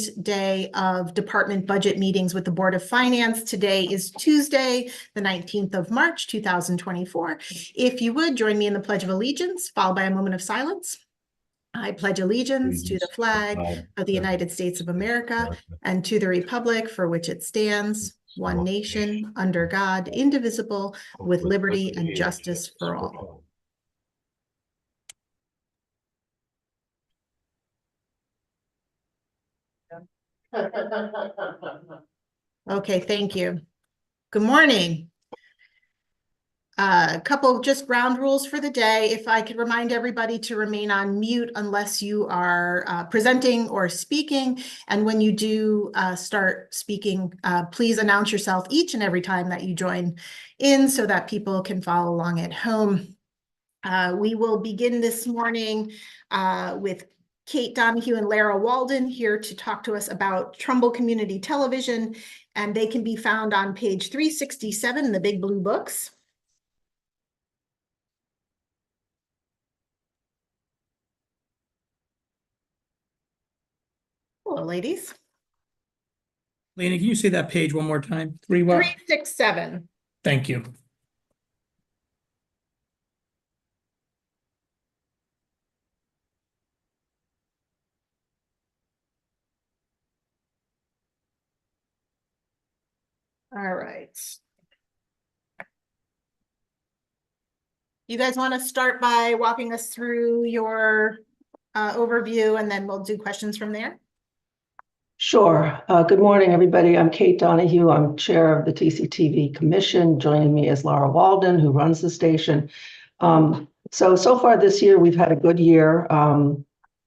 day of department budget meetings with the Board of Finance. Today is Tuesday, the 19th of March, 2024. If you would, join me in the Pledge of Allegiance, followed by a moment of silence. I pledge allegiance to the flag of the United States of America and to the republic for which it stands, one nation, under God, indivisible, with liberty and justice for all. Okay, thank you. Good morning. A couple of just ground rules for the day. If I could remind everybody to remain on mute unless you are presenting or speaking. And when you do start speaking, please announce yourself each and every time that you join in so that people can follow along at home. We will begin this morning with Kate Donahue and Lara Walden here to talk to us about Trumbull Community Television, and they can be found on page 367 in the big blue books. Hello, ladies. Lena, can you say that page one more time? 367. Thank you. All right. You guys want to start by walking us through your overview, and then we'll do questions from there? Sure. Good morning, everybody. I'm Kate Donahue. I'm chair of the TCTV Commission. Joining me is Lara Walden, who runs the station. So far this year, we've had a good year.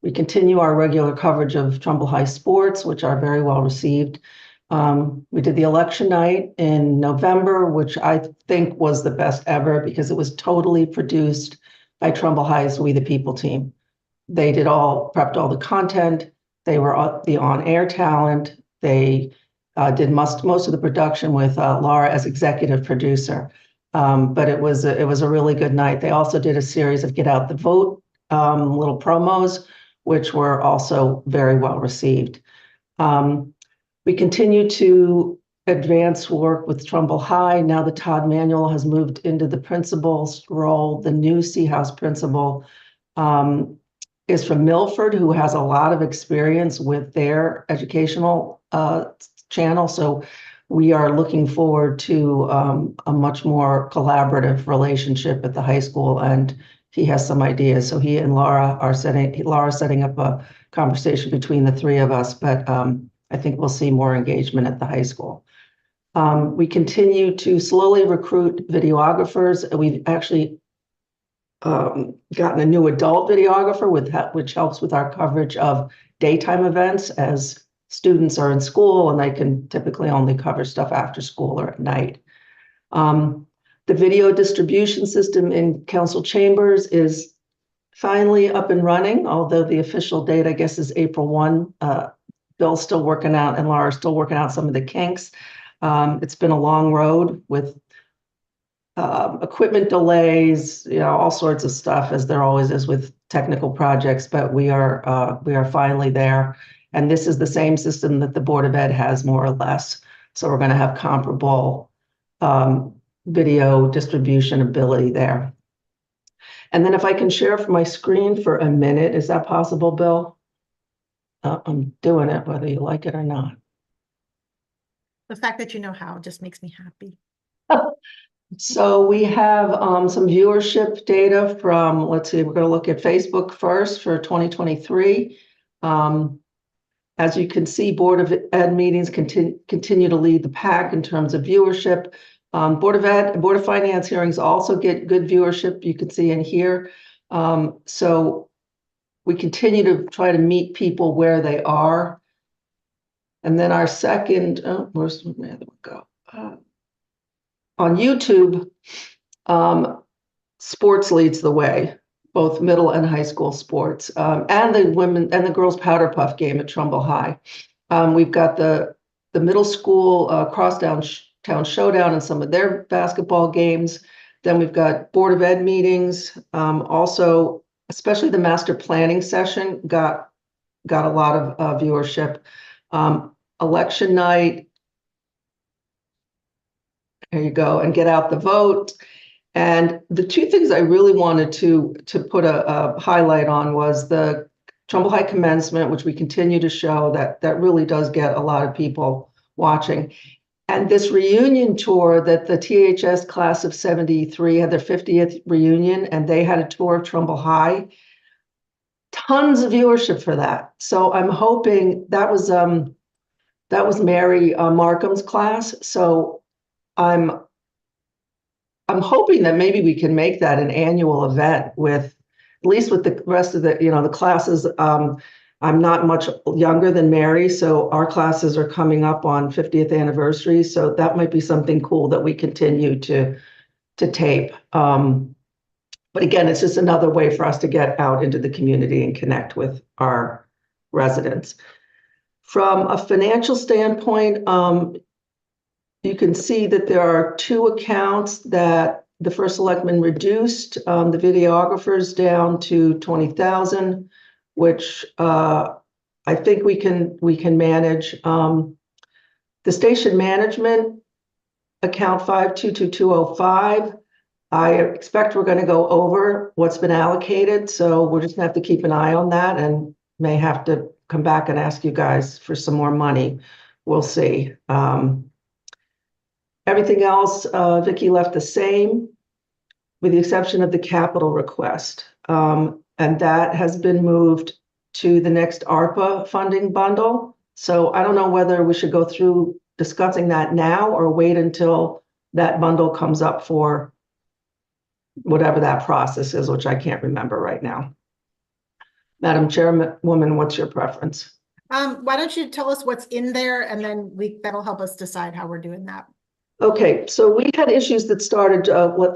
We continue our regular coverage of Trumbull High sports, which are very well received. We did the election night in November, which I think was the best ever because it was totally produced by Trumbull High's We the People team. They prepped all the content. They were the on-air talent. They did most of the production with Laura as executive producer. But it was a really good night. They also did a series of Get Out the Vote little promos, which were also very well received. We continue to advance work with Trumbull High. Now that Todd Manuel has moved into the principal's role, the new Seahouse principal is from Milford, who has a lot of experience with their educational channel. So we are looking forward to a much more collaborative relationship at the high school, and he has some ideas. So he and Laura are setting up a conversation between the three of us, but I think we'll see more engagement at the high school. We continue to slowly recruit videographers. We've actually gotten a new adult videographer which helps with our coverage of daytime events as students are in school and they can typically only cover stuff after school or at night. The video distribution system in council chambers is finally up and running, although the official date, I guess, is April 1. Bill's still working out and Laura's still working out some of the kinks. It's been a long road with equipment delays, all sorts of stuff, as there always is with technical projects, but we are finally there. And this is the same system that the Board of Ed has, more or less. So we're going to have comparable video distribution ability there. And then if I can share from my screen for a minute, is that possible, Bill? I'm doing it, whether you like it or not. The fact that you know how just makes me happy. So we have some viewership data from, let's see, we're going to look at Facebook first for 2023. As you can see, Board of Ed meetings continue to lead the pack in terms of viewership. Board of Finance hearings also get good viewership, you can see in here. So we continue to try to meet people where they are. And then our second, where did we go? On YouTube, sports leads the way, both middle and high school sports, and the women and the girls powder puff game at Trumbull High. We've got the middle school crosstown showdown and some of their basketball games. Then we've got Board of Ed meetings. Also, especially the master planning session got a lot of viewership. Election night. There you go, and get out the vote. And the two things I really wanted to put a highlight on was the Trumbull High commencement, which we continue to show that really does get a lot of people watching. And this reunion tour that the THS class of 73 had their 50th reunion, and they had a tour of Trumbull High. Tons of viewership for that. So I'm hoping that was Mary Markham's class. So I'm hoping that maybe we can make that an annual event with, at least with the rest of the, the classes. I'm not much younger than Mary, so our classes are coming up on 50th anniversary. So that might be something cool that we continue to tape. But again, it's just another way for us to get out into the community and connect with our residents. From a financial standpoint, you can see that there are 2 accounts that the first selectman reduced, the videographers down to 20,000, which I think we can manage. The station management account 522205. I expect we're going to go over what's been allocated, so we're just going to have to keep an eye on that and may have to come back and ask you guys for some more money. We'll see. Everything else, Vicki left the same, with the exception of the capital request. And that has been moved to the next ARPA funding bundle. So I don't know whether we should go through discussing that now or wait until that bundle comes up for whatever that process is, which I can't remember right now. Madam Chairwoman, what's your preference? Why don't you tell us what's in there, and then that'll help us decide how we're doing that. Okay, so we had issues that started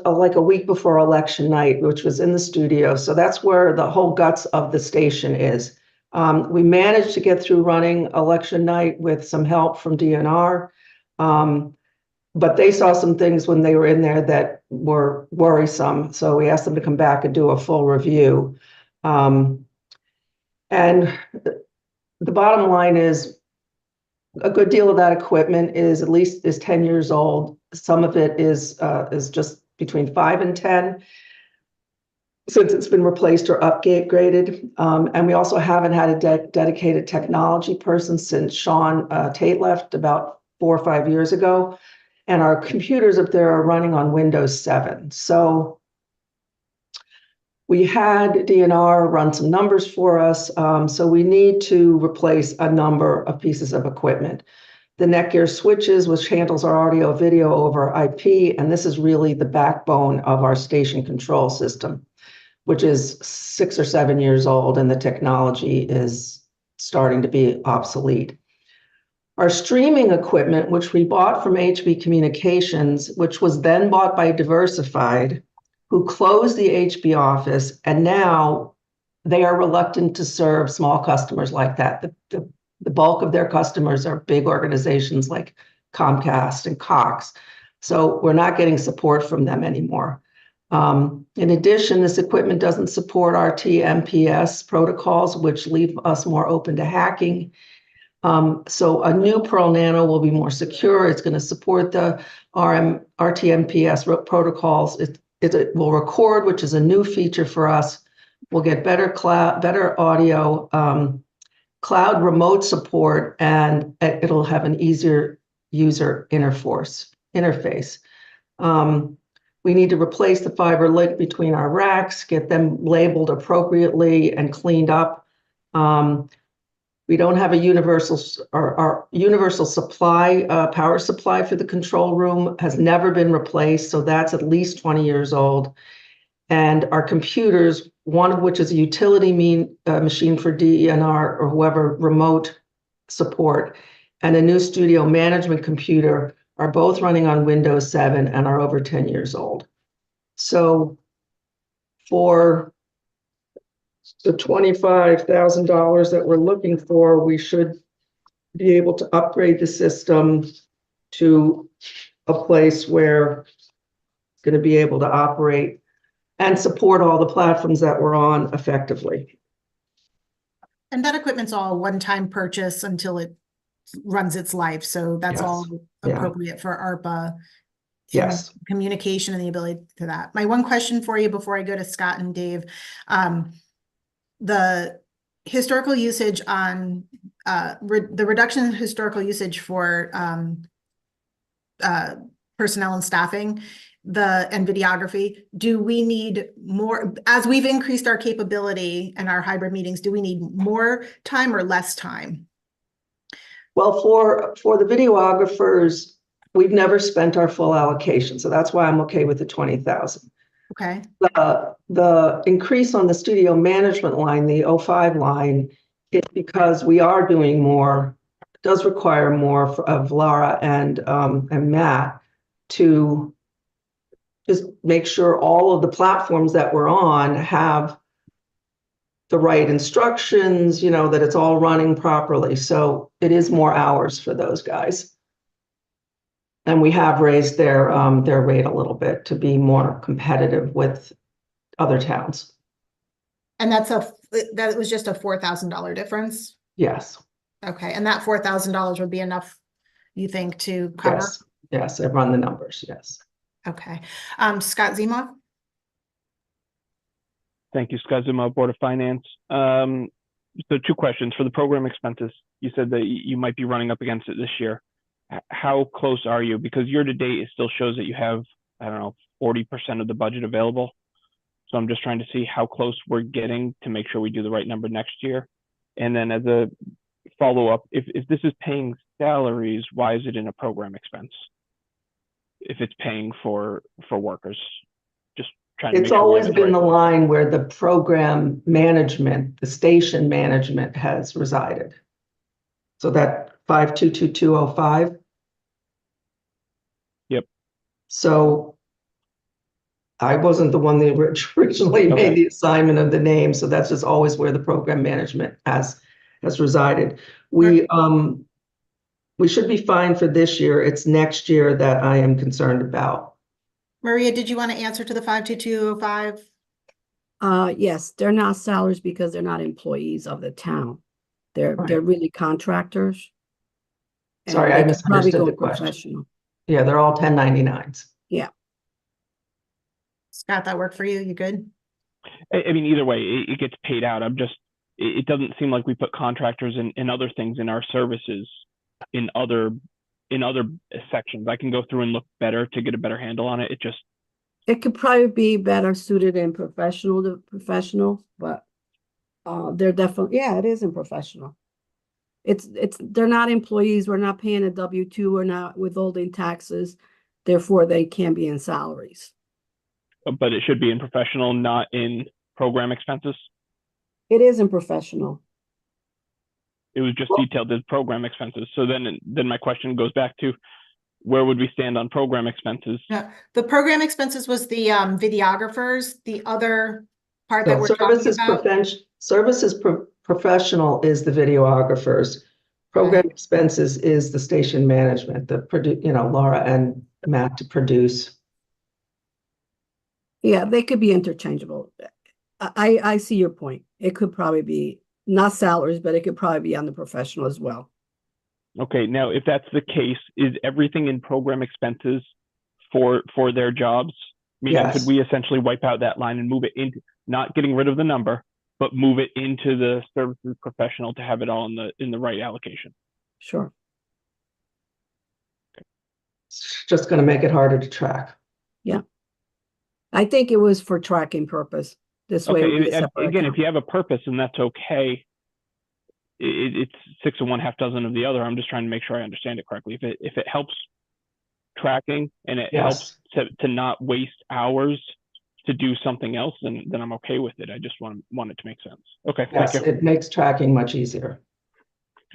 like a week before election night, which was in the studio. So that's where the whole guts of the station is. We managed to get through running election night with some help from DNR. But they saw some things when they were in there that were worrisome. So we asked them to come back and do a full review. And the bottom line is a good deal of that equipment is 10 years old. Some of it is just between 5 and 10 since it's been replaced or upgraded. And we also haven't had a dedicated technology person since Sean Tate left about 4 or 5 years ago. And our computers up there are running on Windows 7. So we had DNR run some numbers for us. So we need to replace a number of pieces of equipment. The Netgear switches, which handles our audio video over IP, and this is really the backbone of our station control system, which is 6 or 7 years old, and the technology is starting to be obsolete. Our streaming equipment, which we bought from HB Communications, which was then bought by Diversified, who closed the HB office, and now they are reluctant to serve small customers like that. The bulk of their customers are big organizations like Comcast and Cox. So we're not getting support from them anymore. In addition, this equipment doesn't support RTMPS protocols, which leave us more open to hacking. So a new Pearl Nano will be more secure. It's going to support the RTMPS protocols. It will record, which is a new feature for us. We'll get better audio, cloud remote support, and it'll have an easier user interface. We need to replace the fiber link between our racks, get them labeled appropriately and cleaned up. We don't have a universal supply, power supply for the control room has never been replaced. So that's at least 20 years old. And our computers, one of which is a utility machine for DNR or whoever remote support, and a new studio management computer are both running on Windows 7 and are over 10 years old. So for the $25,000 that we're looking for, we should be able to upgrade the system to a place where it's going to be able to operate and support all the platforms that we're on effectively. And that equipment's all one-time purchase until it runs its life. So that's Yes. all Yeah. appropriate for ARPA. and Yes. Communication and the ability to that. My one question for you before I go to Scott and Dave, the historical usage on, the reduction in historical usage for, personnel and staffing, and videography, do we need more, as we've increased our capability and our hybrid meetings, do we need more time or less time? Well, for the videographers, we've never spent our full allocation, so that's why I'm okay with the 20,000. Okay, The increase on the studio management line, the 05 line, is because we are doing more, does require more of Laura and Matt to just make sure all of the platforms that we're on have the right instructions, you know, that it's all running properly. So it is more hours for those guys. And we have raised their rate a little bit to be more competitive with other towns. and that was just a $4,000 difference? Yes. Okay, and that $4,000 would be enough, you think, to cover? Yes. Yes, I've run the numbers. Yes. Okay, Scott Zima? Thank you, Scott Zuma, Board of Finance. So 2 questions. For the program expenses, you said that you might be running up against it this year. How close are you? Because year to date, it still shows that you have, I don't know, 40% of the budget available. So I'm just trying to see how close we're getting to make sure we do the right number next year. And then as a follow-up, if this is paying salaries, why is it in a program expense? If it's paying for workers, just trying to make It's sure we always have it been the right. line where the program management, the station management has resided. So that 522205. Yep. So I wasn't the one that originally Okay. made the assignment of the name, so that's just always where the program management has resided. We should be fine for this year. It's next year that I am concerned about. Maria, did you want to answer to the 52205? Yes, they're not salaries because they're not employees of the town. They're Right. really contractors. and Sorry, they I could probably misunderstood go the question. professional. Yeah, they're all 1099s. Scott, that work for you? You good? I mean, either way, it gets paid out. It doesn't seem like we put contractors and other things in our services in other sections. I can go through and look better to get a better handle on it. It could probably be better suited in professional to professional, but they're definitely, yeah, it is in professional. They're not employees. We're not paying a W-2. We're not withholding taxes. Therefore, they can be in salaries. but it should be in professional, not in program expenses. It is in professional. It was just detailed as program expenses. So then my question goes back to, where would we stand on program expenses? Yeah, the program expenses was the videographers. The other part that So we're talking services about. professional is the videographers. Program expenses is the station management, Laura and Matt to produce. Yeah, they could be interchangeable. I see your point. It could probably be not salaries, but it could probably be on the professional as well. Okay, now if that's the case, is everything in program expenses for their jobs? Meaning, Yes. could we essentially wipe out that line and move it into, not getting rid of the number, but move it into the services professional to have it all in the right allocation? Sure. It's just going to make it harder to track. I think it was for tracking purpose. This way, it would be a Okay, separate again, account. if you have a purpose, then that's okay. It's 6 of one, half dozen of the other. I'm just trying to make sure I understand it correctly. If it helps tracking and it helps to not waste hours to do something else, then I'm okay with it. I just want it to make sense. Okay, Yes, thank you. it makes tracking much easier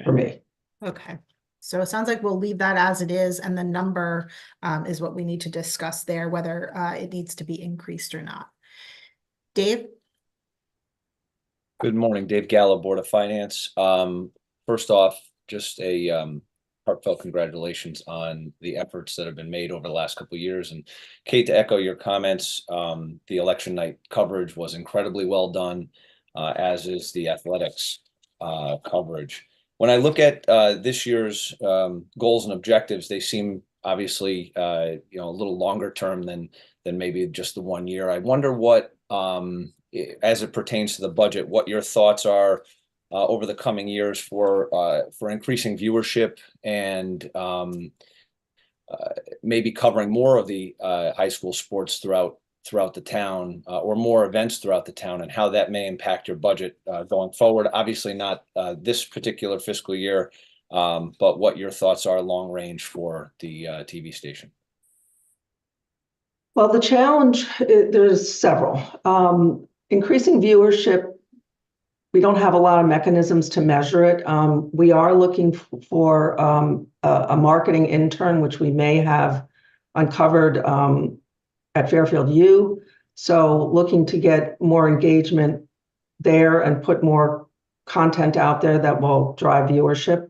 for me. Okay, so it sounds like we'll leave that as it is, and the number is what we need to discuss there, whether it needs to be increased or not. Dave? Good morning, Dave Gallo, Board of Finance. First off, just a heartfelt congratulations on the efforts that have been made over the last couple of years. And Kate, to echo your comments, the election night coverage was incredibly well done, as is the athletics coverage. When I look at this year's goals and objectives, they seem obviously a little longer term than maybe just the 1 year. I wonder what, as it pertains to the budget, what your thoughts are over the coming years for increasing viewership and maybe covering more of the high school sports throughout the town, or more events throughout the town, and how that may impact your budget going forward. Obviously not this particular fiscal year, but what your thoughts are long range for the TV station. Well, the challenge, there's several. Increasing viewership, we don't have a lot of mechanisms to measure it. We are looking for a marketing intern, which we may have uncovered at Fairfield U. So looking to get more engagement there and put more content out there that will drive viewership.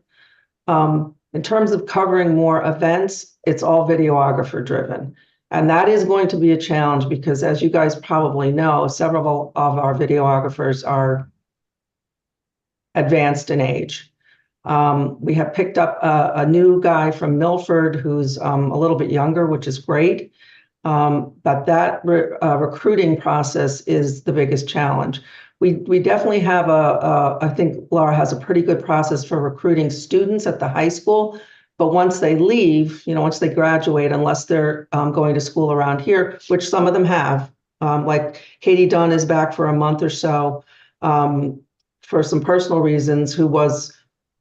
In terms of covering more events, it's all videographer driven. And that is going to be a challenge because, as you guys probably know, several of our videographers are advanced in age. We have picked up a new guy from Milford who's a little bit younger, which is great. But that recruiting process is the biggest challenge. We definitely have I think Laura has a pretty good process for recruiting students at the high school. But once they leave, once they graduate, unless they're going to school around here, which some of them have, like Katie Dunn is back for a month or so for some personal reasons, who was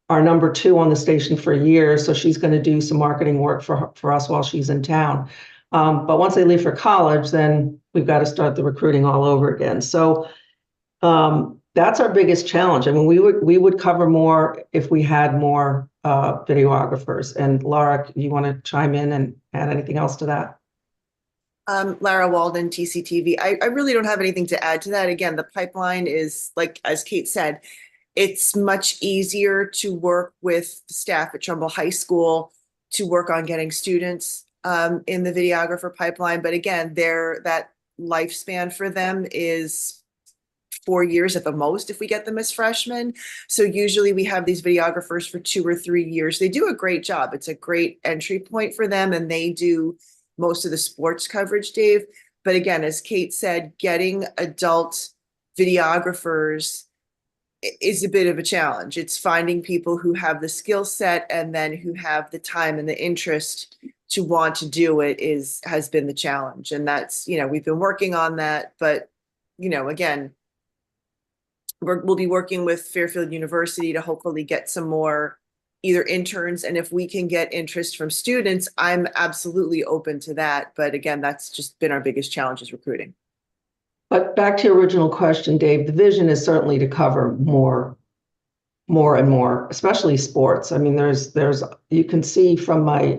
our number 2 on the station for a year. So she's going to do some marketing work for us while she's in town. But once they leave for college, then we've got to start the recruiting all over again. So that's our biggest challenge. I mean, we would cover more if we had more videographers. And Laura, you want to chime in and add anything else to that? Lara Walden, TCTV. I really don't have anything to add to that. Again, the pipeline is, like, as Kate said, it's much easier to work with staff at Trumbull High School to work on getting students in the videographer pipeline. But again, that lifespan for them is 4 years at the most if we get them as freshmen. So usually we have these videographers for 2 or 3 years. They do a great job. It's a great entry point for them, and they do most of the sports coverage, Dave. But again, as Kate said, getting adult videographers is a bit of a challenge. It's finding people who have the skill set and then who have the time and the interest to want to do it has been the challenge. And that's, we've been working on that, but again, we'll be working with Fairfield University to hopefully get some more either interns. And if we can get interest from students, I'm absolutely open to that. But again, that's just been our biggest challenge, is recruiting. But back to your original question, Dave, the vision is certainly to cover more and more, especially sports. I mean, there's you can see from my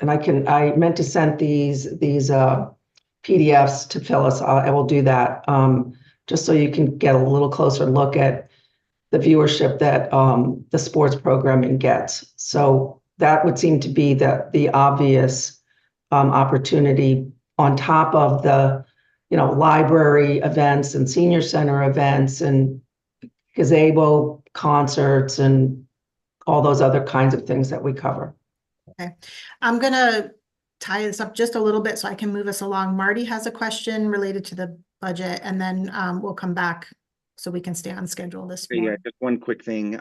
and I meant to send these PDFs to Phyllis. I will do that just so you can get a little closer look at the viewership that the sports programming gets. So that would seem to be the obvious opportunity on top of the library events and senior center events and gazebo concerts and all those other kinds of things that we cover. Okay, I'm going to tie this up just a little bit so I can move us along. Marty has a question related to the budget, and then we'll come back so we can stay on schedule this morning. Yeah, just one quick thing.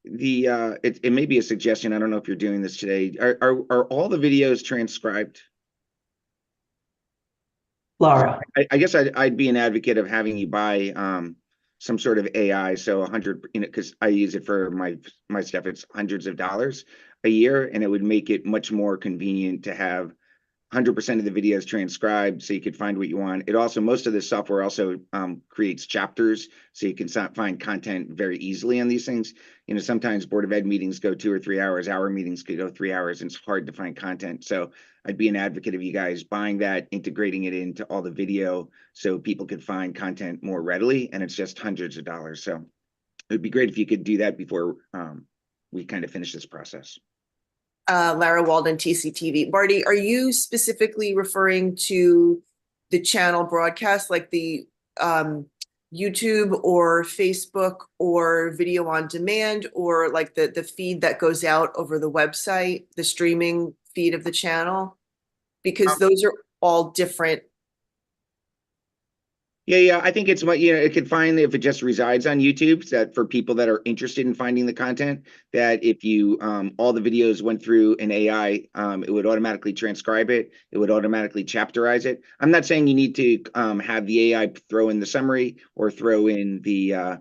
It may be a suggestion. I don't know if you're doing this today. Are all the videos transcribed? Laura. I guess I'd be an advocate of having you buy some sort of AI. So 100, because I use it for my stuff. It's hundreds of dollars a year, and it would make it much more convenient to have 100% of the videos transcribed so you could find what you want. It also, most of this software also creates chapters so you can find content very easily on these things. Sometimes Board of Ed meetings go 2 or 3 hours. Our meetings could go 3 hours, and it's hard to find content. So I'd be an advocate of you guys buying that, integrating it into all the video so people could find content more readily, and it's just hundreds of dollars. So it would be great if you could do that before we kind of finish this process. Lara Walden, TCTV. Marty, are you specifically referring to the channel broadcast, like the YouTube or Facebook or video on demand, or like the feed that goes out over the website, the streaming feed of the channel? Because those are all different. Yeah, I think it's what, it could find if it just resides on YouTube, so that for people that are interested in finding the content, that if you, all the videos went through an AI, it would automatically transcribe it. It would automatically chapterize it. I'm not saying you need to, have the AI throw in the summary or throw in the,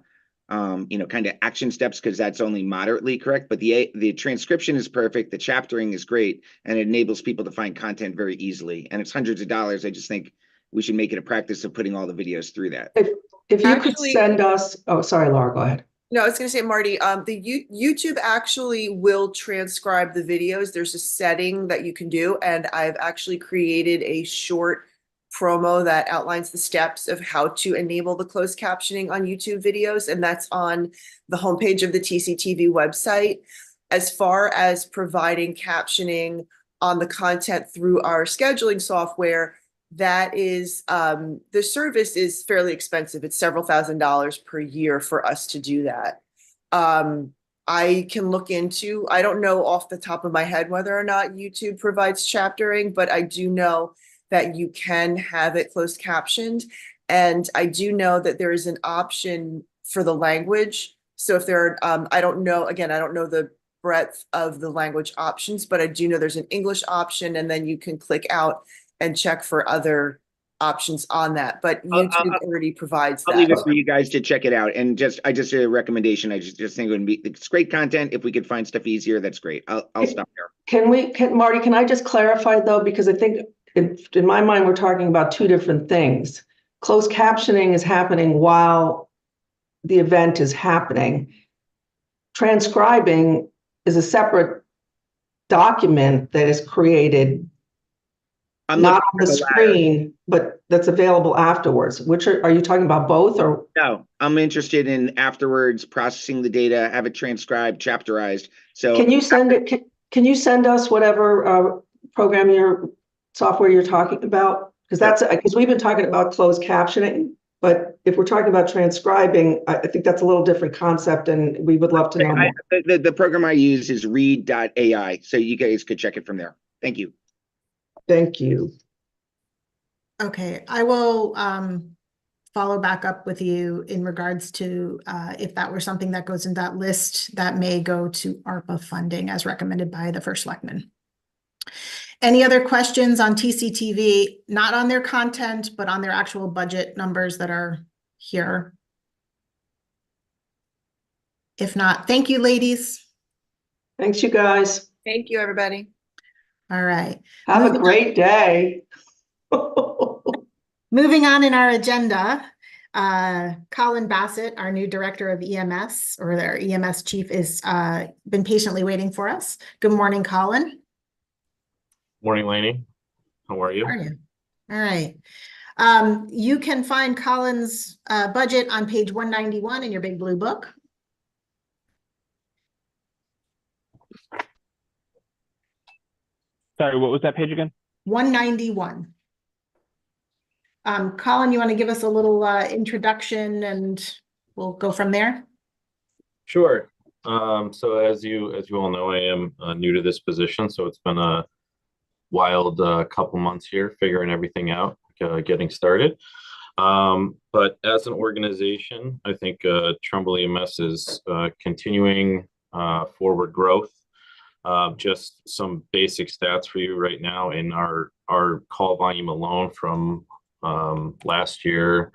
kind of action steps, because that's only moderately correct. But the transcription is perfect. The chaptering is great, and it enables people to find content very easily. And it's hundreds of dollars. I just think we should make it a practice of putting all the videos through that. If you could Actually- send us, oh, sorry, Laura, go ahead. No, I was gonna say, Marty, the YouTube actually will transcribe the videos. There's a setting that you can do, and I've actually created a short promo that outlines the steps of how to enable the closed captioning on YouTube videos, and that's on the homepage of the TCTV website. As far as providing captioning on the content through our scheduling software, that is, the service is fairly expensive. It's several $1,000s per year for us to do that. I can look into, I don't know off the top of my head whether or not YouTube provides chaptering, but I do know that you can have it closed captioned. And I do know that there is an option for the language. So if there are, I don't know, again, I don't know the breadth of the language options, but I do know there's an English option, and then you can click out and check for other options on that, but YouTube already provides I'll leave it that. for you guys to check it out. And I just a recommendation. I just think it's great content. If we could find stuff easier, that's great. I'll stop there. Marty, can I just clarify though? Because I think in my mind, we're talking about two different things. Closed captioning is happening while the event is happening. Transcribing is a separate document that is created not on the screen, but that's available afterwards. Which are you talking about, both, or? No, I'm interested in afterwards processing the data, have it transcribed, chapterized. So Can you send it? Can you send us whatever software you're talking about? Because we've been talking about closed captioning, but if we're talking about transcribing, I think that's a little different concept, and we would love to know more. The program I use is read.ai, so you guys could check it from there. Thank you. Thank you. Okay, I will follow back up with you in regards to if that were something that goes in that list that may go to ARPA funding as recommended by the First Selectman. Any other questions on TCTV, not on their content, but on their actual budget numbers that are here? If not, thank you, ladies. Thanks, you guys. Thank you, everybody. All right. Have a great day. Moving on in our agenda, Colin Bassett, our new director of EMS, or their EMS chief, is been patiently waiting for us. Good morning, Colin. Morning, Lainey. How are you? How are you? All right. You can find Colin's budget on page 191 in your big blue book. Sorry, what was that page again? 191. Colin, you want to give us a little introduction and we'll go from there? Sure. So as you all know, I am new to this position, so it's been a wild couple months here figuring everything out, getting started. But as an organization, I think Trumbull EMS is continuing forward growth. Just some basic stats for you right now in our call volume alone from last year,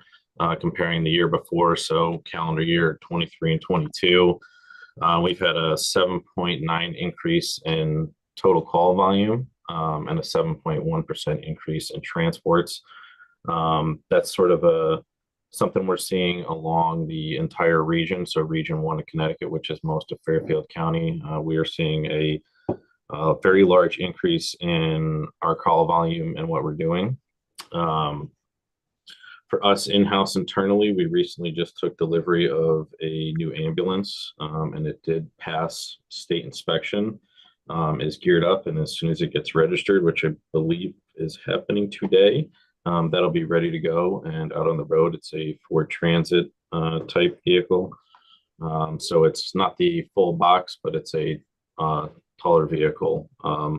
comparing the year before, so calendar year 23 and 22, we've had a 7.9 increase in total call volume and a 7.1% increase in transports. That's sort of something we're seeing along the entire region. So Region 1 of Connecticut, which is most of Fairfield County, we are seeing a very large increase in our call volume and what we're doing. For us in-house internally, we recently just took delivery of a new ambulance, and it did pass state inspection, is geared up, and as soon as it gets registered, which I believe is happening today, That'll be ready to go and out on the road. It's a Ford Transit type vehicle. So it's not the full box, but it's a taller vehicle. A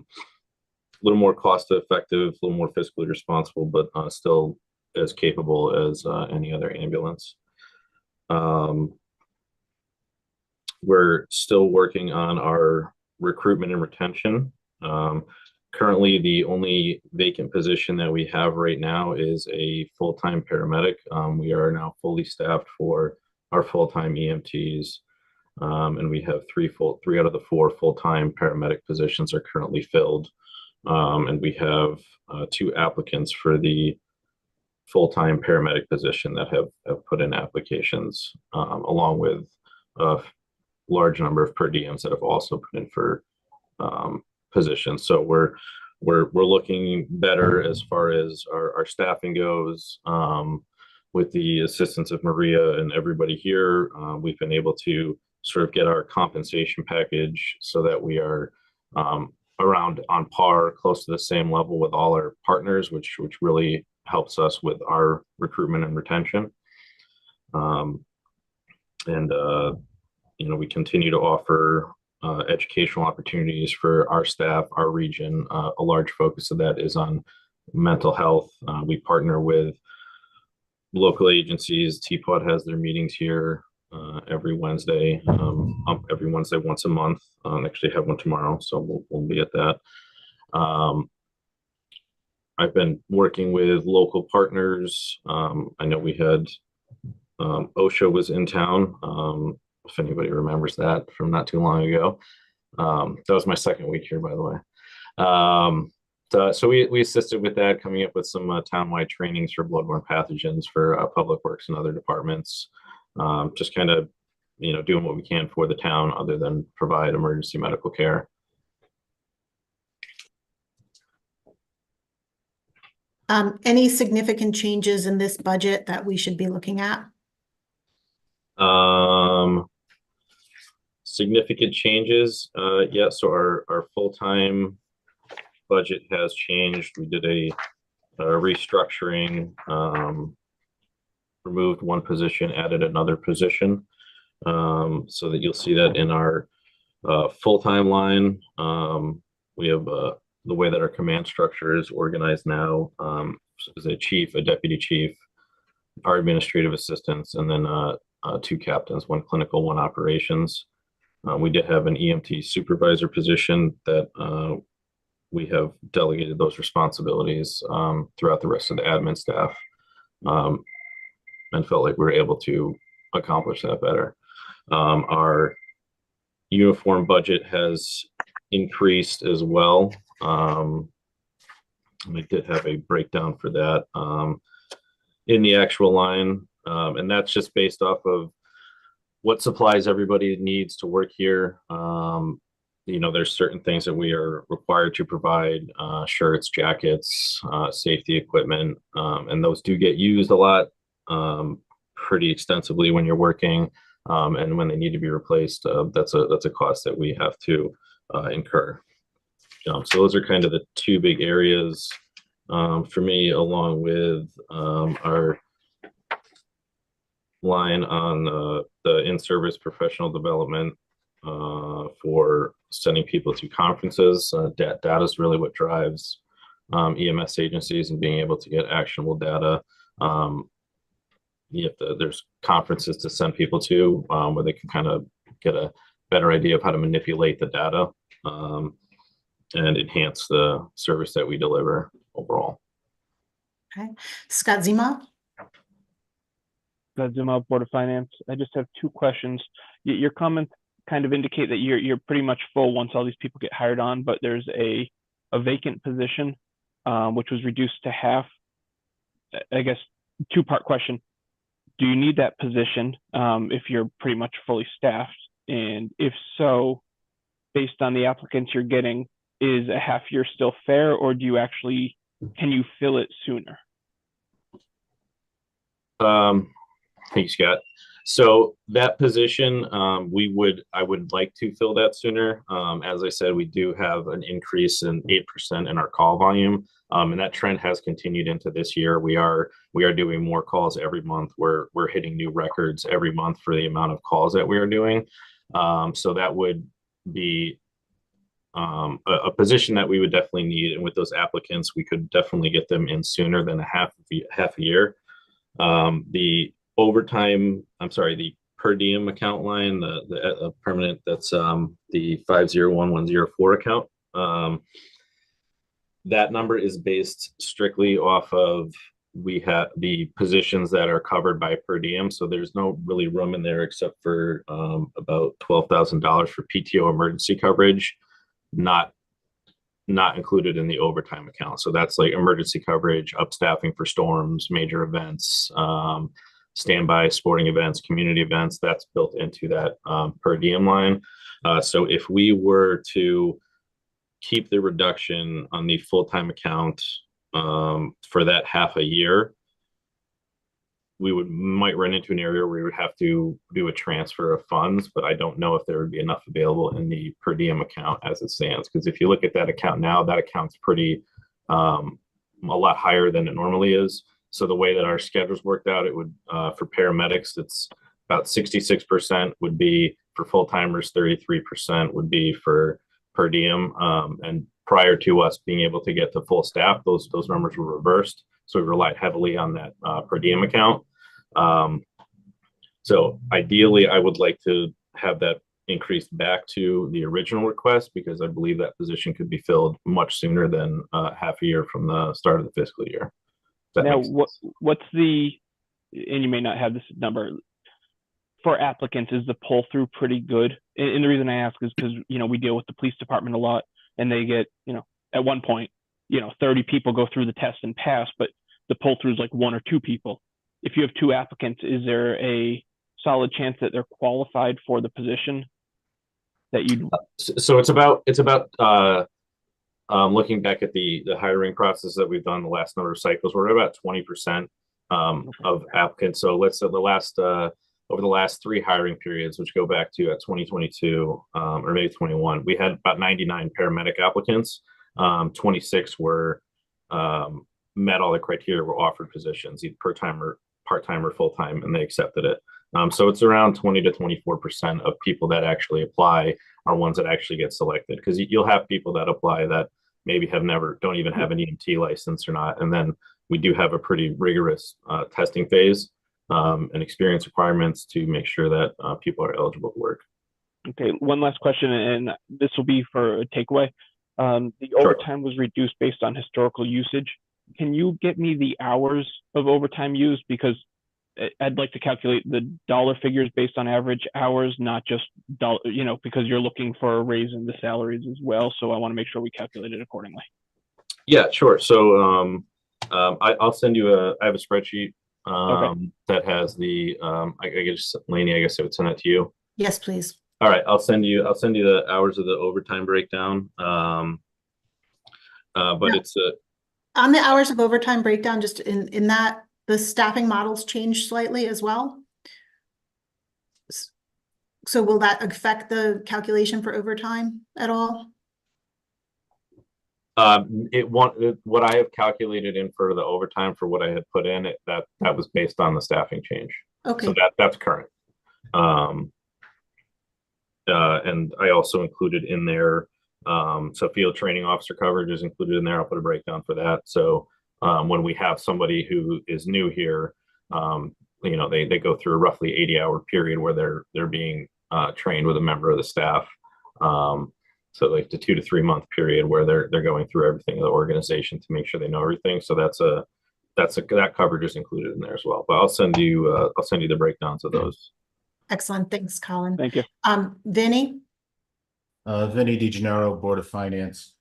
little more cost effective, a little more fiscally responsible, but still as capable as any other ambulance. We're still working on our recruitment and retention. Currently, the only vacant position that we have right now is a full-time paramedic. We are now fully staffed for our full-time EMTs, and we have three out of the 4 full-time paramedic positions are currently filled, and we have 2 applicants for the full-time paramedic position that have put in applications, along with a large number of per diems that have also put in for positions. So we're looking better as far as our staffing goes. With the assistance of Maria and everybody here, we've been able to sort of get our compensation package so that we are around on par, close to the same level with all our partners, which really helps us with our recruitment and retention. We continue to offer educational opportunities for our staff, our region. A large focus of that is on mental health. We partner with local agencies. TPOD has their meetings here every Wednesday. Every Wednesday once a month. Actually have one tomorrow, so we'll be at that. I've been working with local partners. I know we had OSHA was in town. If anybody remembers that from not too long ago. That was my second week here, by the way. So we assisted with that, coming up with some townwide trainings for bloodborne pathogens for public works and other departments. Just kind of, doing what we can for the town other than provide emergency medical care. Any significant changes in this budget that we should be looking at? Significant changes. So our full-time budget has changed. We did a restructuring, removed one position, added another position, so that you'll see that in our full-time line. We have the way that our command structure is organized now, is a chief, a deputy chief, our administrative assistants, and then 2 captains, 1 clinical, 1 operations. We did have an EMT supervisor position that we have delegated those responsibilities throughout the rest of the admin staff, and felt like we were able to accomplish that better. Our uniform budget has increased as well. We did have a breakdown for that in the actual line, and that's just based off of what supplies everybody needs to work here. There's certain things that we are required to provide, shirts, jackets, safety equipment, and those do get used a lot, pretty extensively when you're working, and when they need to be replaced, that's a cost that we have to incur. So those are kind of the 2 big areas for me, along with our line on the in-service professional development for sending people to conferences. Data is really what drives EMS agencies and being able to get actionable data. There's conferences to send people to where they can kind of get a better idea of how to manipulate the data and enhance the service that we deliver overall. Okay, Scott Zima. Zuma, Board of Finance. I just have 2 questions. Your comments kind of indicate that you're pretty much full once all these people get hired on, but there's a vacant position, which was reduced to half. I guess 2-part question. Do you need that position if you're pretty much fully staffed? And if so, based on the applicants you're getting, is a half year still fair, or can you fill it sooner? Thanks, Scott. So that position, I would like to fill that sooner. As I said, we do have an increase in 8% in our call volume. And that trend has continued into this year. We are doing more calls every month. We're hitting new records every month for the amount of calls that we are doing. So that would be a position that we would definitely need. And with those applicants, we could definitely get them in sooner than half a year. The per diem account line, the permanent, that's the 501104 account. That number is based strictly off of, we have the positions that are covered by per diem. So there's no really room in there except for about $12,000 for PTO emergency coverage, not included in the overtime account. So that's like emergency coverage, upstaffing for storms, major events, standby sporting events, community events. That's built into that per diem line. So if we were to keep the reduction on the full-time account for that half a year, we might run into an area where we would have to do a transfer of funds, but I don't know if there would be enough available in the per diem account as it stands. Because if you look at that account now, that account's pretty a lot higher than it normally is. So the way that our schedules worked out, it would for paramedics, it's about 66% would be for full timers, 33% would be for per diem. And prior to us being able to get to full staff, those numbers were reversed. So we relied heavily on that per diem account. So ideally, I would like to have that increased back to the original request, because I believe that position could be filled much sooner than half a year from the start of the fiscal year. Now, what's the, and you may not have this number, for applicants, is the pull through pretty good? And the reason I ask is because, we deal with the police department a lot, and they get, at one point, 30 people go through the test and pass, but the pull through is like 1 or 2 people. If you have 2 applicants, is there a solid chance that they're qualified for the position that you? So it's about looking back at the hiring process that we've done the last number of cycles, we're at about 20% of applicants. So let's say over the last 3 hiring periods, which go back to 2022 or maybe 21, we had about 99 paramedic applicants. 26 were met all the criteria, were offered positions, either part-time or full-time, and they accepted it. So it's around 20 to 24% of people that actually apply are ones that actually get selected, because you'll have people that apply that maybe don't even have an EMT license or not. And then we do have a pretty rigorous testing phase and experience requirements to make sure that people are eligible to work. Okay, one last question, and this will be for a takeaway. The Sure. overtime was reduced based on historical usage. Can you get me the hours of overtime used? Because I'd like to calculate the dollar figures based on average hours, not just dollar, because you're looking for a raise in the salaries as well. So I want to make sure we calculate it accordingly. Yeah, sure. So I'll send you I have a spreadsheet that has the I guess, Lainey, I guess I would send that to you. Yes, please. All right, I'll send you the hours of the overtime breakdown. But Yeah. it's On the hours of overtime breakdown, just in that, the staffing models changed slightly as well. So will that affect the calculation for overtime at all? what I have calculated in for the overtime for what I had put in, that was based on the staffing change. Okay. So that's current. And I also included in there, so field training officer coverage is included in there. I'll put a breakdown for that. So when we have somebody who is new here, they go through a roughly 80-hour period where they're being trained with a member of the staff. So like the 2 to 3 month period where they're going through everything of the organization to make sure they know everything. So that coverage is included in there as well. But I'll send you the breakdowns of those. Excellent. Thanks, Colin. Thank you. Vinny? Vinny DeGennaro, Board of Finance.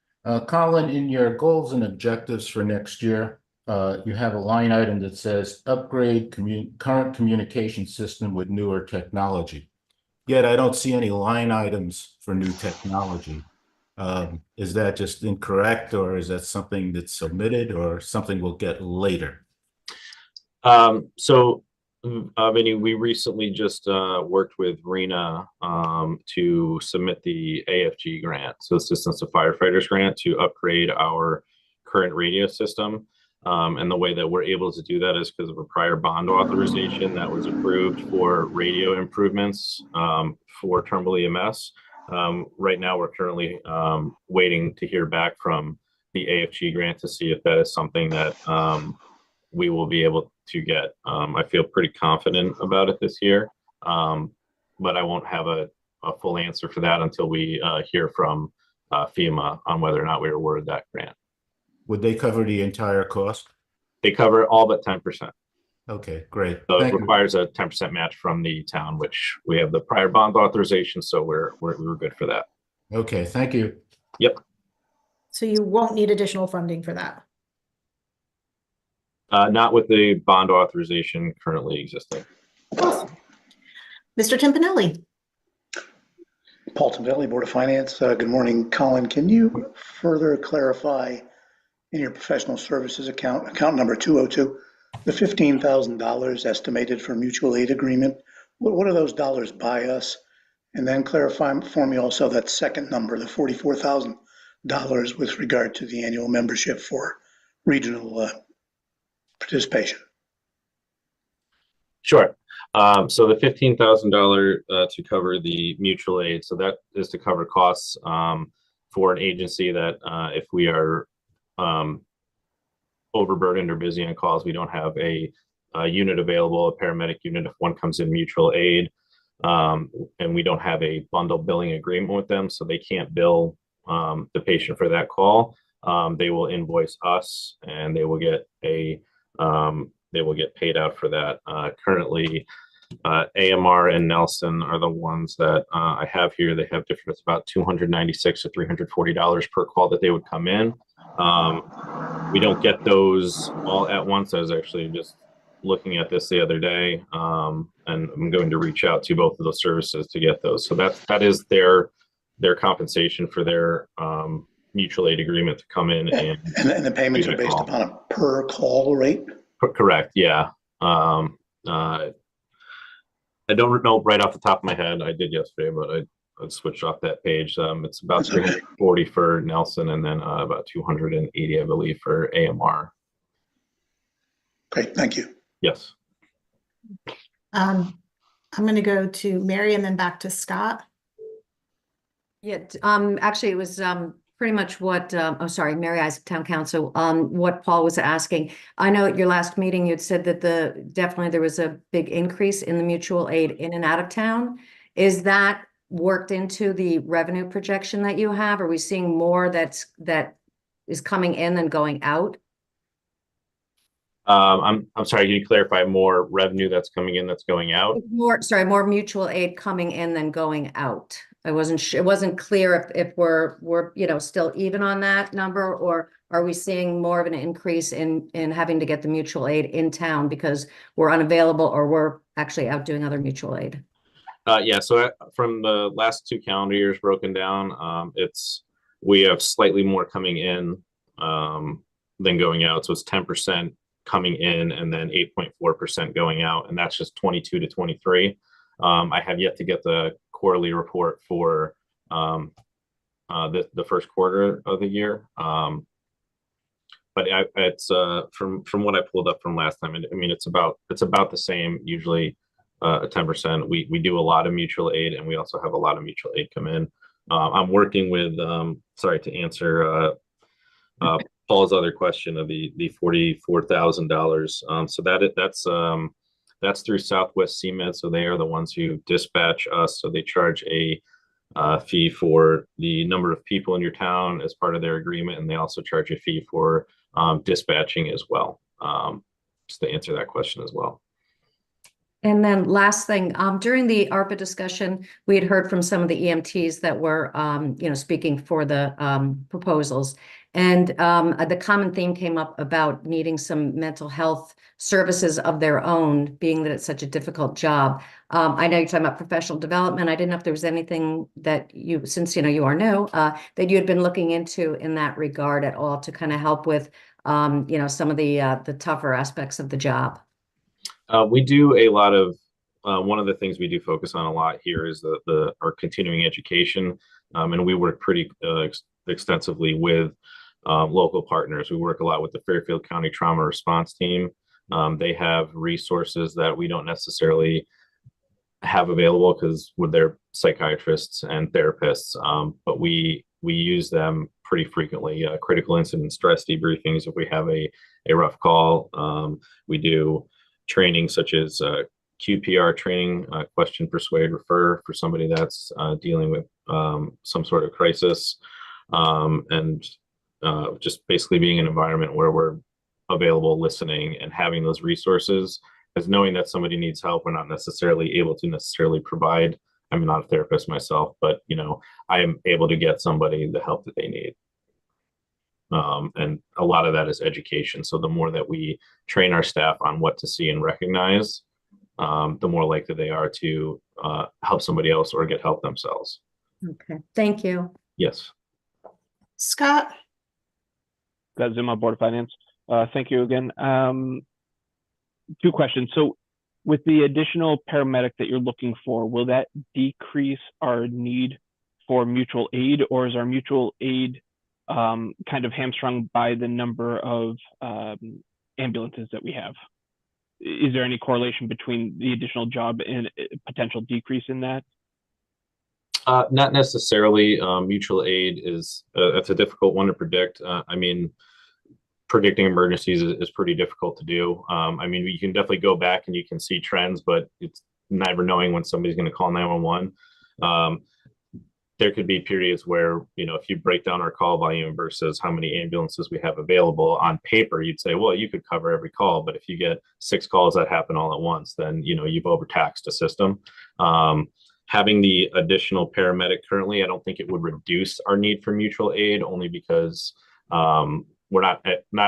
Colin, in your goals and objectives for next year, you have a line item that says upgrade current communication system with newer technology. Yet I don't see any line items for new technology. Is that just incorrect, or is that something that's omitted, or something we'll get later? So Vinny, we recently just worked with RENA to submit the AFG grant, so Assistance to Firefighters grant, to upgrade our current radio system. And the way that we're able to do that is because of a prior bond authorization that was approved for radio improvements for Trumbull EMS. Right now, we're currently waiting to hear back from the AFG grant to see if that is something that we will be able to get. I feel pretty confident about it this year, but I won't have a full answer for that until we hear from FEMA on whether or not we were awarded that grant. Would they cover the entire cost? They cover all but 10%. Okay, great. So it Thank you. requires a 10% match from the town, which we have the prior bond authorization, so we're good for that. Okay, thank you. Yep. So you won't need additional funding for that. Not with the bond authorization currently existing. Awesome. Mr. Timpanelli. Paul Timpanelli, Board of Finance. Good morning, Colin. Can you further clarify in your professional services account number 202, the $15,000 estimated for mutual aid agreement? What are those dollars by us? And then clarify for me also that second number, the $44,000 with regard to the annual membership for regional participation. Sure. So the $15,000 to cover the mutual aid, so that is to cover costs for an agency that if we are overburdened or busy on calls, we don't have a unit available, a paramedic unit if one comes in mutual aid, and we don't have a bundle billing agreement with them, so they can't bill the patient for that call. They will invoice us, and they will get paid out for that. Currently, AMR and Nelson are the ones that I have here. They have different, it's about $296 to $340 per call that they would come in. We don't get those all at once. I was actually just looking at this the other day, and I'm going to reach out to both of those services to get those. So that is their compensation for their mutual aid agreement to come in and the payments are based upon a per call rate? Correct. Yeah. I don't know right off the top of my head. I did yesterday, but I switched off that page. It's about 340 for Nelson, and then about 280, I believe, for AMR. Great, thank you. Yes. I'm going to go to Mary and then back to Scott. Yeah, actually, it was pretty much what, Mary Isaac, Town Council, what Paul was asking. I know at your last meeting, you'd said that definitely there was a big increase in the mutual aid in and out of town. Is that worked into the revenue projection that you have? Are we seeing more that is coming in than going out? I'm sorry, can you clarify more revenue that's coming in that's going out? More mutual aid coming in than going out. It wasn't clear if we're still even on that number, or are we seeing more of an increase in having to get the mutual aid in town because we're unavailable or we're actually out doing other mutual aid? Yeah, so from the last 2 calendar years broken down, we have slightly more coming in than going out. So it's 10% coming in and then 8.4% going out, and that's just 22 to 23. I have yet to get the quarterly report for the first quarter of the year, but it's from what I pulled up from last time. I mean, it's about the same, usually 10%. We do a lot of mutual aid, and we also have a lot of mutual aid come in. I'm working with sorry, to answer Paul's other question of the $44,000. So that's through Southwest CMed. So they are the ones who dispatch us. So they charge a fee for the number of people in your town as part of their agreement, and they also charge a fee for dispatching as well. Just to answer that question as well. And then last thing, during the ARPA discussion, we had heard from some of the EMTs that were, speaking for the proposals. And the common theme came up about needing some mental health services of their own, being that it's such a difficult job. I know you're talking about professional development. I didn't know if there was anything that you, since you are new, that you had been looking into in that regard at all to kind of help with, some of the tougher aspects of the job. We do a lot of, one of the things we do focus on a lot here is our continuing education. And we work pretty extensively with local partners. We work a lot with the Fairfield County Trauma Response Team. They have resources that we don't necessarily have available because with their psychiatrists and therapists, but we use them pretty frequently. Critical incident stress debriefings if we have a rough call. We do training such as QPR training, question, persuade, refer for somebody that's dealing with some sort of crisis, and just basically being an environment where we're available, listening, and having those resources, as knowing that somebody needs help. We're not necessarily able to necessarily provide. I'm not a therapist myself, but I am able to get somebody the help that they need. And a lot of that is education. So the more that we train our staff on what to see and recognize, the more likely they are to help somebody else or get help themselves. Okay, thank you. Yes. Scott? Scott Zuma, Board of Finance. Thank you again. 2 questions. So with the additional paramedic that you're looking for, will that decrease our need for mutual aid, or is our mutual aid kind of hamstrung by the number of ambulances that we have? Is there any correlation between the additional job and a potential decrease in that? Not necessarily. Mutual aid is it's a difficult one to predict. I mean, predicting emergencies is pretty difficult to do. I mean, you can definitely go back and you can see trends, but it's never knowing when somebody's going to call 911. There could be periods where, if you break down our call volume versus how many ambulances we have available on paper, you'd say, well, you could cover every call. But if you get 6 calls that happen all at once, then, you've overtaxed the system. Having the additional paramedic currently, I don't think it would reduce our need for mutual aid, only because we're not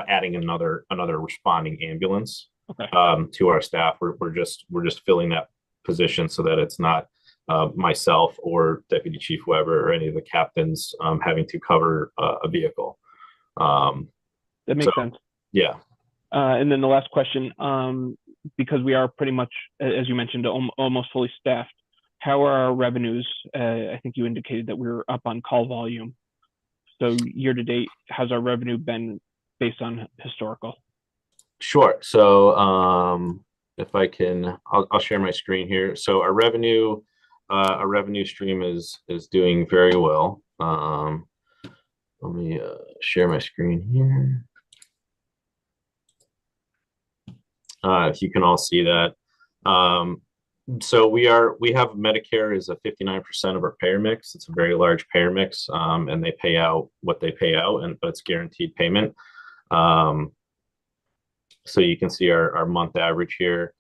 adding another responding ambulance to our staff. We're just filling that position so that it's not myself or Deputy Chief Weber or any of the captains having to cover a vehicle. That makes sense. Yeah. And then the last question, because we are pretty much, as you mentioned, almost fully staffed, how are our revenues? I think you indicated that we were up on call volume. So year to date, how's our revenue been based on historical? Sure. So if I can, I'll share my screen here. So our revenue stream is doing very well. Let me share my screen here. If you can all see that. So we have Medicare is a 59% of our payer mix. It's a very large payer mix, and they pay out what they pay out, but it's guaranteed payment. So you can see our month average here.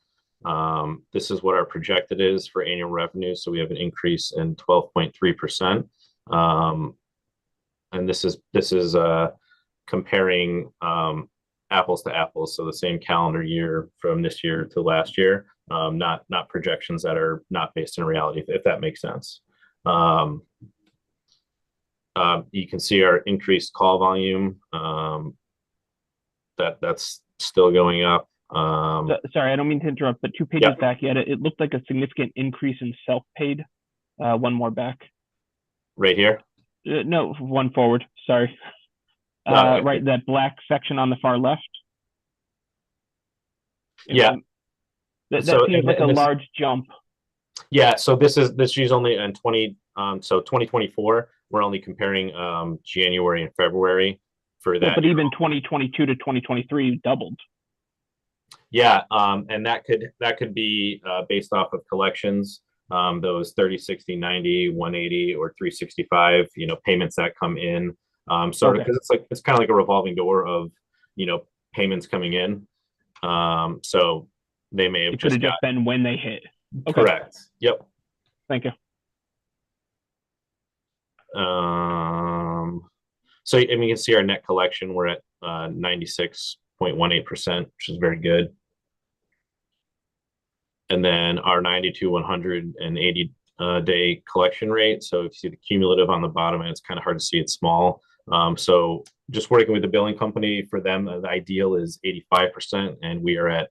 This is what our projected is for annual revenue. So we have an increase in 12.3%. And this is comparing apples to apples. So the same calendar year from this year to last year, not projections that are not based in reality, if that makes sense. You can see our increased call volume. That's still going up. Sorry, I don't mean to interrupt, but 2 pages back, it looked like a significant increase in self-paid. One more back. Right here? No, one forward. Sorry. Right, that black section on the far left. Yeah. That seems like a large jump. Yeah. So this is only in 2024. We're only comparing January and February for that. Yeah, but even 2022 to 2023 doubled. Yeah, and that could be based off of collections, those 30, 60, 90, 180, or 365, payments that come in. So because it's kind of like a revolving door of, payments coming in. So they may have just been when they hit. Okay. Correct. Yep. Thank you. So you can see our net collection. We're at 96.18%, which is very good. And then our 90 to 180 day collection rate. So if you see the cumulative on the bottom, and it's kind of hard to see, it's small. So just working with the billing company, for them, the ideal is 85%, and we are at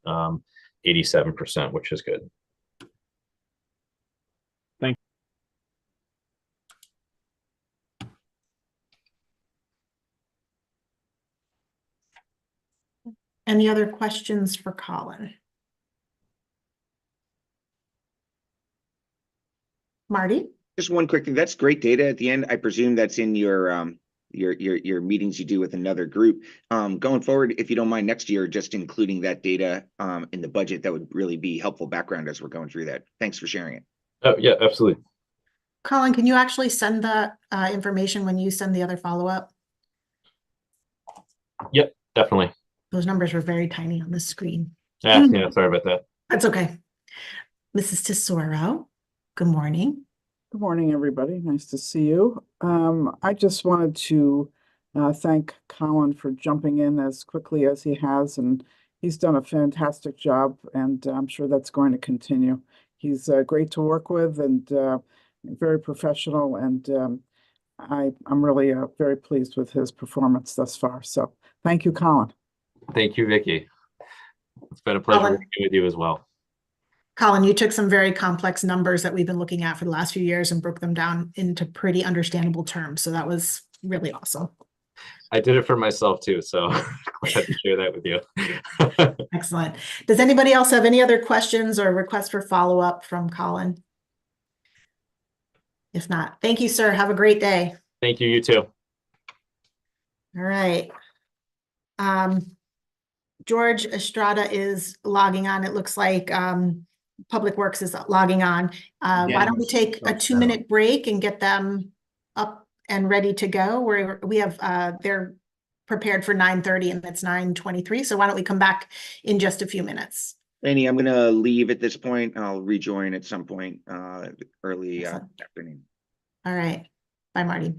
87%, which is good. Any other questions for Colin? Marty? Just one quick thing. That's great data at the end. I presume that's in your meetings you do with another group. Going forward, if you don't mind next year, just including that data in the budget, that would really be helpful background as we're going through that. Thanks for sharing it. Oh, yeah, absolutely. Colin, can you actually send that information when you send the other follow-up? Yep, definitely. Those numbers were very tiny on the screen. Yeah, sorry about that. That's okay. Mrs. Tesoro, good morning. Good morning, everybody. Nice to see you. I just wanted to thank Colin for jumping in as quickly as he has, and he's done a fantastic job, and I'm sure that's going to continue. He's great to work with and very professional, and I'm really very pleased with his performance thus far. So thank you, Colin. Thank you, Vicky. It's been a pleasure Colin. working with you as well. Colin, you took some very complex numbers that we've been looking at for the last few years and broke them down into pretty understandable terms. So that was really awesome. I did it for myself too, so glad to share that with you. Excellent. Does anybody else have any other questions or requests for follow-up from Colin? If not, thank you, sir. Have a great day. Thank you, you too. All right. George Estrada is logging on. It looks like Public Works is logging on. Why don't we take a 2-minute break and get them up and ready to go? We have they're prepared for 9:30 and it's 9:23. So why don't we come back in just a few minutes? Annie, I'm gonna leave at this point. I'll rejoin at some point early afternoon. All right. Bye, Marty.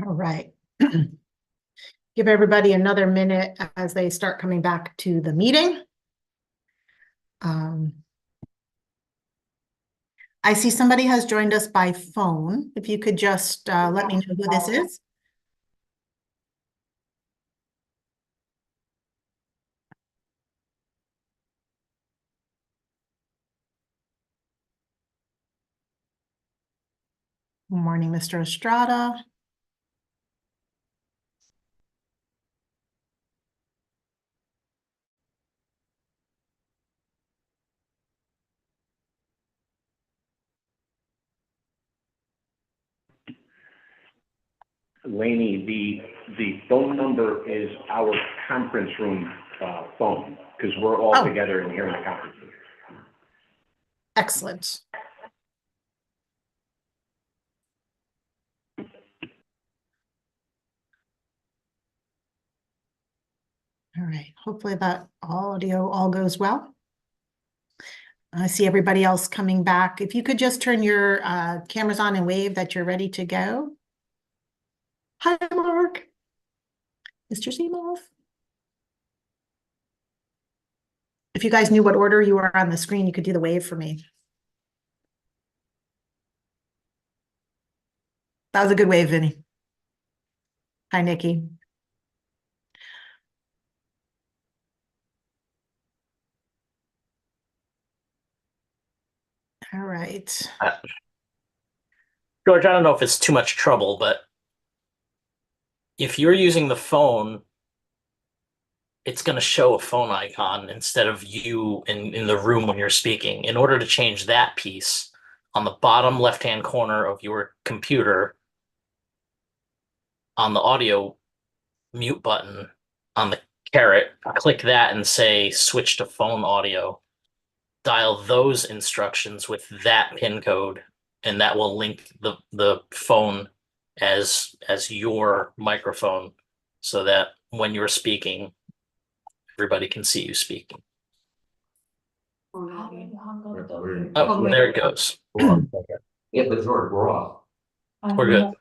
All right. Give everybody another minute as they start coming back to the meeting. I see somebody has joined us by phone. If you could just let me know who this is. Good morning, Mr. Estrada. Laney, the phone number is our conference room phone, because we're all together in here in the conference room. Excellent. All right, hopefully that audio all goes well. I see everybody else coming back. If you could just turn your cameras on and wave that you're ready to go. Hi, Mark. Mr. Seemoff. If you guys knew what order you were on the screen, you could do the wave for me. That was a good wave, Vinny. Hi, Nikki. All right. George, I don't know if it's too much trouble, but if you're using the phone, it's going to show a phone icon instead of you in the room when you're speaking. In order to change that piece, on the bottom left-hand corner of your computer, on the audio mute button, on the caret, click that and say switch to phone audio. Dial those instructions with that PIN code, and that will link the phone as your microphone, so that when you're speaking, everybody can see you speaking. Oh, there it goes. Yeah, but George, we're off. We're good.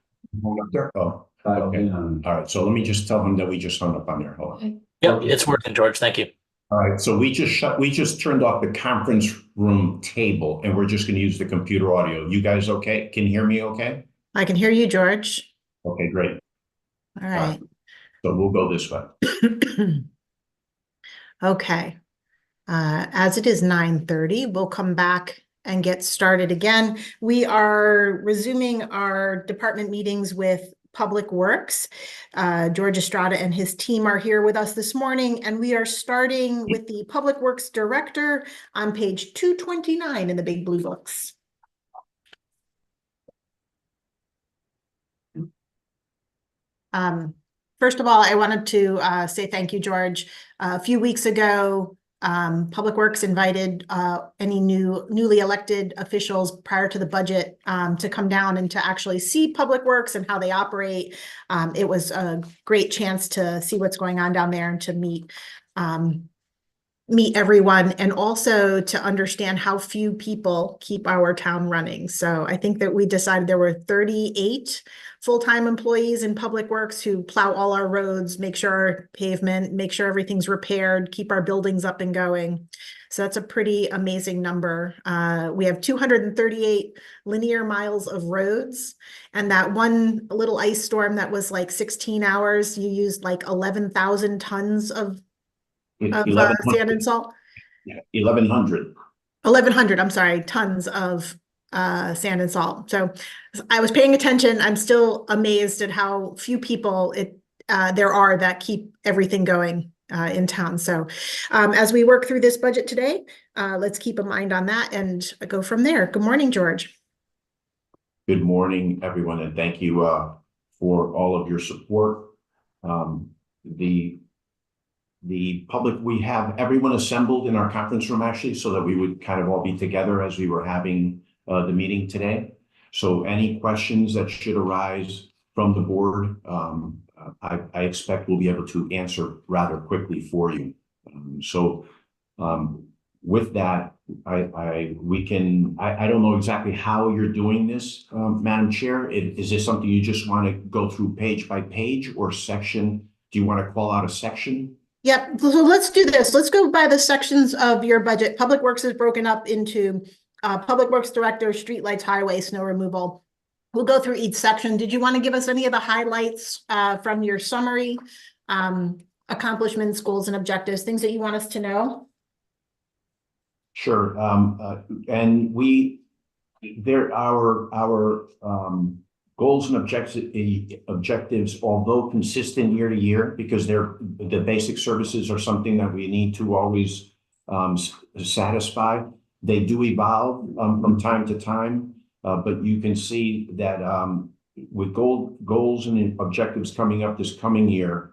Oh, okay. All right, so let me just tell him that we just hung up on there. Hold on. Yep, it's working, George. Thank you. All right, so we just turned off the conference room table, and we're just going to use the computer audio. You guys okay? Can you hear me okay? I can hear you, George. Okay, great. All right. So we'll go this way. Okay. As it is 9:30, we'll come back and get started again. We are resuming our department meetings with Public Works. George Estrada and his team are here with us this morning, and we are starting with the Public Works Director on page 229 in the big blue books. First of all, I wanted to say thank you, George. A few weeks ago, Public Works invited any newly elected officials prior to the budget to come down and to actually see Public Works and how they operate. It was a great chance to see what's going on down there and to meet everyone, and also to understand how few people keep our town running. So I think that we decided there were 38 full-time employees in Public Works who plow all our roads, make sure our pavement, make sure everything's repaired, keep our buildings up and going. So that's a pretty amazing number. We have 238 linear miles of roads, and that one little ice storm that was like 16 hours, you used like 11,000 tons of sand and salt. Yeah, 1,100. 1,100, I'm sorry, tons of sand and salt. So I was paying attention. I'm still amazed at how few people there are that keep everything going in town. So as we work through this budget today, let's keep a mind on that and go from there. Good morning, George. Good morning, everyone, and thank you for all of your support. The public, we have everyone assembled in our conference room actually, so that we would kind of all be together as we were having the meeting today. So any questions that should arise from the board, I expect we'll be able to answer rather quickly for you. with that, I don't know exactly how you're doing this, Madam Chair. Is this something you just want to go through page by page or section? Do you want to call out a section? Yep, so let's do this. Let's go by the sections of your budget. Public Works is broken up into Public Works Director, Streetlights, Highway, Snow Removal. We'll go through each section. Did you want to give us any of the highlights from your summary, accomplishments, goals, and objectives, things that you want us to know? Sure. And our goals and objectives, although consistent year to year, because the basic services are something that we need to always satisfy. They do evolve from time to time, but you can see that with goals and objectives coming up this coming year,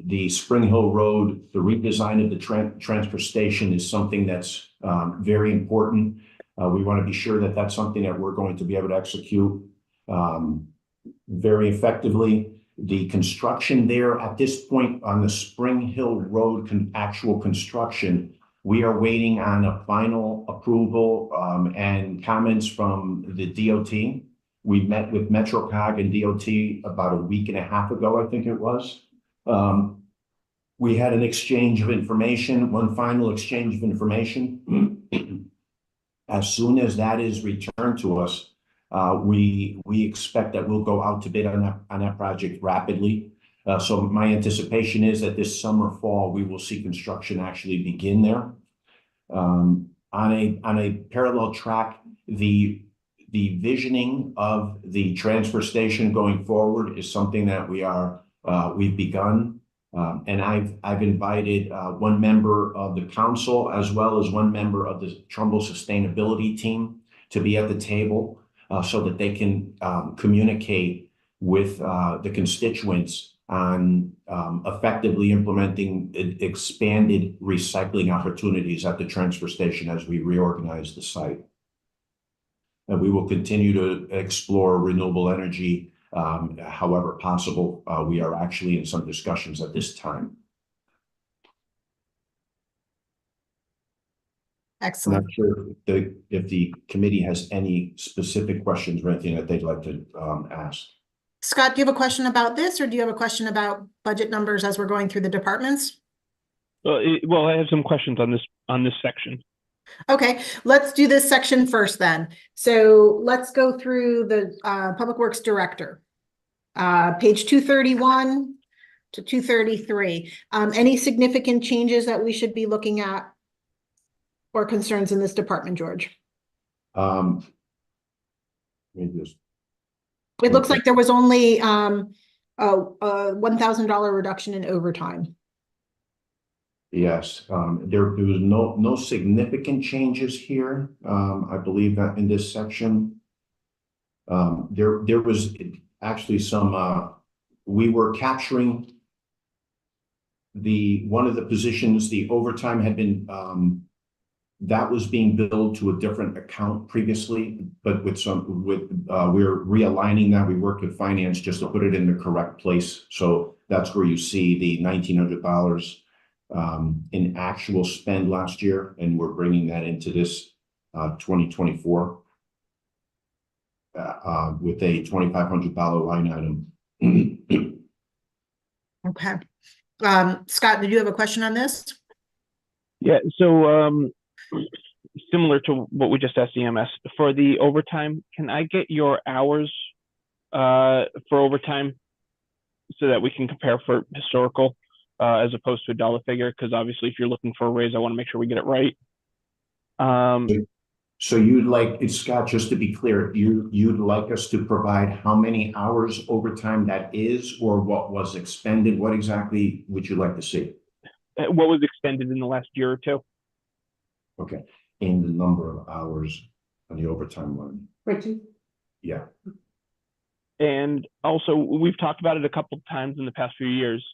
the Spring Hill Road, the redesign of the transfer station is something that's very important. We want to be sure that that's something that we're going to be able to execute very effectively. The construction there at this point on the Spring Hill Road actual construction, we are waiting on a final approval and comments from the DOT. We met with MetroCog and DOT about a week and a half ago, I think it was. We had an exchange of information, one final exchange of information. As soon as that is returned to us, we expect that we'll go out to bid on that project rapidly. So my anticipation is that this summer, fall, we will see construction actually begin there. On a parallel track, the visioning of the transfer station going forward is something that we've begun. And I've invited one member of the council as well as one member of the Trumbull Sustainability Team to be at the table so that they can communicate with the constituents on effectively implementing expanded recycling opportunities at the transfer station as we reorganize the site. And we will continue to explore renewable energy however possible. We are actually in some discussions at this time. Excellent. I'm not sure if the committee has any specific questions or anything that they'd like to ask. Scott, do you have a question about this, or do you have a question about budget numbers as we're going through the departments? Well, I have some questions on this section. Okay, let's do this section first then. So let's go through the Public Works Director. Page 231 to 233. Any significant changes that we should be looking at or concerns in this department, George? Let me just It looks like there was only a $1,000 reduction in overtime. Yes, there was no significant changes here. I believe that in this section, there was actually some. We were capturing one of the positions. The overtime had been that was being billed to a different account previously, but we're realigning that. We worked with finance just to put it in the correct place. So that's where you see the $1,900 in actual spend last year, and we're bringing that into this 2024 with a $2,500 line item. Okay. Scott, did you have a question on this? Yeah, so similar to what we just asked EMS, for the overtime, can I get your hours for overtime so that we can compare for historical as opposed to a dollar figure? Because obviously if you're looking for a raise, I want to make sure we get it right. So you'd like, Scott, just to be clear, you'd like us to provide how many hours overtime that is, or what was expended? What exactly would you like to see? What was expended in the last year or two? Okay, in the number of hours on the overtime line. Richie? Yeah. And also, we've talked about it a couple of times in the past few years,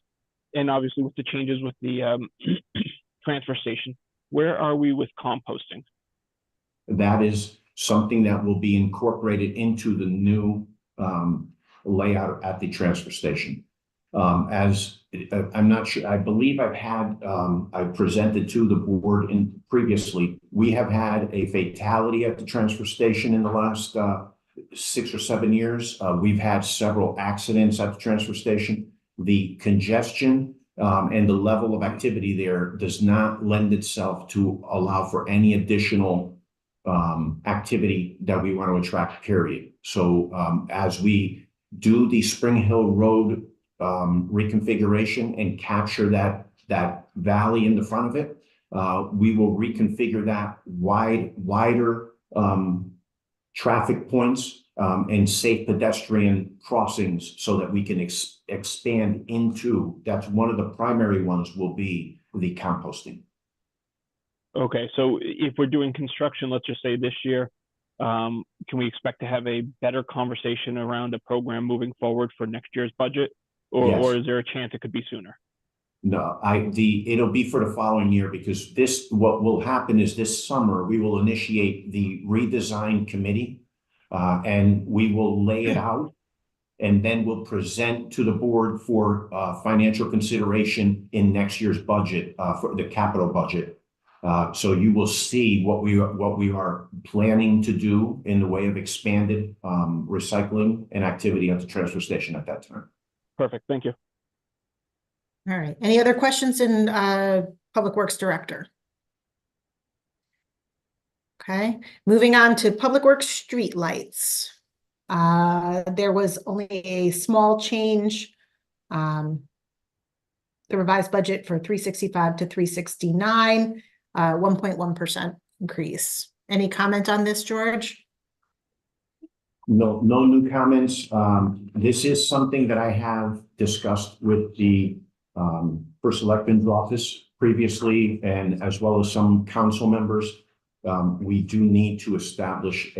and obviously with the changes with the transfer station, where are we with composting? That is something that will be incorporated into the new layout at the transfer station. I'm not sure, I believe I've presented to the board previously, we have had a fatality at the transfer station in the last 6 or 7 years. We've had several accidents at the transfer station. The congestion and the level of activity there does not lend itself to allow for any additional activity that we want to attract, period. So as we do the Spring Hill Road reconfiguration and capture that valley in the front of it, we will reconfigure that wider traffic points and safe pedestrian crossings so that we can expand into, that's one of the primary ones will be the composting. Okay, so if we're doing construction, let's just say this year, can we expect to have a better conversation around a program moving forward for next year's budget? Or is there a chance it could be sooner? No, it'll be for the following year, because what will happen is this summer, we will initiate the redesign committee, and we will lay it out, and then we'll present to the board for financial consideration in next year's budget, for the capital budget. So you will see what we are planning to do in the way of expanded recycling and activity at the transfer station at that time. Perfect, thank you. All right, any other questions in Public Works Director? Okay, moving on to Public Works streetlights. There was only a small change. The revised budget for 365 to 369, 1.1% increase. Any comment on this, George? No new comments. This is something that I have discussed with the First Selectman's office previously, and as well as some council members. We do need to establish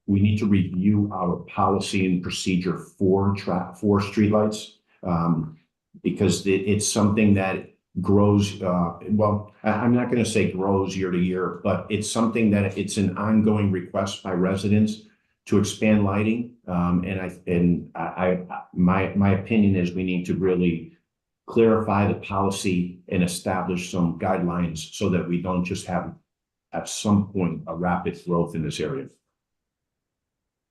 we need to review our policy and procedure for streetlights, because it's something that grows, well, I'm not going to say grows year to year, but it's something that it's an ongoing request by residents to expand lighting. My opinion is we need to really clarify the policy and establish some guidelines so that we don't just have at some point a rapid growth in this area.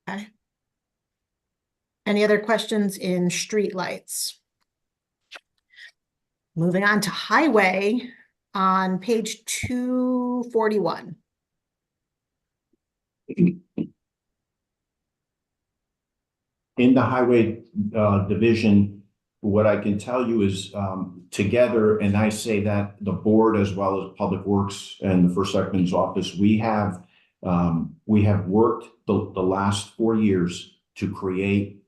Okay. Any other questions in streetlights? Moving on to highway on page 241. In the highway division, what I can tell you is together, and I say that the board as well as Public Works and the First Selectman's office, we have worked the last 4 years to create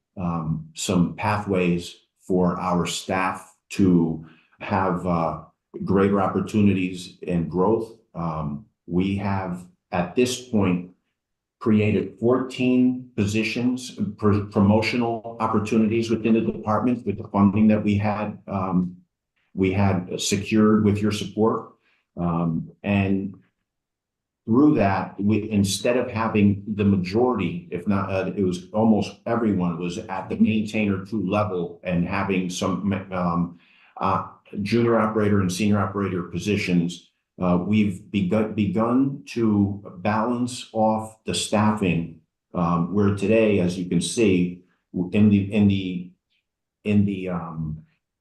some pathways for our staff to have greater opportunities and growth. We have at this point created 14 positions, promotional opportunities within the department with the funding that we had secured with your support. And through that, instead of having the majority, if not, it was almost everyone was at the maintainer 2 level and having some junior operator and senior operator positions. We've begun to balance off the staffing, where today, as you can see, in the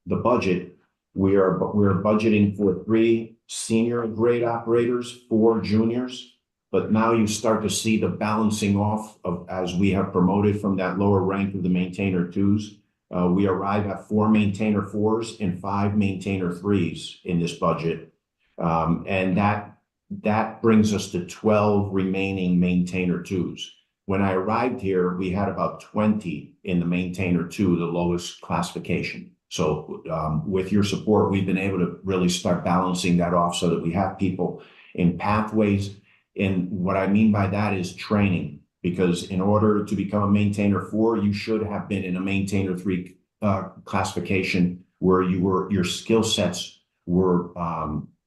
budget, we are budgeting for 3 senior grade operators, 4 juniors. But now you start to see the balancing off of as we have promoted from that lower rank of the maintainer 2s. We arrive at 4 maintainer 4s and 5 maintainer 3s in this budget. And that brings us to 12 remaining maintainer 2s. When I arrived here, we had about 20 in the maintainer 2, the lowest classification. So with your support, we've been able to really start balancing that off so that we have people in pathways. And what I mean by that is training, because in order to become a maintainer 4, you should have been in a maintainer 3 classification where your skill sets were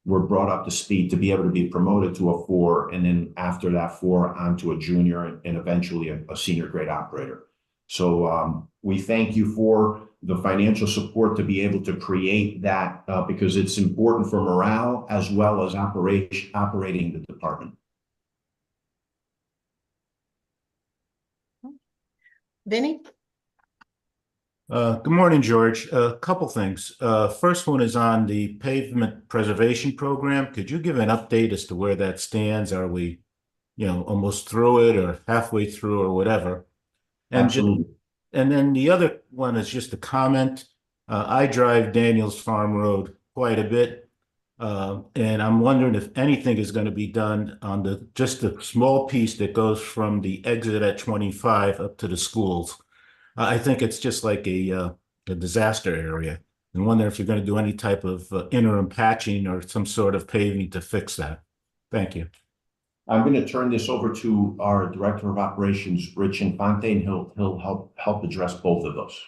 brought up to speed to be able to be promoted to a 4, and then after that 4 onto a junior and eventually a senior grade operator. So we thank you for the financial support to be able to create that because it's important for morale as well as operating the department. Vinny? Good morning, George. A couple things. First one is on the pavement preservation program. Could you give an update as to where that stands? Are we, almost through it or halfway through or whatever? Absolutely. And then the other one is just a comment. I drive Daniels Farm Road quite a bit. And I'm wondering if anything is going to be done on just the small piece that goes from the exit at 25 up to the schools. I think it's just like a disaster area, and wonder if you're going to do any type of interim patching or some sort of paving to fix that. Thank you. I'm going to turn this over to our Director of Operations, Rich Infante, and he'll help address both of those.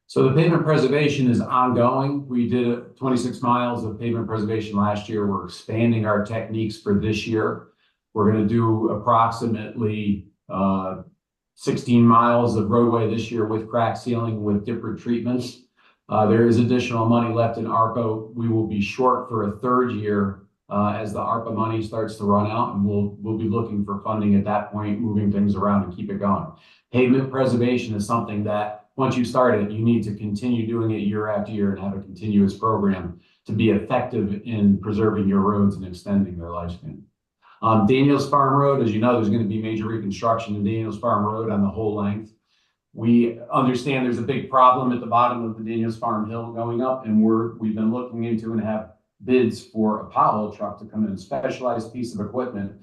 So the pavement preservation is ongoing. We did 26 miles of pavement preservation last year. We're expanding our techniques for this year. We're going to do approximately 16 miles of roadway this year with crack sealing with different treatments. There is additional money left in ARPA. We will be short for a third year as the ARPA money starts to run out, and we'll be looking for funding at that point, moving things around and keep it going. Pavement preservation is something that once you start it, you need to continue doing it year after year and have a continuous program to be effective in preserving your roads and extending their lifespan. Daniels Farm Road, as you know, there's going to be major reconstruction in Daniels Farm Road on the whole length. We understand there's a big problem at the bottom of the Daniels Farm Hill going up, and we've been looking into and have bids for a pothole truck to come in, a specialized piece of equipment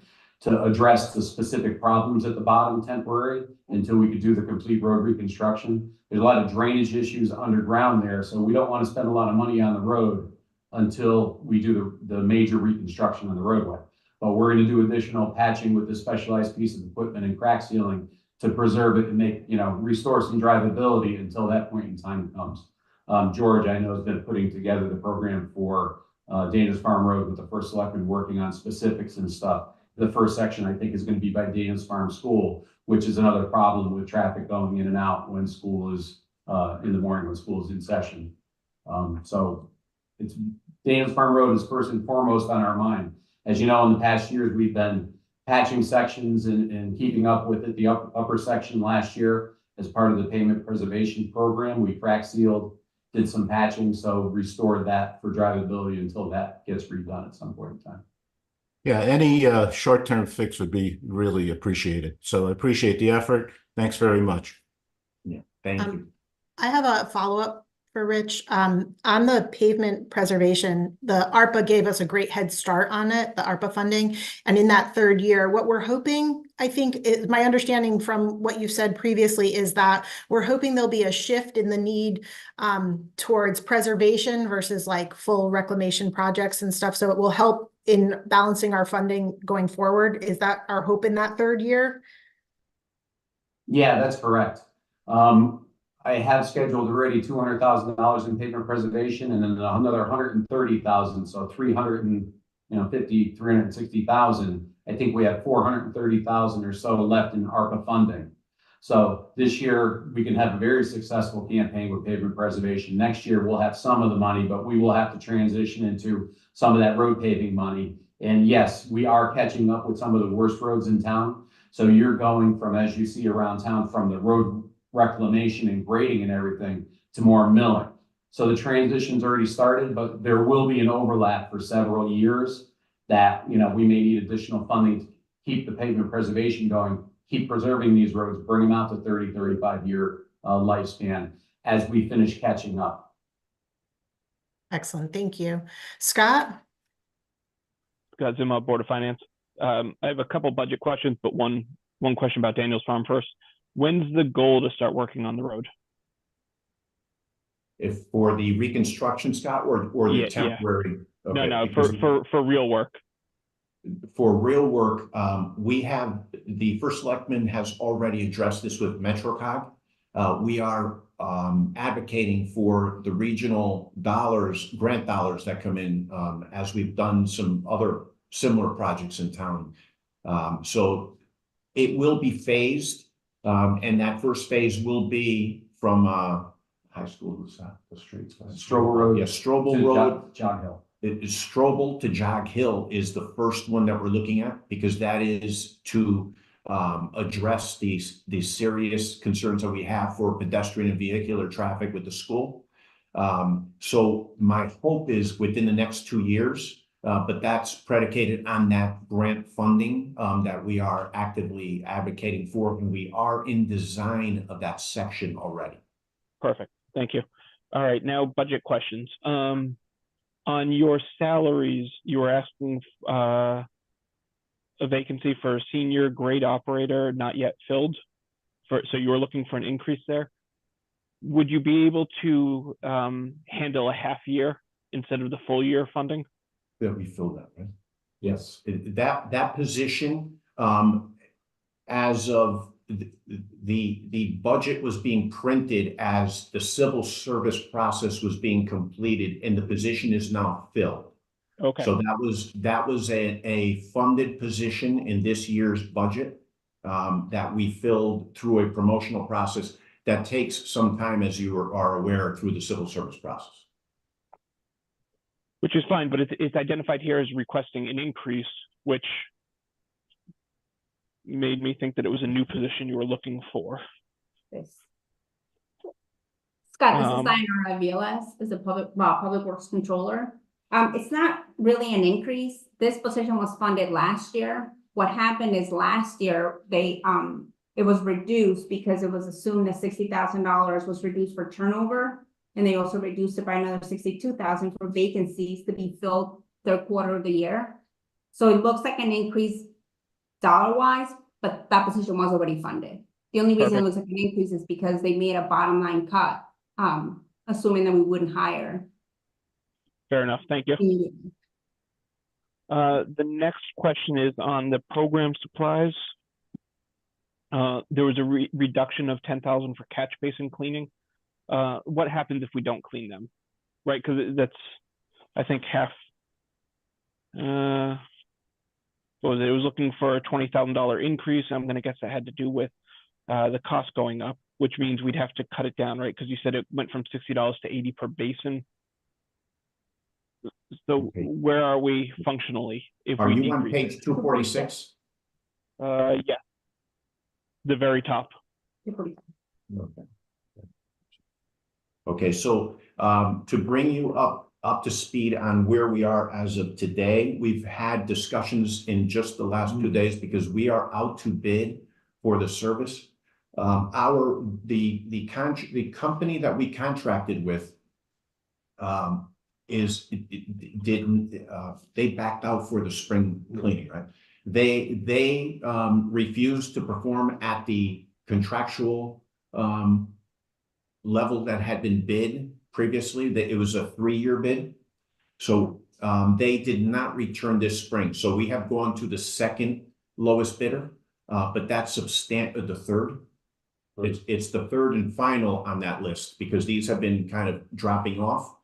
to address the specific problems at the bottom temporary until we could do the complete road reconstruction. There's a lot of drainage issues underground there, so we don't want to spend a lot of money on the road until we do the major reconstruction on the roadway. But we're going to do additional patching with this specialized piece of equipment and crack sealing to preserve it and make, restore some drivability until that point in time comes. George, I know, has been putting together the program for Daniels Farm Road with the first selectman working on specifics and stuff. The first section, I think, is going to be by Daniels Farm School, which is another problem with traffic going in and out when school is in the morning, when school is in session. So it's Daniels Farm Road is first and foremost on our mind. As you know, in the past years, we've been patching sections and keeping up with it. The upper section last year, as part of the pavement preservation program, we crack sealed, did some patching, so restored that for drivability until that gets redone at some point in time. Yeah, any short-term fix would be really appreciated. So I appreciate the effort. Thanks very much. Yeah, thank you. I have a follow-up for Rich. On the pavement preservation, the ARPA gave us a great head start on it, the ARPA funding. And in that third year, what we're hoping, I think, is my understanding from what you said previously, is that we're hoping there'll be a shift in the need towards preservation versus like full reclamation projects and stuff. So it will help in balancing our funding going forward. Is that our hope in that third year? Yeah, that's correct. I have scheduled already $200,000 in pavement preservation, and then another 130,000, so 360,000. I think we have 430,000 or so left in ARPA funding. So this year we can have a very successful campaign with pavement preservation. Next year we'll have some of the money, but we will have to transition into some of that road paving money. And yes, we are catching up with some of the worst roads in town. So you're going from, as you see around town, from the road reclamation and grading and everything to more milling. So the transition's already started, but there will be an overlap for several years that, we may need additional funding to keep the pavement preservation going, keep preserving these roads, bring them out to 30, 35 year lifespan as we finish catching up. Excellent. Thank you. Scott? Scott Zima, Board of Finance. I have a couple budget questions, but one question about Daniels Farm first. When's the goal to start working on the road? If for the reconstruction, Scott, or the temporary? Yeah. Okay, no, for real work. For real work, the first selectman has already addressed this with MetroCog. We are advocating for the regional grant dollars that come in as we've done some other similar projects in town. So it will be phased. And that first phase will be from high school, who's that, the streets? Strobel Road Yeah, Strobel to Road. Jog Hill. Strobel to Jog Hill is the first one that we're looking at, because that is to address these serious concerns that we have for pedestrian and vehicular traffic with the school. So my hope is within the next 2 years, but that's predicated on that grant funding that we are actively advocating for, and we are in design of that section already. Perfect. Thank you. All right, now budget questions. On your salaries, you were asking a vacancy for a senior grade operator not yet filled. So you were looking for an increase there. Would you be able to handle a half year instead of the full year funding? That we filled that, right? Yes. That position, as of the budget was being printed as the civil service process was being completed, and the position is now filled. Okay. So that was a funded position in this year's budget that we filled through a promotional process that takes some time, as you are aware, through the civil service process. Which is fine, but it's identified here as requesting an increase, which made me think that it was a new position you were looking for. Scott, this is Diana Vilas, is the public works controller. It's not really an increase. This position was funded last year. What happened is last year it was reduced because it was assumed that $60,000 was reduced for turnover, and they also reduced it by another $62,000 for vacancies to be filled third quarter of the year. So it looks like an increase dollar-wise, but that position was already funded. The only reason it looks like an increase is because they made a bottom line cut, assuming that we wouldn't hire. Fair enough. Thank you. The next question is on the program supplies. There was a reduction of $10,000 for catch basin cleaning. What happens if we don't clean them? Right, because that's, I think, half. What was it? It was looking for a $20,000 increase. I'm going to guess that had to do with the cost going up, which means we'd have to cut it down, right? Because you said it went from $60 to $80 per basin. So where are we functionally? If are we you on page 246? Yeah, the very top. Okay, so to bring you up to speed on where we are as of today, we've had discussions in just the last 2 days because we are out to bid for the service. The company that we contracted with they backed out for the spring cleaning, right? They refused to perform at the contractual level that had been bid previously. That it was a 3-year bid, so they did not return this spring. So we have gone to the second lowest bidder, but that's the third. It's the third and final on that list because these have been kind of dropping off.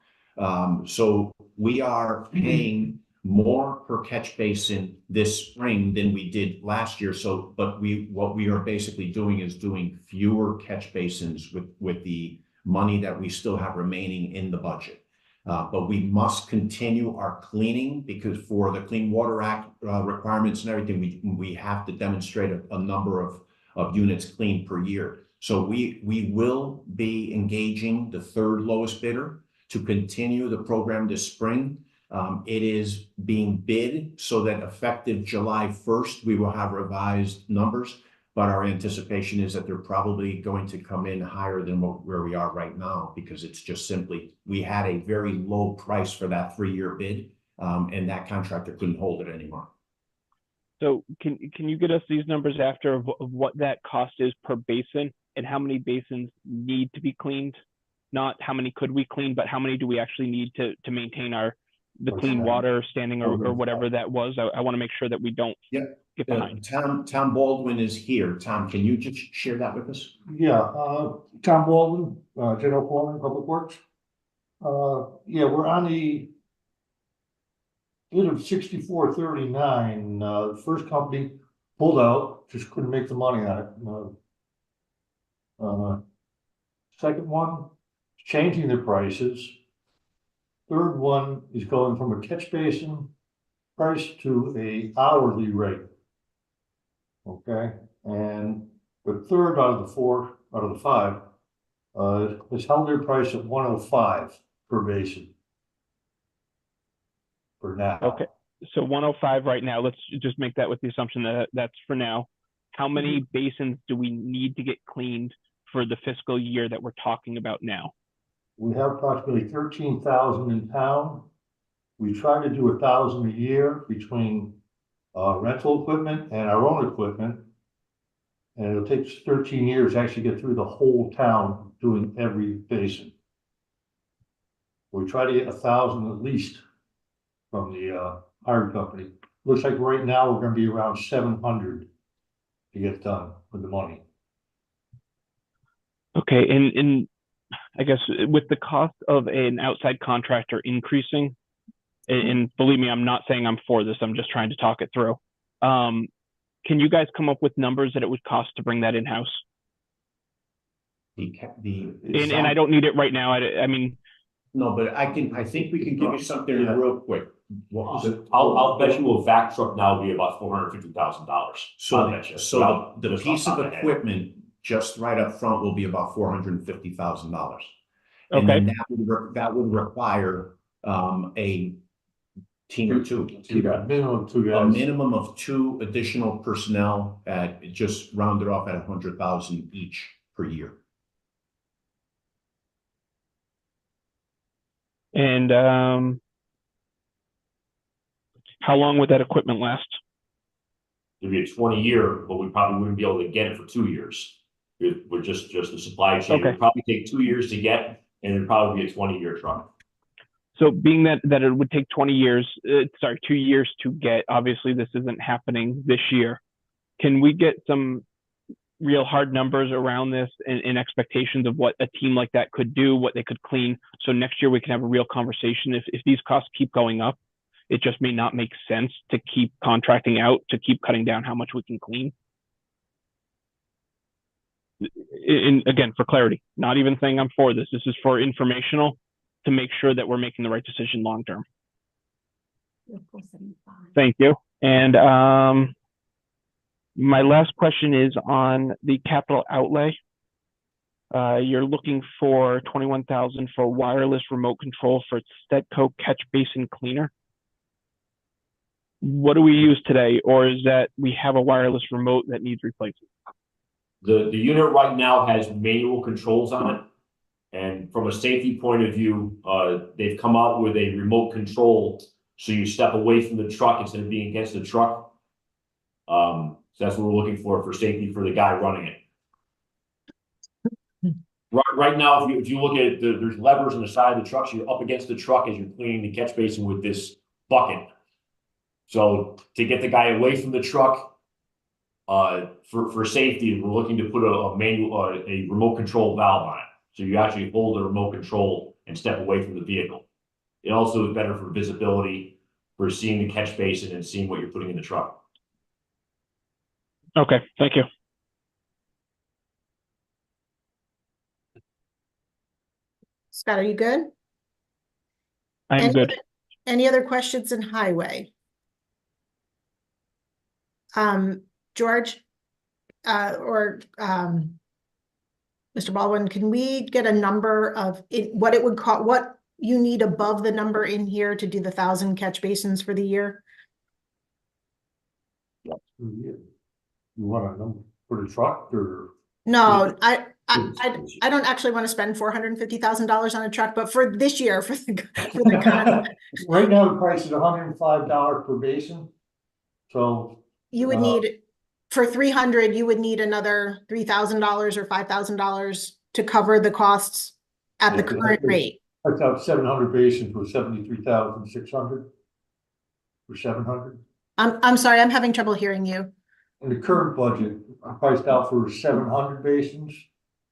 So we are paying more per catch basin this spring than we did last year. So, but what we are basically doing is doing fewer catch basins with the money that we still have remaining in the budget. But we must continue our cleaning because for the Clean Water Act requirements and everything, we have to demonstrate a number of units cleaned per year. So we will be engaging the third lowest bidder to continue the program this spring. It is being bid so that effective July 1st, we will have revised numbers, but our anticipation is that they're probably going to come in higher than where we are right now because it's just simply, we had a very low price for that 3-year bid and that contractor couldn't hold it anymore. So can you get us these numbers after of what that cost is per basin and how many basins need to be cleaned? Not how many could we clean, but how many do we actually need to maintain the clean water standing or whatever that was? I want to make sure that we don't get behind. Tom Baldwin is here. Tom, can you just share that with us? Yeah, Tom Baldwin, General Foreman, Public Works. Yeah, we're on the bid of 6439. The first company pulled out, just couldn't make the money on it. Second one, changing the prices. Third one is going from a catch basin price to a hourly rate. Okay, and the third out of the five has held their price at 105 per basin for now. Okay, so 105 right now. Let's just make that with the assumption that that's for now. How many basins do we need to get cleaned for the fiscal year that we're talking about now? We have approximately 13,000 in town. We try to do 1,000 a year between rental equipment and our own equipment. And it'll take 13 years to actually get through the whole town doing every basin. We try to get 1,000 at least from the hire company. Looks like right now we're going to be around 700 to get done with the money. Okay, and I guess with the cost of an outside contractor increasing, and believe me, I'm not saying I'm for this, I'm just trying to talk it through. Can you guys come up with numbers that it would cost to bring that in-house? And I don't need it right now. I mean, No, but I think we can give you something real quick. What was it? I'll bet you a vac truck now will be about $450,000. So the piece of equipment just right up front will be about $450,000. And then that would require a team of two. A minimum of two additional personnel at just rounded off at 100,000 each per year. And how long would that equipment last? It'd be a 20-year, but we probably wouldn't be able to get it for 2 years. We're just the supply chain. It would probably take 2 years to get, and it'd probably be a 20-year truck. So being that it would take 2 years to get, obviously this isn't happening this year. Can we get some real hard numbers around this and expectations of what a team like that could do, what they could clean? So next year we can have a real conversation. If these costs keep going up, it just may not make sense to keep contracting out, to keep cutting down how much we can clean. And again, for clarity, not even saying I'm for this. This is for informational to make sure that we're making the right decision long term. Thank you. And my last question is on the capital outlay. You're looking for $21,000 for wireless remote control for Stetco catch basin cleaner. What do we use today, or is that we have a wireless remote that needs replacing? The unit right now has manual controls on it. And from a safety point of view, they've come out with a remote control. So you step away from the truck instead of being against the truck. So that's what we're looking for safety for the guy running it. Right now, if you look at it, there's levers on the side of the truck. So you're up against the truck as you're cleaning the catch basin with this bucket. So to get the guy away from the truck, for safety, we're looking to put a remote control valve on it. So you actually hold the remote control and step away from the vehicle. It also is better for visibility, for seeing the catch basin and seeing what you're putting in the truck. Okay, thank you. Scott, are you good? I'm good. Any other questions in highway? George, or Mr. Baldwin, can we get a number of what it would cost, what you need above the number in here to do the 1,000 catch basins for the year? You want a number for the truck or? No, I don't actually want to spend $450,000 on a truck, but for this year, for the current. Right now, the price is $105 per basin. So you would need, for 300, you would need another $3,000 or $5,000 to cover the costs at the current rate. That's out 700 basins for 73,600 for 700. I'm sorry, I'm having trouble hearing you. In the current budget, I priced out for 700 basins.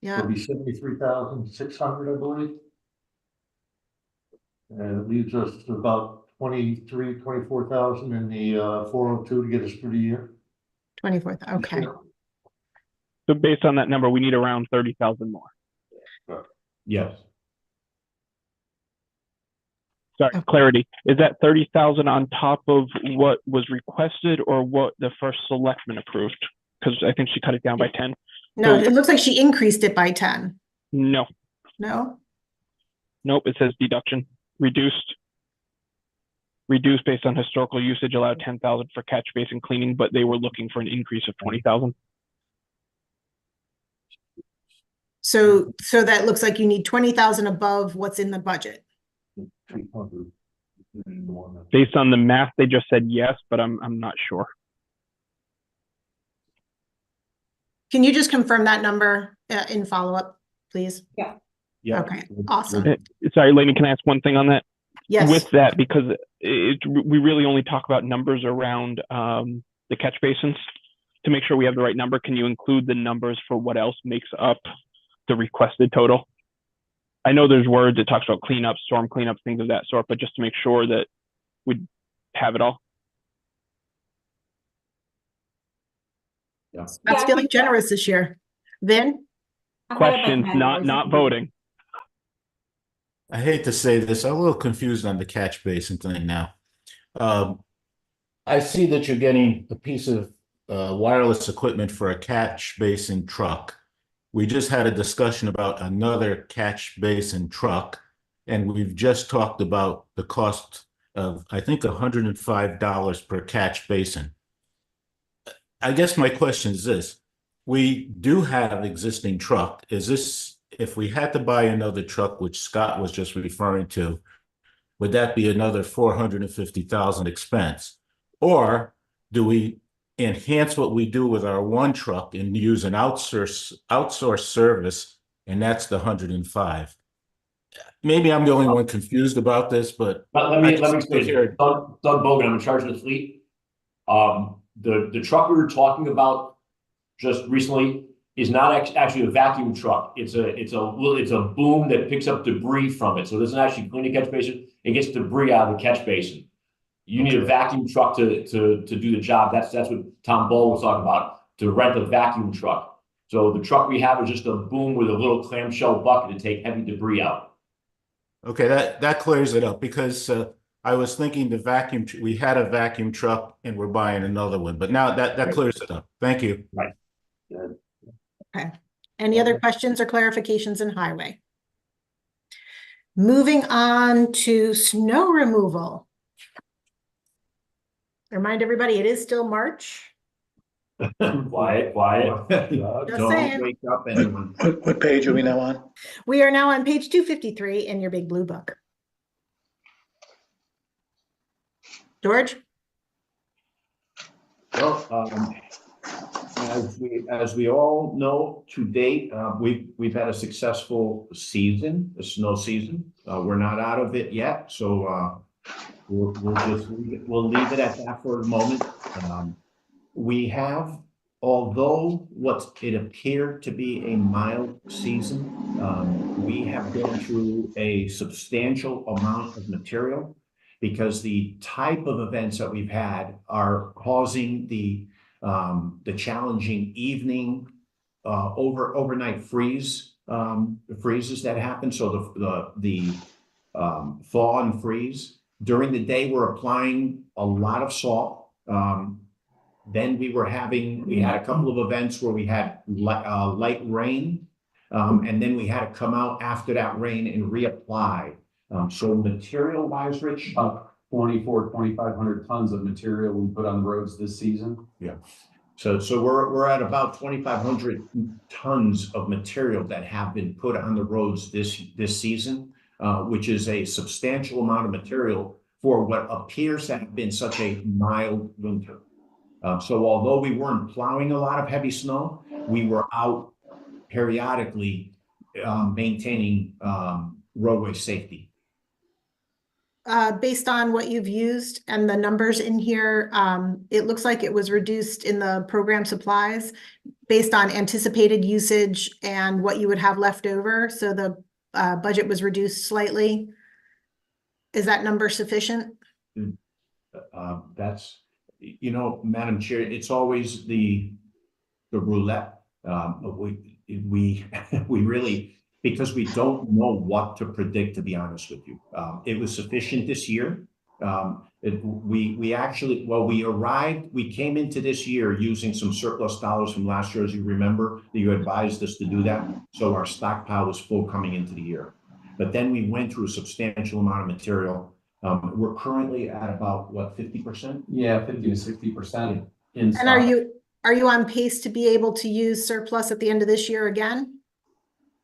Yeah. It'll be 73,600, I believe. And it leaves us to about 24,000 in the 402 to get us through the year. 24th, okay. So based on that number, we need around 30,000 more. Yes. Sorry, clarity. Is that 30,000 on top of what was requested or what the first selectman approved? Because I think she cut it down by 10. No, So- it looks like she increased it by 10. No, No? nope, it says deduction, reduced based on historical usage, allowed 10,000 for catch basin cleaning, but they were looking for an increase of 20,000. So that looks like you need 20,000 above what's in the budget. Based on the math, they just said yes, but I'm not sure. Can you just confirm that number in follow-up, please? Yeah. Yeah. Okay, awesome. Sorry, Lainey, can I ask one thing on that? Yes. With that, because we really only talk about numbers around the catch basins. To make sure we have the right number, can you include the numbers for what else makes up the requested total? I know there's words, it talks about cleanup, storm cleanup, things of that sort, but just to make sure that we have it all. Yeah. That's feeling generous this year. Vin? Questions, not voting. I hate to say this, I'm a little confused on the catch basin thing now. I see that you're getting a piece of wireless equipment for a catch basin truck. We just had a discussion about another catch basin truck, and we've just talked about the cost of, I think, $105 per catch basin. I guess my question is this: we do have existing truck. Is this, if we had to buy another truck, which Scott was just referring to, would that be another $450,000 expense? Or do we enhance what we do with our one truck and use an outsource service, and that's the 105? Maybe I'm the only one confused about this, but Let me explain. Doug Bogan, I'm in charge of the fleet. The truck we were talking about just recently is not actually a vacuum truck. It's a boom that picks up debris from it. So it doesn't actually clean the catch basin. It gets debris out of the catch basin. You need a vacuum truck to do the job. That's what Tom Ball was talking about, to rent a vacuum truck. So the truck we have is just a boom with a little clamshell bucket to take heavy debris out. okay, that clears it up, because I was thinking we had a vacuum truck and we're buying another one, but now that clears it up. Thank you. Right. Okay. Any other questions or clarifications in highway? Moving on to snow removal. Remind everybody, it is still March. Quiet. Just saying. Wake up anyone. What page are we now on? We are now on page 253 in your big blue book. George? Well, as we all know, to date, we've had a successful season, a snow season. We're not out of it yet, so we'll leave it at that for the moment. We have, although what it appeared to be a mild season, we have gone through a substantial amount of material, because the type of events that we've had are causing the challenging evening overnight freezes that happen. So the thaw and freeze during the day, we're applying a lot of salt. Then we had a couple of events where we had light rain, and then we had to come out after that rain and reapply. So material wise, Rich, 2,500 tons of material we put on the roads this season. yeah. So we're at about 2,500 tons of material that have been put on the roads this season, which is a substantial amount of material for what appears to have been such a mild winter. So although we weren't plowing a lot of heavy snow, we were out periodically maintaining roadway safety. Based on what you've used and the numbers in here, it looks like it was reduced in the program supplies based on anticipated usage and what you would have left over. So the budget was reduced slightly. Is that number sufficient? That's, Madam Chair, it's always the roulette We really, because we don't know what to predict, to be honest with you. It was sufficient this year. We actually, well, we came into this year using some surplus dollars from last year, as you remember, that you advised us to do that. So our stockpile was full coming into the year. But then we went through a substantial amount of material. We're currently at about, what, 50%? Yeah, 50 to 60% in And stock. are you on pace to be able to use surplus at the end of this year again?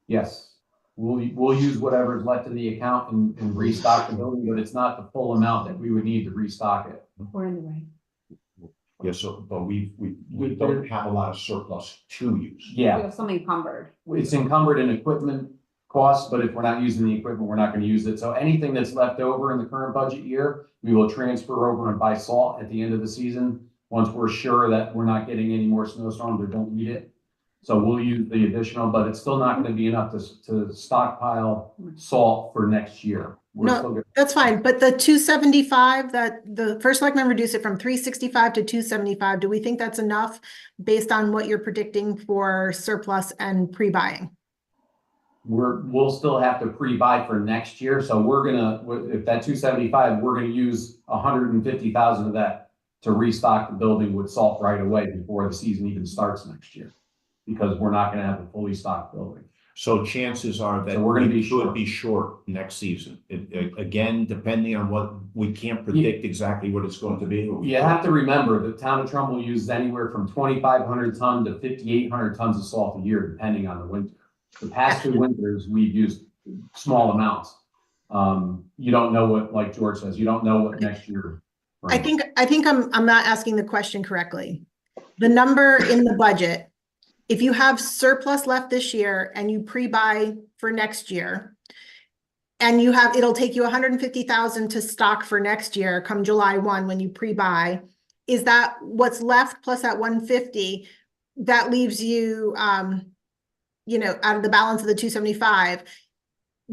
Yes. We'll use whatever's left in the account and restock the building, but it's not the full amount that we would need to restock it. We're in the right. Yeah, so, but we don't have a lot of surplus to use. Yeah. We have some encumbered. It's encumbered in equipment costs, but if we're not using the equipment, we're not going to use it. So anything that's left over in the current budget year, we will transfer over and buy salt at the end of the season. Once we're sure that we're not getting any more snowstorms or don't need it. So we'll use the additional, but it's still not going to be enough to stockpile salt for next year. No, that's fine. But the 275, that the first selectman reduced it from 365 to 275. Do we think that's enough based on what you're predicting for surplus and pre-buying? We'll still have to pre-buy for next year. So we're gonna, if that 275, we're gonna use 150,000 of that to restock the building with salt right away before the season even starts next year. Because we're not gonna have a fully stocked building. So chances are that we're gonna be could be short next season. Again, depending on what, we can't predict exactly what it's going to be. You have to remember, the town of Trumbull uses anywhere from 2,500 ton to 5,800 tons of salt a year, depending on the winter. The past 2 winters, we've used small amounts. You don't know what, like George says, you don't know what next year brings. I think I'm not asking the question correctly. The number in the budget, if you have surplus left this year and you pre-buy for next year, and it'll take you 150,000 to stock for next year come July 1 when you pre-buy, is that what's left plus that 150 that leaves you, out of the balance of the 275?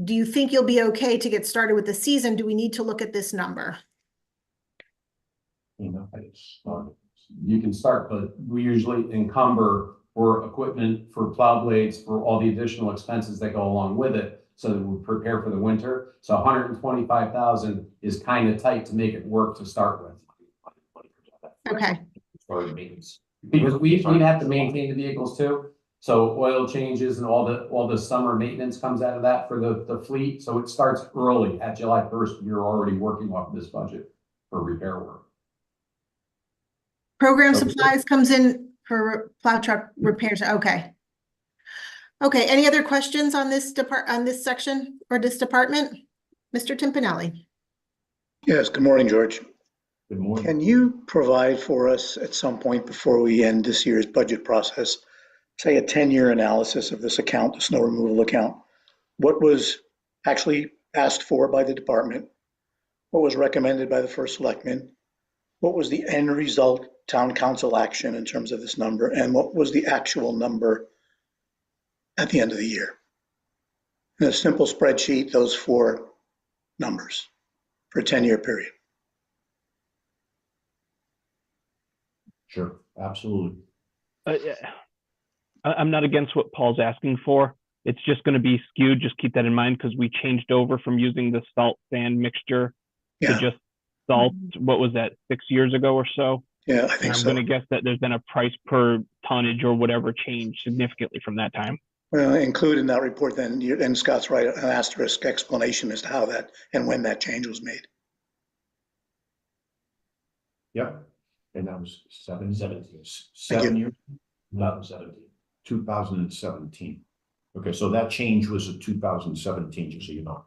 Do you think you'll be okay to get started with the season? Do we need to look at this number? You can start, but we usually encumber for equipment, for plow blades, for all the additional expenses that go along with it, so that we prepare for the winter. So 125,000 is kind of tight to make it work to start with. Okay. Because we have to maintain the vehicles too. So oil changes and all the summer maintenance comes out of that for the fleet. So it starts early at July 1st. You're already working off this budget for repair work. Program supplies comes in for plow truck repairs. Okay. Okay. Any other questions on this section or this department? Mr. Timpanelli. Yes, good morning, George. Good morning. Can you provide for us at some point before we end this year's budget process, say a 10-year analysis of this account, the snow removal account? What was actually asked for by the department? What was recommended by the first selectman? What was the end result town council action in terms of this number? And what was the actual number at the end of the year? In a simple spreadsheet, those 4 numbers for a 10-year period. Sure, absolutely. I'm not against what Paul's asking for. It's just going to be skewed. Just keep that in mind, because we changed over from using the salt sand mixture to just salt. What was that, 6 years ago or so? Yeah, I think I'm so. going to guess that there's been a price per tonnage or whatever change significantly from that time. Well, include in that report then, and Scott's right, an asterisk explanation as to how that and when that change was made. Yep. And that was 7 Thank you. years? 2017. Okay, so that change was in 2017, just so you know.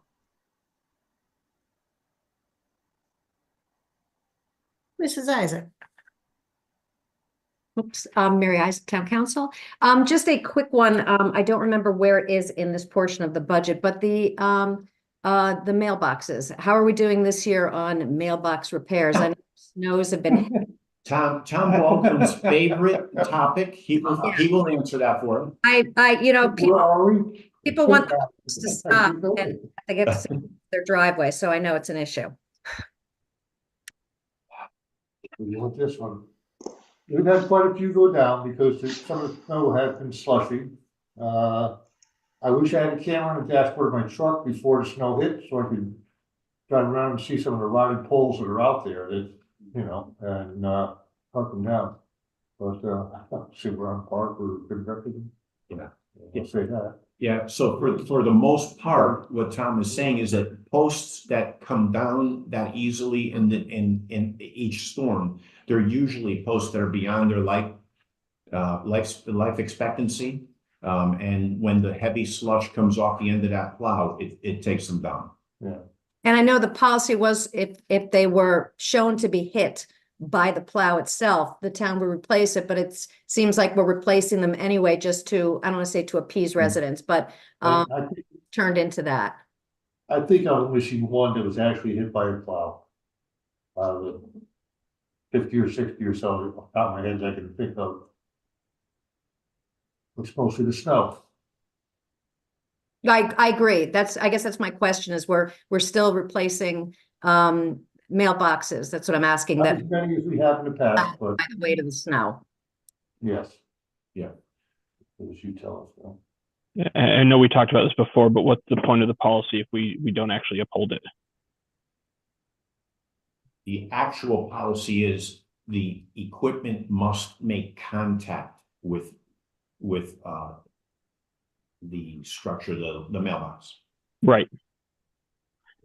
Mrs. Isaac. Oops, Mary Isaac, Town Council. Just a quick one. I don't remember where it is in this portion of the budget, but the mailboxes. How are we doing this year on mailbox repairs? I know snows have been. Tom Baldwin's favorite topic. He will answer that for him. People want the to stop and they get to see their driveway, so I know it's an issue. You want this one? We've had quite a few go down because some of the snow has been slushy. I wish I had a camera on the dashboard of my truck before the snow hit, so I could drive around and see some of the rotted poles that are out there that, you know, and hunt them down. But see where I'm parked, we're good record. Yeah. I'll say that. Yeah, so for the most part, what Tom is saying is that posts that come down that easily in each storm, they're usually posts that are beyond their life expectancy. And when the heavy slush comes off the end of that plow, it takes them down. Yeah. And I know the policy was if they were shown to be hit by the plow itself, the town would replace it, but it seems like we're replacing them anyway, just to, I don't want to say to appease residents, but I think, turned into that. I think I'm wishing one that was actually hit by a plow. The 50 or 60 or so, off the top of my head, I can think of. It's mostly the snow. I agree. I guess that's my question is we're still replacing mailboxes. That's what I'm asking. Not That as many as we have in the past, but by the weight of the snow. yes. Yeah. As you tell us. So. I know we talked about this before, but what's the point of the policy if we don't actually uphold it? The actual policy is the equipment must make contact with the structure, the mailbox. Right.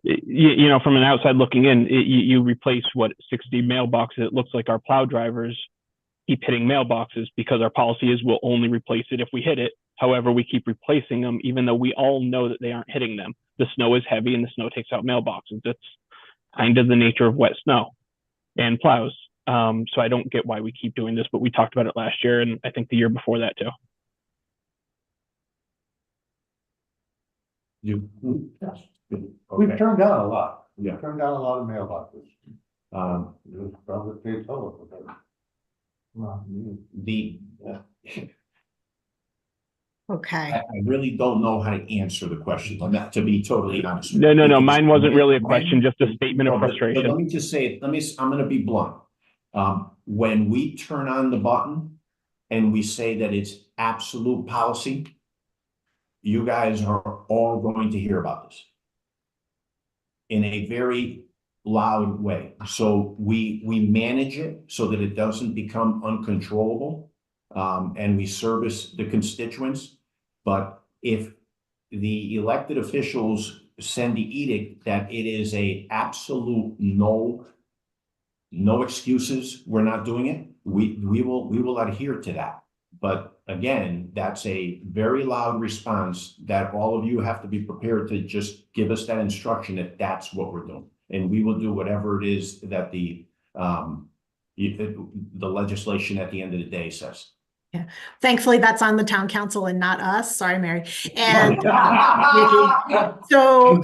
You know, from an outside looking in, you replace 60 mailboxes. It looks like our plow drivers keep hitting mailboxes because our policy is we'll only replace it if we hit it. However, we keep replacing them, even though we all know that they aren't hitting them. The snow is heavy and the snow takes out mailboxes. That's kind of the nature of wet snow and plows. So I don't get why we keep doing this, but we talked about it last year and I think the year before that too. Yes. Okay. We've turned down a lot. Yeah. We've turned down a lot of mailboxes. It was probably paid total. Okay. I really don't know how to answer the question, to be totally honest. No. Mine wasn't really a question, just a statement of But frustration. let me just say, I'm going to be blunt. When we turn on the button and we say that it's absolute policy, you guys are all going to hear about this in a very loud way. So we manage it so that it doesn't become uncontrollable, and we service the constituents. But if the elected officials send the edict that it is a absolute no excuses, we're not doing it, we will adhere to that. But again, that's a very loud response that all of you have to be prepared to just give us that instruction that that's what we're doing. And we will do whatever it is that the legislation at the end of the day says. Yeah. Thankfully, that's on the town council and not us. Sorry, Mary. And so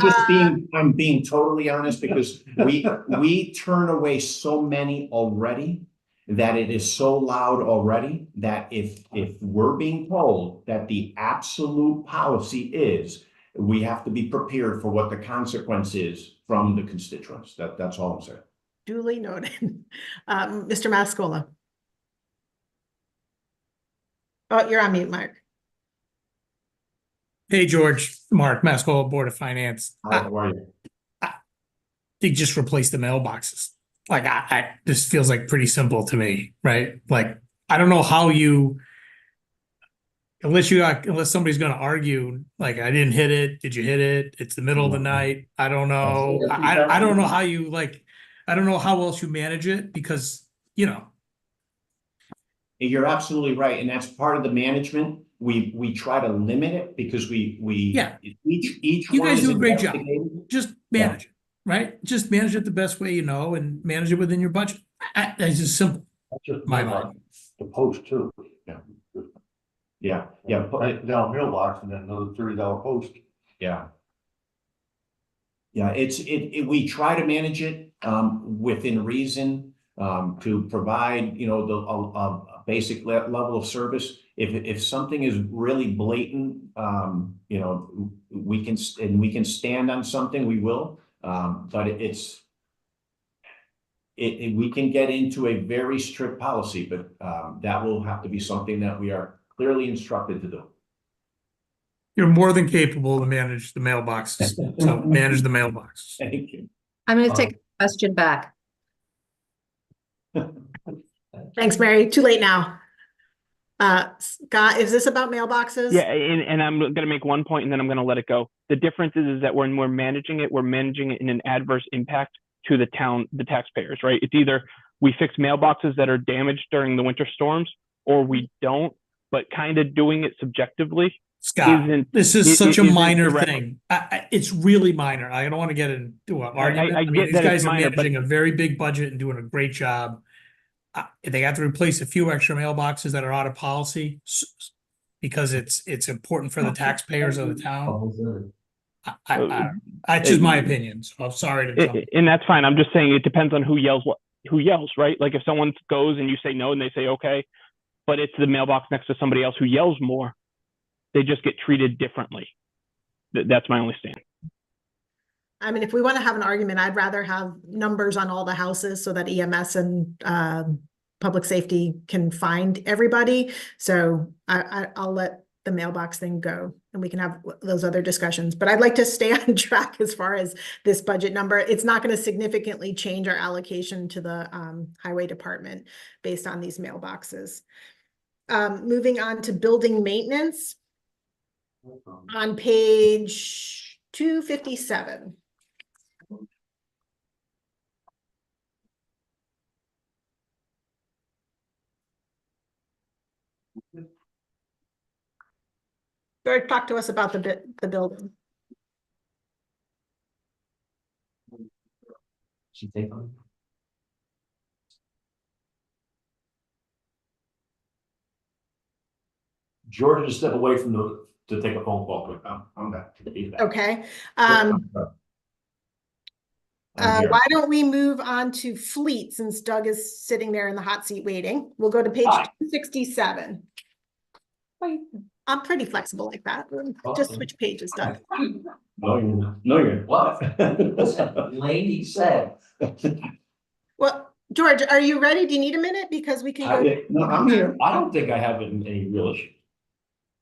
I'm being totally honest because we turn away so many already that it is so loud already that if we're being told that the absolute policy is, we have to be prepared for what the consequence is from the constituents. That's all I'm saying. duly noted. Mr. Mascola. Oh, you're on mute, Mark. Hey, George, Mark Mascola, Board of Finance. How are you? They just replaced the mailboxes. Like, this feels like pretty simple to me, right? Like, I don't know how you, unless somebody's going to argue, like, I didn't hit it. Did you hit it? It's the middle of the night. I don't know. I don't know how you, like, I don't know how else you manage it because, you know. You're absolutely right. And that's part of the management. We try to limit it because each you one guys is do a great job. investigated. Just manage it, right? Just manage it the best way you know and manage it within your budget. That's just simple. That's just my mind. The post too. Yeah. Down mailbox and then another $30 post. Yeah. Yeah, we try to manage it within reason to provide, you know, a basic level of service. If something is really blatant, you know, we can stand on something, we will. But we can get into a very strict policy, but that will have to be something that we are clearly instructed to do. You're more than capable to manage the mailboxes, so manage the mailboxes. Thank you. I'm going to take a question back. Thanks, Mary. Too late now. Scott, is this about mailboxes? Yeah, and I'm going to make one point and then I'm going to let it go. The difference is that when we're managing it in an adverse impact to the town, the taxpayers, right? It's either we fix mailboxes that are damaged during the winter storms or we don't, but kind of doing it subjectively. Scott, this is such a minor direct. thing. It's really minor. I don't want to get into an argument. I mean, get these that guys it's are minor, managing a very big budget and doing a great job. They have to replace a few extra mailboxes that are out of policy because it's important for the taxpayers of the town. That's just my opinion. So I'm sorry to jump. And that's fine. I'm just saying it depends on who yells, right? Like if someone goes and you say no and they say okay, but it's the mailbox next to somebody else who yells more, they just get treated differently. That's my only stand. I mean, if we want to have an argument, I'd rather have numbers on all the houses so that EMS and public safety can find everybody. So I'll let the mailbox thing go and we can have those other discussions. But I'd like to stay on track as far as this budget number. It's not going to significantly change our allocation to the highway department based on these mailboxes. Moving on to building maintenance. On page 257. George, talk to us about the building. She take on. George, just step away from to take a phone call. I'm back. Okay. I'm here. Why don't we move on to fleet since Doug is sitting there in the hot seat waiting? We'll go to page 267. I'm pretty flexible like that. Just switch pages, Doug. No, you're not. No, you're not. What? Lady said. Well, George, are you ready? Do you need a minute? Because we can go. No, I'm here. I don't think I have any real issue.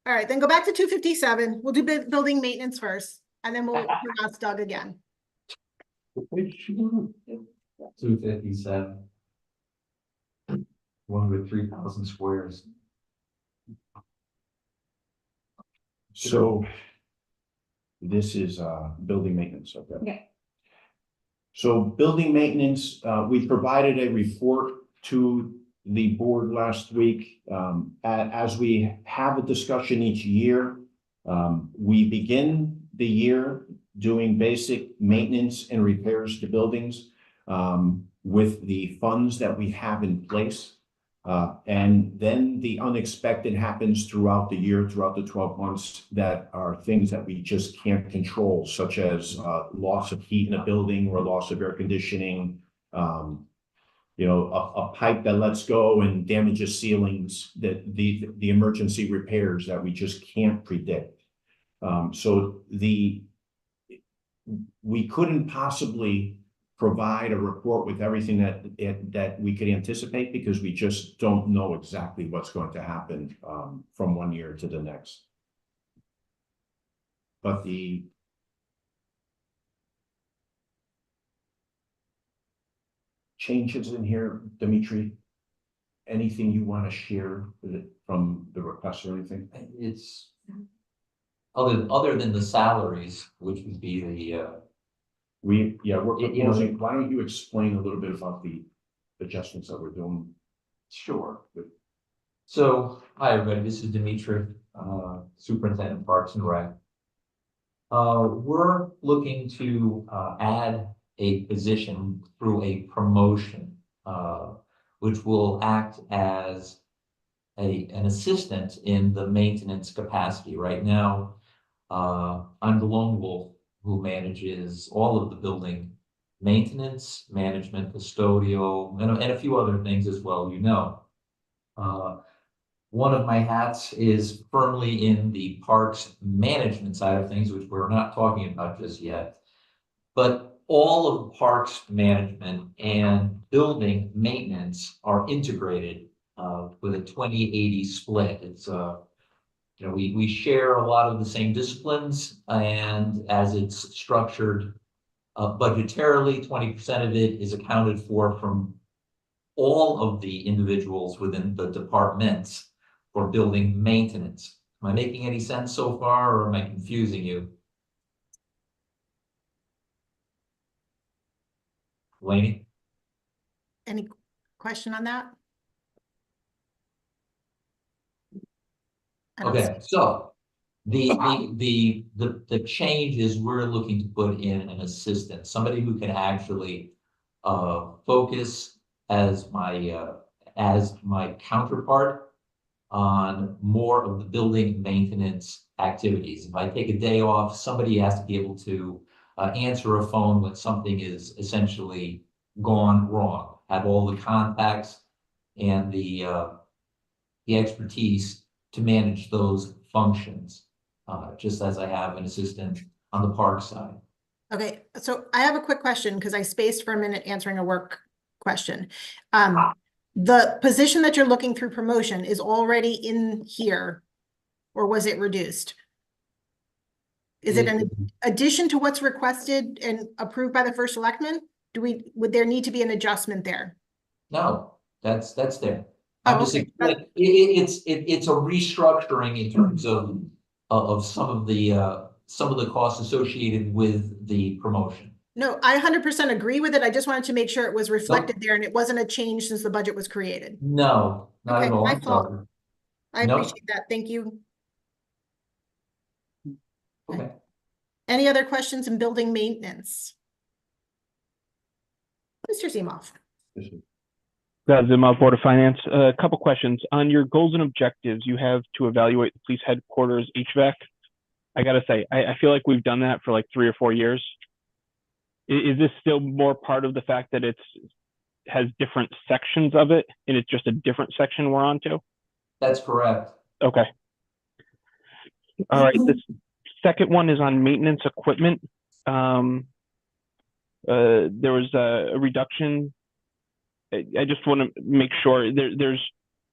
All right, then go back to 257. We'll do building maintenance first, and then we'll ask Doug again. 257. One with 3,000 squares. So this is building maintenance, okay? Okay. So building maintenance, we provided a report to the board last week. As we have a discussion each year, we begin the year doing basic maintenance and repairs to buildings with the funds that we have in place. And then the unexpected happens throughout the year, throughout the 12 months that are things that we just can't control, such as loss of heat in a building or loss of air conditioning, you know, a pipe that lets go and damages ceilings, that the emergency repairs that we just can't predict. So we couldn't possibly provide a report with everything that we could anticipate because we just don't know exactly what's going to happen from one year to the next. But the changes in here, Dimitri, anything you want to share from the request or anything? It's other than the salaries, which would be the we're you know, proposing, why don't you explain a little bit about the adjustments that we're doing? Sure. So, hi everybody, this is Dimitri, Superintendent Parks and Rec. We're looking to add a position through a promotion, which will act as an assistant in the maintenance capacity. Right now, I'm the lone wolf who manages all of the building maintenance, management, custodial, and a few other things as well, you know. One of my hats is firmly in the parks management side of things, which we're not talking about just yet. But all of parks management and building maintenance are integrated with a 20-80 split. It's you know, we share a lot of the same disciplines, and as it's structured budgetarily, 20% of it is accounted for from all of the individuals within the departments for building maintenance. Am I making any sense so far, or am I confusing you? Laney? Any question on that? I don't Okay, see- so the change is we're looking to put in an assistant, somebody who can actually focus as my counterpart on more of the building maintenance activities. If I take a day off, somebody has to be able to answer a phone when something is essentially gone wrong, have all the contacts and the expertise to manage those functions, just as I have an assistant on the park side. Okay, so I have a quick question because I spaced for a minute answering a work question. The position that you're looking through promotion is already in here, or was it reduced? Is it an addition to what's requested and approved by the first selectman? Would there need to be an adjustment there? No, that's there. Oh, I'm just okay. like, it's a restructuring in terms of some of the costs associated with the promotion. No, I 100% agree with it. I just wanted to make sure it was reflected there and it wasn't a change since the budget was created. No, not Okay, at all. my I'm fault. sorry. I No. appreciate that. Thank you. Okay. Any other questions in building maintenance? Mr. Zimoff. Zimoff, Board of Finance. A couple questions. On your goals and objectives, you have to evaluate the police headquarters HVAC. I gotta say, I feel like we've done that for like 3 or 4 years. Is this still more part of the fact that has different sections of it and it's just a different section we're on to? That's correct. Okay. All right. This second one is on maintenance equipment. There was a reduction. I just want to make sure there's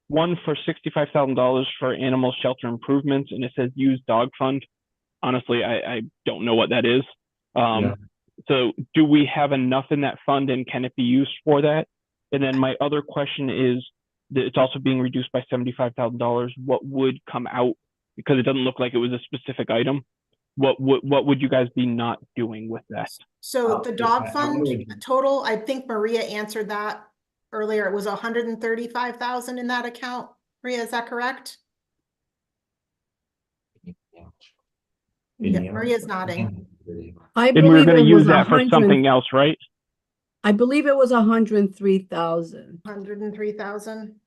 one for $65,000 for animal shelter improvements, and it says use dog fund. Honestly, I don't know what that is. Yeah. So do we have enough in that fund, and can it be used for that? And then my other question is that it's also being reduced by $75,000. What would come out? Because it doesn't look like it was a specific item. What would you guys be not doing with that? So the dog fund total, I think Maria answered that earlier. It was 135,000 in that account. Maria, is that correct? Yeah, Maria's nodding. I And we were believe going to it use was that for something else, right? I believe it was 103,000. 103,000.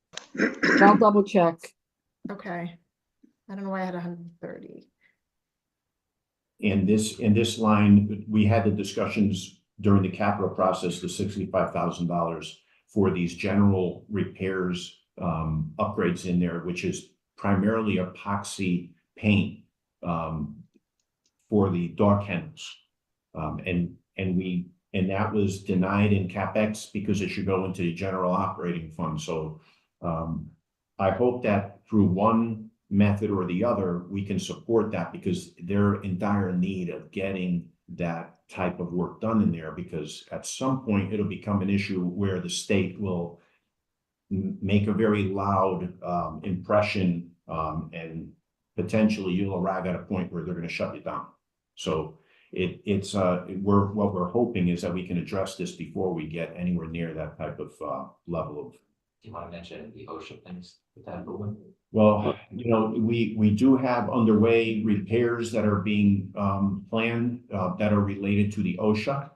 I'll double check. Okay. I don't know why I had 130. In this line, we had the discussions during the capital process, the $65,000 for these general repairs, upgrades in there, which is primarily epoxy paint for the dog kennels. And that was denied in CapEx because it should go into the general operating fund. So I hope that through one method or the other, we can support that because they're in dire need of getting that type of work done in there, because at some point it'll become an issue where the state will make a very loud impression, and potentially you'll arrive at a point where they're going to shut you down. So what we're hoping is that we can address this before we get anywhere near that type of level of. Do you want to mention the OSHA things with that building? Well, we do have underway repairs that are being planned that are related to the OSHA.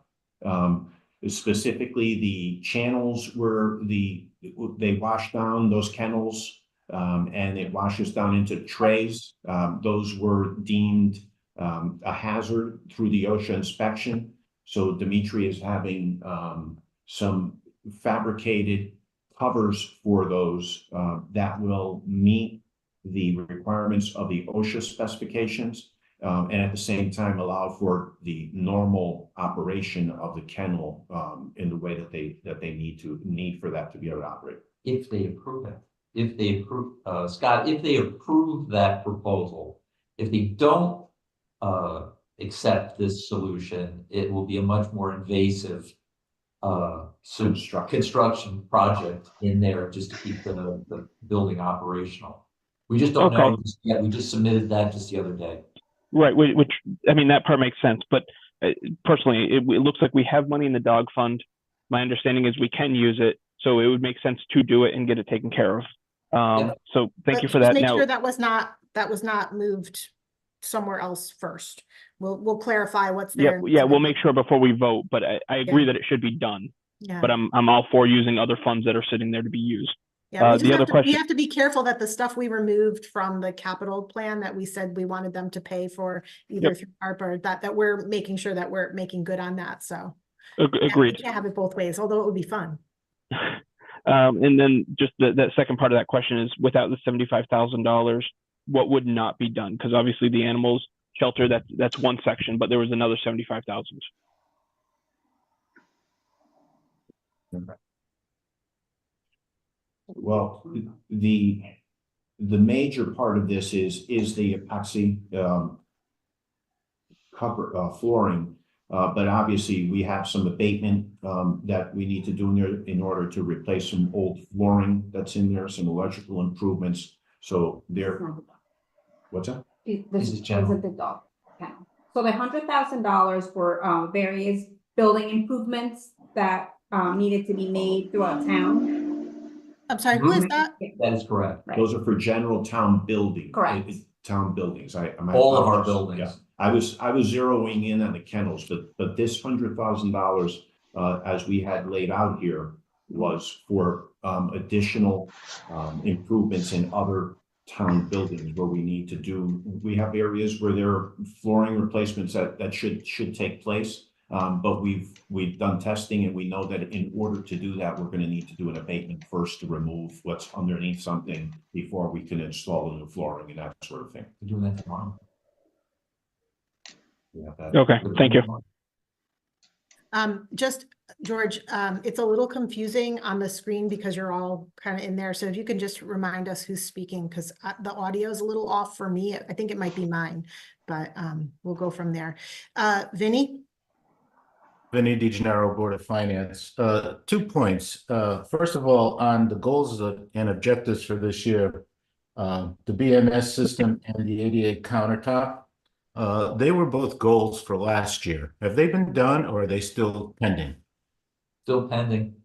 Specifically, the channels where they wash down those kennels and it washes down into trays. Those were deemed a hazard through the OSHA inspection. So Dimitri is having some fabricated covers for those that will meet the requirements of the OSHA specifications. and at the same time allow for the normal operation of the kennel in the way that they need for that to be able to operate. If they approve it, if they approve, Scott, if they approve that proposal, if they don't accept this solution, it will be a much more invasive construction project in there just to keep the building operational. We just don't know just yet. We just submitted that just the other day. Right, which I mean, that part makes sense, but personally, it looks like we have money in the dog fund. My understanding is we can use it, so it would make sense to do it and get it taken care of. So thank you for that. Make Now, sure that was not moved somewhere else first. We'll clarify what's there. Yeah, we'll make sure before we vote, but I agree that it should be done. Yeah. But I'm all for using other funds that are sitting there to be used. Yeah, The other question, we have to be careful that the stuff we removed from the capital plan that we said we wanted them to pay for either through ARPA or that we're making sure that we're making good on that. So agreed. We can't have it both ways, although it would be fun. And then just that second part of that question is, without the $75,000, what would not be done? Because obviously the animals shelter, that's one section, but there was another 75,000. Well, the major part of this is the epoxy cover flooring, but obviously we have some abatement that we need to do in order to replace some old flooring that's in there, some electrical improvements. So what's that? This is general. The dog kennel. So the $100,000 for various building improvements that needed to be made throughout town. I'm sorry, who is that? That is correct. Right. Those are for general town building. Correct. Town buildings. All of our buildings. Yeah. I was zeroing in on the kennels, but this $100,000 as we had laid out here was for additional improvements in other town buildings where we have areas where there are flooring replacements that should take place. But we've done testing and we know that in order to do that, we're going to need to do an abatement first to remove what's underneath something before we can install the new flooring and that sort of thing. We're doing that tomorrow. Okay, thank you. Just George, it's a little confusing on the screen because you're all kind of in there. So if you can just remind us who's speaking, because the audio is a little off for me. I think it might be mine, but we'll go from there. Vinny? Vinny DeGennaro, Board of Finance. 2 points. First of all, on the goals and objectives for this year, the BMS system and the ADA countertop, they were both goals for last year. Have they been done or are they still pending? Still pending.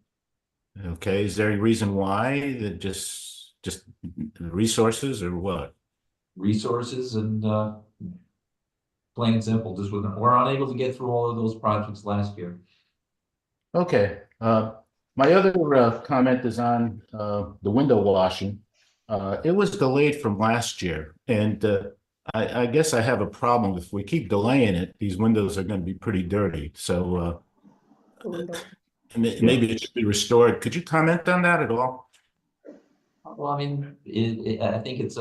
Okay, is there a reason why? That just resources or what? Resources and plain and simple, just we're unable to get through all of those projects last year. Okay. My other comment is on the window washing. It was delayed from last year, and I guess I have a problem. If we keep delaying it, these windows are going to be pretty dirty. So maybe it should be restored. Could you comment on that at all? Well, I mean, I think it's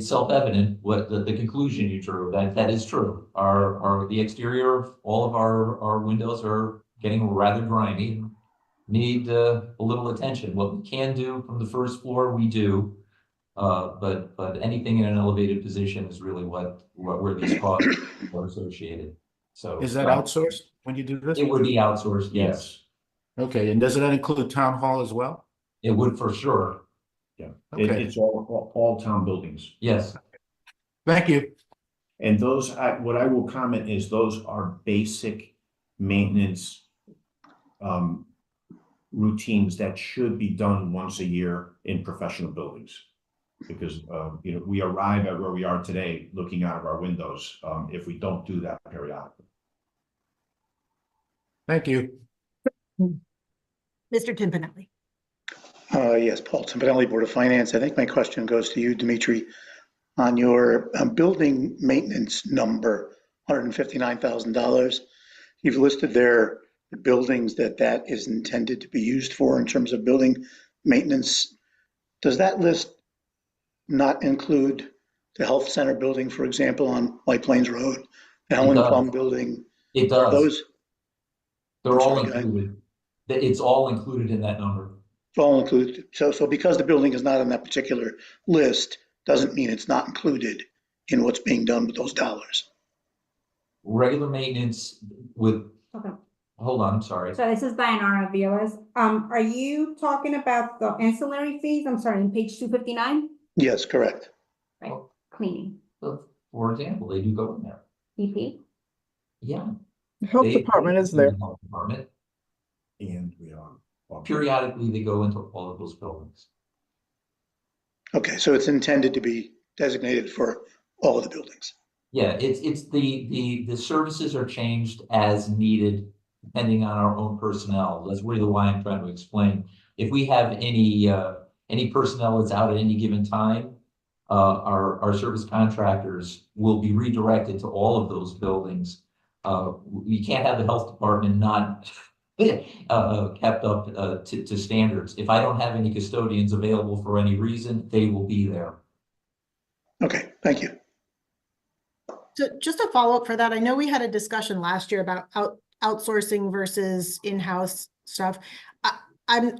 self-evident what the conclusion you drew, that is true. The exterior of all of our windows are getting rather grimy, need a little attention. What we can do from the first floor, we do, but anything in an elevated position is really where these costs are associated. So is that outsourced when you do this? It would be outsourced, yes. Okay, and does that include town hall as well? It would for sure. Yeah, okay. It's all town buildings. Yes. Thank you. And those, what I will comment is those are basic maintenance routines that should be done once a year in professional buildings. Because we arrive at where we are today looking out of our windows if we don't do that periodically. Thank you. Mr. Timpanelli. Yes, Paul Timpanelli, Board of Finance. I think my question goes to you, Dimitri, on your building maintenance number, $159,000. You've listed there the buildings that is intended to be used for in terms of building maintenance. Does that list not include the health center building, for example, on White Plains Road, the It Helen does. Plum building? It Are does. those, They're I'm all sorry, go ahead. included. It's all included in that number. It's all included. So because the building is not on that particular list, doesn't mean it's not included in what's being done with those dollars. Regular maintenance with, Okay. hold on, I'm sorry. So this is Diana Vilas. Are you talking about the ancillary fees? I'm sorry, on page 259? Yes, correct. Right, cleaning, For example, they do go in there. EP? Yeah. Health They- department is they- there. Health department. And we are. Periodically, they go into all of those buildings. Okay, so it's intended to be designated for all of the buildings. Yeah, it's the services are changed as needed, depending on our own personnel. That's really why I'm trying to explain. If we have any personnel that's out at any given time, our service contractors will be redirected to all of those buildings. We can't have the health department not kept up to standards. If I don't have any custodians available for any reason, they will be there. Okay, thank you. So just a follow-up for that, I know we had a discussion last year about outsourcing versus in-house stuff. I'm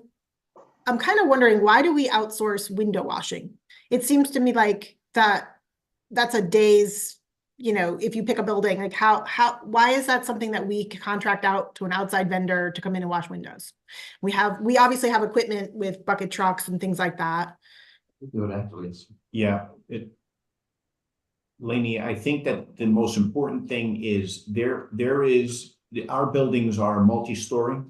kind of wondering, why do we outsource window washing? It seems to me like that's a day's, if you pick a building, like why is that something that we contract out to an outside vendor to come in and wash windows? We obviously have equipment with bucket trucks and things like that. Do it afterwards. Yeah, Lainey, I think that the most important thing is our buildings are multi-story.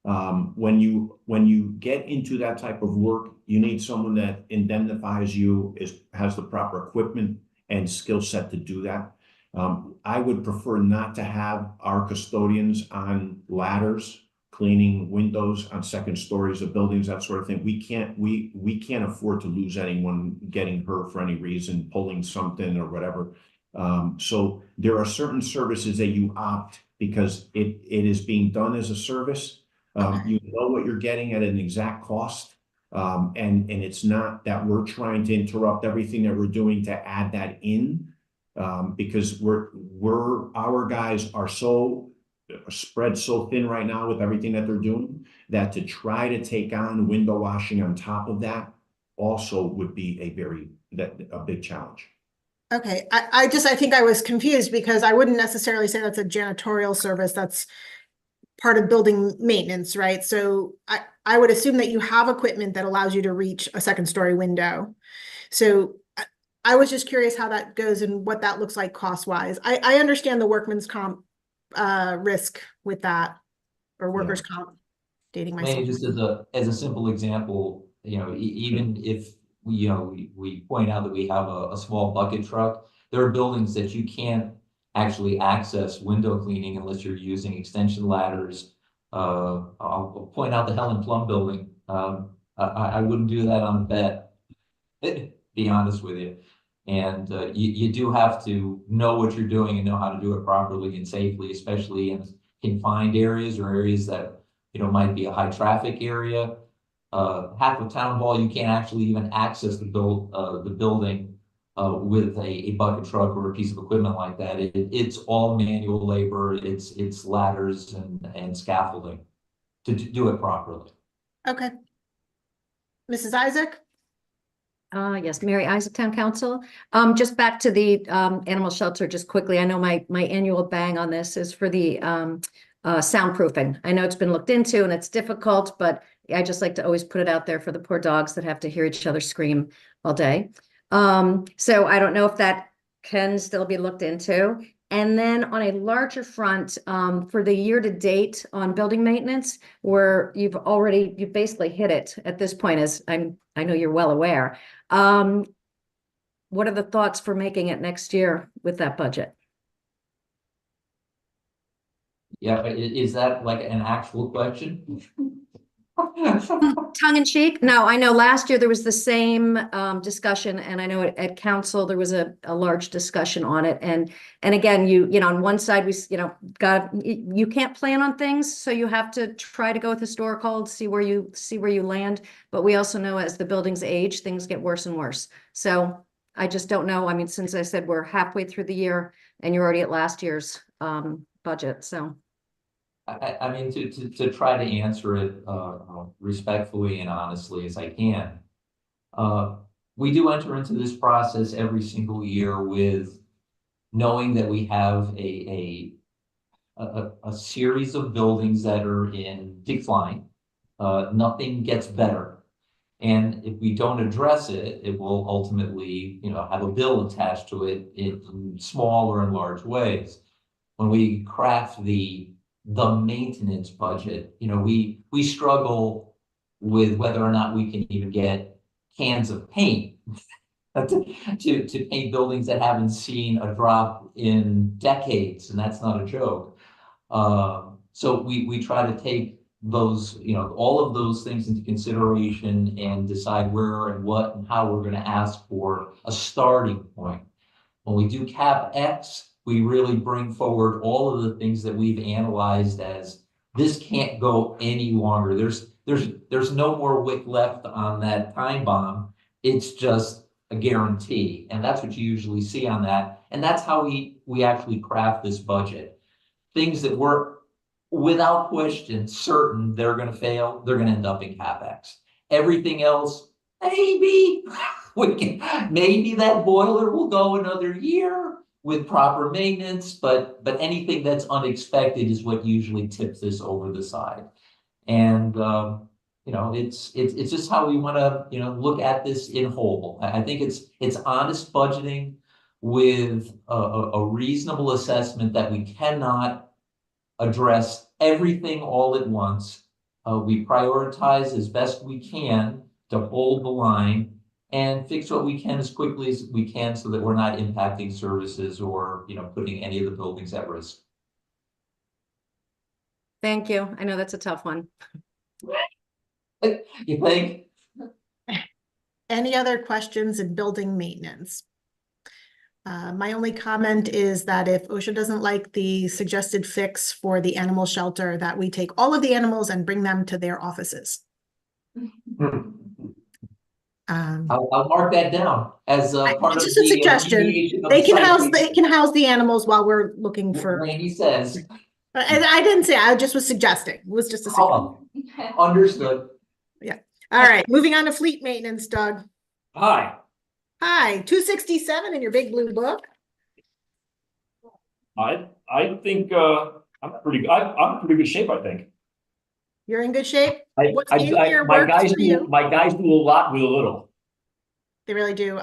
When you get into that type of work, you need someone that indemnifies you, has the proper equipment and skill set to do that. I would prefer not to have our custodians on ladders cleaning windows on second stories of buildings, that sort of thing. We can't afford to lose anyone getting hurt for any reason, pulling something or whatever. So there are certain services that you opt because it is being done as a service. You know what you're getting at an exact cost. And it's not that we're trying to interrupt everything that we're doing to add that in, because our guys are so spread so thin right now with everything that they're doing, that to try to take on window washing on top of that also would be a big challenge. Okay, I think I was confused because I wouldn't necessarily say that's a janitorial service. That's part of building maintenance, right? So I would assume that you have equipment that allows you to reach a second story window. So I was just curious how that goes and what that looks like cost wise. I understand the workman's comp risk with that, or workers' comp, dating myself. Maybe just as a simple example, even if we point out that we have a small bucket truck, there are buildings that you can't actually access window cleaning unless you're using extension ladders. I'll point out the Helen Plum building. I wouldn't do that on a bet, be honest with you. And you do have to know what you're doing and know how to do it properly and safely, especially in confined areas or areas that might be a high traffic area. Half of town hall, you can't actually even access the building with a bucket truck or a piece of equipment like that. It's all manual labor. It's ladders and scaffolding to do it properly. Okay. Mrs. Isaac? Yes, Mary Isaac, Town Council. Just back to the animal shelter, just quickly. I know my annual bang on this is for the soundproofing. I know it's been looked into and it's difficult, but I just like to always put it out there for the poor dogs that have to hear each other scream all day. So I don't know if that can still be looked into. And then on a larger front, for the year to date on building maintenance, where you've basically hit it at this point, as I know you're well aware. What are the thoughts for making it next year with that budget? Yeah, is that like an actual question? Tongue in cheek? No, I know last year there was the same discussion, and I know at council there was a large discussion on it. And again, on one side you can't plan on things, so you have to try to go with historical, see where you land. But we also know as the buildings age, things get worse and worse. So I just don't know. I mean, since I said we're halfway through the year and you're already at last year's budget, so. I mean, to try to answer it respectfully and honestly as I can. We do enter into this process every single year with knowing that we have a series of buildings that are in decline. Nothing gets better. And if we don't address it, it will ultimately, have a bill attached to it in small or in large ways. When we craft the maintenance budget, we struggle with whether or not we can even get cans of paint to paint buildings that haven't seen a drop in decades, and that's not a joke. So we try to take those, all of those things into consideration and decide where and what and how we're going to ask for a starting point. When we do CapEx, we really bring forward all of the things that we've analyzed as this can't go any longer. There's no more wick left on that time bomb. It's just a guarantee. And that's what you usually see on that. And that's how we actually craft this budget. Things that we're without question certain they're going to fail, they're going to end up in CapEx. Everything else, maybe maybe that boiler will go another year with proper maintenance, but anything that's unexpected is what usually tips this over the side. And it's just how we want to look at this in whole. I think it's honest budgeting with a reasonable assessment that we cannot address everything all at once. We prioritize as best we can to hold the line and fix what we can as quickly as we can so that we're not impacting services or putting any of the buildings at risk. Thank you. I know that's a tough one. You think? Any other questions in building maintenance? My only comment is that if OSHA doesn't like the suggested fix for the animal shelter, that we take all of the animals and bring them to their offices. I'll mark that down as part of just a suggestion. They can house the animals while we're looking for. Randy says. I didn't say. I just was suggesting. It was just a suggestion. Understood. Yeah. All right. Moving on to fleet maintenance, Doug. Hi. Hi. 267 in your big blue book. I think I'm pretty good shape, I think. You're in good shape. My guys do a lot with a little. They really do.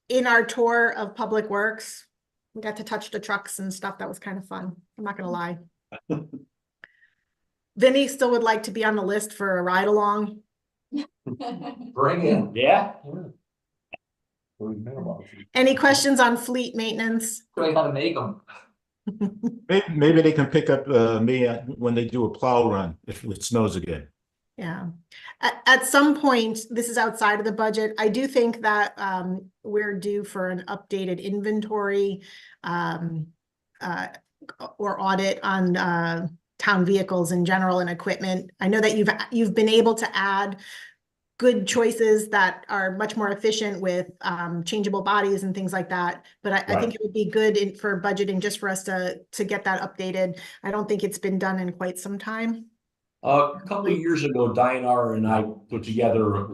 In our tour of Public Works, we got to touch the trucks and stuff. That was kind of fun. I'm not gonna lie. Vinny still would like to be on the list for a ride along. Bring him. Yeah. Any questions on fleet maintenance? Show you how to make them. Maybe they can pick up me when they do a plow run if it snows again. Yeah. At some point, this is outside of the budget. I do think that we're due for an updated inventory or audit on town vehicles in general and equipment. I know that you've been able to add good choices that are much more efficient with changeable bodies and things like that. But I think it would be good for budgeting just for us to get that updated. I don't think it's been done in quite some time. A couple of years ago, Dianara and I put together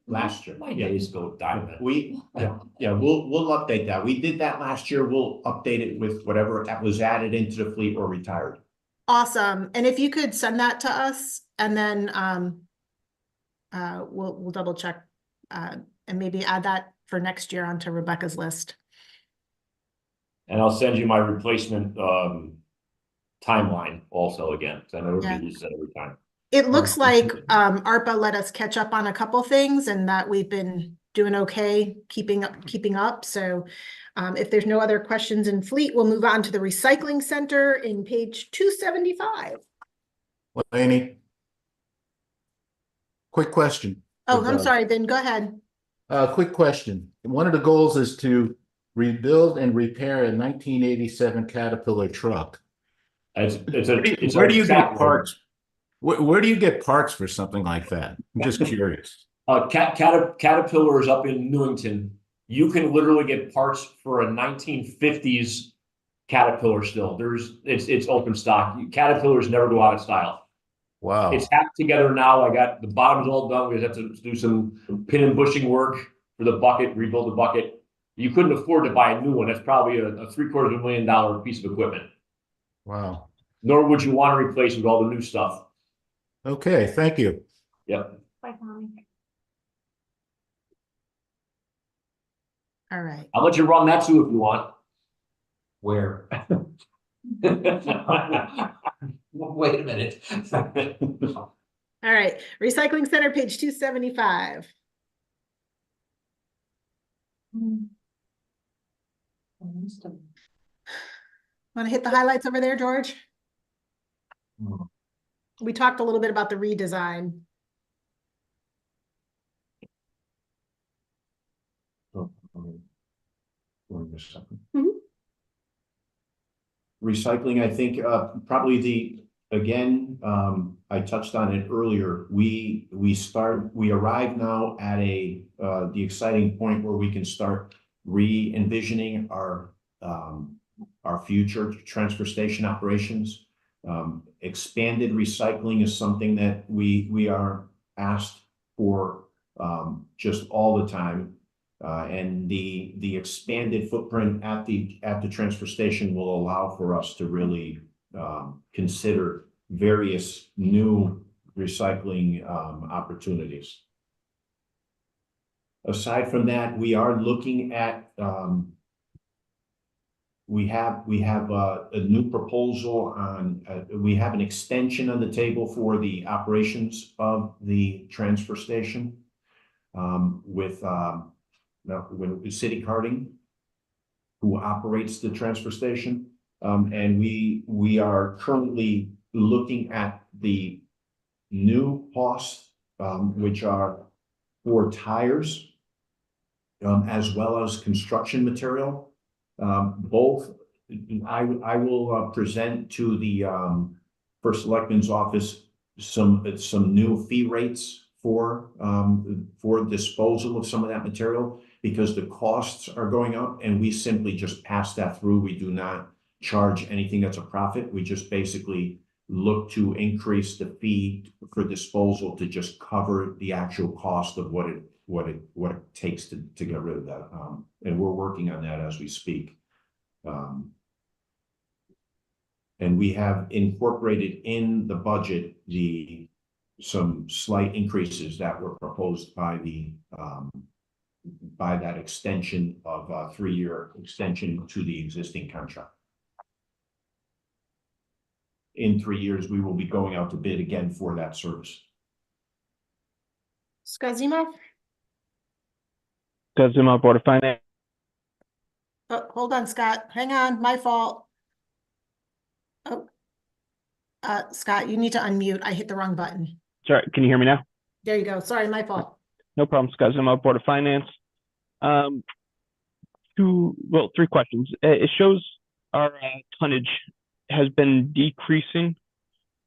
last year. My days go Diana. We'll update that. We did that last year. We'll update it with whatever that was added into the fleet or retired. Awesome. And if you could send that to us, and then we'll double check and maybe add that for next year onto Rebecca's list. And I'll send you my replacement timeline also again, because I know everybody uses that every time. It looks like ARPA let us catch up on a couple things and that we've been doing okay keeping up. So if there's no other questions in fleet, we'll move on to the recycling center in page 275. Laney, quick question. Oh, I'm sorry, Vin, go ahead. Quick question. One of the goals is to rebuild and repair a 1987 Caterpillar truck. Where do you get parts? Where do you get parts for something like that? I'm just curious. Caterpillar is up in Newington. You can literally get parts for a 1950s Caterpillar still. It's open stock. Caterpillars never go out of style. Wow. It's hacked together now. I got the bottoms all done. We just have to do some pin and bushing work for the bucket, rebuild the bucket. You couldn't afford to buy a new one. That's probably a $750,000 piece of equipment. Wow. Nor would you want to replace with all the new stuff. Okay, thank you. Yep. Bye, Tommy. All right. I'll let you run that too if you want. Where? Wait a minute. All right. Recycling Center, page 275. Want to hit the highlights over there, George? We talked a little bit about the redesign. Recycling, I think, probably I touched on it earlier. We arrive now at the exciting point where we can start re-envisioning our future transfer station operations. Expanded recycling is something that we are asked for just all the time. And the expanded footprint at the transfer station will allow for us to really consider various new recycling opportunities. Aside from that, we are looking at we have a new proposal on we have an extension on the table for the operations of the transfer station with City Carting, who operates the transfer station. And we are currently looking at the new costs, which are for tires, as well as construction material. Both, I will present to the First Selectman's office some new fee rates for disposal of some of that material, because the costs are going up and we simply just pass that through. We do not charge anything that's a profit. We just basically look to increase the fee for disposal to just cover the actual cost of what it takes to get rid of that. And we're working on that as we speak. And we have incorporated in the budget some slight increases that were proposed by that extension of 3-year extension to the existing contract. In 3 years, we will be going out to bid again for that service. Scott Zemo? Scott Zemo, Board of Finance. Oh, hold on, Scott. Hang on, my fault. Oh, Scott, you need to unmute. I hit the wrong button. Sorry, can you hear me now? There you go. Sorry, my fault. No problem. Scott Zemo, Board of Finance. 3 questions. It shows our tonnage has been decreasing.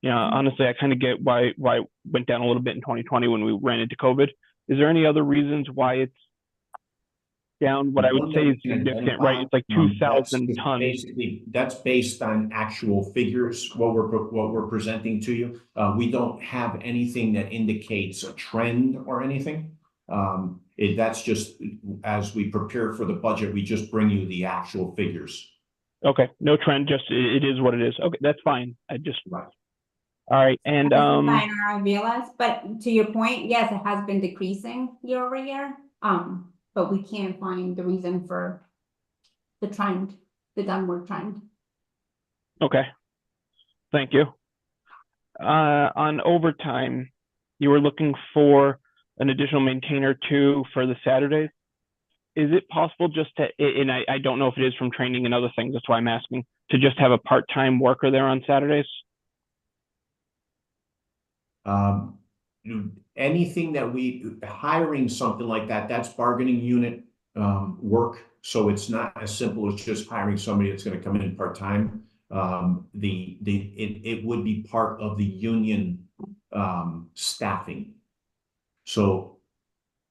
You know, honestly, I kind of get why it went down a little bit in 2020 when we ran into COVID. Is there any other reasons why it's down? What I would say is significant, right? It's like 2,000 tons. Basically, that's based on actual figures, what we're presenting to you. We don't have anything that indicates a trend or anything. That's just, as we prepare for the budget, we just bring you the actual figures. Okay, no trend, just it is what it is. Okay, that's fine. All right, and I realize, but to your point, yes, it has been decreasing year over year. But we can't find the reason for the trend, the downward trend. Okay, thank you. On overtime, you were looking for an additional maintainer too for the Saturdays. Is it possible just to, and I don't know if it is from training and other things, that's why I'm asking, to just have a part-time worker there on Saturdays? Anything that hiring something like that, that's bargaining unit work. So it's not as simple as just hiring somebody that's going to come in part-time. It would be part of the union staffing. So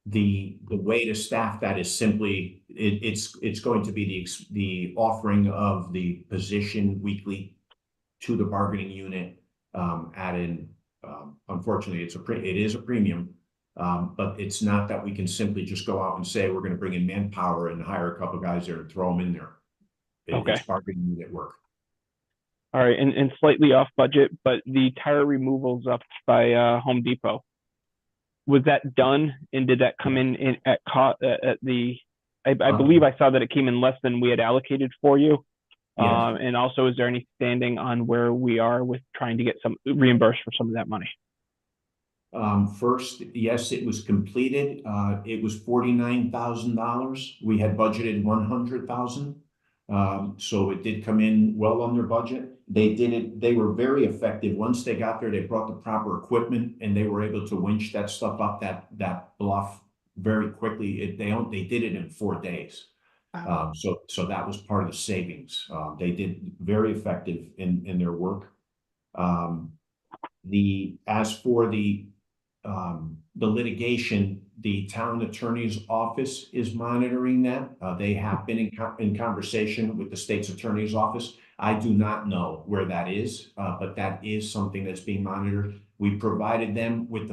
the way to staff that is simply, it's going to be the offering of the position weekly to the bargaining unit, at an, unfortunately, it is a premium. But it's not that we can simply just go out and say, we're gonna bring in manpower and hire a couple guys there and throw them in there. Okay. It's bargaining unit work. All right, and slightly off budget, but the tire removals up by Home Depot, was that done? And did that come in at the? I believe I saw that it came in less than we had allocated for you. Yes. And also, is there any standing on where we are with trying to get some reimbursed for some of that money? First, yes, it was completed. It was $49,000. We had budgeted 100,000. So it did come in well under budget. They were very effective. Once they got there, they brought the proper equipment and they were able to winch that stuff up that bluff very quickly. They did it in 4 days. Wow. So that was part of the savings. They did very effective in their work. As for the litigation, the town attorney's office is monitoring that. They have been in conversation with the state's attorney's office. I do not know where that is, but that is something that's being monitored. We provided them with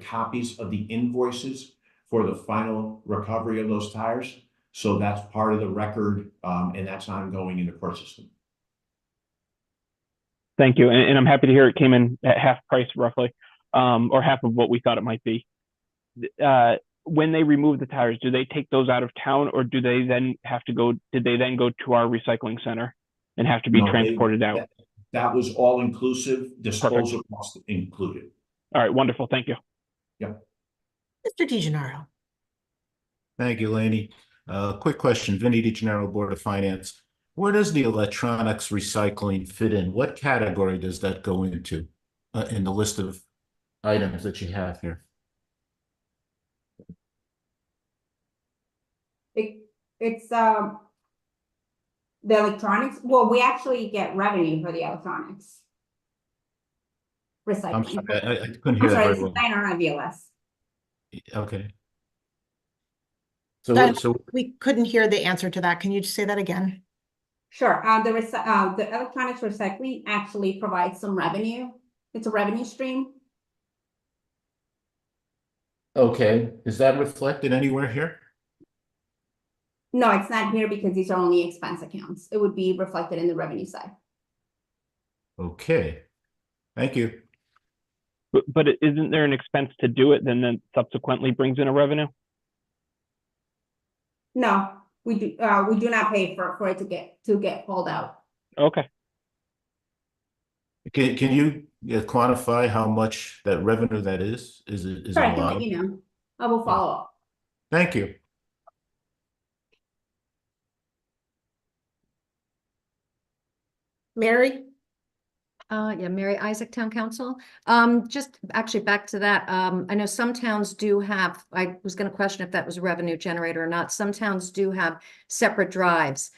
copies of the invoices for the final recovery of those tires. So that's part of the record, and that's ongoing in the court system. Thank you, and I'm happy to hear it came in at half price roughly, or half of what we thought it might be. When they remove the tires, do they take those out of town, or do they then have to go? Did they then go to our recycling center and have to be transported out? That was all inclusive, disposal cost included. All right, wonderful. Thank you. Yep. Mr. DeGennaro. Thank you, Lainey. Quick question, Vinnie DeGennaro, Board of Finance. Where does the electronics recycling fit in? What category does that go into in the list of items that you have here? It's the electronics. Well, we actually get revenue for the electronics recycling. I'm sorry, I couldn't hear that sorry, very this well. is Diana on VLS. Okay. Diana, So we couldn't hear the answer to that. Can you just say that again? Sure. The electronics recycling actually provides some revenue. It's a revenue stream. okay, is that reflected anywhere here? No, it's not here because these are only expense accounts. It would be reflected in the revenue side. Okay, thank you. But isn't there an expense to do it, then subsequently brings in a revenue? No, we do not pay for it to get pulled out. Okay. Can you quantify how much that revenue that is? Is it Sure, a I can lot? let you know. I will follow up. Thank you. Mary? Yeah, Mary Isaac, Town Council. Just actually back to that, I know some towns do have, I was gonna question if that was a revenue generator or not. Some towns do have separate drives,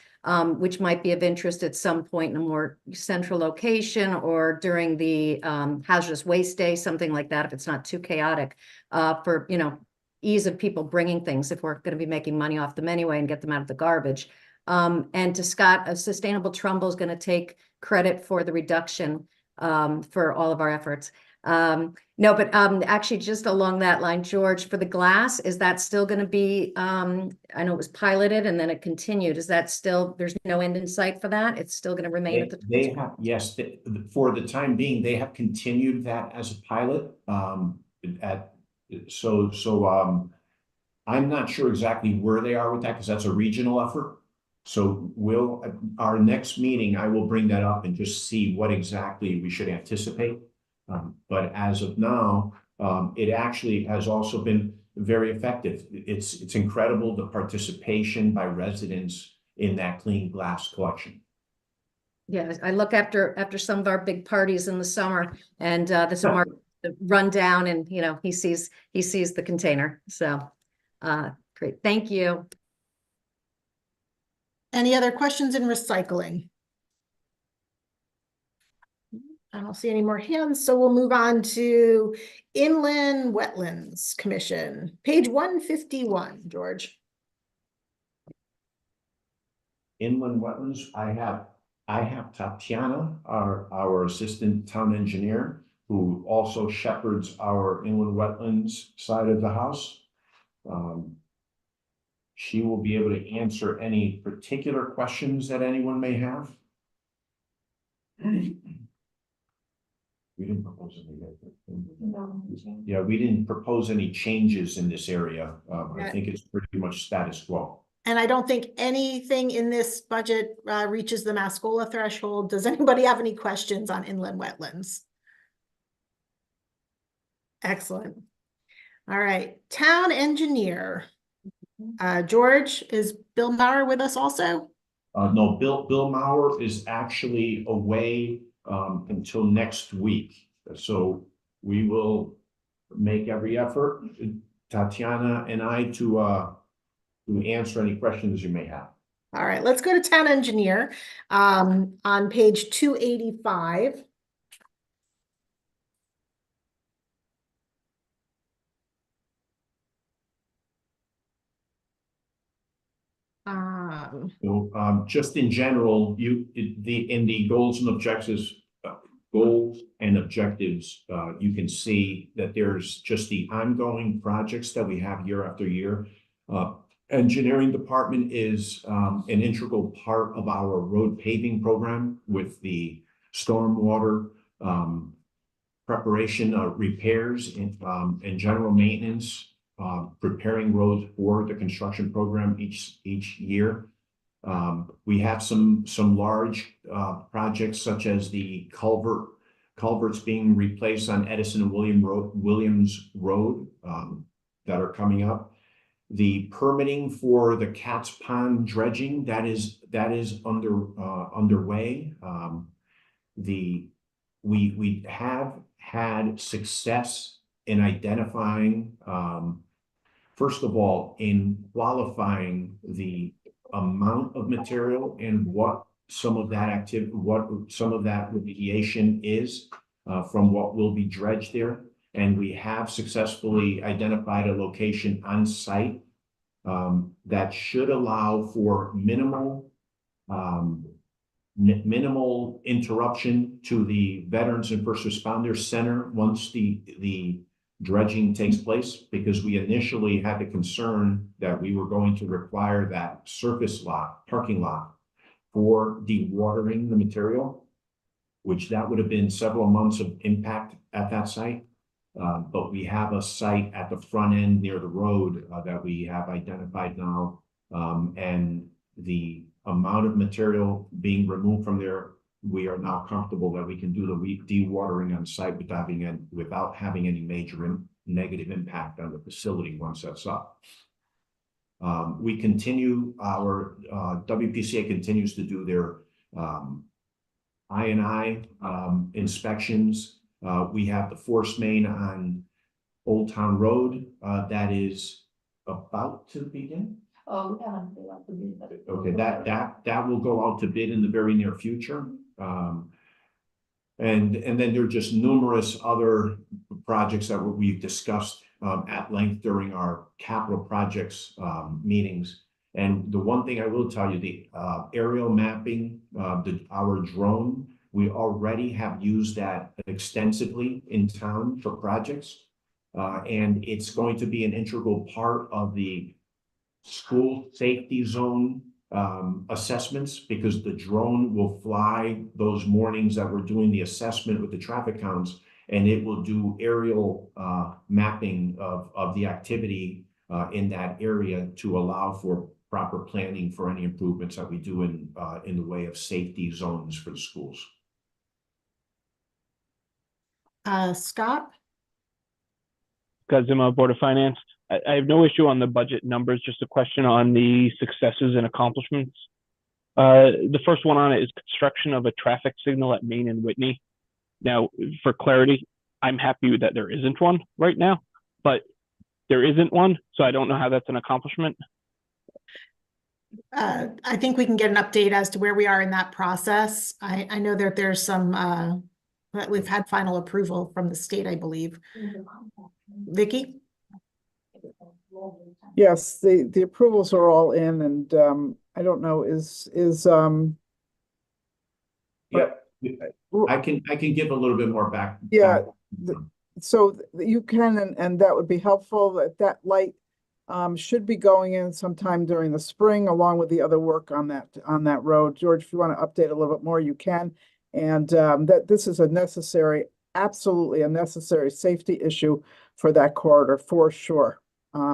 which might be of interest at some point in a more central location or during the hazardous waste day, something like that, if it's not too chaotic, for, ease of people bringing things if we're gonna be making money off them anyway and get them out of the garbage. And to Scott, Sustainable Trumbull is gonna take credit for the reduction for all of our efforts. No, but actually just along that line, George, for the glass, is that still going to be, I know it was piloted and then it continued. Is that still, there's no end in sight for that? It's still going to remain at the. They have, yes, for the time being, they have continued that as a pilot. I'm not sure exactly where they are with that because that's a regional effort. So our next meeting, I will bring that up and just see what exactly we should anticipate. But as of now, it actually has also been very effective. It's incredible the participation by residents in that clean glass collection. Yeah, I look after some of our big parties in the summer, and this Mark run down, and he sees the container. So great, thank you. Any other questions in recycling? I don't see any more hands, so we'll move on to Inland Wetlands Commission, page 151, George. Inland wetlands, I have Tatiana, our assistant town engineer, who also shepherds our inland wetlands side of the house. She will be able to answer any particular questions that anyone may have. We didn't propose any. Yeah, we didn't propose any changes in this area. I think it's pretty much status quo. And I don't think anything in this budget reaches the Mascola threshold. Does anybody have any questions on inland wetlands? Excellent. All right, town engineer. George, is Bill Maurer with us also? No, Bill Maurer is actually away until next week. So we will make every effort, Tatiana and I, to answer any questions you may have. All right, let's go to town engineer on page 285. So, just in general, in the goals and objectives, you can see that there's just the ongoing projects that we have year after year. Engineering department is an integral part of our road paving program with the stormwater preparation, repairs, and general maintenance. Preparing roads for the construction program each year. We have some large projects such as the culverts being replaced on Edison and Williams Road that are coming up. The permitting for the Cat's Pond dredging that is underway. We have had success in identifying, first of all, in qualifying the amount of material and what some of that remediation is from what will be dredged there. And we have successfully identified a location on site that should allow for minimal interruption to the Veterans and First Responders Center once the dredging takes place, because we initially had the concern that we were going to require that surface parking lot for dewatering the material, which that would have been several months of impact at that site. But we have a site at the front end near the road that we have identified now, and the amount of material being removed from there, we are now comfortable that we can do the dewatering on site without having any major negative impact on the facility once that's up. We continue, our WPCA continues to do their I&I inspections. We have the force main on Old Town Road that is about to begin. Oh, yeah. Okay, that will go out to bid in the very near future. And then there are just numerous other projects that we've discussed at length during our capital projects meetings. And the one thing I will tell you, the aerial mapping, our drone, we already have used that extensively in town for projects. And it's going to be an integral part of the school safety zone assessments, because the drone will fly those mornings that we're doing the assessment with the traffic counts, and it will do aerial mapping of the activity in that area to allow for proper planning for any improvements that we do in the way of safety zones for the schools. Scott? Scott Zimmer, Board of Finance. I have no issue on the budget numbers, just a question on the successes and accomplishments. The first one on it is construction of a traffic signal at Main and Whitney. Now, for clarity, I'm happy that there isn't one right now, but there isn't one, so I don't know how that's an accomplishment. I think we can get an update as to where we are in that process. I know that there's some but we've had final approval from the state, I believe. Vicky? Yes, the approvals are all in, and I don't know, Yep, I can give a little bit more back. yeah, so you can, and that would be helpful, that light should be going in sometime during the spring, along with the other work on that road. George, if you want to update a little bit more, you can. And that this is a necessary, absolutely a necessary safety issue for that corridor, for sure.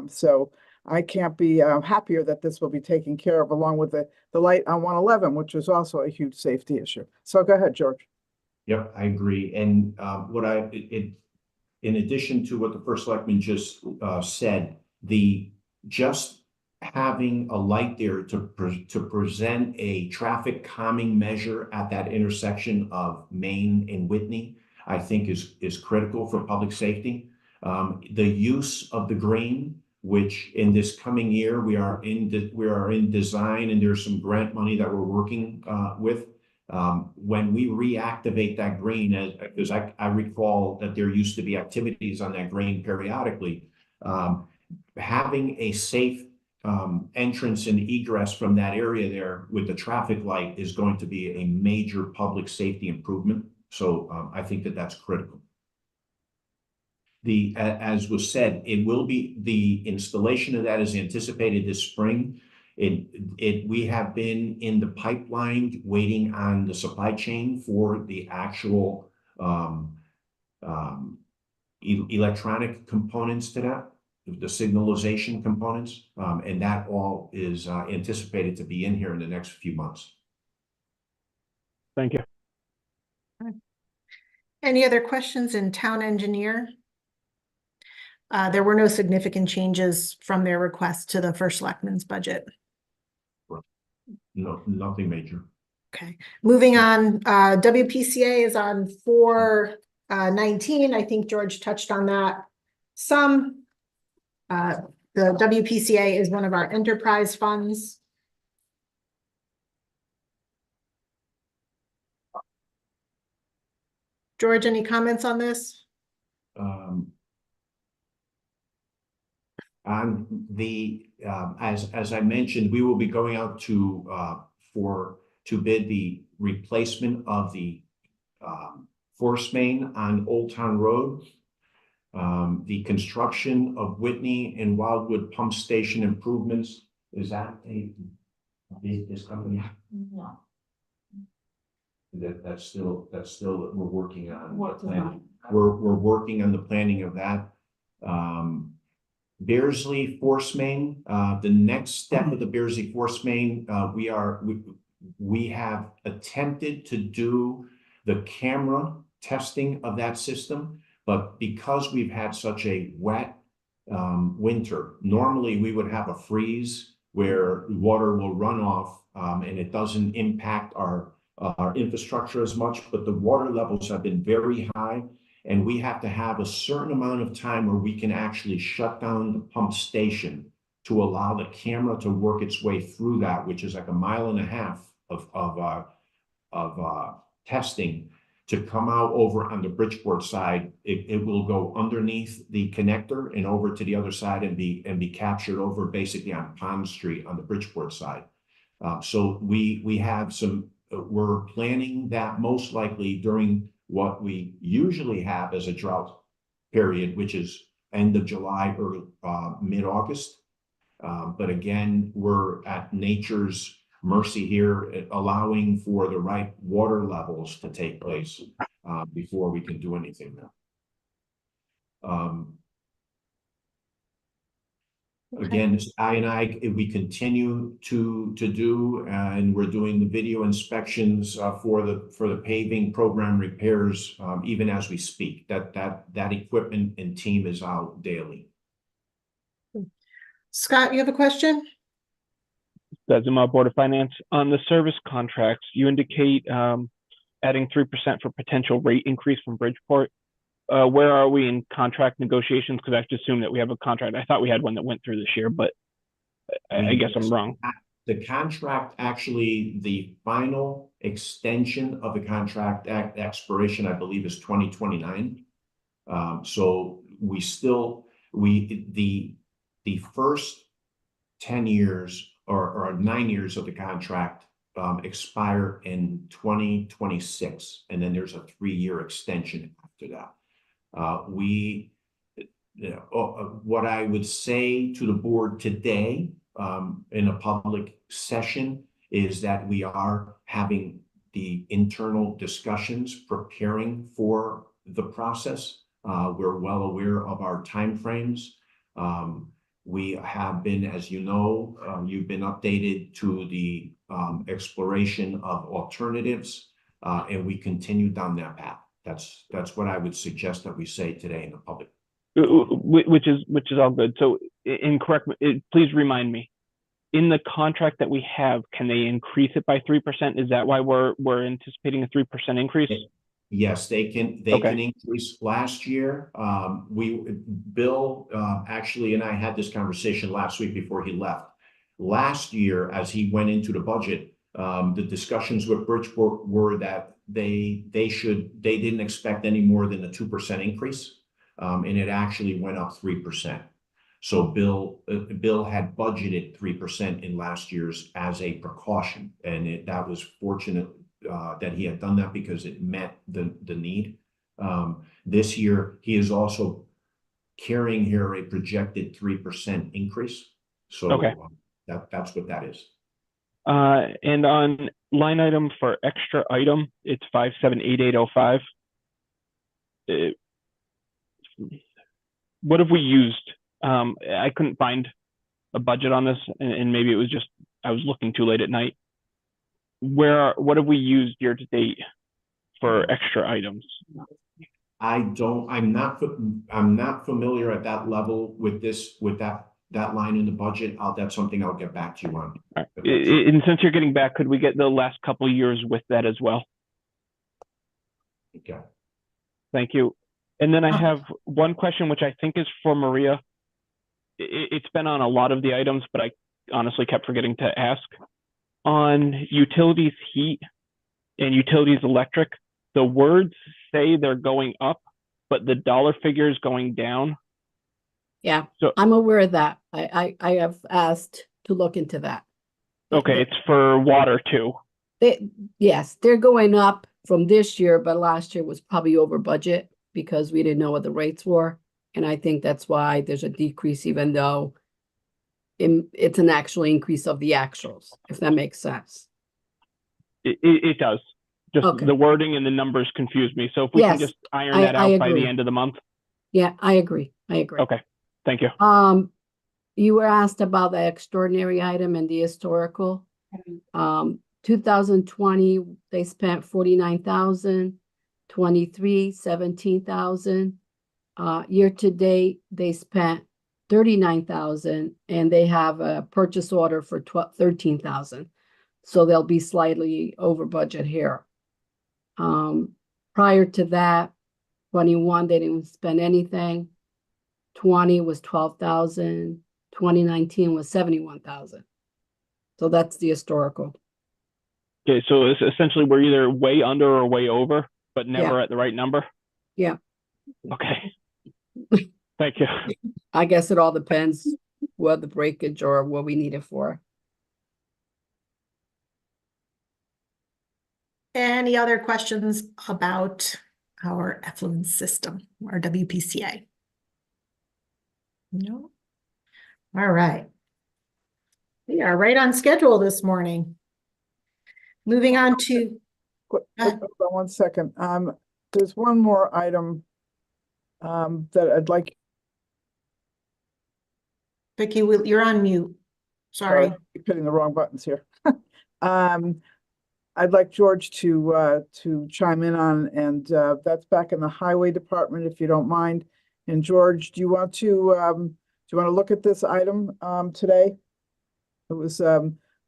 So I can't be happier that this will be taken care of, along with the light on 111, which is also a huge safety issue. So go ahead, George. Yep, I agree. And in addition to what the first selectman just said, just having a light there to present a traffic calming measure at that intersection of Main and Whitney, I think is critical for public safety. The use of the green, which in this coming year we are in design, and there's some grant money that we're working with. When we reactivate that green, because I recall that there used to be activities on that green periodically, having a safe entrance and egress from that area there with the traffic light is going to be a major public safety improvement. So I think that that's critical. As was said, it will be, the installation of that is anticipated this spring. We have been in the pipeline waiting on the supply chain for the actual electronic components to that, the signalization components, and that all is anticipated to be in here in the next few months. Thank you. Any other questions in town engineer? There were no significant changes from their request to the first selectman's budget. No, nothing major. Okay, moving on, WPCA is on 419. I think George touched on that some. The WPCA is one of our enterprise funds. George, any comments on this? On the as I mentioned, we will be going out to bid the replacement of the force main on Old Town Road, the construction of Whitney and Wildwood Pump Station improvements. Is that is coming? No. That's still we're working on. We're working on the planning of that. Beardsley Force Main, the next step of the Beardsley Force Main, we have attempted to do the camera testing of that system, but because we've had such a wet winter, normally we would have a freeze where water will run off and it doesn't impact our infrastructure as much, but the water levels have been very high. And we have to have a certain amount of time where we can actually shut down the pump station to allow the camera to work its way through that, which is like 1.5 miles of testing to come out over on the Bridgeport side. It will go underneath the connector and over to the other side and be captured over basically on Pond Street on the Bridgeport side. So we have some. We're planning that most likely during what we usually have as a drought period, which is end of July or mid-August. But again, we're at nature's mercy here, allowing for the right water levels to take place before we can do anything now. Again, we continue to do, and we're doing the video inspections for the paving program repairs, even as we speak. That equipment and team is out daily. Scott, you have a question? Zuma, Board of Finance. On the service contracts, you indicate adding 3% for potential rate increase from Bridgeport. Where are we in contract negotiations? Because I have to assume that we have a contract. I thought we had one that went through this year, but I guess I'm wrong. The contract, actually, the final extension of the contract expiration, I believe, is 2029. So we still, the first 10 years or 9 years of the contract expire in 2026, and then there's a 3-year extension after that. What I would say to the board today in a public session is that we are having the internal discussions preparing for the process. We're well aware of our timeframes. We have been, as you know, you've been updated to the exploration of alternatives, and we continue down that path. That's what I would suggest that we say today in the public. Which is all good. So, please remind me. In the contract that we have, can they increase it by 3%? Is that why we're anticipating a 3% increase? Yes, they can increase. Last year, Bill actually and I had this conversation last week before he left. Last year, as he went into the budget, the discussions with Bridgeport were that they didn't expect any more than a 2% increase, and it actually went up 3%. So Bill had budgeted 3% in last year's as a precaution, and that was fortunate that he had done that because it met the need. This year, he is also carrying here a projected 3% increase. So okay. That's what that is. And on line item for extra item, it's 578805. What have we used? I couldn't find a budget on this, and maybe it was just I was looking too late at night. What have we used year to date for extra items? I'm not familiar at that level with that line in the budget. That's something I'll get back to you on. Right. And since you're getting back, could we get the last couple of years with that as well? Okay. Thank you. And then I have one question, which I think is for Maria. It's been on a lot of the items, but I honestly kept forgetting to ask. On utilities heat and utilities electric, the words say they're going up, but the dollar figure is going down. Yeah, so I'm aware of that. I have asked to look into that. Okay, it's for water too. Yes, they're going up from this year, but last year was probably over budget because we didn't know what the rates were. And I think that's why there's a decrease, even though it's an actual increase of the actuals, if that makes sense. It does. Just okay. The wording and the numbers confuse me. So if we can just iron that out by the end of the month. Yeah, I agree. Okay, thank you. You were asked about the extraordinary item and the historical. 2020, they spent 49,000, 23, 17,000. Year to date, they spent 39,000 and they have a purchase order for 13,000. So they'll be slightly over budget here. Prior to that, 21, they didn't spend anything. 20 was 12,000. 2019 was 71,000. So that's the historical. Okay, so it's essentially we're either way under or way over, but never at the right number. Yeah. Okay. Thank you. I guess it all depends what the breakage or what we need it for. Any other questions about our effluent system, our WPCA? No? All right. We are right on schedule this morning. Moving on to... Hold on 1 second. There's one more item that I'd like. Vicki, you're on mute. Sorry. Keep hitting the wrong buttons here. I'd like George to chime in on, and that's back in the highway department, if you don't mind. And George, do you want to look at this item today? It was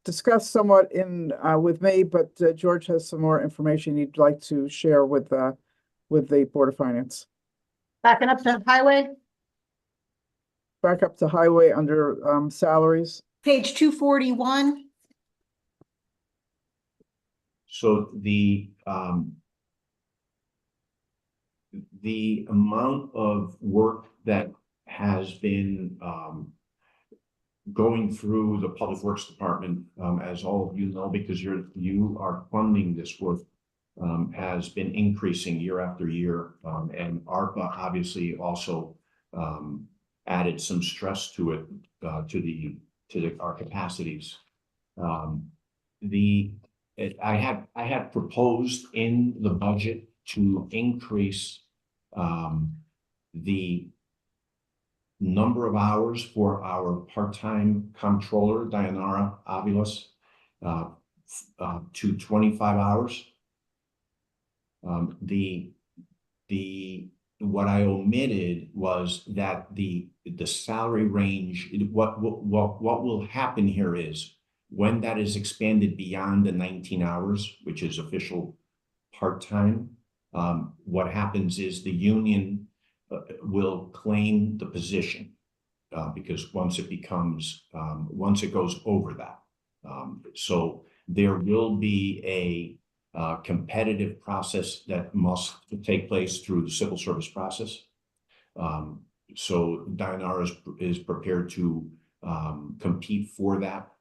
discussed somewhat with me, but George has some more information he'd like to share with the Board of Finance. Backing up to highway. Back up to highway under salaries. Page 241. So the amount of work that has been going through the Public Works Department, as all of you know, because you are funding this work, has been increasing year after year, and ARPA obviously also added some stress to it, to our capacities. I had proposed in the budget to increase the number of hours for our part-time comptroller, Dayanara Aviles, to 25 hours. What I omitted was that the salary range, what will happen here is when that is expanded beyond the 19 hours, which is official part-time, what happens is the union will claim the position because once it goes over that. So there will be a competitive process that must take place through the civil service process. So Dayanara is prepared to compete for that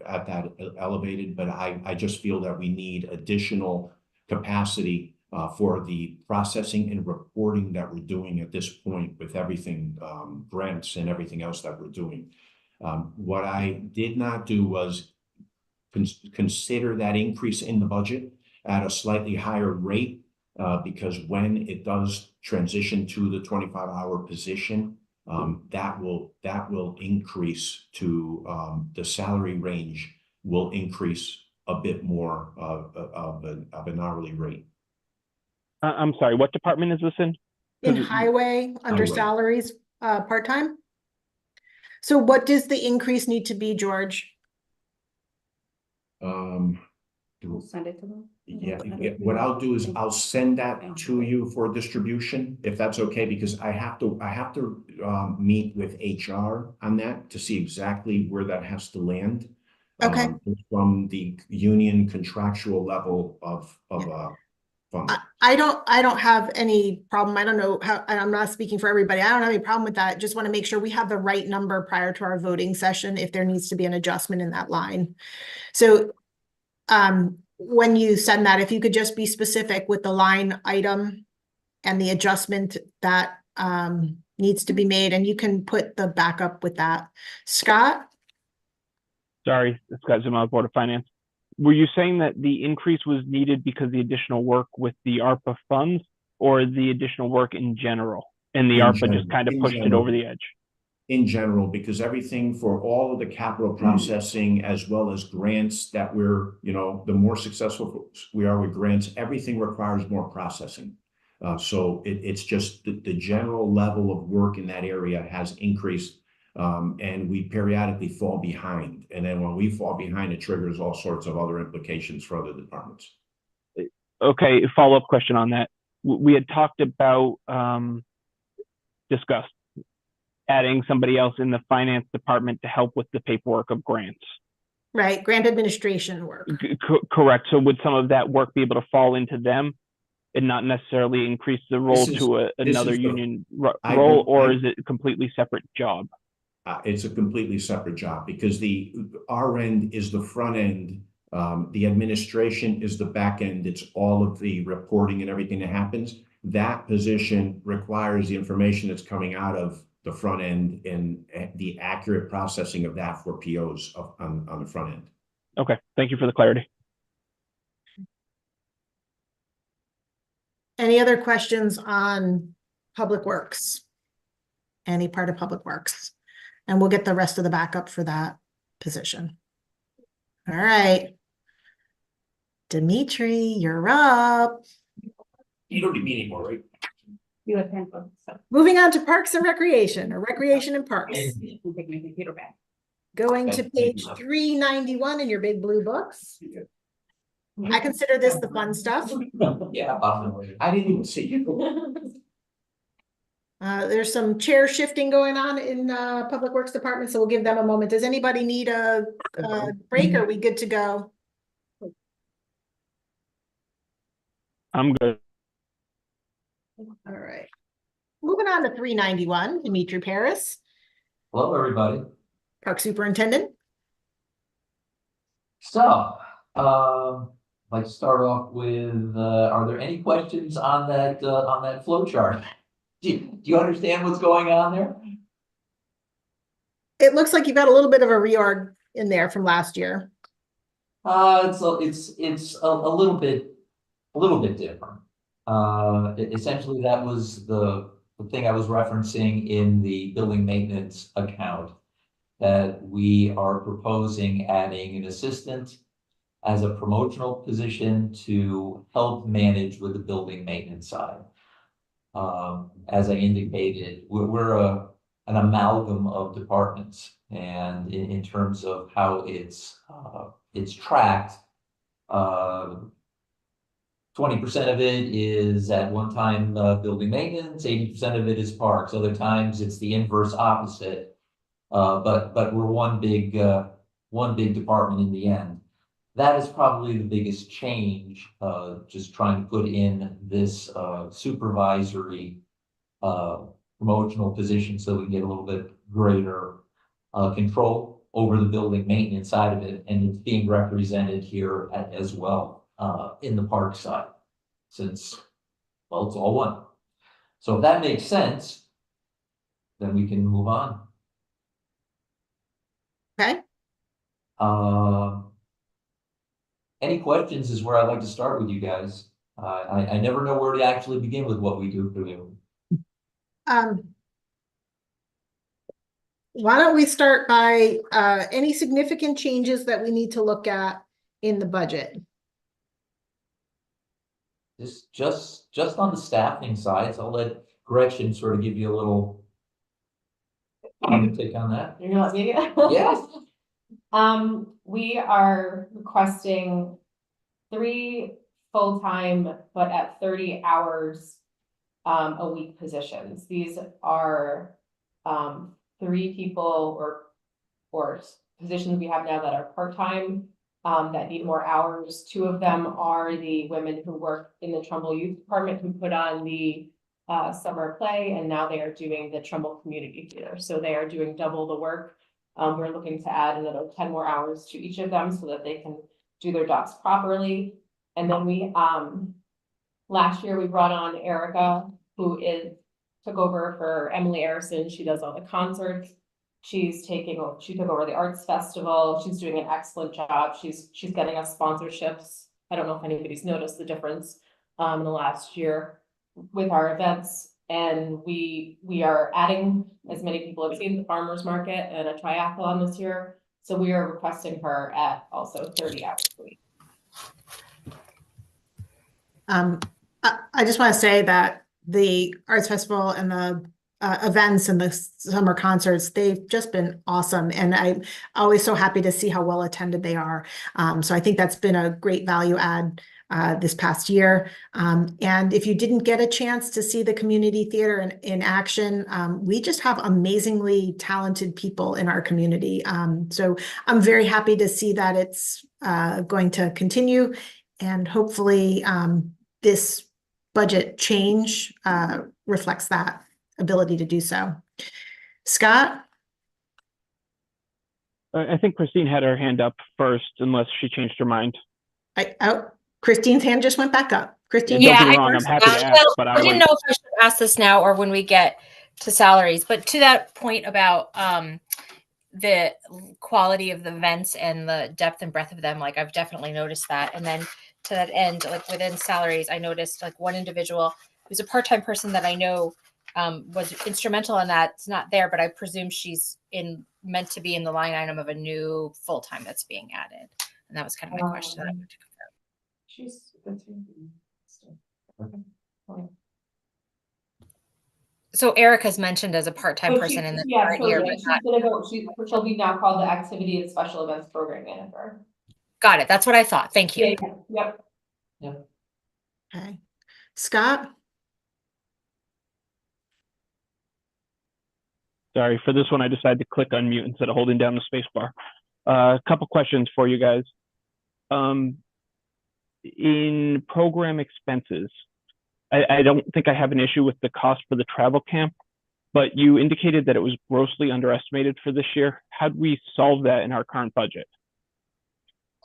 at that elevated, but I just feel that we need additional capacity for the processing and reporting that we're doing at this point with everything, grants and everything else that we're doing. What I did not do was consider that increase in the budget at a slightly higher rate, because when it does transition to the 25-hour position, that will increase to the salary range will increase a bit more of an hourly rate. I'm sorry, what department is this in? In highway, under Highway. salaries, part-time. So what does the increase need to be, George? Send it to them. Yeah, what I'll do is I'll send that to you for distribution, if that's okay, because I have to meet with HR on that to see exactly where that has to land. Okay. From the union contractual level of funding. I don't have any problem. I don't know how, and I'm not speaking for everybody. I don't have any problem with that. Just want to make sure we have the right number prior to our voting session if there needs to be an adjustment in that line. So when you send that, if you could just be specific with the line item and the adjustment that needs to be made, and you can put the backup with that. Scott? Sorry, Scott Zima, Board of Finance. Were you saying that the increase was needed because of the additional work with the ARPA funds, or the additional work in general? And the ARPA just kind of pushed it over the edge? In general, because everything for all of the capital processing as well as grants that we're, the more successful we are with grants, everything requires more processing. So it's just the general level of work in that area has increased, and we periodically fall behind. And then when we fall behind, it triggers all sorts of other implications for other departments. Okay, follow-up question on that. We had talked about, discussed adding somebody else in the finance department to help with the paperwork of grants. Right, grant administration work. Correct. So would some of that work be able to fall into them and not necessarily increase the role to another union role, or is it a completely separate job? It's a completely separate job because our end is the front end. The administration is the back end. It's all of the reporting and everything that happens. That position requires the information that's coming out of the front end and the accurate processing of that for POs on the front end. Okay, thank you for the clarity. Any other questions on Public Works? Any part of Public Works? And we'll get the rest of the backup for that position. All right. Dimitri, you're up. You don't need me anymore, right? You attend for stuff. Moving on to Parks and Recreation, or Recreation and Parks. Take my computer back. Going to page 391 in your big blue books. I consider this the fun stuff. Yeah, I didn't even see you. There's some chair shifting going on in Public Works Department, so we'll give them a moment. Does anybody need a break, or are we good to go? I'm good. All right. Moving on to 391, Dimitri Paris, Hello, everybody. Park Superintendent. So, like to start off with, are there any questions on that flow chart? Do you understand what's going on there? It looks like you've got a little bit of a reorg in there from last year. It's a little bit different. Essentially, that was the thing I was referencing in the building maintenance account, that we are proposing adding an assistant as a promotional position to help manage with the building maintenance side. As I indicated, we're an amalgam of departments, and in terms of how it's tracked, 20% of it is at one time building maintenance, 80% of it is parks. Other times it's the inverse opposite. But we're one big department in the end. That is probably the biggest change, just trying to put in this supervisory promotional position so we can get a little bit greater control over the building maintenance side of it. And it's being represented here as well in the park side, since, well, it's all one. So if that makes sense, then we can move on. Okay. Any questions is where I'd like to start with you guys. I never know where to actually begin with what we do for you. Why don't we start by any significant changes that we need to look at in the budget? Just on the staffing side, so I'll let Gretchen sort of give you a little take on that. You're gonna let me get Yes. We are requesting 3 full-time, but at 30 hours a week positions. These are 3 people or positions we have now that are part-time that need more hours. 2 of them are the women who work in the Trumbull Youth Department who put on the summer play, and now they are doing the Trumbull Community Theater. So they are doing double the work. We're looking to add another 10 more hours to each of them so that they can do their jobs properly. And then we, last year we brought on Erica, who took over for Emily Arison. She does all the concerts. She took over the arts festival. She's doing an excellent job. She's getting us sponsorships. I don't know if anybody's noticed the difference in the last year with our events. And we are adding, as many people have seen, the farmers market and a triathlon this year. So we are requesting her at also 30 hours a week. I just want to say that the Arts Festival and the events and the summer concerts, they've just been awesome. And I'm always so happy to see how well attended they are. So I think that's been a great value add this past year. And if you didn't get a chance to see the community theater in action, we just have amazingly talented people in our community. So I'm very happy to see that it's going to continue, and hopefully this budget change reflects that ability to do so. Scott? I think Christine had her hand up first, unless she changed her mind. Christine's hand just went back up. Christine? Yeah, don't get me wrong, I'm happy to ask, but I didn't know if I should ask this now or when we get to salaries, but to that point about the quality of the events and the depth and breadth of them, like I've definitely noticed that. And then to that end, like within salaries, I noticed like one individual who's a part-time person that I know was instrumental in that. It's not there, but I presume she's meant to be in the line item of a new full-time that's being added. And that was kind of my question that I wanted to confirm. So Erica's mentioned as a part-time person in the current year, but she'll be now called the Activity and Special Events Program Manager. Got it. That's what I thought. Thank you. Yep. Okay. Scott? Sorry, for this one, I decided to click unmute instead of holding down the space bar. A couple questions for you guys. in program expenses, I don't think I have an issue with the cost for the travel camp, but you indicated that it was grossly underestimated for this year. How do we solve that in our current budget?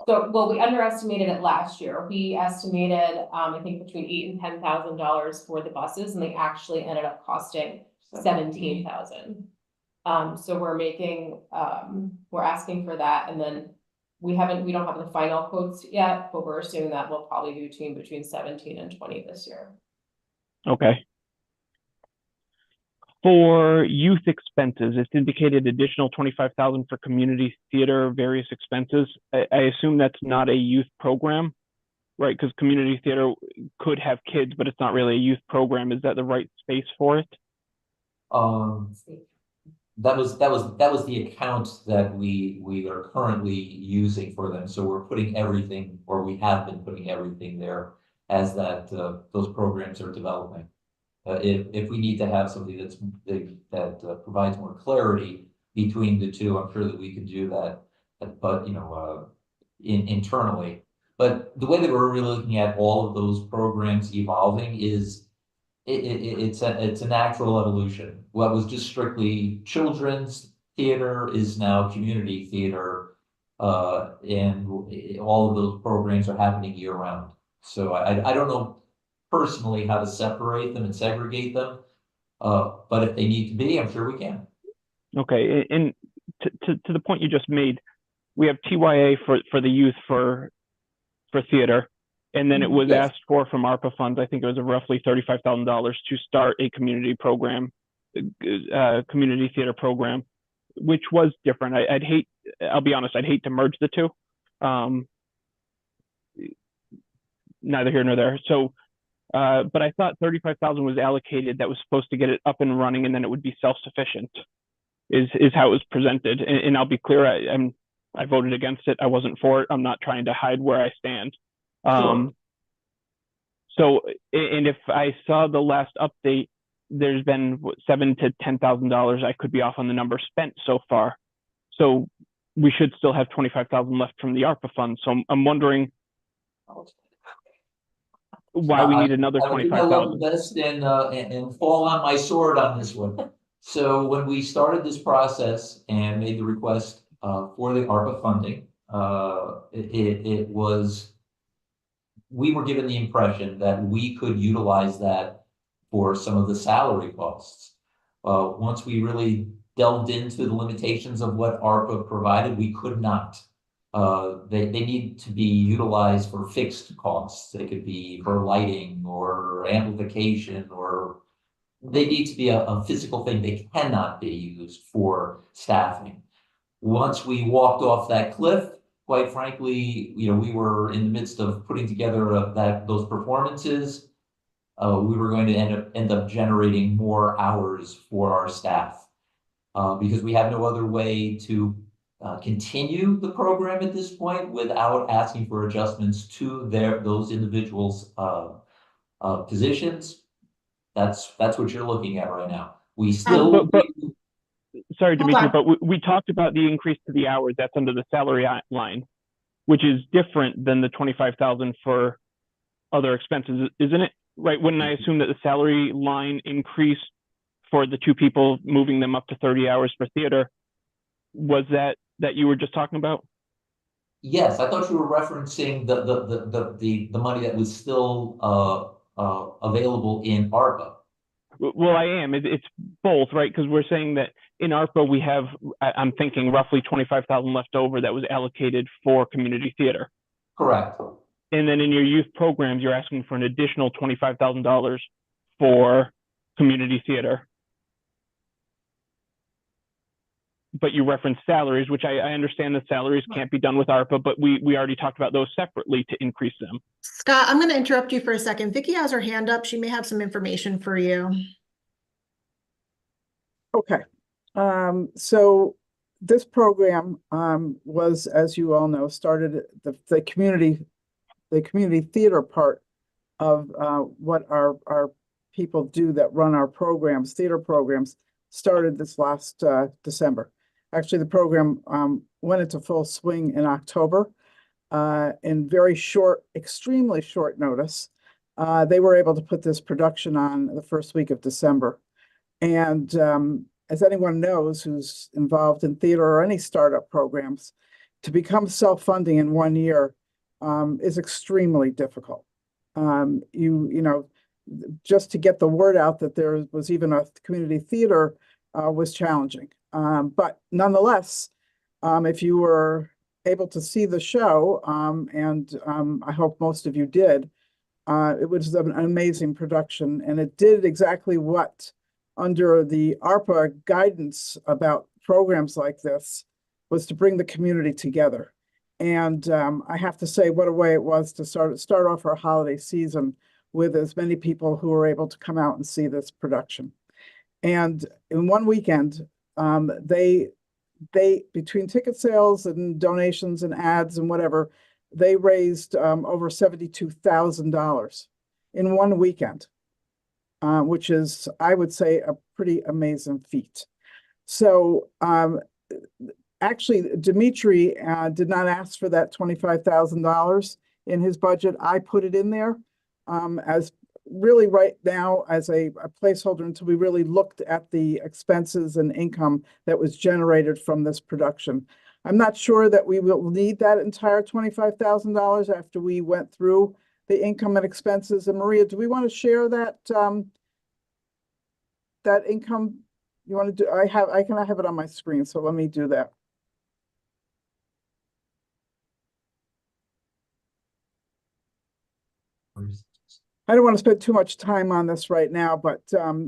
So, well, we underestimated it last year. We estimated, I think between $8,000 and $10,000 for the buses, and they actually ended up costing 17,000. So we're making, we're asking for that, and then we don't have the final quotes yet, but we're assuming that we'll probably do between 17 and 20 this year. Okay. For youth expenses, it's indicated additional 25,000 for community theater, various expenses. I assume that's not a youth program, right? Because community theater could have kids, but it's not really a youth program. Is that the right space for it? That was the account that we are currently using for them. So we're putting everything, or we have been putting everything there as that those programs are developing. If we need to have something that provides more clarity between the two, I'm sure that we can do that. But internally. But the way that we're really looking at all of those programs evolving is it's a natural evolution. What was just strictly children's theater is now community theater, and all of those programs are happening year round. So I don't know personally how to separate them and segregate them, but if they need to be, I'm sure we can. Okay, and to the point you just made, we have TYA for the youth for theater, and then it was asked for from ARPA funds. I think it was roughly $35,000 to start a community program, community theater program, which was different. I'll be honest, I'd hate to merge the two. Neither here nor there. So, but I thought 35,000 was allocated that was supposed to get it up and running, and then it would be self-sufficient. Is how it was presented. And I'll be clear, I voted against it. I wasn't for it. I'm not trying to hide where I stand. Sure. So, and if I saw the last update, there's been $7,000 to $10,000. I could be off on the number spent so far. So we should still have 25,000 left from the ARPA fund. So I'm wondering why we need another 25,000. Best and fall on my sword on this one. So when we started this process and made the request for the ARPA funding, we were given the impression that we could utilize that for some of the salary costs. Once we really delved into the limitations of what ARPA provided, we could not. They need to be utilized for fixed costs. They could be for lighting or amplification, or they need to be a physical thing. They cannot be used for staffing. Once we walked off that cliff, quite frankly, we were in the midst of putting together those performances. We were going to end up generating more hours for our staff because we have no other way to continue the program at this point without asking for adjustments to those individuals' positions. That's what you're looking at right now. We still. Sorry, Dimitri, but we talked about the increase to the hours. That's under the salary line, which is different than the 25,000 for other expenses, isn't it? Right? Wouldn't I assume that the salary line increased for the two people, moving them up to 30 hours for theater? Was that you were just talking about? Yes, I thought you were referencing the money that was still available in ARPA. Well, I am. It's both, right? Because we're saying that in ARPA we have, I'm thinking, roughly 25,000 left over that was allocated for community theater. Correct. And then in your youth programs, you're asking for an additional $25,000 for community theater. But you referenced salaries, which I understand that salaries can't be done with ARPA, but we already talked about those separately to increase them. Scott, I'm going to interrupt you for a second. Vicky has her hand up. She may have some information for you. Okay. So this program was, as you all know, started the community theater part of what our people do that run our programs, theater programs, started this last December. Actually, the program went into full swing in October. in very short, extremely short notice, they were able to put this production on the first week of December. And as anyone knows who's involved in theater or any startup programs, to become self-funding in 1 year is extremely difficult. You know, just to get the word out that there was even a community theater was challenging. But nonetheless, if you were able to see the show, and I hope most of you did, it was an amazing production, and it did exactly what, under the ARPA guidance about programs like this, was to bring the community together. And I have to say, what a way it was to start off our holiday season with as many people who were able to come out and see this production. And in one weekend, they between ticket sales and donations and ads and whatever, they raised over $72,000 in one weekend, which is, I would say, a pretty amazing feat. So actually, Dimitri did not ask for that $25,000 in his budget. I put it in there as really right now as a placeholder until we really looked at the expenses and income that was generated from this production. I'm not sure that we will need that entire $25,000 after we went through the income and expenses. And Maria, do we want to share that that income? You want to do? I can have it on my screen, so let me do that. I don't want to spend too much time on this right now, but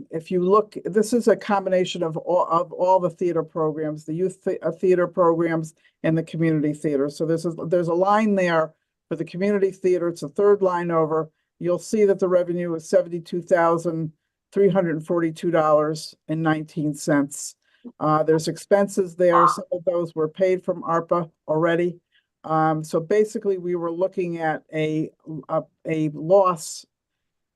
if you look, this is a combination of all the theater programs, the youth theater programs and the community theater. So there's a line there for the community theater. It's the third line over. You'll see that the revenue is $72,342.19. There's expenses there. Some of those were paid from ARPA already. So basically, we were looking at a loss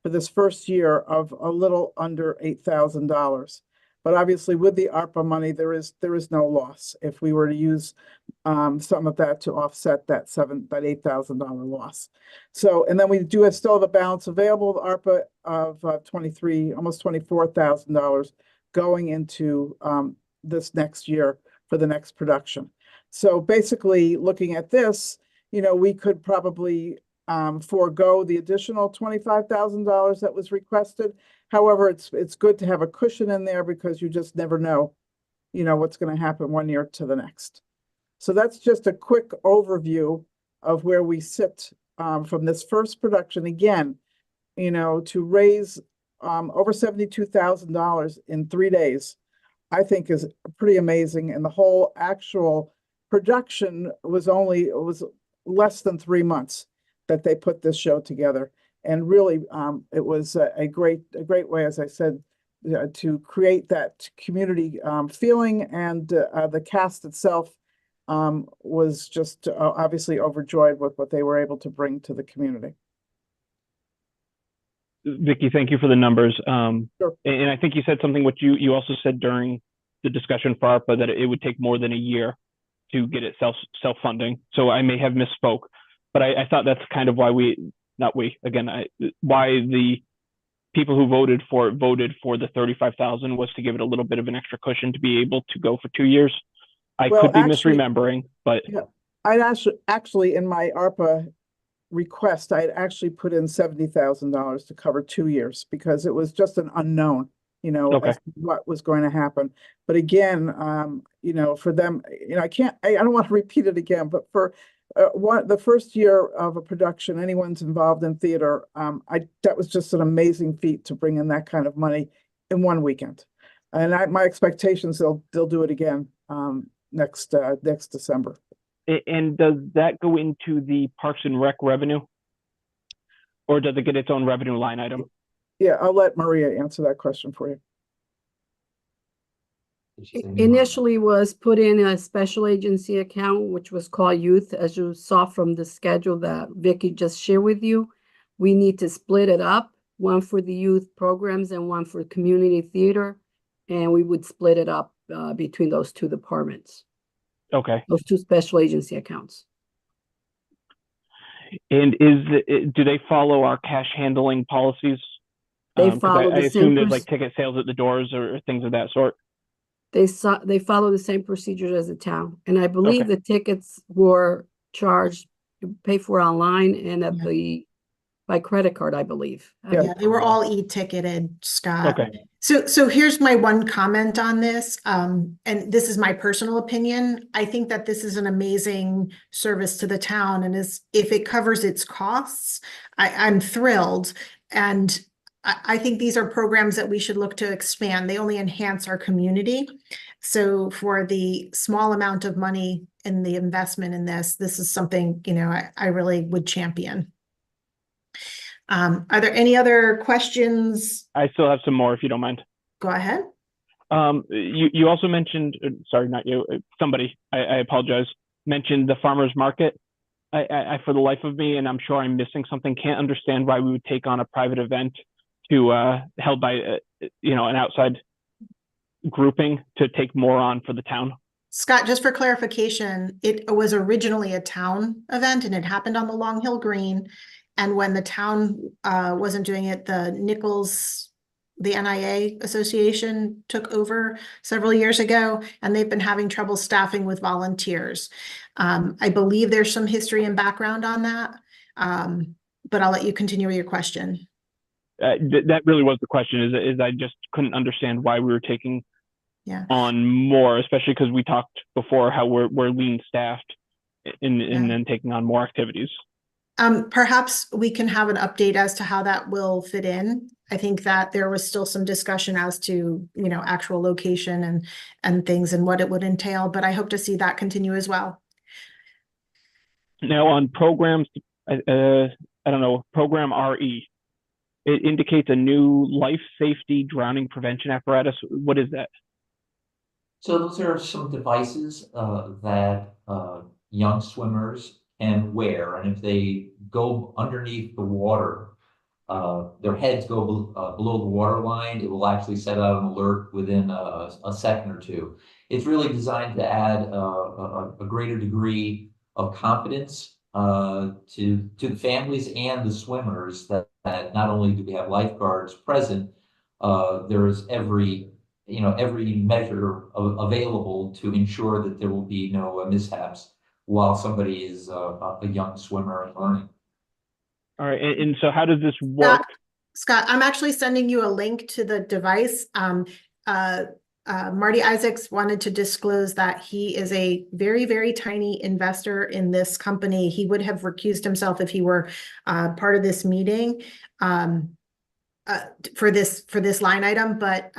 for this first year of a little under $8,000. But obviously, with the ARPA money, there is no loss if we were to use some of that to offset that $8,000 loss. So, and then we do still have a balance available of ARPA of almost $24,000 going into this next year for the next production. So basically, looking at this, you know, we could probably forego the additional $25,000 that was requested. However, it's good to have a cushion in there because you just never know, you know, what's going to happen 1 year to the next. So that's just a quick overview of where we sit from this first production. Again, you know, to raise over $72,000 in 3 days, I think is pretty amazing. And the whole actual production was less than 3 months that they put this show together. And really, it was a great way, as I said, to create that community feeling. And the cast itself was just obviously overjoyed with what they were able to bring to the community. Vicki, thank you for the numbers. Sure. And I think you said something which you also said during the discussion for ARPA, that it would take more than a year to get it self-funding. So I may have misspoke, but I thought that's kind of why why the people who voted for the 35,000 was to give it a little bit of an extra cushion to be able to go for 2 years. I could be misremembering, but yeah, I'd actually in my ARPA request, I'd actually put in $70,000 to cover 2 years because it was just an unknown, you know, as to what was going to happen. But again, you know, for them, you know, I don't want to repeat it again, but for the first year of a production, anyone's involved in theater, that was just an amazing feat to bring in that kind of money in 1 weekend. And my expectations, they'll do it again next December. And does that go into the Parks and Rec revenue, or does it get its own revenue line item? Yeah, I'll let Maria answer that question for you. Initially was put in a special agency account, which was called youth. As you saw from the schedule that Vicki just shared with you, we need to split it up, one for the youth programs and one for community theater. And we would split it up between those two departments. Okay. Those two special agency accounts. And do they follow our cash handling policies? They 'Cause follow I the assume same, there's like ticket sales at the doors or things of that sort. they follow the same procedures as the town. And I believe Okay. the tickets were charged, pay for online and at Yeah. by credit card, I believe. Yeah, they were all e-ticketed, Scott. Okay. So here's my one comment on this, and this is my personal opinion. I think that this is an amazing service to the town, and if it covers its costs, I'm thrilled. And I think these are programs that we should look to expand. They only enhance our community. So for the small amount of money in the investment in this is something, I really would champion. Are there any other questions? I still have some more if you don't mind. Go ahead. You also mentioned, sorry, not you, somebody, I apologize, mentioned the farmer's market. I, for the life of me, and I'm sure I'm missing something, can't understand why we would take on a private event held by, an outside grouping to take more on for the town. Scott, just for clarification, it was originally a town event and it happened on the Long Hill Green. And when the town wasn't doing it, the NIA Association took over several years ago, and they've been having trouble staffing with volunteers. I believe there's some history and background on that, but I'll let you continue with your question. That really was the question, is I just couldn't understand why we were taking on more, especially because we talked before how we're lean staffed and then taking on more activities. Perhaps we can have an update as to how that will fit in. I think that there was still some discussion as to, actual location and things and what it would entail, but I hope to see that continue as well. Now on programs, I don't know, program RE, it indicates a new life safety drowning prevention apparatus. What is that? So those are some devices that young swimmers can wear, and if they go underneath the water, their heads go below the water line, it will actually set out an alert within a second or two. It's really designed to add a greater degree of confidence to the families and the swimmers that not only do we have lifeguards present, there is every measure available to ensure that there will be no mishaps while somebody is a young swimmer and learning. All right, and so how does this work? Scott, I'm actually sending you a link to the device. Marty Isaacs wanted to disclose that he is a very, very tiny investor in this company. He would have recused himself if he were part of this meeting. For this line item, but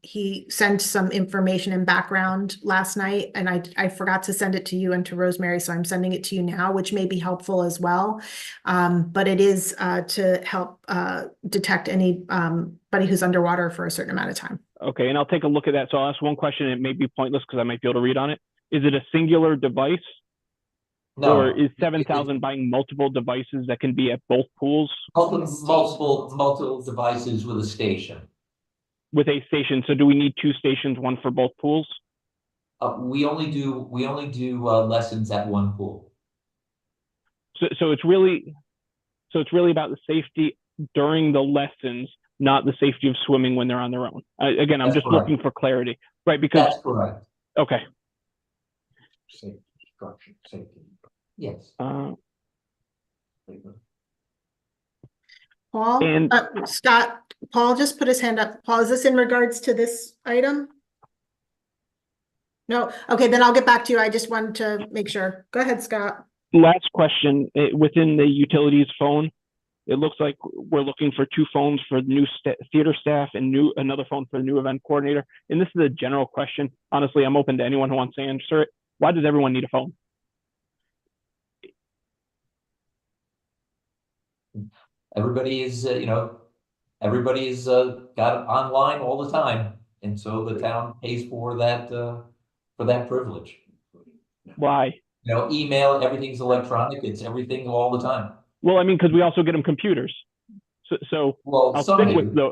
he sent some information and background last night, and I forgot to send it to you and to Rosemary, so I'm sending it to you now, which may be helpful as well. But it is to help detect anybody who's underwater for a certain amount of time. Okay, and I'll take a look at that. So I'll ask one question. It may be pointless because I might be able to read on it. Is it a singular device? No. Or is 7,000 buying multiple devices that can be at both pools? Multiple devices with a station. With a station. So do we need two stations, one for both pools? We only do lessons at one pool. So it's really about the safety during the lessons, not the safety of swimming when they're on their own. Again, I'm just looking for clarity, right? Because that's correct. Okay. Safety, structure, safety. Yes. Paul, And Scott, Paul just put his hand up. Paul, is this in regards to this item? No. Okay, then I'll get back to you. I just wanted to make sure. Go ahead, Scott. Last question. Within the utilities phone, it looks like we're looking for two phones for the new theater staff and another phone for the new event coordinator. And this is a general question. Honestly, I'm open to anyone who wants to answer it. Why does everyone need a phone? Everybody is, everybody's got online all the time, and so the town pays for that privilege. Why? Email, everything's electronic. It's everything all the time. Well, I mean, because we also get them computers. So well, I'll stick with the.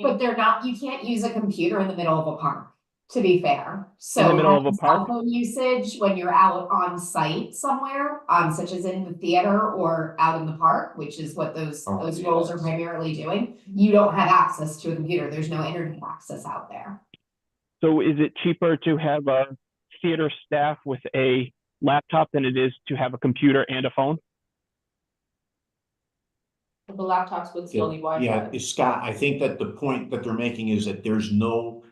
But they're not. You can't use a computer in the middle of a park to be fair. So In the middle of a having cell park? phone usage when you're out on site somewhere, such as in the theater or out in the park, which is what those roles are primarily doing, you don't have access to a computer. There's no internet access out there. So is it cheaper to have a theater staff with a laptop than it is to have a computer and a phone? The laptops would still need Wi-Fi. Yeah, Scott, I think that the point that they're making is that there's no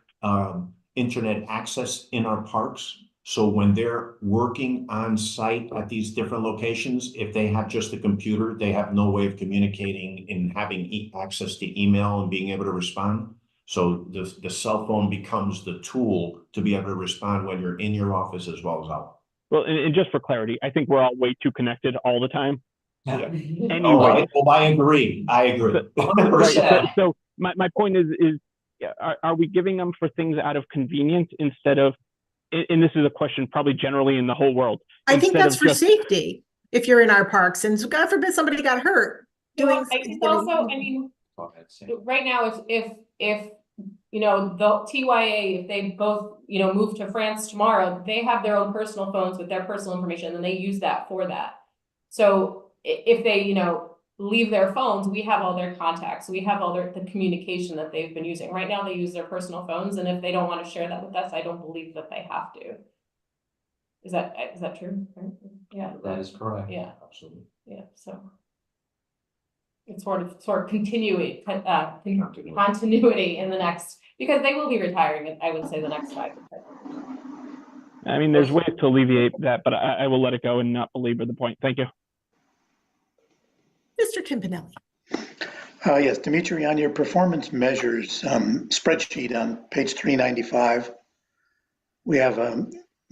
internet access in our parks. So when they're working on site at these different locations, if they have just a computer, they have no way of communicating and having access to email and being able to respond. So the cell phone becomes the tool to be able to respond when you're in your office as well as out. Well, and just for clarity, I think we're all way too connected all the time. Yeah. Anyway. I agree. I agree. Right, so my point is are we giving them for things out of convenience instead of, and this is a question probably generally in the whole world. I think instead that's of for just- safety. If you're in our parks and God forbid somebody got hurt doing. It's also, I mean, right now, if you know, the TYA, if they both, you know, move to France tomorrow, they have their own personal phones with their personal information and they use that for that. So if they, you know, leave their phones, we have all their contacts, we have all the communication that they've been using. Right now, they use their personal phones, and if they don't want to share that with us, I don't believe that they have to. Is that true? Yeah. That is correct. Yeah. Absolutely. Yeah, so. It's sort of continuity in the next, because they will be retiring, I would say, the next 5 to 10 years. I mean, there's ways to alleviate that, but I will let it go and not belabor the point. Thank you. Mr. Campanelli. Yes, Dimitri, on your performance measures spreadsheet on page 395, we have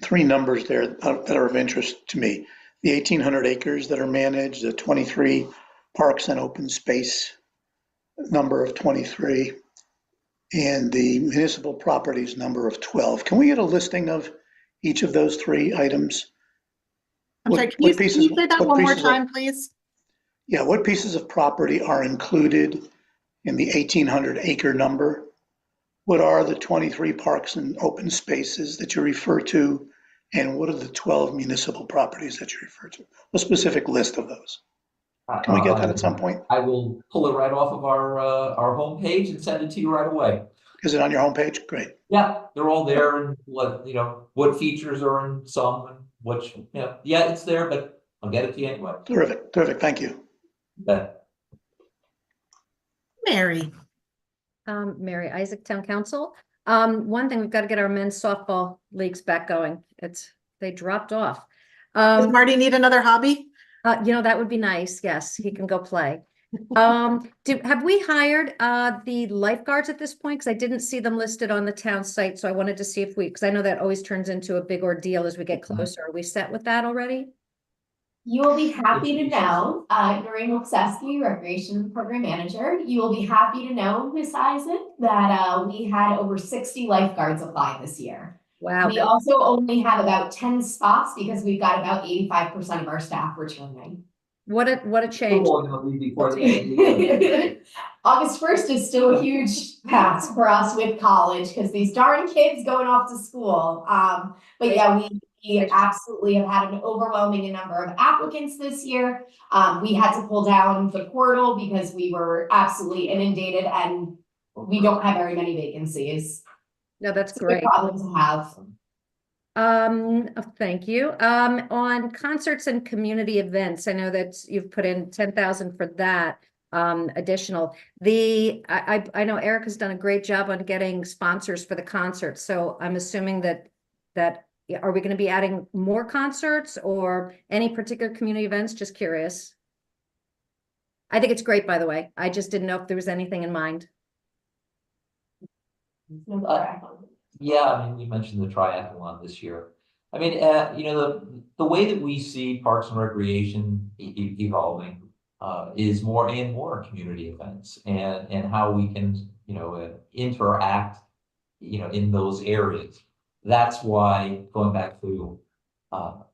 3 numbers there that are of interest to me. The 1,800 acres that are managed, the 23 parks and open space number of 23, and the municipal properties number of 12. Can we get a listing of each of those 3 items? I'm sorry, can you say that one more time, please? Yeah, what pieces of property are included in the 1,800 acre number? What are the 23 parks and open spaces that you refer to? And what are the 12 municipal properties that you refer to? A specific list of those. Can we get that at some point? I will pull it right off of our homepage and send it to you right away. Is it on your homepage? Great. Yeah, they're all there, and what features are in some and which, yeah, it's there, but I'll get it to you anyway. Terrific, terrific. Thank you. Mary. Mary Isaac, Town Council. One thing, we've got to get our men's softball leagues back going. They dropped off. Does Marty need another hobby? That would be nice. Yes, he can go play. Have we hired the lifeguards at this point? Because I didn't see them listed on the town site, so I wanted to see if because I know that always turns into a big ordeal as we get closer. Are we set with that already? You will be happy to know, Noreen Wilczewski, Recreation Program Manager, you will be happy to know, Ms. Isaac, that we had over 60 lifeguards apply this year. Wow. We also only have about 10 spots because we've got about 85% of our staff returning. What a change. August 1st is still a huge pass for us with college because these darn kids going off to school. But yeah, we absolutely have had an overwhelming number of applicants this year. We had to pull down the portal because we were absolutely inundated and we don't have very many vacancies. No, that's It's a great. good problem to have. Thank you. On concerts and community events, I know that you've put in 10,000 for that. Additional. I know Eric has done a great job on getting sponsors for the concerts. So I'm assuming that are we going to be adding more concerts or any particular community events? Just curious. I think it's great, by the way. I just didn't know if there was anything in mind. Yeah, I mean, we mentioned the triathlon this year. I mean, the way that we see Parks and Recreation evolving is more and more community events and how we can, interact, in those areas. That's why, going back to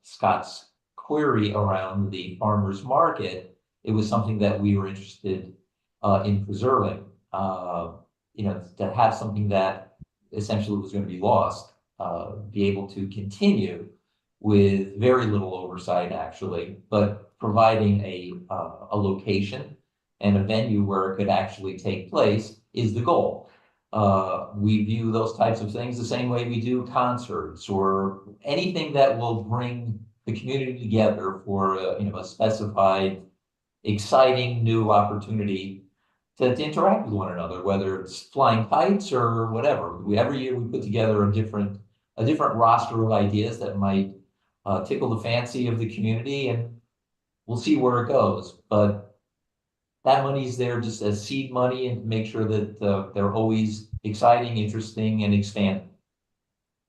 Scott's query around the farmers market, it was something that we were interested in preserving. To have something that essentially was going to be lost, be able to continue with very little oversight, actually, but providing a location and a venue where it could actually take place is the goal. We view those types of things the same way we do concerts or anything that will bring the community together for a specified, exciting new opportunity to interact with one another, whether it's flying kites or whatever. Every year we put together a different roster of ideas that might tickle the fancy of the community, and we'll see where it goes. But that money's there just as seed money and make sure that they're always exciting, interesting, and expanding.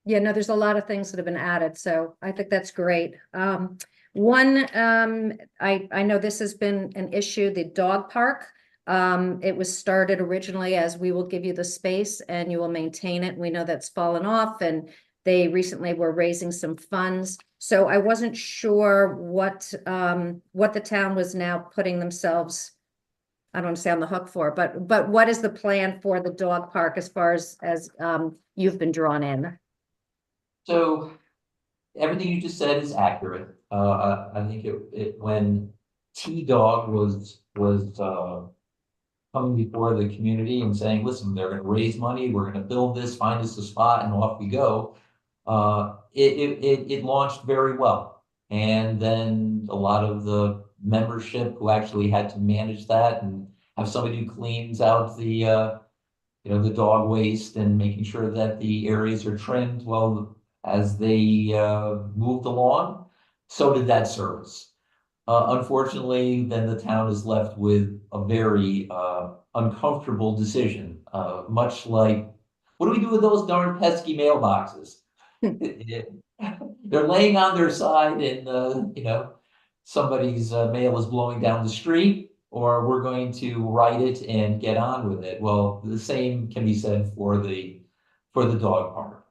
Yeah, no, there's a lot of things that have been added, so I think that's great. I know this has been an issue, the dog park. It was started originally as we will give you the space and you will maintain it. We know that's fallen off, and they recently were raising some funds. So I wasn't sure what the town was now putting themselves, I don't want to say on the hook for, but what is the plan for the dog park as far as you've been drawn in? So everything you just said is accurate. I think when T-Dog was coming before the community and saying, listen, they're going to raise money, we're going to build this, find us a spot, and off we go. It launched very well. And then a lot of the membership who actually had to manage that and have somebody who cleans out the dog waste and making sure that the areas are trimmed well as they moved along, so did that service. Unfortunately, then the town is left with a very uncomfortable decision, much like, what do we do with those darn pesky mailboxes? They're laying on their side and, somebody's mail is blowing down the street, or we're going to write it and get on with it. Well, the same can be said for the dog park.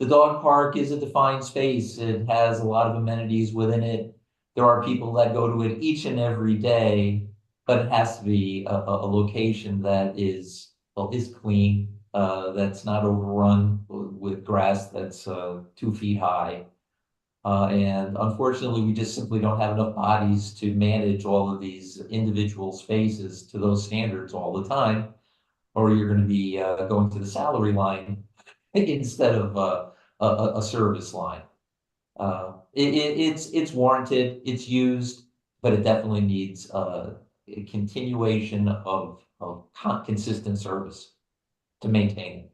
The dog park is a defined space. It has a lot of amenities within it. There are people that go to it each and every day, but it has to be a location that is clean, that's not overrun with grass that's 2 feet high. And unfortunately, we just simply don't have enough bodies to manage all of these individual spaces to those standards all the time, or you're going to be going to the salary line instead of a service line. It's warranted, it's used, but it definitely needs a continuation of consistent service to maintain it.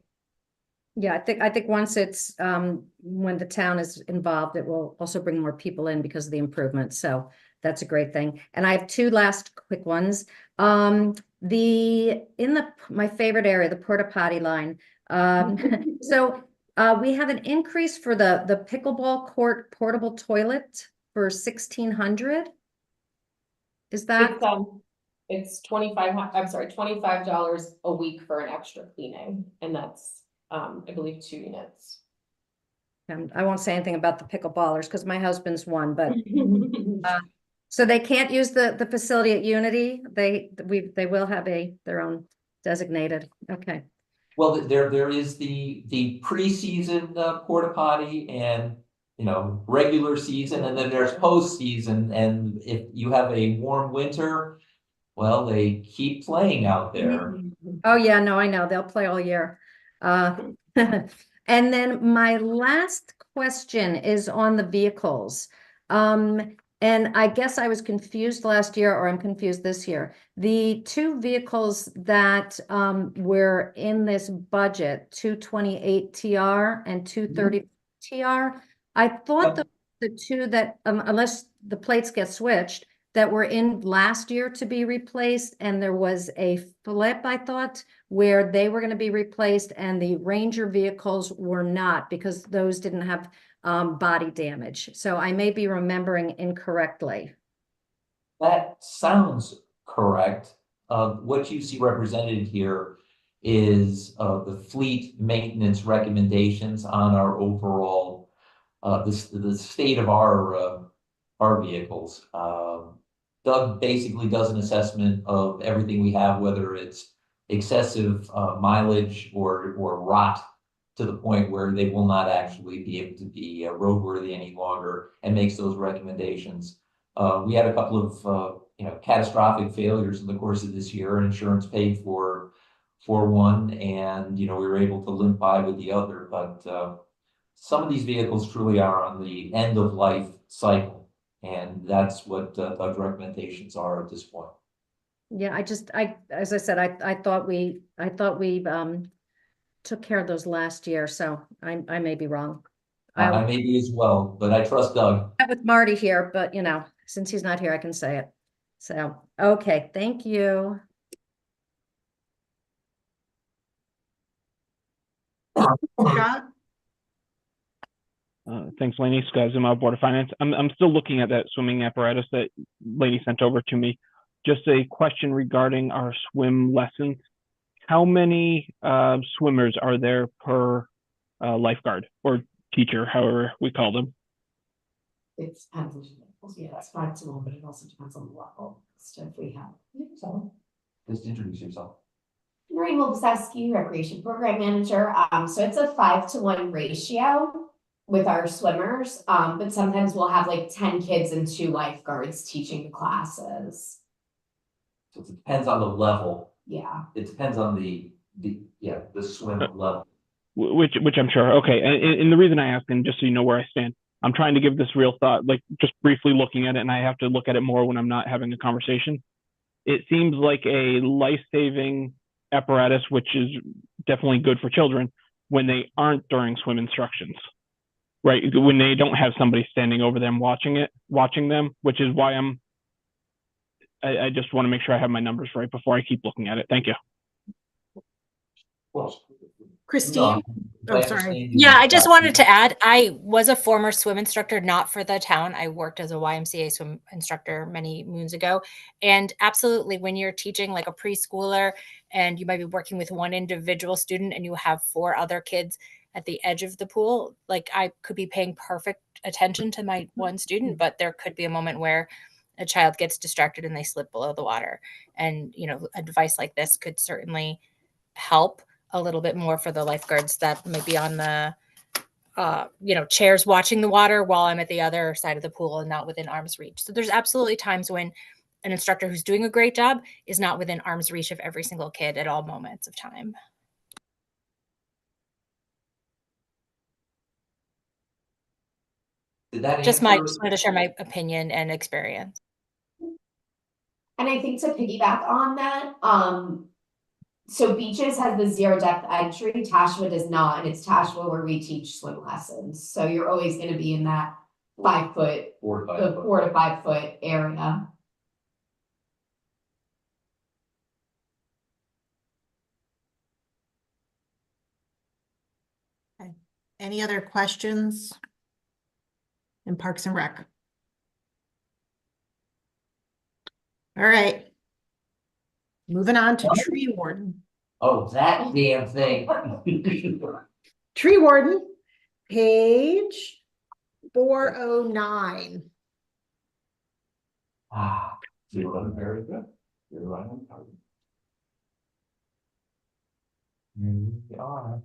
Yeah, I think once it's when the town is involved, it will also bring more people in because of the improvements. So that's a great thing. And I have 2 last quick ones. My favorite area, the porta potty line. So we have an increase for the pickleball court portable toilet for $1,600. Is that? It's $25 a week for an extra cleaning, and that's I believe 2 units. And I won't say anything about the pickleballers because my husband's one, but so they can't use the facility at Unity. They will have their own designated. Okay. Well, there is the preseason porta potty and regular season, and then there's postseason. And if you have a warm winter, well, they keep playing out there. Oh yeah, no, I know they'll play all year. And then my last question is on the vehicles. And I guess I was confused last year, or I'm confused this year. The 2 vehicles that were in this budget, 228 TR and 230 TR, I thought the 2 that, unless the plates get switched, that were in last year to be replaced, and there was a flip, I thought, where they were going to be replaced and the Ranger vehicles were not, because those didn't have body damage. So I may be remembering incorrectly. That sounds correct. What you see represented here is the fleet maintenance recommendations on our overall, the state of our vehicles. Doug basically does an assessment of everything we have, whether it's excessive mileage or rot to the point where they will not actually be able to be roadworthy any longer, and makes those recommendations. We had a couple of catastrophic failures in the course of this year, and insurance paid for one, and we were able to limp by with the other. But some of these vehicles truly are on the end of life cycle, and that's what Doug's recommendations are at this point. Yeah, as I said, I thought we took care of those last year, so I may be wrong. I may be as well, but I trust Doug. With Marty here, but since he's not here, I can say it. So, okay, thank you. Scott? Thanks, Lainey. Scott Zuma, Board of Finance. I'm still looking at that swimming apparatus that lady sent over to me. Just a question regarding our swim lessons. How many swimmers are there per lifeguard or teacher, however we call them? It depends on the levels. Yeah, that's 5 to 1, but it also depends on the level. So if we have. So, Just introduce yourself. Noreen Wolbasewski, Recreation Program Manager. So it's a 5 to 1 ratio with our swimmers. But sometimes we'll have like 10 kids and 2 lifeguards teaching the classes. So it depends on the level. Yeah. It depends on the swim level. Which I'm sure. Okay, and the reason I ask, and just so you know where I stand, I'm trying to give this real thought, like just briefly looking at it, and I have to look at it more when I'm not having a conversation. It seems like a life-saving apparatus, which is definitely good for children when they aren't during swim instructions, right? When they don't have somebody standing over them watching them, which is why I just want to make sure I have my numbers right before I keep looking at it. Thank you. Christine? Oh, sorry. Yeah, I just wanted to add, I was a former swim instructor, not for the town. I worked as a YMCA swim instructor many moons ago. And absolutely, when you're teaching like a preschooler and you might be working with one individual student and you have 4 other kids at the edge of the pool, like I could be paying perfect attention to my one student, but there could be a moment where a child gets distracted and they slip below the water. And, a device like this could certainly help a little bit more for the lifeguards that might be on the, chairs watching the water while I'm at the other side of the pool and not within arm's reach. So there's absolutely times when an instructor who's doing a great job is not within arm's reach of every single kid at all moments of time. Did that just answer? wanted to share my opinion and experience. And I think to piggyback on that, so Beaches has the 0 depth entry, Tashua does not, and it's Tashua where we teach swim lessons. So you're always going to be in that 5 foot, 4 to 5 foot area. Okay. Any other questions in Parks and Rec? All right. Moving on to tree warden. Oh, that damn thing. Tree warden, page 409. You're very good. You're right on target. You are.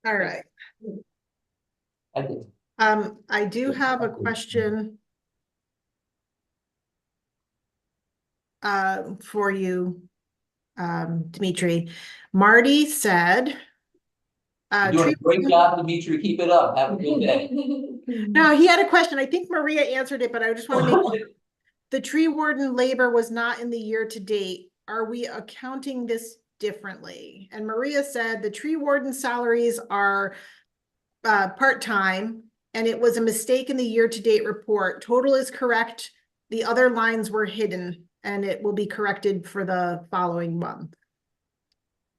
All right. I did. I do have a question for you, Dimitri. Marty said, You're doing a great job, Dimitri. Keep it up. Have a good day. No, he had a question. I think Maria answered it, but I just want to make sure. The tree warden labor was not in the year to date. Are we accounting this differently? And Maria said the tree warden salaries are part-time, and it was a mistake in the year-to-date report. Total is correct. The other lines were hidden, and it will be corrected for the following month.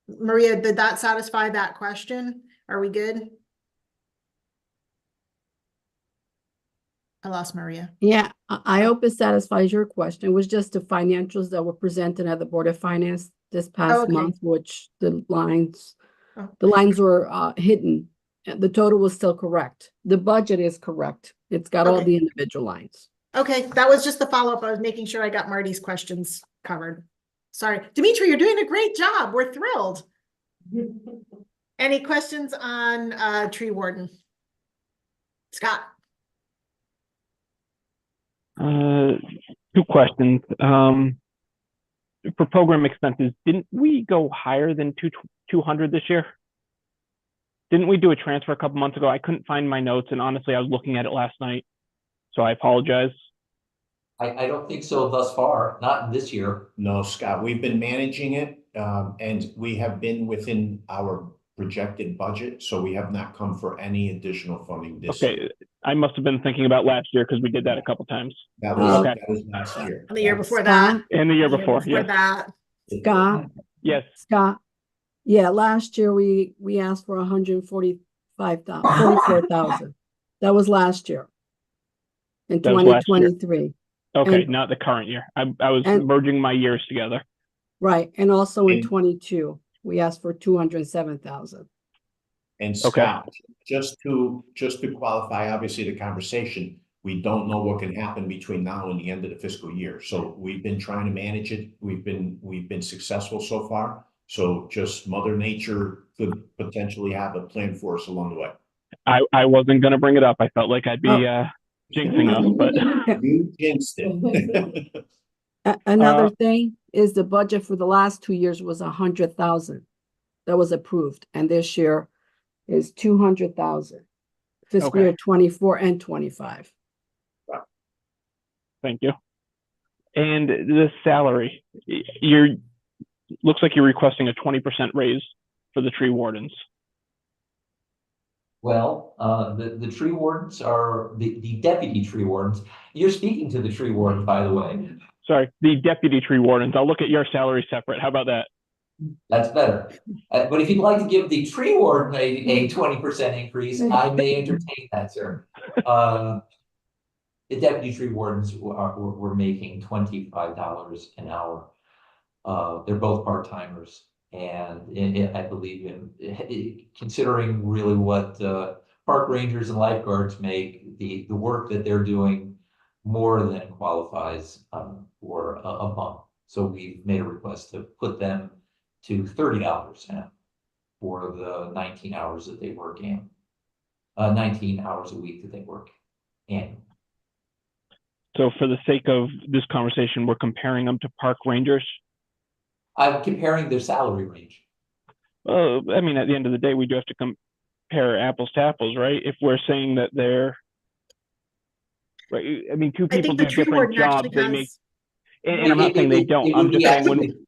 Maria, did that satisfy that question? Are we good? I lost Maria. Yeah, I hope it satisfies your question. It was just the financials that were presented at the Board of Finance this past month, which the lines were hidden. The total was still correct. The budget is correct. It's got all the individual lines. Okay, that was just the follow-up. I was making sure I got Marty's questions covered. Sorry. Dimitri, you're doing a great job. We're thrilled. Any questions on tree warden? Scott? Two questions. For program expenses, didn't we go higher than 200 this year? Didn't we do a transfer a couple months ago? I couldn't find my notes, and honestly, I was looking at it last night, so I apologize. I don't think so thus far, not this year. No, Scott, we've been managing it, and we have been within our projected budget, so we have not come for any additional funding this year. Okay, I must have been thinking about last year because we did that a couple times. That was, okay. that was last year. And the year before that? And the year before, yeah. that. Scott? Yes. Scott? Yeah, last year we asked for 44,000. That was last year. In That was last year. 2023. Okay, And- not the current year. I was and- merging my years together. Right, and also in And- 22, we asked for 207,000. And Scott, just to qualify, obviously, the conversation, we don't know what can happen between now and the end of the fiscal year. So we've been trying to manage it. We've been successful so far. So just Mother Nature could potentially have a plan for us along the way. I wasn't going to bring it up. I felt like I'd be jinxing us, but You jinxed it. Another thing is the budget for the last 2 years was 100,000. That was approved, and this year is 200,000. Fiscal Okay. year 24 and 25. thank you. And the salary, looks like you're requesting a 20% raise for the tree wardens. Well, the tree wardens are the deputy tree wardens. You're speaking to the tree warden, by the way. Sorry, the deputy tree wardens. I'll look at your salary separate. How about that? That's better. But if you'd like to give the tree warden a 20% increase, I may entertain that, sir. The deputy tree wardens were making $25 an hour. They're both part-timers. And I believe considering really what park rangers and lifeguards make, the work that they're doing more than qualifies for a bump. So we've made a request to put them to $30 an hour for the 19 hours that they work in, 19 hours a week that they work annually. So for the sake of this conversation, we're comparing them to park rangers. I'm comparing their salary range. I mean, at the end of the day, we do have to compare apples to apples, right? If we're saying that they're right, I mean, two people do different jobs. They make, and I'm not saying they don't. I'm just saying when.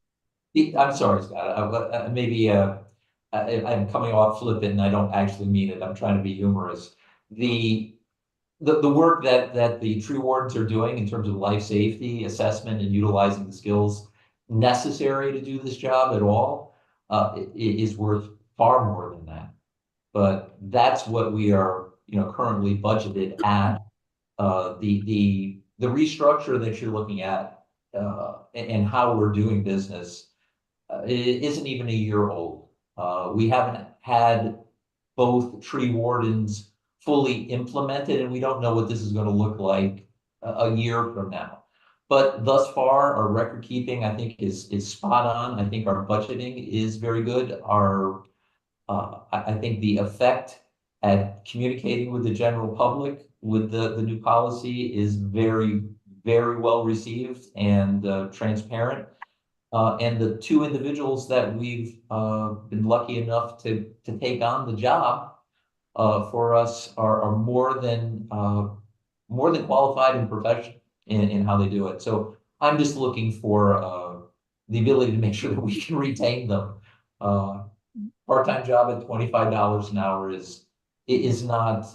I'm sorry, Scott. Maybe I'm coming off flippant, and I don't actually mean it. I'm trying to be humorous. The work that the tree wardens are doing in terms of life safety assessment and utilizing the skills necessary to do this job at all is worth far more than that. But that's what we are, currently budgeted at. The restructure that you're looking at and how we're doing business isn't even a year old. We haven't had both tree wardens fully implemented, and we don't know what this is going to look like a year from now. But thus far, our record keeping, I think, is spot on. I think our budgeting is very good. I think the effect at communicating with the general public with the new policy is very, very well received and transparent. And the two individuals that we've been lucky enough to take on the job for us are more than qualified and professional in how they do it. So I'm just looking for the ability to make sure that we can retain them. Part-time job at $25 an hour is not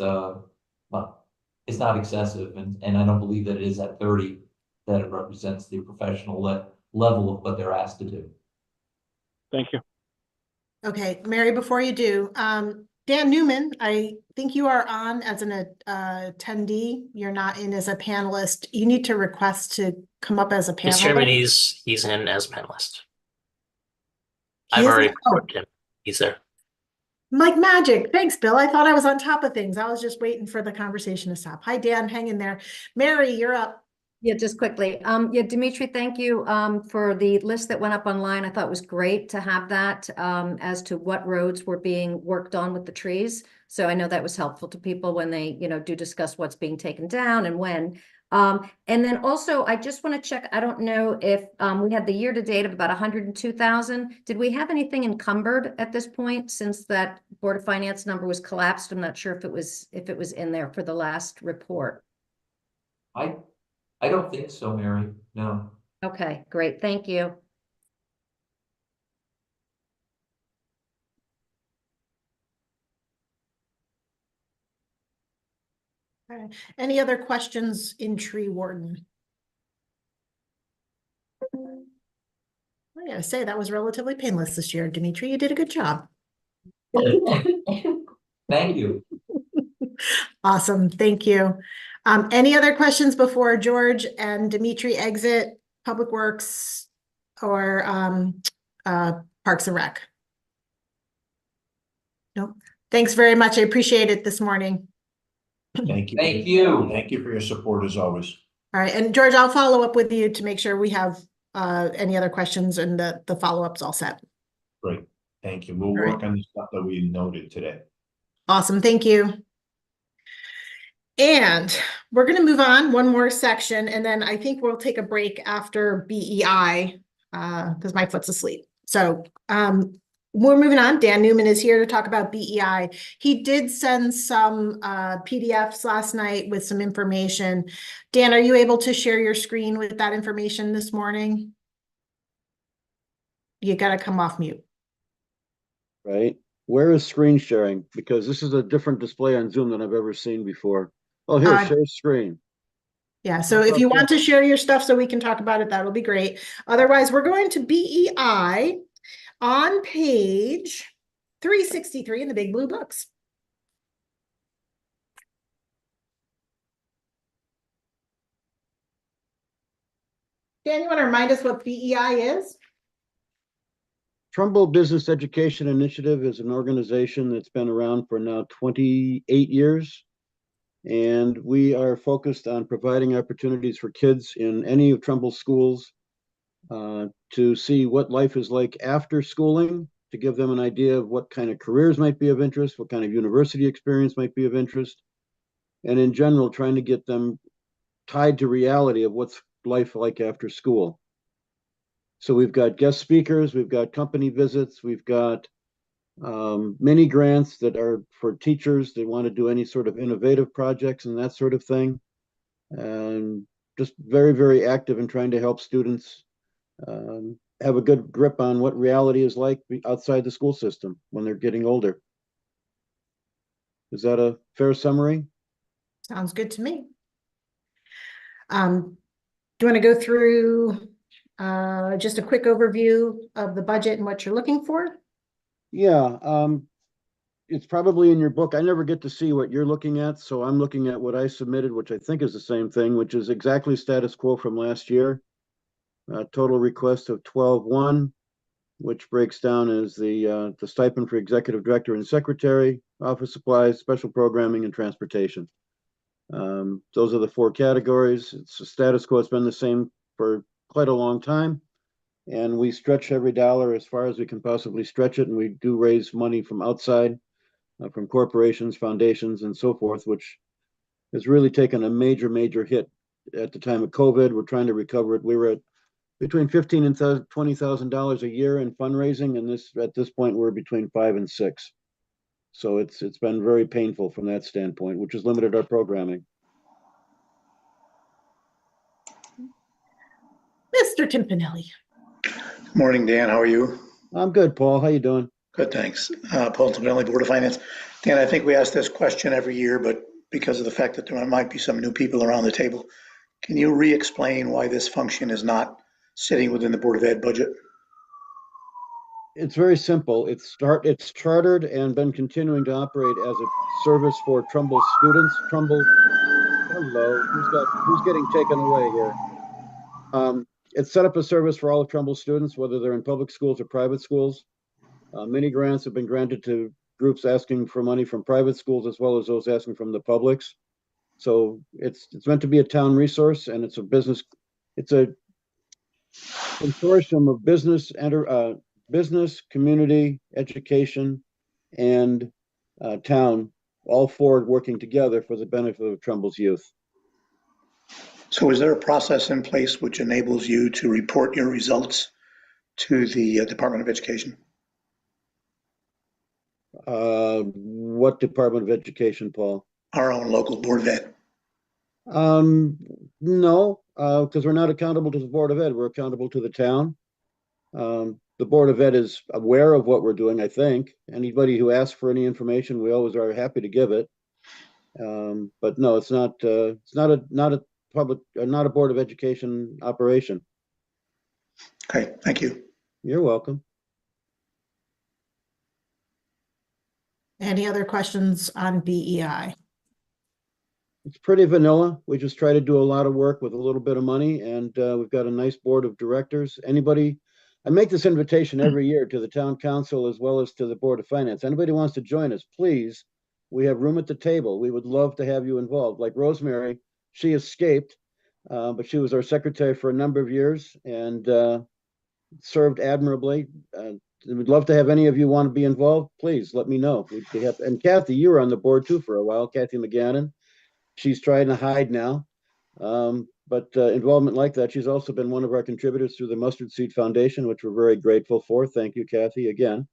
it's not excessive, and I don't believe that it is at 30 that it represents the professional level of what they're asked to do. Thank you. Okay, Mary, before you do, Dan Newman, I think you are on as an attendee. You're not in as a panelist. You need to request to come up as a panelist. Mr. Chairman, he's in as a panelist. He I've is? already Oh. reported him. He's there. Like magic. Thanks, Bill. I thought I was on top of things. I was just waiting for the conversation to stop. Hi, Dan. Hang in there. Mary, you're up. Yeah, just quickly. Yeah, Dimitri, thank you for the list that went up online. I thought it was great to have that as to what roads were being worked on with the trees. So I know that was helpful to people when they, do discuss what's being taken down and when. And then also, I just want to check, I don't know if we had the year to date of about 102,000. Did we have anything encumbered at this point since that Board of Finance number was collapsed? I'm not sure if it was in there for the last report. I don't think so, Mary. No. Okay, great. Thank you. Okay. Any other questions in tree warden? I gotta say, that was relatively painless this year. Dimitri, you did a good job. Thank you. Awesome, thank you. Any other questions before George and Dimitri exit Public Works or Parks and Rec? Nope. Thanks very much. I appreciate it this morning. Thank you. Thank you. Thank you for your support as always. All right, and George, I'll follow up with you to make sure we have any other questions and the follow-ups all set. Great. Thank you. We'll All work on the stuff that we noted today. Awesome, thank you. And we're going to move on one more section, and then I think we'll take a break after BEI because my foot's asleep. So we're moving on. Dan Newman is here to talk about BEI. He did send some PDFs last night with some information. Dan, are you able to share your screen with that information this morning? You got to come off mute. Right. Where is screen sharing? Because this is a different display on Zoom than I've ever seen before. Oh, here, share screen. Yeah, so if you want to share your stuff so we can talk about it, that'll be great. Otherwise, we're going to BEI on page 363 in the big blue books. Dan, you want to remind us what BEI is? Trumbull Business Education Initiative is an organization that's been around for now 28 years. And we are focused on providing opportunities for kids in any of Trumbull's schools to see what life is like after schooling, to give them an idea of what kind of careers might be of interest, what kind of university experience might be of interest, and in general, trying to get them tied to reality of what's life like after school. So we've got guest speakers, we've got company visits, we've got mini grants that are for teachers that want to do any sort of innovative projects and that sort of thing. And just very, very active in trying to help students have a good grip on what reality is like outside the school system when they're getting older. Is that a fair summary? Sounds good to me. Do you want to go through just a quick overview of the budget and what you're looking for? Yeah, it's probably in your book. I never get to see what you're looking at, so I'm looking at what I submitted, which I think is the same thing, which is exactly status quo from last year. Total request of 12.1, which breaks down as the stipend for executive director and secretary, office supplies, special programming, and transportation. Those are the four categories. It's a status quo. It's been the same for quite a long time. And we stretch every dollar as far as we can possibly stretch it. And we do raise money from outside, from corporations, foundations, and so forth, which has really taken a major, major hit at the time of COVID. We're trying to recover it. We were at between $15,000 and $20,000 a year in fundraising. And at this point, we're between 5 and 6. So it's been very painful from that standpoint, which has limited our programming. Mr. Timpanelli. Morning, Dan. How are you? I'm good, Paul. How you doing? Good, thanks. Paul Timpanelli, Board of Finance. Dan, I think we ask this question every year, but because of the fact that there might be some new people around the table, can you re-explain why this function is not sitting within the Board of Ed budget? It's very simple. It's chartered and been continuing to operate as a service for Trumbull students. Trumbull, hello, who's getting taken away here? It's set up a service for all of Trumbull students, whether they're in public schools or private schools. Many grants have been granted to groups asking for money from private schools as well as those asking from the publics. So it's meant to be a town resource, and it's a business, it's a consortium of business, community, education, and town, all four working together for the benefit of Trumbull's youth. So is there a process in place which enables you to report your results to the Department of Education? What Department of Education, Paul? Our own local Board of Ed. No, because we're not accountable to the Board of Ed. We're accountable to the town. The Board of Ed is aware of what we're doing, I think. Anybody who asks for any information, we always are happy to give it. But no, it's not a public, not a Board of Education operation. Okay, thank you. You're welcome. Any other questions on BEI? It's pretty vanilla. We just try to do a lot of work with a little bit of money, and we've got a nice board of directors. Anybody, I make this invitation every year to the town council as well as to the Board of Finance. Anybody wants to join us, please. We have room at the table. We would love to have you involved. Like Rosemary, she escaped, but she was our secretary for a number of years and served admirably. We'd love to have any of you want to be involved. Please let me know. And Kathy, you were on the board too for a while, Kathy McGannon. She's trying to hide now, but involvement like that. She's also been one of our contributors through the Mustard Seed Foundation, which we're very grateful for. Thank you, Kathy, again.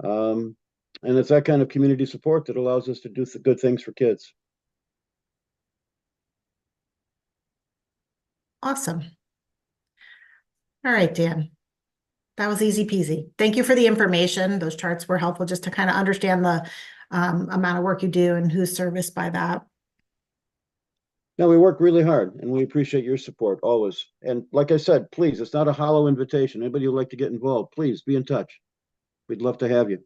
And it's that kind of community support that allows us to do good things for kids. Awesome. All right, Dan. That was easy peasy. Thank you for the information. Those charts were helpful just to kind of understand the amount of work you do and who's serviced by that. No, we work really hard and we appreciate your support always. And like I said, please, it's not a hollow invitation. Anybody who'd like to get involved, please be in touch. We'd love to have you.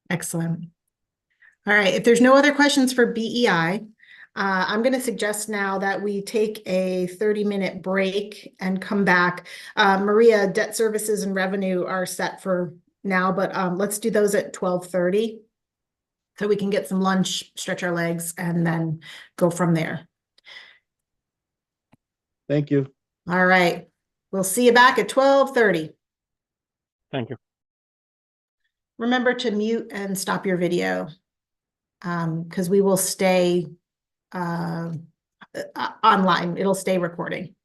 Excellent. All right, if there's no other questions for BEI, I'm going to suggest now that we take a 30-minute break and come back. Maria, debt services and revenue are set for now, but let's do those at 12:30 so we can get some lunch, stretch our legs, and then go from there. Thank you. All right, we'll see you back at 12:30. Thank you. Remember to mute and stop your video because we will stay online. It'll stay recording.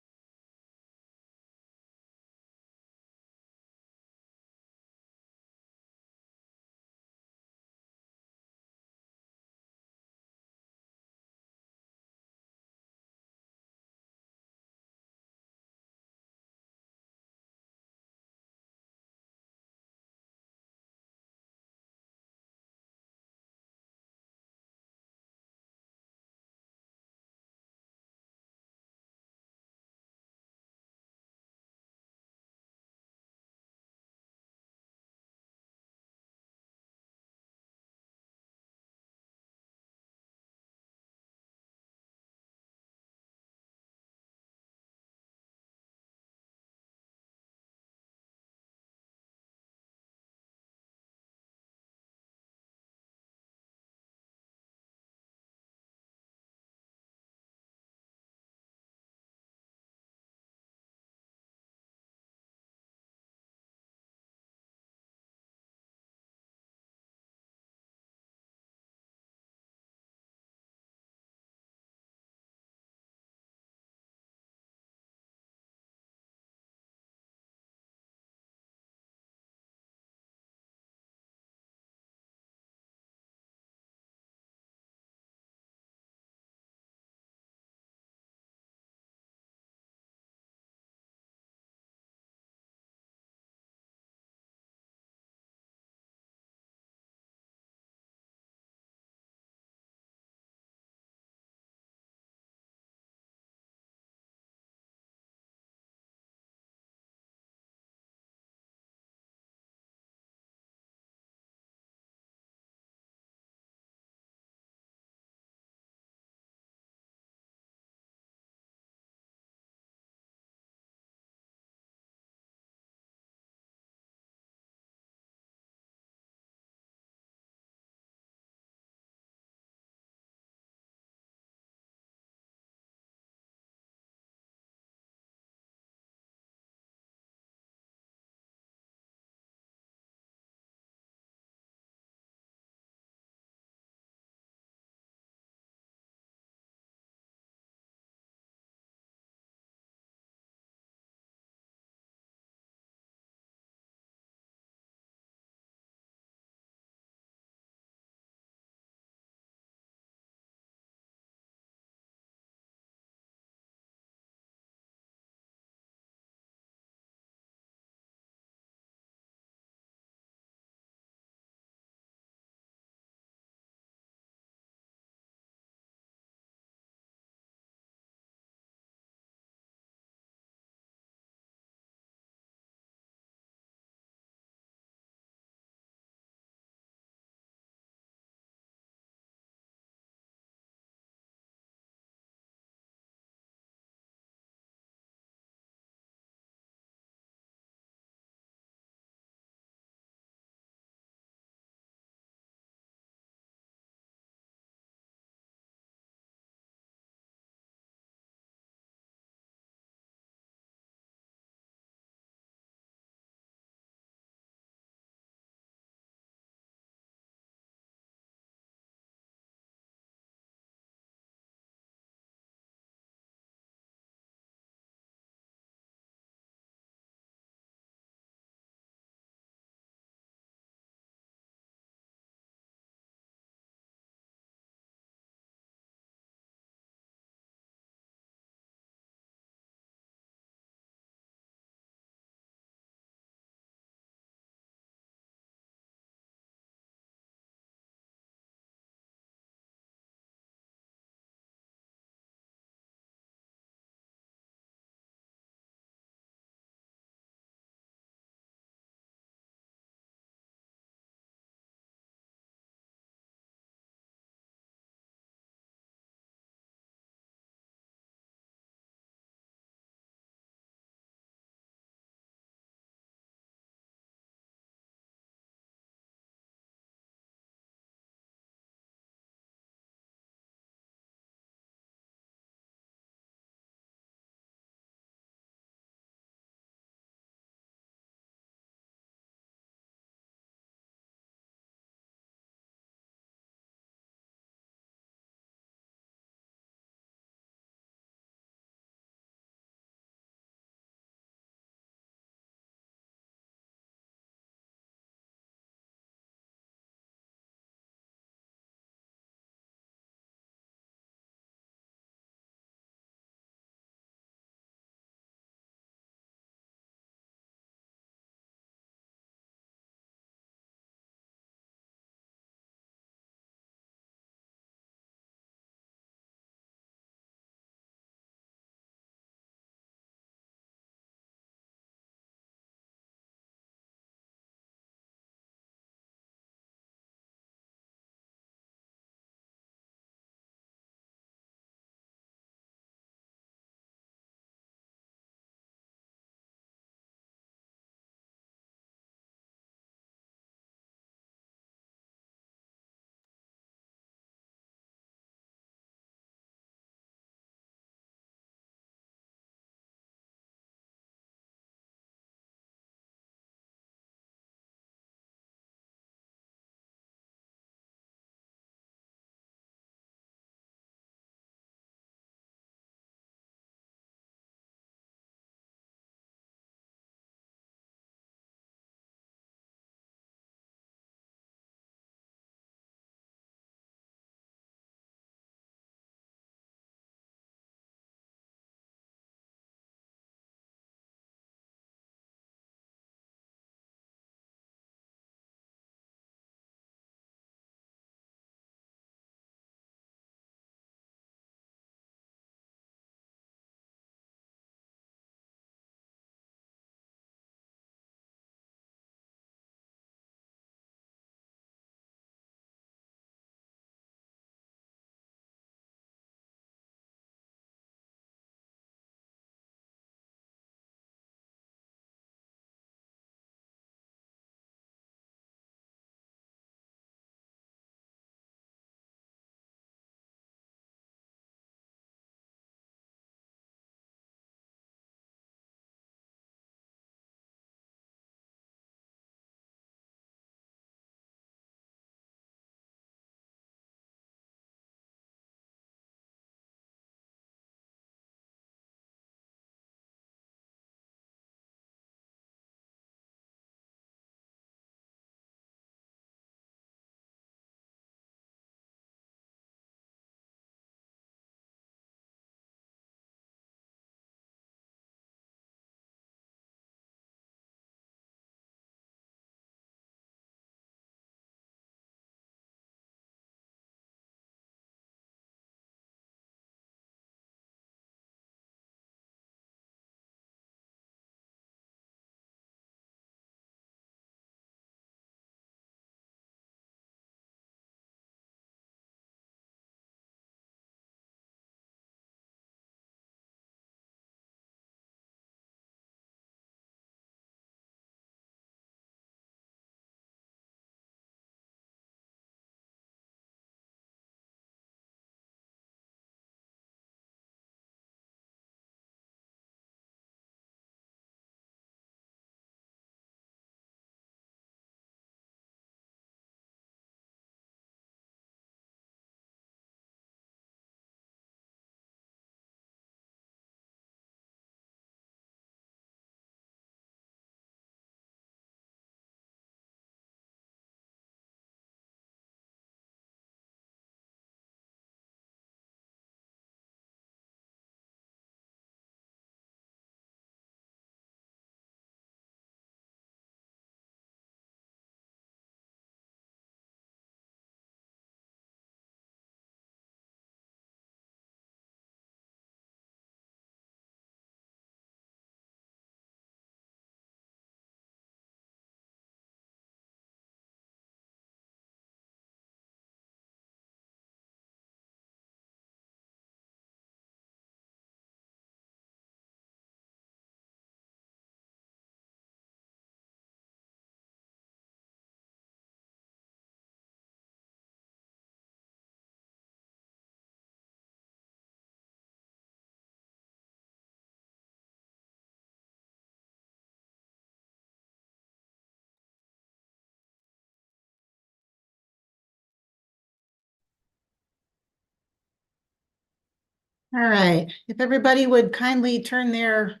All right, if everybody would kindly turn their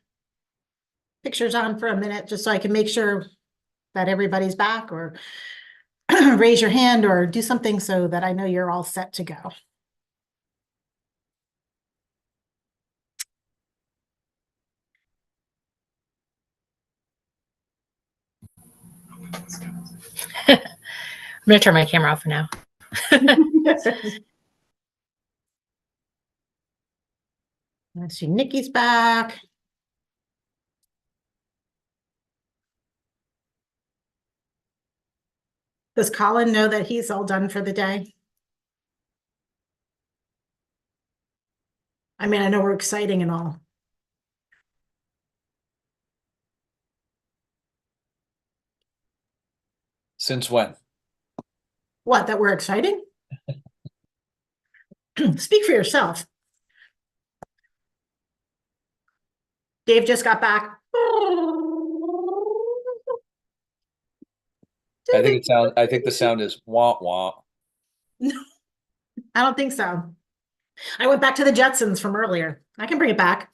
pictures on for a minute, just so I can make sure that everybody's back, or raise your hand or do something so that I know you're all set to go. I'm gonna turn my camera off for now. I see Nikki's back. Does Colin know that he's all done for the day? I mean, I know we're exciting and all. Since when? What, that we're exciting? Speak for yourself. Dave just got back. I think the sound is wah wah. I don't think so. I went back to the Jetsons from earlier. I can bring it back.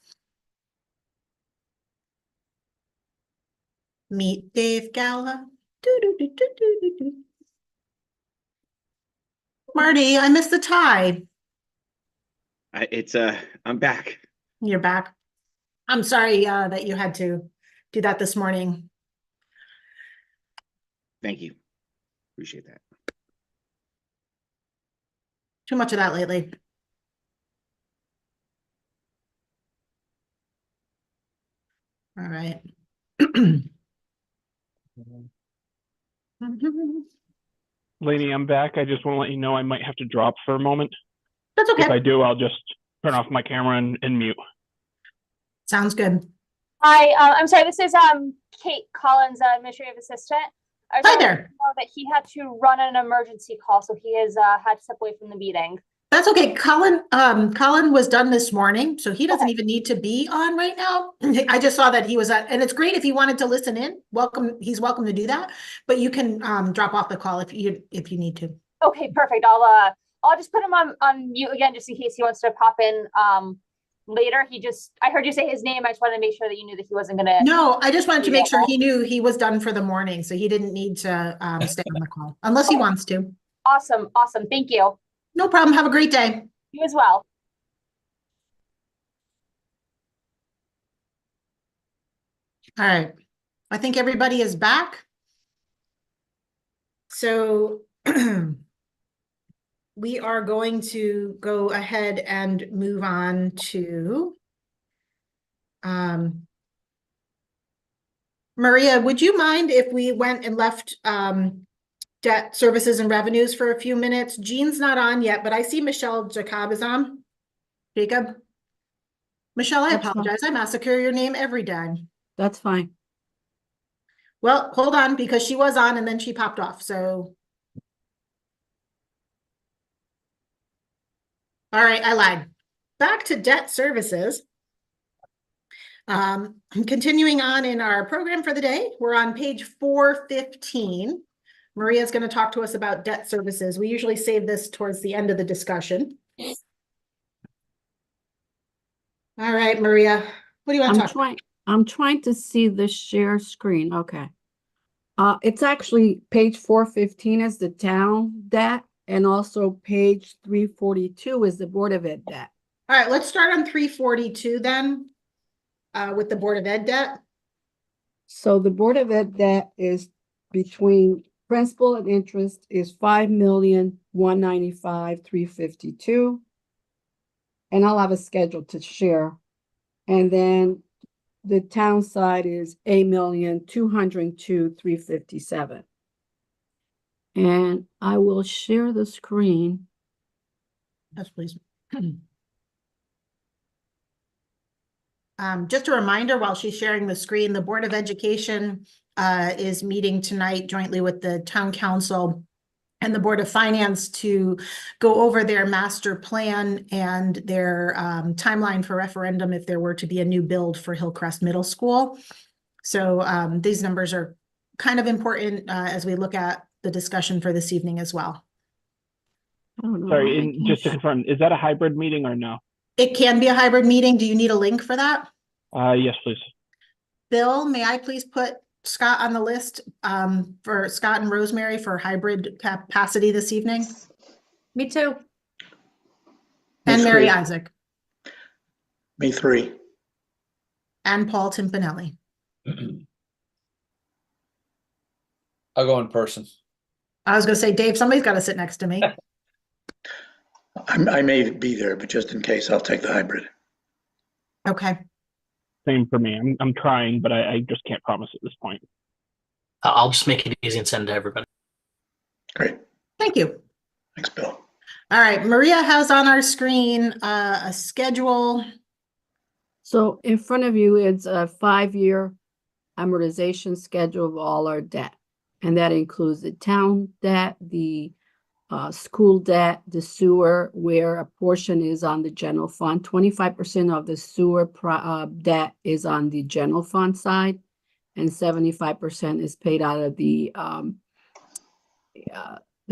Meet Dave Gala. Marty, I missed the tie. I'm back. You're back. I'm sorry that you had to do that this morning. Thank you. Appreciate that. Too much of that lately. All right. Lainey, I'm back. I just want to let you know I might have to drop for a moment. That's okay. If I do, I'll just turn off my camera and mute. Sounds good. Hi, I'm sorry, this is Kate Collins, administrative assistant. Hi there. That he had to run an emergency call, so he has had to step away from the meeting. That's okay. Colin was done this morning, so he doesn't even need to be on right now. I just saw that he was at, and it's great if he wanted to listen in. He's welcome to do that, but you can drop off the call if you need to. Okay, perfect. I'll just put him on mute again, just in case he wants to pop in later. I heard you say his name. I just wanted to make sure that you knew that he wasn't gonna. No, I just wanted to make sure he knew he was done for the morning, so he didn't need to stay on the call unless he wants to. Awesome. Thank you. No problem. Have a great day. You as well. All right. I think everybody is back. So we are going to go ahead and move on to Maria, would you mind if we went and left debt services and revenues for a few minutes? Jean's not on yet, but I see Michelle Jacob is on. Jacob? Michelle, I apologize. I massacre your name every day. That's fine. Well, hold on, because she was on and then she popped off, so. All right, I lied. Back to debt services. Continuing on in our program for the day, we're on page 415. Maria's going to talk to us about debt services. We usually save this towards the end of the discussion. All right, Maria, what do you want to talk about? I'm trying to see the share screen. Okay. It's actually page 415 is the town debt, and also page 342 is the Board of Ed debt. All right, let's start on 342 then, with the Board of Ed debt. So the Board of Ed debt is between principal and interest is $5,195,352. And I'll have a schedule to share. And then the town side is $8,202,357. And I will share the screen. Yes, please. Just a reminder, while she's sharing the screen, the Board of Education is meeting tonight jointly with the Town Council and the Board of Finance to go over their master plan and their timeline for referendum if there were to be a new build for Hillcrest Middle School. So these numbers are kind of important as we look at the discussion for this evening as well. Sorry, and just to confirm, is that a hybrid meeting or no? It can be a hybrid meeting. Do you need a link for that? Yes, please. Bill, may I please put Scott on the list for Scott and Rosemary for hybrid capacity this evening? Me too. And Me Mary three. Isaac Me 3. and Paul Timpanelli. I'll go in person. I was going to say, Dave, somebody's got to sit next to me. I may be there, but just in case, I'll take the hybrid. Okay. Same for me. I'm trying, but I just can't promise at this point. I'll just make it easy and send it to everybody. Great. Thank you. Thanks, Bill. All right. Maria has on our screen a schedule. So in front of you, it's a 5-year amortization schedule of all our debt. And that includes the town debt, the school debt, the sewer, where a portion is on the general fund. 25% of the sewer debt is on the general fund side, and 75% is paid out of the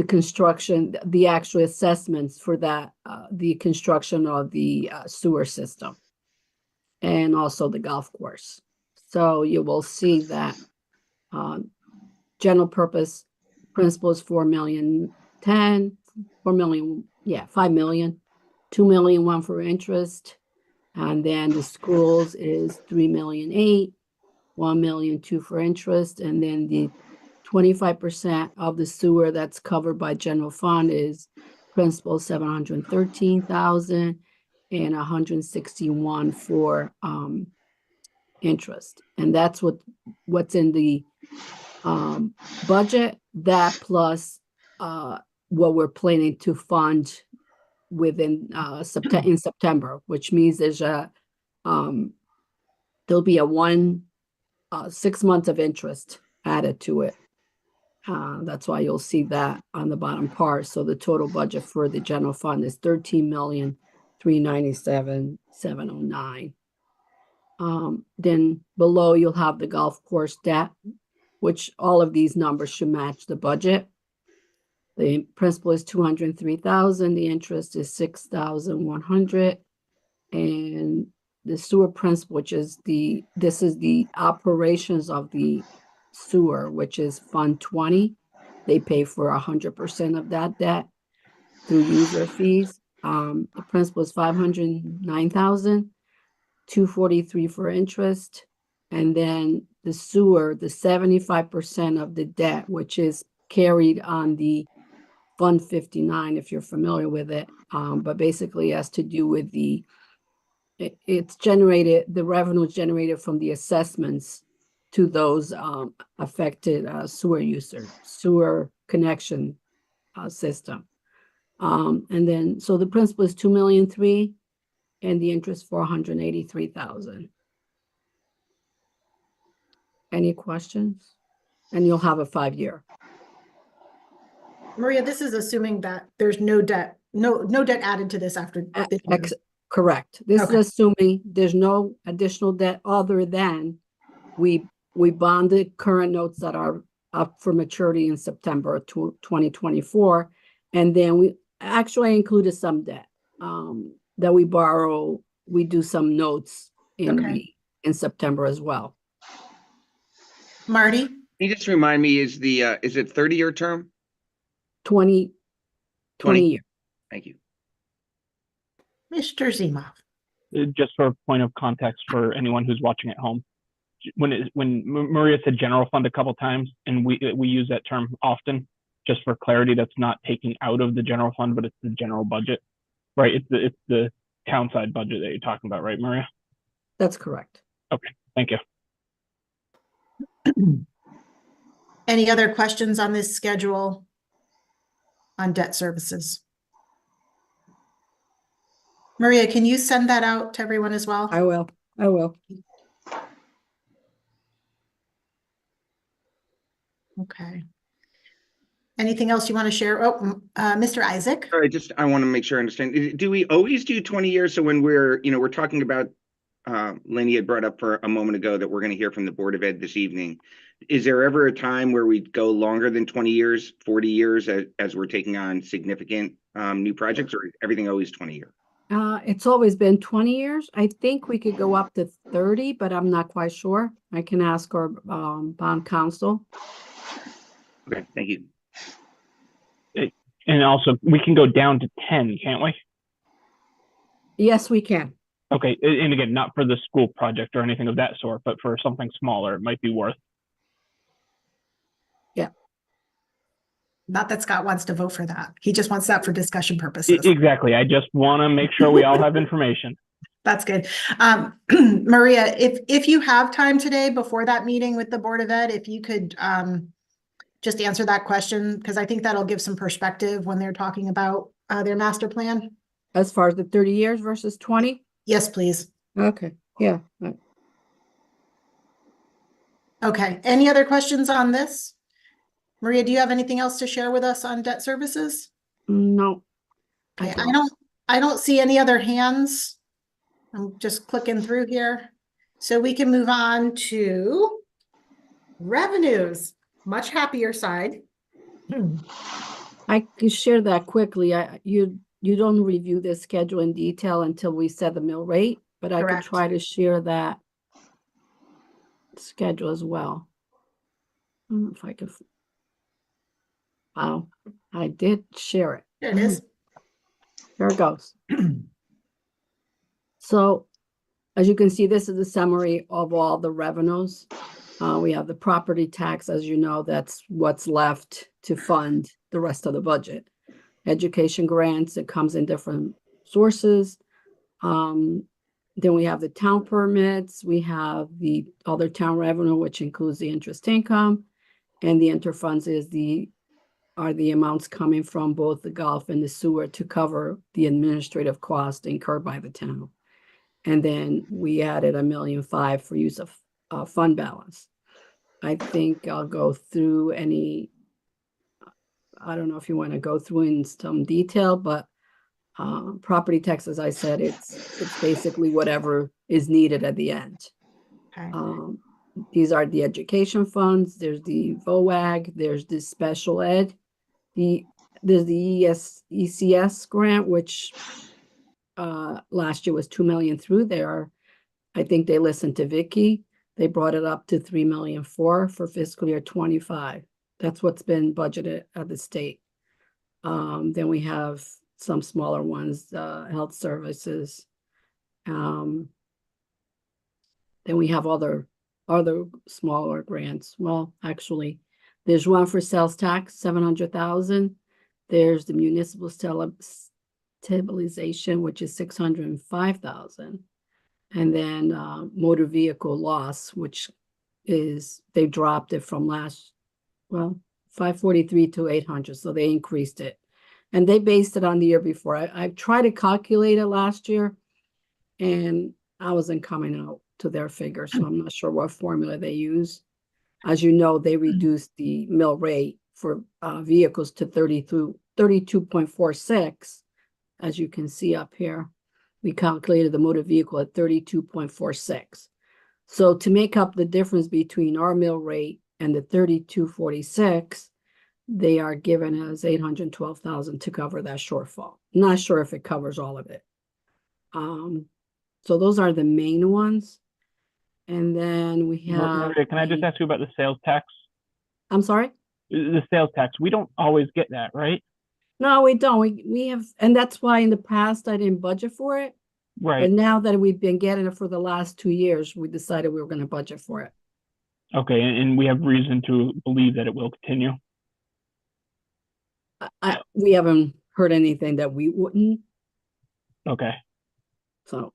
construction, the actual assessments for that, the construction of the sewer system, and also the golf course. So you will see that general purpose principal is 5 million, 2 million, one for interest. And then the schools is 3,000,008, 1,000,000, 2 for interest. And then the 25% of the sewer that's covered by general fund is principal 713,000 and 161 for interest. And that's what's in the budget, that plus what we're planning to fund within in September, which means there's there'll be a 6 months of interest added to it. That's why you'll see that on the bottom part. So the total budget for the general fund is 13,397,709. Then below you'll have the golf course debt, which all of these numbers should match the budget. The principal is 203,000, the interest is 6,100, and the sewer principal, which is this is the operations of the sewer, which is Fund 20. They pay for 100% of that debt through user fees. The principal is 509,000, 243 for interest, and then the sewer, the 75% of the debt, which is carried on the Fund 59, if you're familiar with it, but basically has to do with it's generated, the revenue is generated from the assessments to those affected sewer users, sewer connection system. And then, so the principal is 2,000,003 and the interest 483,000. Any questions? And you'll have a 5-year. Maria, this is assuming that there's no debt added to this after this year. Correct. This Okay. is assuming there's no additional debt other than we bonded current notes that are up for maturity in September 2024. And then we actually included some debt that we borrow. We do some notes in September as well. Marty? Can you just remind me, is it 30-year term? 20 years. Thank you. Mr. Zimov. Just for a point of context for anyone who's watching at home, when Maria said general fund a couple times, and we use that term often, just for clarity, that's not taking out of the general fund, but it's the general budget, right? It's the town side budget that you're talking about, right, Maria? That's correct. Okay, thank you. Any other questions on this schedule on debt services? Maria, can you send that out to everyone as well? I will. Okay. Anything else you want to share? Oh, Mr. Isaac? Sorry, I want to make sure I understand. Do we always do 20 years? So when we're talking about, Lenny had brought up for a moment ago that we're going to hear from the Board of Ed this evening. Is there ever a time where we go longer than 20 years, 40 years as we're taking on significant new projects, or everything always 20 years? It's always been 20 years. I think we could go up to 30, but I'm not quite sure. I can ask our bond counsel. Okay, thank you. And also, we can go down to 10, can't we? Yes, we can. Okay, and again, not for the school project or anything of that sort, but for something smaller, it might be worth. Yeah. Not that Scott wants to vote for that. He just wants that for discussion purposes. Exactly. I just want to make sure we all have information. That's good. Maria, if you have time today before that meeting with the Board of Ed, if you could just answer that question, because I think that'll give some perspective when they're talking about their master plan. As far as the 30 years versus 20? Yes, please. Okay, yeah. Okay, any other questions on this? Maria, do you have anything else to share with us on debt services? No. Okay, I don't see any other hands. I'm just clicking through here. So we can move on to revenues, much happier side. I can share that quickly. You don't review this schedule in detail until we set the mill rate, but I could Correct. try to share that schedule as well. If I could. Wow, I did share it. There it is. Here it goes. So, as you can see, this is the summary of all the revenues. We have the property tax, as you know, that's what's left to fund the rest of the budget. Education grants, it comes in different sources. Then we have the town permits, we have the other town revenue, which includes the interest income, and the interfunds are the amounts coming from both the golf and the sewer to cover the administrative cost incurred by the town. And then we added $1.5 million for use of fund balance. I think I'll go through I don't know if you want to go through in some detail, but property tax, as I said, it's basically whatever is needed at the end. Okay. These are the education funds. There's the VOAG. There's the special ed. There's the ECS grant, which last year was 2 million through there. I think they listened to Vicky. They brought it up to 3 million for fiscal year 25. That's what's been budgeted at the state. Then we have some smaller ones, health services. Then we have other smaller grants. Well, actually, there's one for sales tax, 700,000. There's the municipal stabilization, which is 605,000. And then motor vehicle loss, which is, they dropped it from 543 to 800. So they increased it. And they based it on the year before. I tried to calculate it last year and I wasn't coming out to their figure. So I'm not sure what formula they use. As you know, they reduced the mill rate for vehicles to 32.46. As you can see up here, we calculated the motor vehicle at 32.46. So to make up the difference between our mill rate and the 32.46, they are giving us 812,000 to cover that shortfall. Not sure if it covers all of it. So those are the main ones. And then we have. Maria, can I just ask you about the sales tax? I'm sorry? The sales tax. We don't always get that, right? No, we don't. We have, and that's why in the past I didn't budget for it. Right. But now that we've been getting it for the last 2 years, we decided we were going to budget for it. Okay, and we have reason to believe that it will continue. We haven't heard anything that we wouldn't. Okay. So,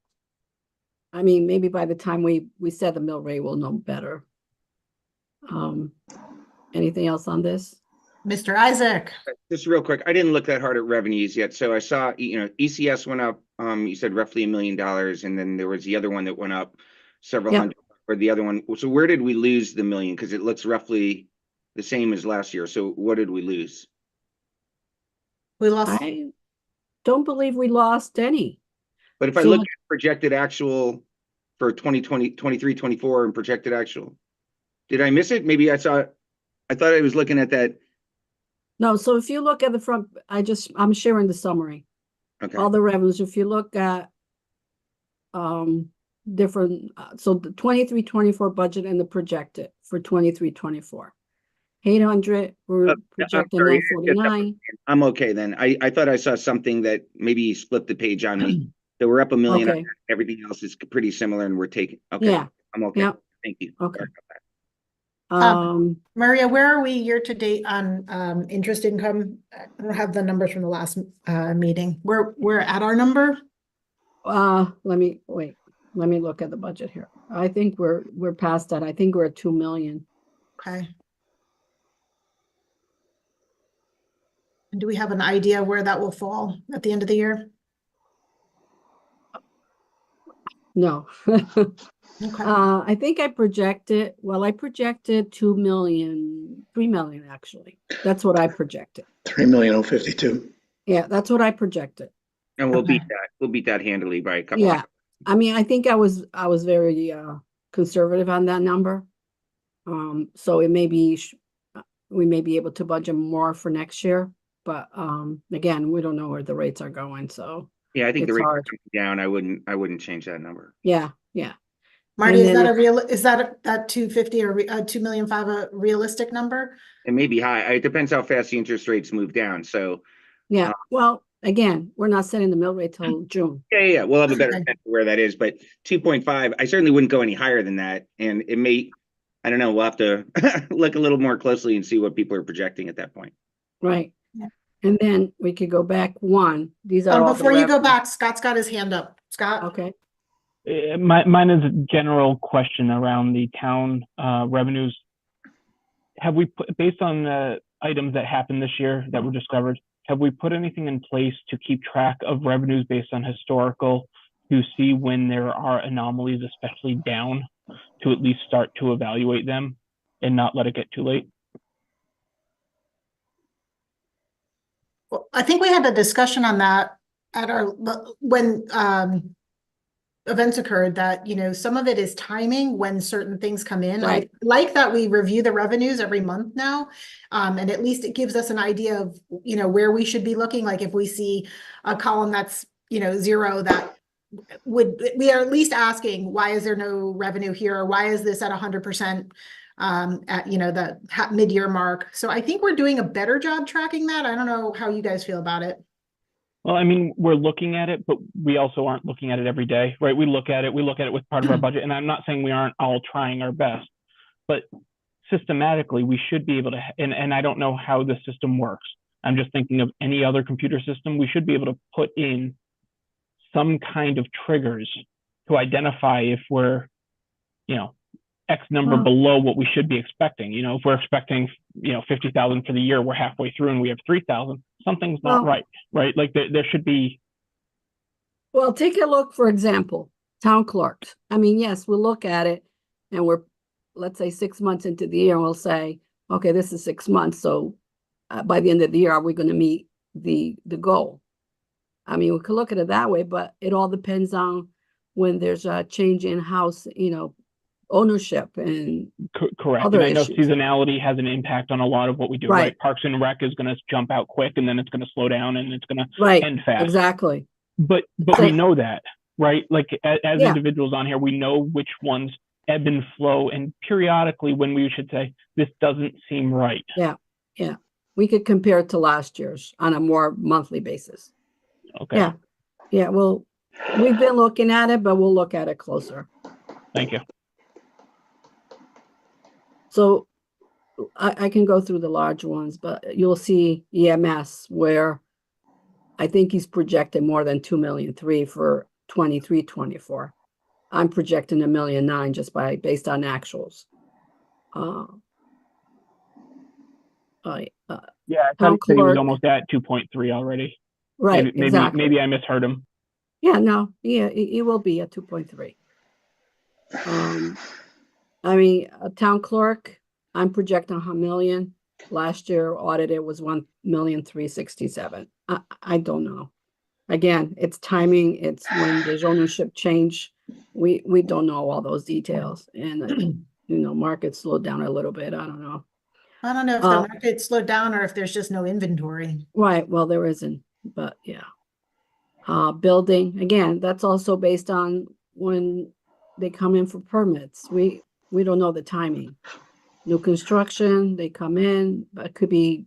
I mean, maybe by the time we set the mill rate, we'll know better. Anything else on this? Mr. Isaac. Just real quick, I didn't look that hard at revenues yet. So I saw, ECS went up, you said roughly $1 million. And then there was the other one that went up several hundred, or the other one. So where did we lose the million? Because it looks roughly the same as last year. So what did we lose? We lost. I don't believe we lost any. But if I look at projected actual for 2020, 23, 24 and projected actual, did I miss it? Maybe I thought I was looking at that. No, so if you look at the front, I'm sharing the summary. Okay. all the revenues. If you look at different, so the 23-24 budget and the projected for 23-24. 800, we're I'm projecting sorry, 949. I'm okay then. I thought I saw something that maybe you split the page on me. So we're up $1 million. Okay. Everything else is pretty similar and we're taking, okay. Yeah. I'm okay. Yep. Thank you. Okay. Sorry about that. Maria, where are we year to date on interest income? I don't have the numbers from the last meeting. We're at our number? Let me look at the budget here. I think we're past that. I think we're at 2 million. Okay. And do we have an idea where that will fall at the end of the year? No. Okay. I think I projected 2 million, 3 million actually. That's what I projected. 3,052,000. Yeah, that's what I projected. And we'll Okay. beat that. We'll beat that handily by a couple. Yeah. I mean, I think I was very conservative on that number. So it may be we may be able to budget more for next year, but again, we don't know where the rates are going, so Yeah, I think the it's rate hard. down. I wouldn't change that number. Yeah. Marty, And is then that 250 or 2,000,005 a realistic number? It may be high. It depends how fast the interest rates move down. So Yeah, well, again, we're not setting the mill rate till June. yeah. We'll have a better Okay. sense of where that is, but 2.5, I certainly wouldn't go any higher than that. And it may, I don't know, we'll have to look a little more closely and see what people are projecting at that point. Right. Yeah. And then we could go back one. These are all the Before you go revenues. back, Scott's got his hand up. Scott? Okay. Mine is a general question around the town revenues. Have we put, based on the items that happened this year that were discovered, have we put anything in place to keep track of revenues based on historical to see when there are anomalies, especially down, to at least start to evaluate them and not let it get too late? Well, I think we had a discussion on that at when events occurred, that, some of it is timing when certain things come in. Right. I like that we review the revenues every month now. And at least it gives us an idea of, where we should be looking. Like if we see a column that's, 0, that we are at least asking, why is there no revenue here? Or why is this at 100%? At the mid-year mark. So I think we're doing a better job tracking that. I don't know how you guys feel about it. Well, I mean, we're looking at it, but we also aren't looking at it every day, right? We look at it with part of our budget, and I'm not saying we aren't all trying our best, but systematically we should be able to, and I don't know how the system works. I'm just thinking of any other computer system. We should be able to put in some kind of triggers to identify if we're, X number below what we should be expecting. If we're expecting, 50,000 for the year, we're halfway through and we have 3,000, something's not right? Like there should be. Well, take a look, for example, town clerks. I mean, yes, we'll look at it and we're, let's say 6 months into the year, and we'll say, okay, this is 6 months. So by the end of the year, are we going to meet the goal? I mean, we could look at it that way, but it all depends on when there's a change in house, ownership and correct. other And I know issues. seasonality has an impact on a lot of what we do, Right. right? Parks and Rec is going to jump out quick and then it's going to slow down and it's going to Right. end fast. Exactly. But So- we know that, right? Like as Yeah. individuals on here, we know which ones ebb and flow, and periodically when we should say, this doesn't seem right. Yeah. We could compare it to last year's on a more monthly basis. Okay. Yeah. Well, we've been looking at it, but we'll look at it closer. Thank you. So I can go through the large ones, but you'll see EMS where I think he's projected more than 2,000,003 for 23-24. I'm projecting 1,000,009 just based on actuals. Yeah, I thought Town he said he was clerk. almost at 2.3 already. Right, exactly. Maybe I misheard him. Yeah, no, it will be at 2.3. I mean, a town clerk, I'm projecting 1,000,000. Last year audited was 1,367,000. I don't know. Again, it's timing. It's when there's ownership change. We don't know all those details, and market slowed down a little bit. I don't know. I don't know if the market slowed down or if there's just no inventory. Right. Well, there isn't, but yeah. Building, again, that's also based on when they come in for permits. We don't know the timing. New construction, they come in, but it could be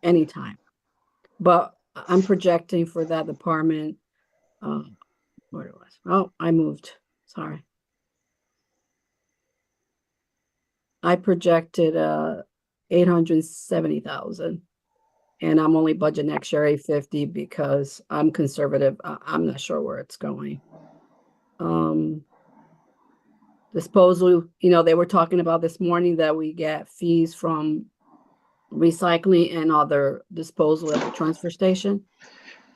anytime. But I'm projecting for that department, where it was. Oh, I moved. Sorry. I projected 870,000. And I'm only budget next year 850 because I'm conservative. I'm not sure where it's going. Disposal, they were talking about this morning that we get fees from recycling and other disposal at the transfer station.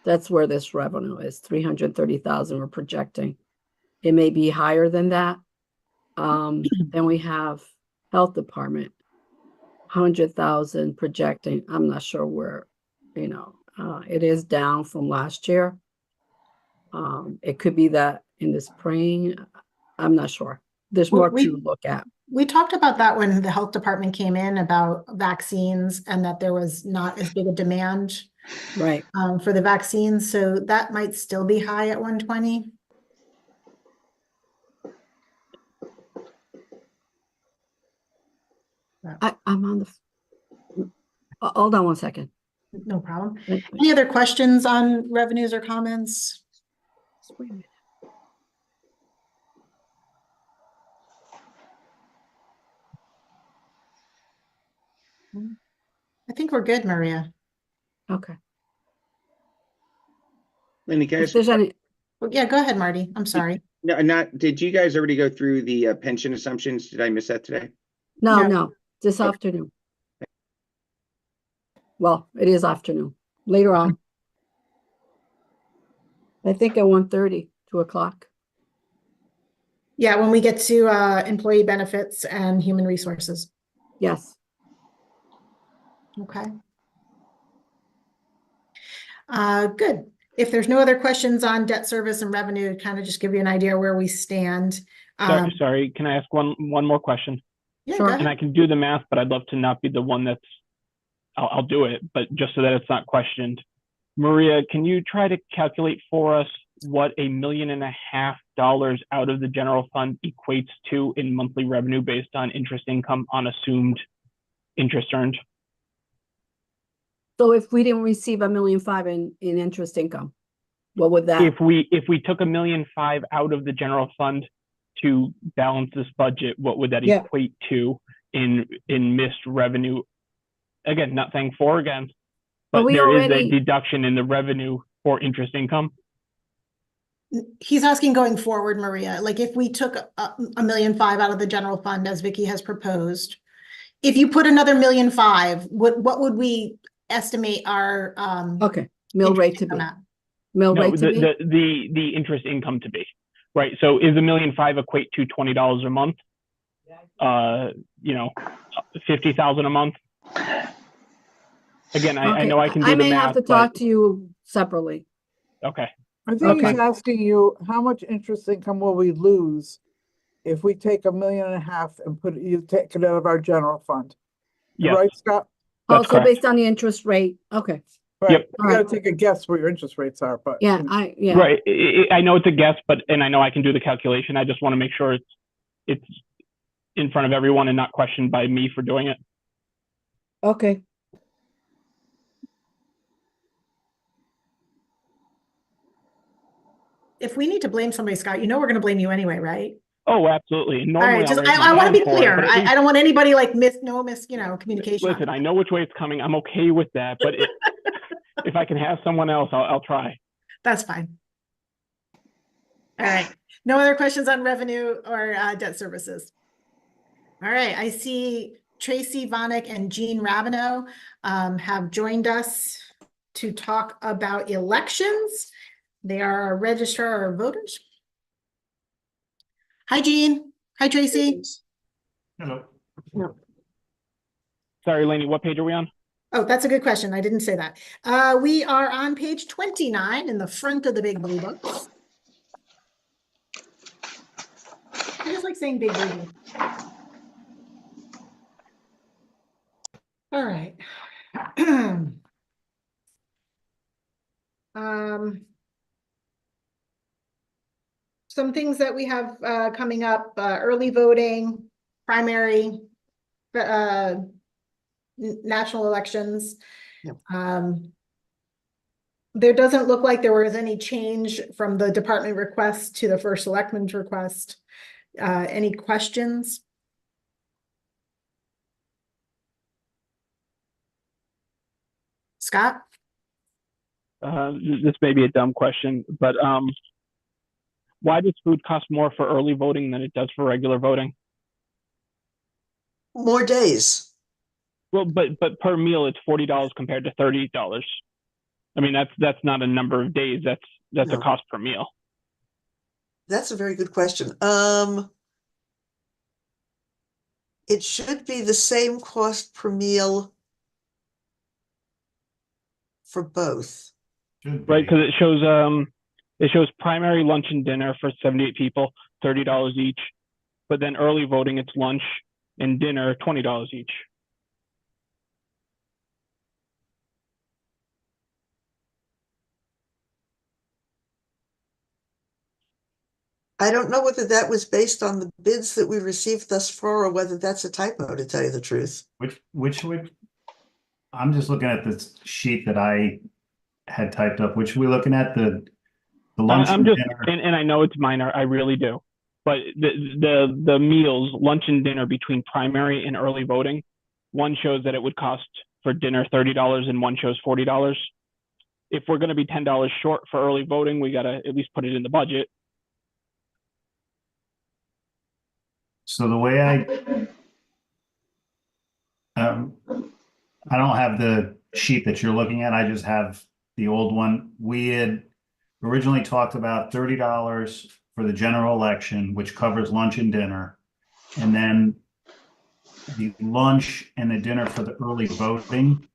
That's where this revenue is, 330,000 we're projecting. It may be higher than that. Then we have health department, 100,000 projecting. I'm not sure where, it is down from last year. It could be that in the spring. I'm not sure. There's more to look at. We talked about that when the health department came in about vaccines and that there was not as big a demand right for the vaccines. So that might still be high at 120. I'm on the, hold on one second. No problem. Any other questions on revenues or comments? Wait a minute. I think we're good, Maria. Okay. Lenny, If there's any, yeah, go ahead, Marty. I'm sorry. No, did you guys already go through the pension assumptions? Did I miss that today? no, this afternoon. Well, it is afternoon. Later on. I think at 1:30, 2 o'clock. Yeah, when we get to employee benefits and human resources. Yes. Okay. Good. If there's no other questions on debt service and revenue, kind of just give you an idea where we stand. Sorry, can I ask one more question? Yeah, sure. go ahead. And I can do the math, but I'd love to not be the one that's, I'll do it, but just so that it's not questioned. Maria, can you try to calculate for us what $1.5 million out of the general fund equates to in monthly revenue based on interest income on assumed interest earned? So if we didn't receive $1.5 million in interest income, what would that? If we took $1.5 million out of the general fund to balance this budget, what would that equate to in missed revenue? Again, not saying for or against, but there is a deduction in the revenue for interest income. He's asking going forward, Maria, like if we took $1.5 million out of the general fund as Vicky has proposed, if you put another $1.5 million, what would we estimate our mill rate to be? The interest income to be, right? So is $1.5 million equate to $20 a month? $50,000 a month. Again, I know I can do the math. I may have to talk to you separately. Okay. I think he's asking you, how much interest income will we lose if we take $1.5 million and take it out of our general fund? Yes. Right, Scott? Also based on the interest rate. Okay. Right. Yep. You gotta take a guess what your interest rates are, but yeah, right. I know it's a guess, and I know I can do the calculation. I just want to make sure it's in front of everyone and not questioned by me for doing it. Okay. If we need to blame somebody, Scott, we're going to blame you anyway, right? Oh, absolutely. And all right, just I want to be clear. I don't want anybody like communication. Listen, I know which way it's coming. I'm okay with that, but if I can have someone else, I'll try. That's fine. All right. No other questions on revenue or debt services. All right. I see Tracy Vonick and Jean Rabineau have joined us to talk about elections. They are our registrar of voters. Hi, Jean. Hi, Tracy. Hello. No. Sorry, Lainey, what page are we on? Oh, that's a good question. I didn't say that. We are on page 29 in the front of the big blue books. I just like saying big blue book. All right. some things that we have coming up, early voting, primary, national elections. Yep. There doesn't look like there was any change from the department request to the first selectman's request. Any questions? Scott? This may be a dumb question, but why does food cost more for early voting than it does for regular voting? More days. Well, but per meal it's $40 compared to $30. I mean, that's not a number of days. That's No. a cost per meal. That's a very good question. It should be the same cost per meal for both. Right, because it shows primary, lunch, and dinner for 78 people, $30 each. But then early voting, it's lunch and dinner, $20 each. I don't know whether that was based on the bids that we received thus far or whether that's a typo, to tell you the truth. Which I'm just looking at this sheet that I had typed up. Which we're looking at the lunch I'm and just, dinner. and I know it's minor, I really do. But the meals, lunch and dinner between primary and early voting, one shows that it would cost for dinner $30 and one shows $40. If we're going to be $10 short for early voting, we got to at least put it in the budget. So the way I don't have the sheet that you're looking at. I just have the old one. We had originally talked about $30 for the general election, which covers lunch and dinner. And then the lunch and the dinner for the early voting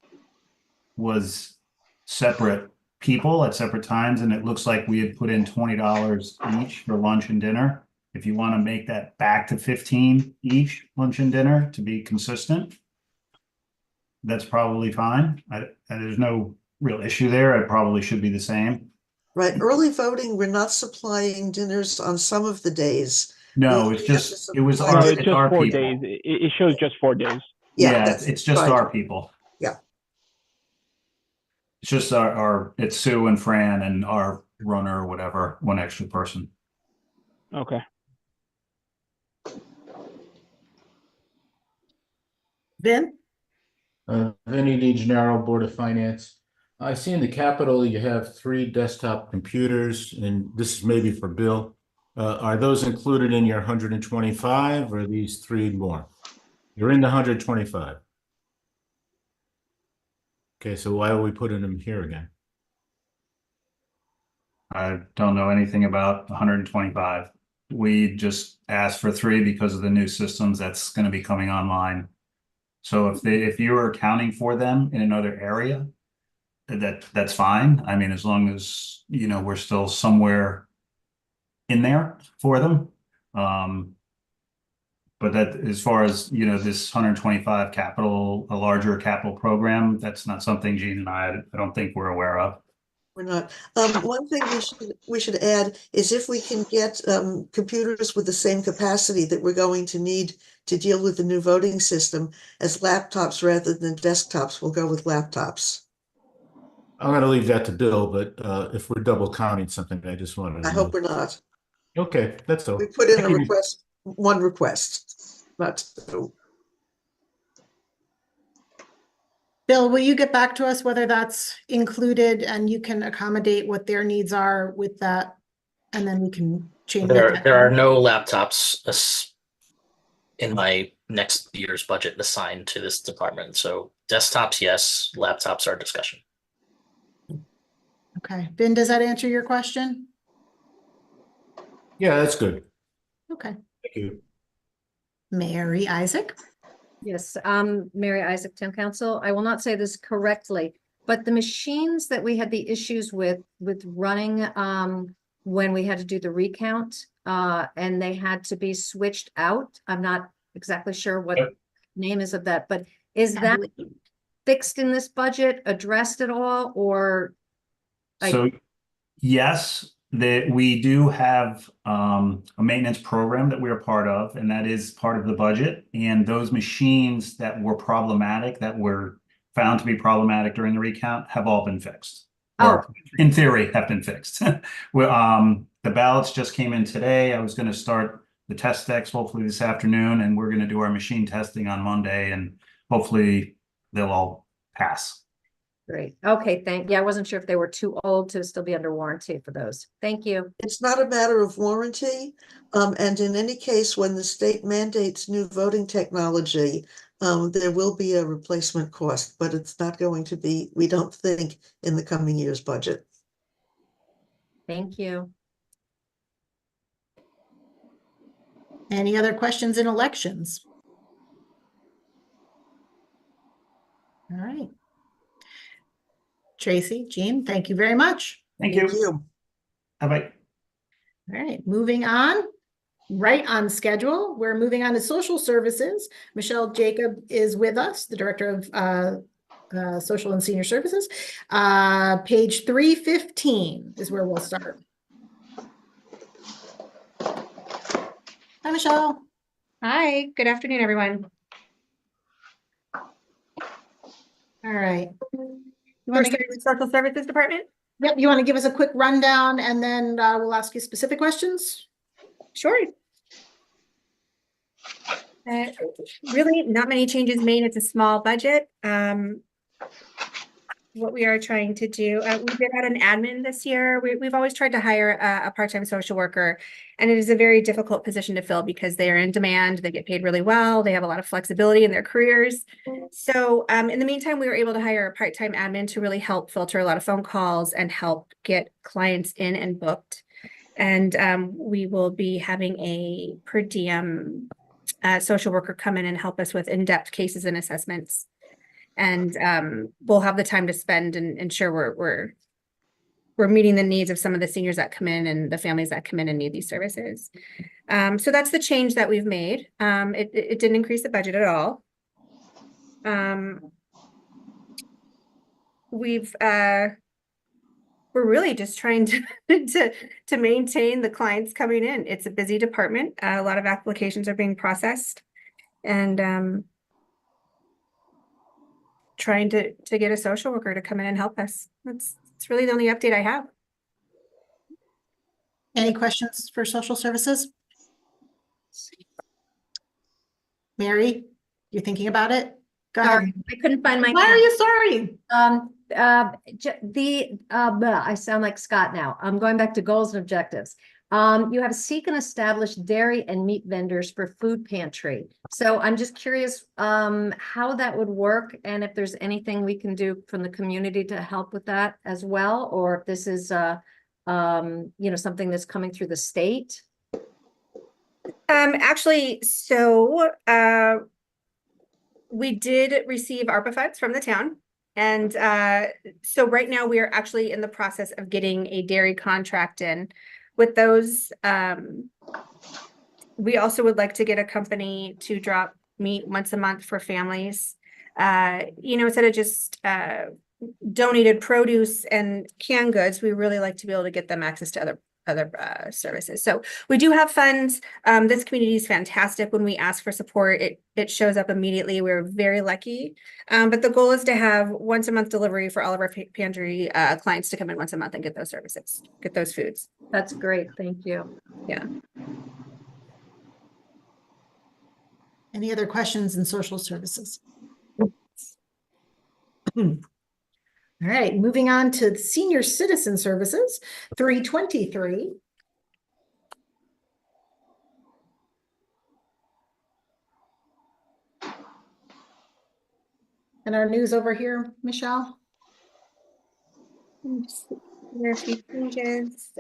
was separate people at separate times. And it looks like we had put in $20 each for lunch and dinner. If you want to make that back to 15 each, lunch and dinner, to be consistent, that's probably fine. There's no real issue there. It probably should be the same. Right, early voting, we're not supplying dinners on some of the days. No, We it's have just, to it was supply our, dinners. It's just our 4 people. days. It shows just 4 days. Yeah, It's just fine. our people. Yeah. It's just our, it's Sue and Fran and our runner or whatever, one extra person. Okay. Vin? Vinny DeGennaro, Board of Finance. I see in the Capitol you have 3 desktop computers, and this is maybe for Bill. Are those included in your 125 or are these 3 more? You're in the 125. Okay, so why are we putting them here again? I don't know anything about 125. We just asked for 3 because of the new systems that's going to be coming online. So if you were accounting for them in another area, that's fine. I mean, as long as, you know, we're still somewhere in there for them. But that, as far as, you know, this 125 capital, a larger capital program, that's not something Gene and I don't think we're aware of. We're not. One thing we should add is if we can get computers with the same capacity that we're going to need to deal with the new voting system as laptops rather than desktops, we'll go with laptops. I'm going to leave that to Bill, but if we're double counting something, I just wanted to I know. hope we're not. Okay, that's all. We put in a request, one request, not 2. Bill, will you get back to us whether that's included and you can accommodate what their needs are with that? And then we can change it. There are no laptops in my next year's budget assigned to this department. So desktops, yes, laptops are discussion. Okay, Ben, does that answer your question? Yeah, that's good. Okay. Thank you. Mary Isaac? Yes, Mary Isaac, Town Council. I will not say this correctly, but the machines that we had the issues with running when we had to do the recount and they had to be switched out. I'm not exactly sure what name is of that, but is that fixed in this budget, addressed at all, or? So yes, that we do have a maintenance program that we're part of, and that is part of the budget. And those machines that were problematic, that were found to be problematic during the recount, have all been fixed. Or in theory, have been fixed. The ballots just came in today. I was going to start the test decks hopefully this afternoon, and we're going to do our machine testing on Monday, and hopefully they'll all pass. Great. Okay, yeah, I wasn't sure if they were too old to still be under warranty for those. Thank you. It's not a matter of warranty. And in any case, when the state mandates new voting technology, there will be a replacement cost, but it's not going to be, we don't think, in the coming year's budget. Thank you. Any other questions in elections? All right. Tracy, Jean, thank you very much. Thank you. Bye-bye. All right, moving on. Right on schedule. We're moving on to social services. Michelle Jacob is with us, the Director of Social and Senior Services. Page 315 is where we'll start. Hi, Michelle. Hi, good afternoon, everyone. All right. You want to get the Social Services Department? Yep. You want to give us a quick rundown, and then we'll ask you specific questions? Sure. Really not many changes made. It's a small budget. What we are trying to do, we did add an admin this year. We've always tried to hire a part-time social worker, and it is a very difficult position to fill because they are in demand. They get paid really well. They have a lot of flexibility in their careers. So in the meantime, we were able to hire a part-time admin to really help filter a lot of phone calls and help get clients in and booked. And we will be having a per diem social worker come in and help us with in-depth cases and assessments. And we'll have the time to spend and ensure we're meeting the needs of some of the seniors that come in and the families that come in and need these services. So that's the change that we've made. It didn't increase the budget at all. We're really just trying to maintain the clients coming in. It's a busy department. A lot of applications are being processed, and trying to get a social worker to come in and help us. That's really the only update I have. Any questions for social services? Mary, you're thinking about it? Go ahead. Sorry, I couldn't find my. Why are you sorry? I sound like Scott now. I'm going back to goals and objectives. You have seek and establish dairy and meat vendors for food pantry. So I'm just curious how that would work, and if there's anything we can do from the community to help with that as well, or if this is something that's coming through the state. Actually, so we did receive ARPA funds from the town. And so right now we are actually in the process of getting a dairy contract in. With those, we also would like to get a company to drop meat once a month for families. Instead of just donated produce and canned goods, we really like to be able to get them access to other services. So we do have funds. This community is fantastic. When we ask for support, it shows up immediately. We're very lucky. But the goal is to have once a month delivery for all of our pantry clients to come in once a month and get those services, get those foods. That's great. Thank you. Yeah. Any other questions in social services? All right, moving on to senior citizen services, 323. And our news over here, Michelle? There are a few changes.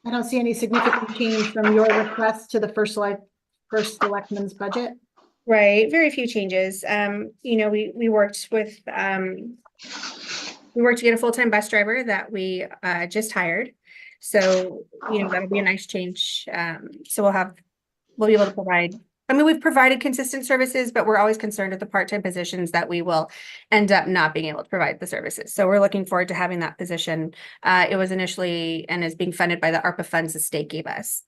I don't see any significant change from your request to the first selectman's budget. Right, very few changes. We worked with to get a full-time bus driver that we just hired. So that'll be a nice change. So we'll be able to provide I mean, we've provided consistent services, but we're always concerned with the part-time positions that we will end up not being able to provide the services. So we're looking forward to having that position. It was initially and is being funded by the ARPA funds the state gave us.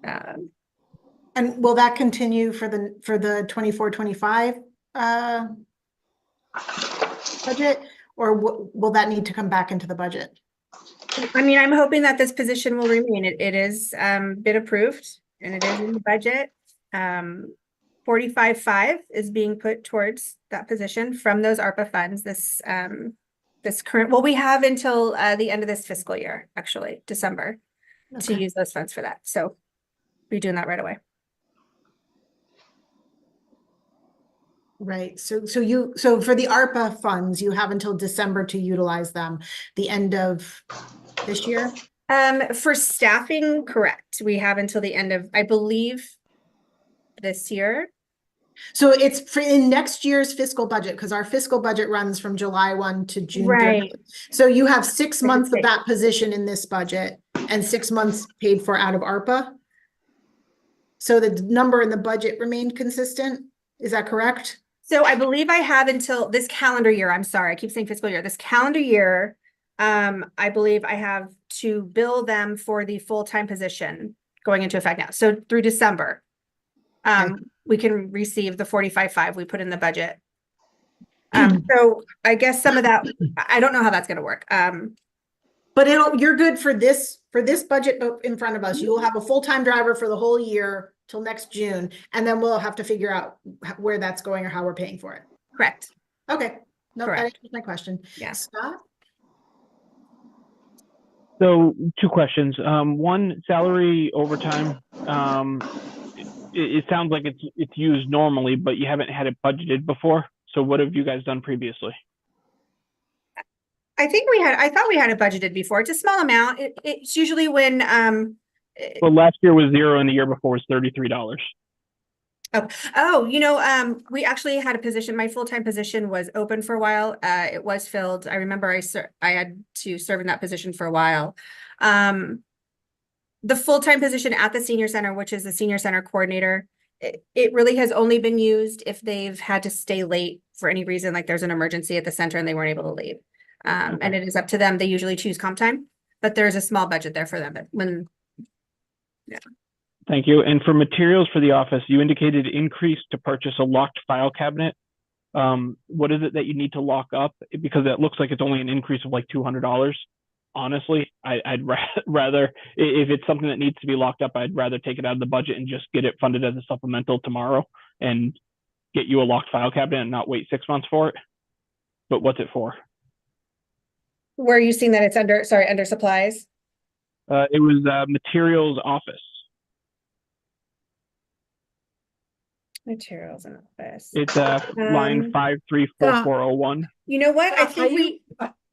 And will that continue for the 24-25 budget, or will that need to come back into the budget? I mean, I'm hoping that this position will remain. It is been approved and it is in the budget. 45.5 is being put towards that position from those ARPA funds. This current, well, we have until the end of this fiscal year, actually, December, to use those funds for that. So we're doing that right away. Right. So for the ARPA funds, you have until December to utilize them, the end of this year? For staffing, correct. We have until the end of, I believe, this year. So it's for in next year's fiscal budget, because our fiscal budget runs from July 1 to June 30. Right. So you have 6 months of that position in this budget and 6 months paid for out of ARPA. So the number in the budget remained consistent. Is that correct? So I believe I have until this calendar year. I'm sorry, I keep saying fiscal year. This calendar year, I believe I have to bill them for the full-time position going into effect now. So through December, we can receive the 45.5 we put in the budget. So I guess some of that, I don't know how that's going to work. But you're good for this budget in front of us. You will have a full-time driver for the whole year till next June, and then we'll have to figure out where that's going or how we're paying for it. Correct. Okay. No, that Correct. answers my question. Yeah. Scott? So 2 questions. One, salary overtime. It sounds like it's used normally, but you haven't had it budgeted before. So what have you guys done previously? I thought we had it budgeted before. It's a small amount. It's usually when, Well, last year was 0 and the year before was $33. We actually had a position, my full-time position was open for a while. It was filled. I remember I had to serve in that position for a while. The full-time position at the senior center, which is the senior center coordinator, it really has only been used if they've had to stay late for any reason, like there's an emergency at the center and they weren't able to leave. And it is up to them. They usually choose comp time, but there's a small budget there for them yeah. Thank you. And for materials for the office, you indicated increase to purchase a locked file cabinet. What is it that you need to lock up? Because it looks like it's only an increase of like $200. Honestly, I'd rather, if it's something that needs to be locked up, I'd rather take it out of the budget and just get it funded as a supplemental tomorrow and get you a locked file cabinet and not wait 6 months for it. But what's it for? Where are you seeing that it's under supplies? It was materials office. Materials in office. It's line 534401. You know what? I think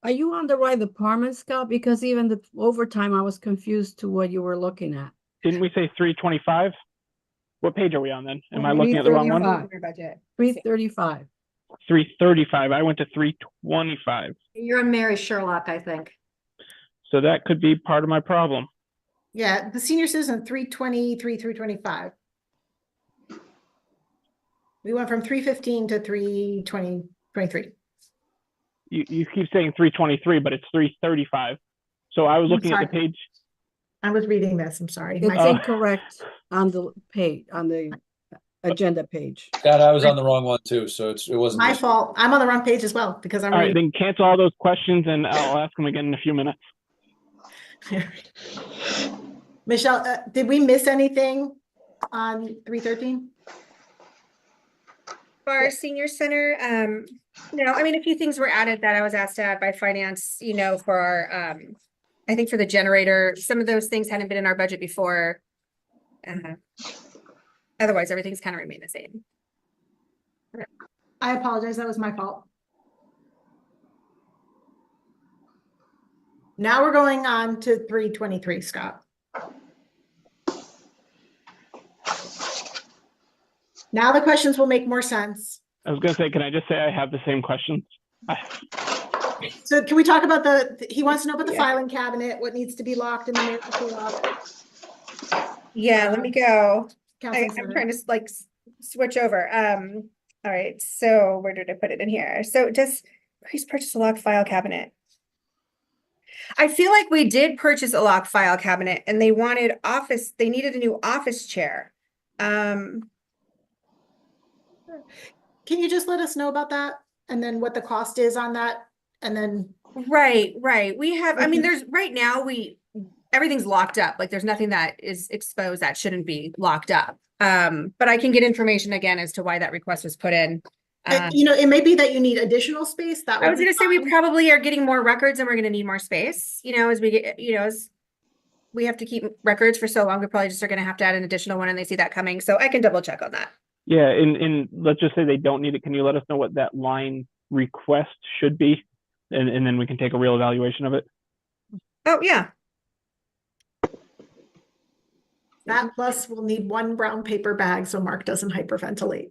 Are you on the right department, Scott? Because even the overtime, I was confused to what you were looking at. Didn't we say 325? What page are we on then? Am I looking at the wrong one? 335. 335. I went to 325. You're on Mary Sherlock, I think. So that could be part of my problem. Yeah, the senior citizen 323, 325. We went from 315 to 323. You keep saying 323, but it's 335. So I was looking at the page. I was reading this. I'm sorry. It's incorrect on the page, on the agenda page. Scott, I was on the wrong one too, so it wasn't My fault. I'm on the wrong page as well because I'm all right. reading. Then cancel all those questions and I'll ask them again in a few minutes. Michelle, did we miss anything on 313? For our senior center, no, I mean, a few things were added that I was asked to add by finance, for our, I think for the generator, some of those things hadn't been in our budget before. Otherwise, everything's kind of remained the same. I apologize. That was my fault. Now we're going on to 323, Scott. Now the questions will make more sense. I was going to say, can I just say I have the same questions? So can we talk about he wants to know about the filing cabinet, what needs to be locked in the mail office. Yeah, let me go. Council I'm trying to switch over. All right, so where did I put it in here? So please purchase a lock file cabinet. I feel like we did purchase a lock file cabinet and they needed a new office chair. Can you just let us know about that? And then what the cost is on that? And then. Right. We have, I mean, there's right now everything's locked up. Like there's nothing that is exposed that shouldn't be locked up. But I can get information again as to why that request was put in. It may be that you need additional space. I was gonna say we probably are getting more records and we're gonna need more space, as we get, as we have to keep records for so long, we probably just are gonna have to add an additional one and they see that coming. So I can double check on that. Yeah, and let's just say they don't need it. Can you let us know what that line request should be? And then we can take a real evaluation of it. Oh, yeah. That plus we'll need one brown paper bag so Mark doesn't hyperventilate.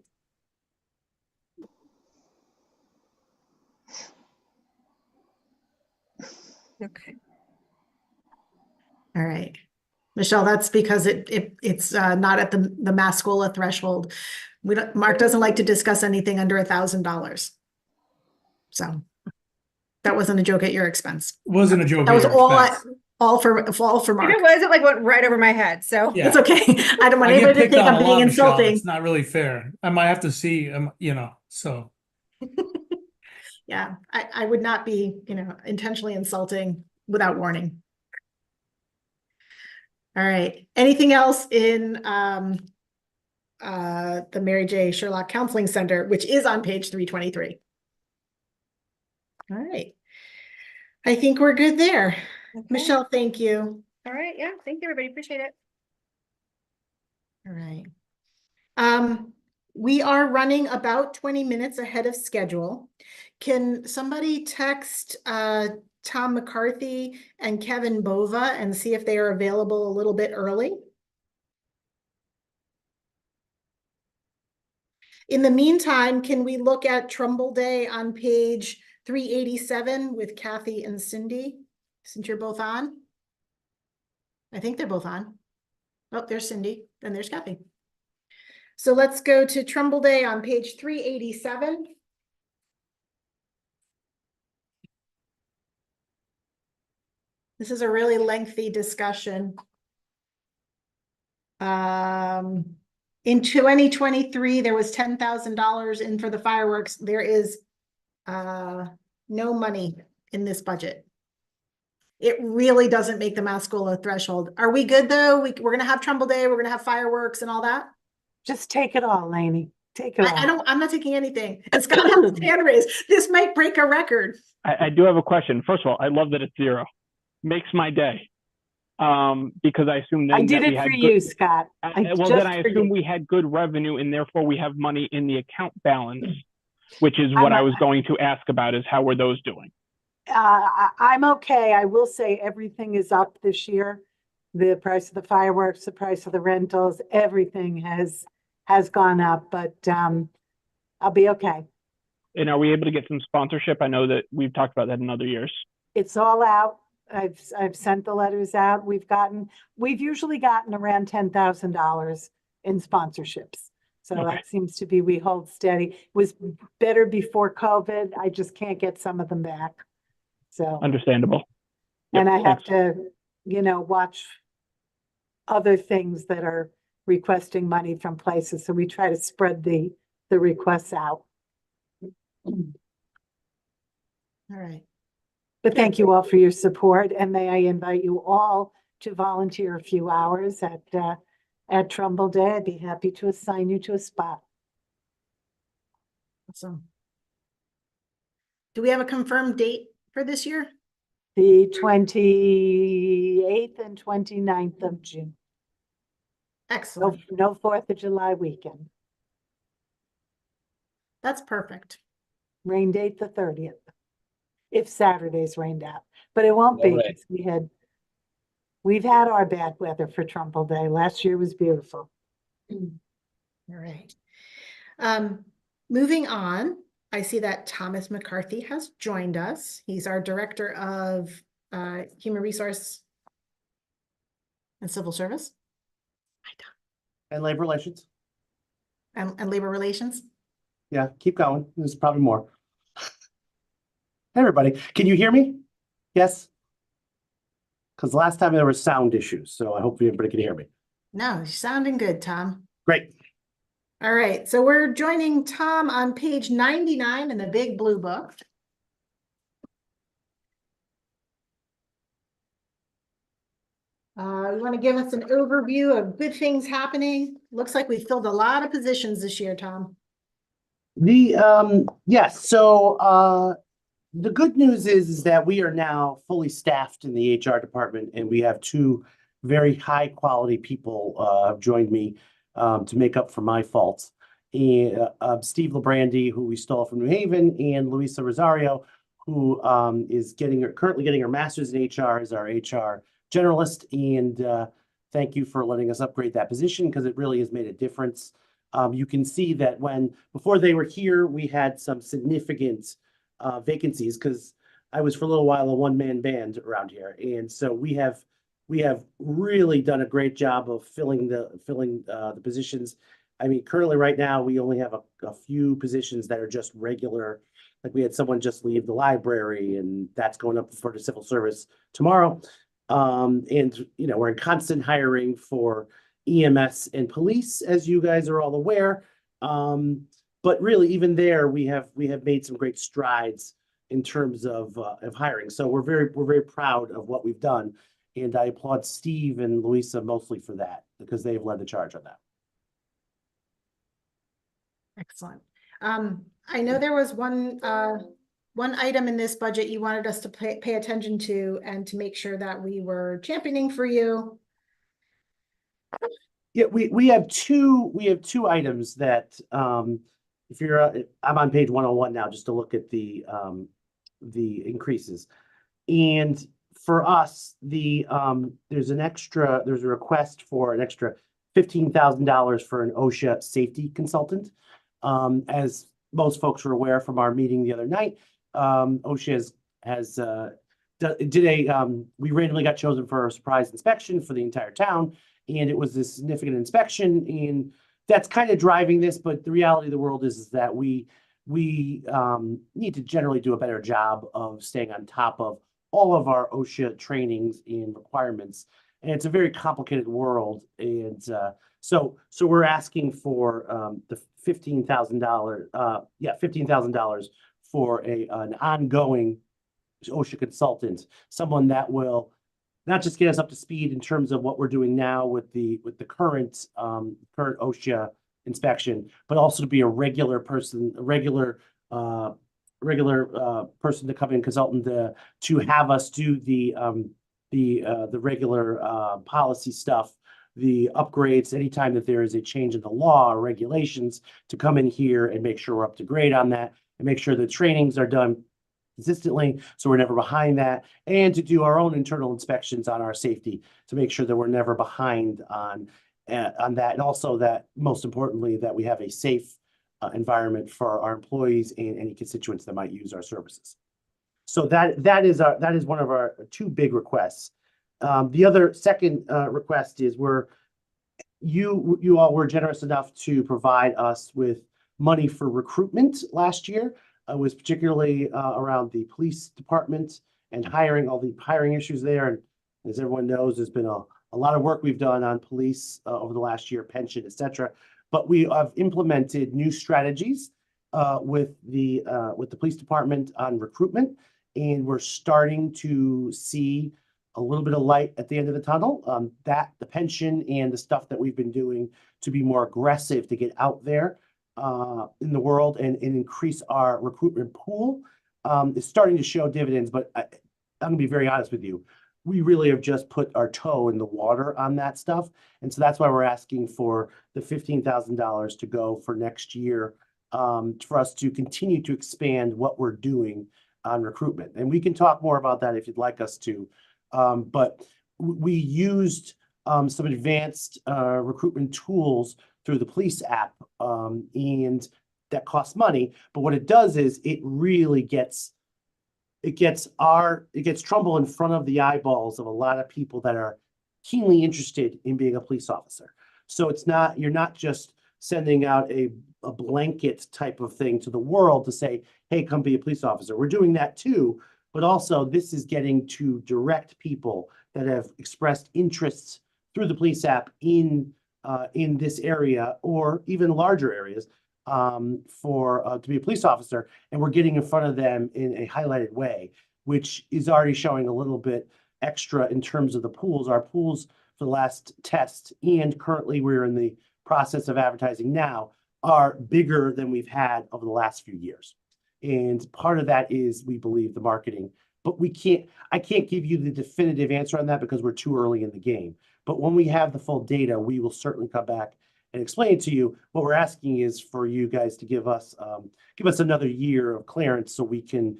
Okay. All right. Michelle, that's because it's not at the Mascola threshold. Mark doesn't like to discuss anything under $1,000. So that wasn't a joke at your expense. Wasn't a joke. That was at your expense. all for Mark. It was, it went right over my head. So Yeah. It's okay. I don't want I get anybody to picked think on I'm a being lot, Michelle. insulting. It's not really fair. I might have to see, so. Yeah, I would not be, intentionally insulting without warning. All right. Anything else in the Mary J. Sherlock Counseling Center, which is on page 323? All right. I think we're good there. Okay. Michelle, thank you. All right. Yeah. Thank you, everybody. Appreciate it. All right. We are running about 20 minutes ahead of schedule. Can somebody text Tom McCarthy and Kevin Bova and see if they are available a little bit early? In the meantime, can we look at Trumbull Day on page 387 with Kathy and Cindy, since you're both on? I think they're both on. Oh, there's Cindy, and there's Kathy. So let's go to Trumbull Day on page 387. This is a really lengthy discussion. In 2023, there was $10,000 in for the fireworks. There is no money in this budget. It really doesn't make the Mascola threshold. Are we good though? We're going to have Trumbull Day. We're going to have fireworks and all that. Just take it all, Lainey. Take it all. I'm not taking anything. It's got to have a hand raise. This might break a record. I do have a question. First of all, I love that it's 0. Makes my day. Because I assume then I did it for you, Scott. Then I assume we had good revenue and therefore we have money in the account balance, which is what I was going to ask about, is how were those doing? I'm okay. I will say everything is up this year. The price of the fireworks, the price of the rentals, everything has gone up, but I'll be okay. And are we able to get some sponsorship? I know that we've talked about that in other years. It's all out. I've sent the letters out. We've usually gotten around $10,000 in sponsorships. So that seems to be, we hold steady. It was better before COVID. I just can't get some of them back. So understandable. And I have to, watch other things that are requesting money from places. So we try to spread the requests out. All right. But thank you all for your support, and may I invite you all to volunteer a few hours at Trumbull Day. I'd be happy to assign you to a spot. Awesome. Do we have a confirmed date for this year? The 28th and 29th of June. Excellent. No 4th of July weekend. That's perfect. Rain date the 30th. If Saturday's rained out, but it won't be. Right. We've had our bad weather for Trumbull Day. Last year was beautiful. All right. Moving on, I see that Thomas McCarthy has joined us. He's our Director of Human Resource and Civil Service. And Labor Relations. and Labor Relations. Yeah, keep going. There's probably more. Hey, everybody, can you hear me? Yes? Because last time there were sound issues, so I hope everybody can hear me. No, you're sounding good, Tom. Great. All right, so we're joining Tom on page 99 in the big blue book. You want to give us an overview of good things happening? Looks like we filled a lot of positions this year, Tom. Yes, so the good news is that we are now fully staffed in the HR department, and we have two very high quality people have joined me to make up for my faults. And Steve Labrandy, who we stole from New Haven, and Luisa Rosario, who is currently getting her master's in HR as our HR generalist. And thank you for letting us upgrade that position, because it really has made a difference. You can see that before they were here, we had some significant vacancies, because I was for a little while a one-man band around here, and so we have really done a great job of filling the positions. I mean, currently right now we only have a few positions that are just regular. Like we had someone just leave the library, and that's going up for the civil service tomorrow. And we're in constant hiring for EMS and police, as you guys are all aware. But really, even there, we have made some great strides in terms of hiring. So we're very proud of what we've done, and I applaud Steve and Luisa mostly for that, because they've led the charge on that. Excellent. I know there was one item in this budget you wanted us to pay attention to, and to make sure that we were championing for you. Yeah, we have two items that if you're I'm on page 101 now, just to look at the increases. And for us, there's a request for an extra $15,000 for an OSHA safety consultant. As most folks are aware from our meeting the other night, OSHA we randomly got chosen for a surprise inspection for the entire town, and it was a significant inspection, and that's kind of driving this. But the reality of the world is that we need to generally do a better job of staying on top of all of our OSHA trainings and requirements, and it's a very complicated world. And so we're asking for the $15,000 for an ongoing OSHA consultant, someone that will not just get us up to speed in terms of what we're doing now with the current OSHA inspection, but also to be a regular person, person to come in, consultant to have us do the regular policy stuff, the upgrades, anytime that there is a change in the law or regulations, to come in here and make sure we're up to grade on that, and make sure the trainings are done consistently, so we're never behind that, and to do our own internal inspections on our safety to make sure that we're never behind on that, and also that, most importantly, that we have a safe environment for our employees and any constituents that might use our services. So that is one of our two big requests. The other second request is you all were generous enough to provide us with money for recruitment last year. It was particularly around the police department and all the hiring issues there. And as everyone knows, there's been a lot of work we've done on police over the last year, pension, et cetera. But we have implemented new strategies with the police department on recruitment, and we're starting to see a little bit of light at the end of the tunnel. The pension and the stuff that we've been doing to be more aggressive to get out there in the world and increase our recruitment pool is starting to show dividends. But I'm going to be very honest with you. We really have just put our toe in the water on that stuff. And so that's why we're asking for the $15,000 to go for next year for us to continue to expand what we're doing on recruitment. And we can talk more about that if you'd like us to. But we used some advanced recruitment tools through the police app, and that costs money. But what it does is it really gets Trumbull in front of the eyeballs of a lot of people that are keenly interested in being a police officer. So you're not just sending out a blanket type of thing to the world to say, hey, come be a police officer. We're doing that too, but also this is getting to direct people that have expressed interests through the police app in this area or even larger areas to be a police officer, and we're getting in front of them in a highlighted way, which is already showing a little bit extra in terms of the pools. Our pools for the last test, and currently we're in the process of advertising now, are bigger than we've had over the last few years. And part of that is, we believe, the marketing, but I can't give you the definitive answer on that because we're too early in the game. But when we have the full data, we will certainly come back and explain it to you. What we're asking is for you guys to give us another year of clearance so we can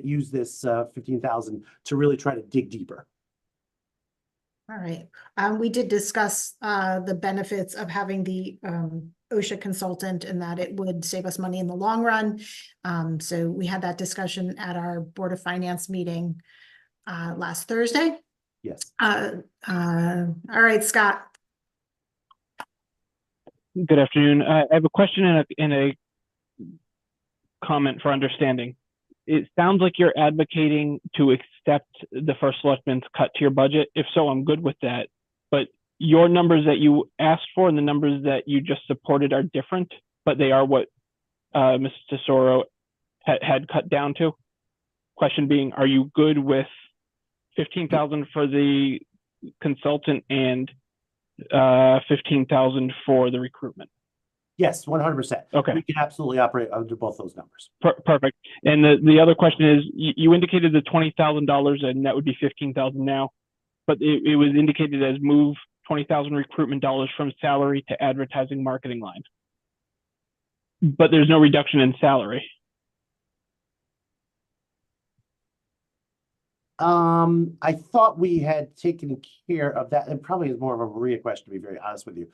use this 15,000 to really try to dig deeper. All right. We did discuss the benefits of having the OSHA consultant and that it would save us money in the long run. So we had that discussion at our Board of Finance meeting last Thursday. Yes. All right, Scott. Good afternoon. I have a question and a comment for understanding. It sounds like you're advocating to accept the first selectman's cut to your budget. If so, I'm good with that. But your numbers that you asked for and the numbers that you just supported are different, but they are what Mr. Tesoro had cut down to. Question being, are you good with 15,000 for the consultant and 15,000 for the recruitment? Yes, 100%. Okay. We can absolutely operate under both those numbers. Perfect. And the other question is, you indicated the $20,000 and that would be 15,000 now, but it was indicated as move 20,000 recruitment dollars from salary to advertising marketing line. But there's no reduction in salary. I thought we had taken care of that. It probably is more of a Maria question, to be very honest with you.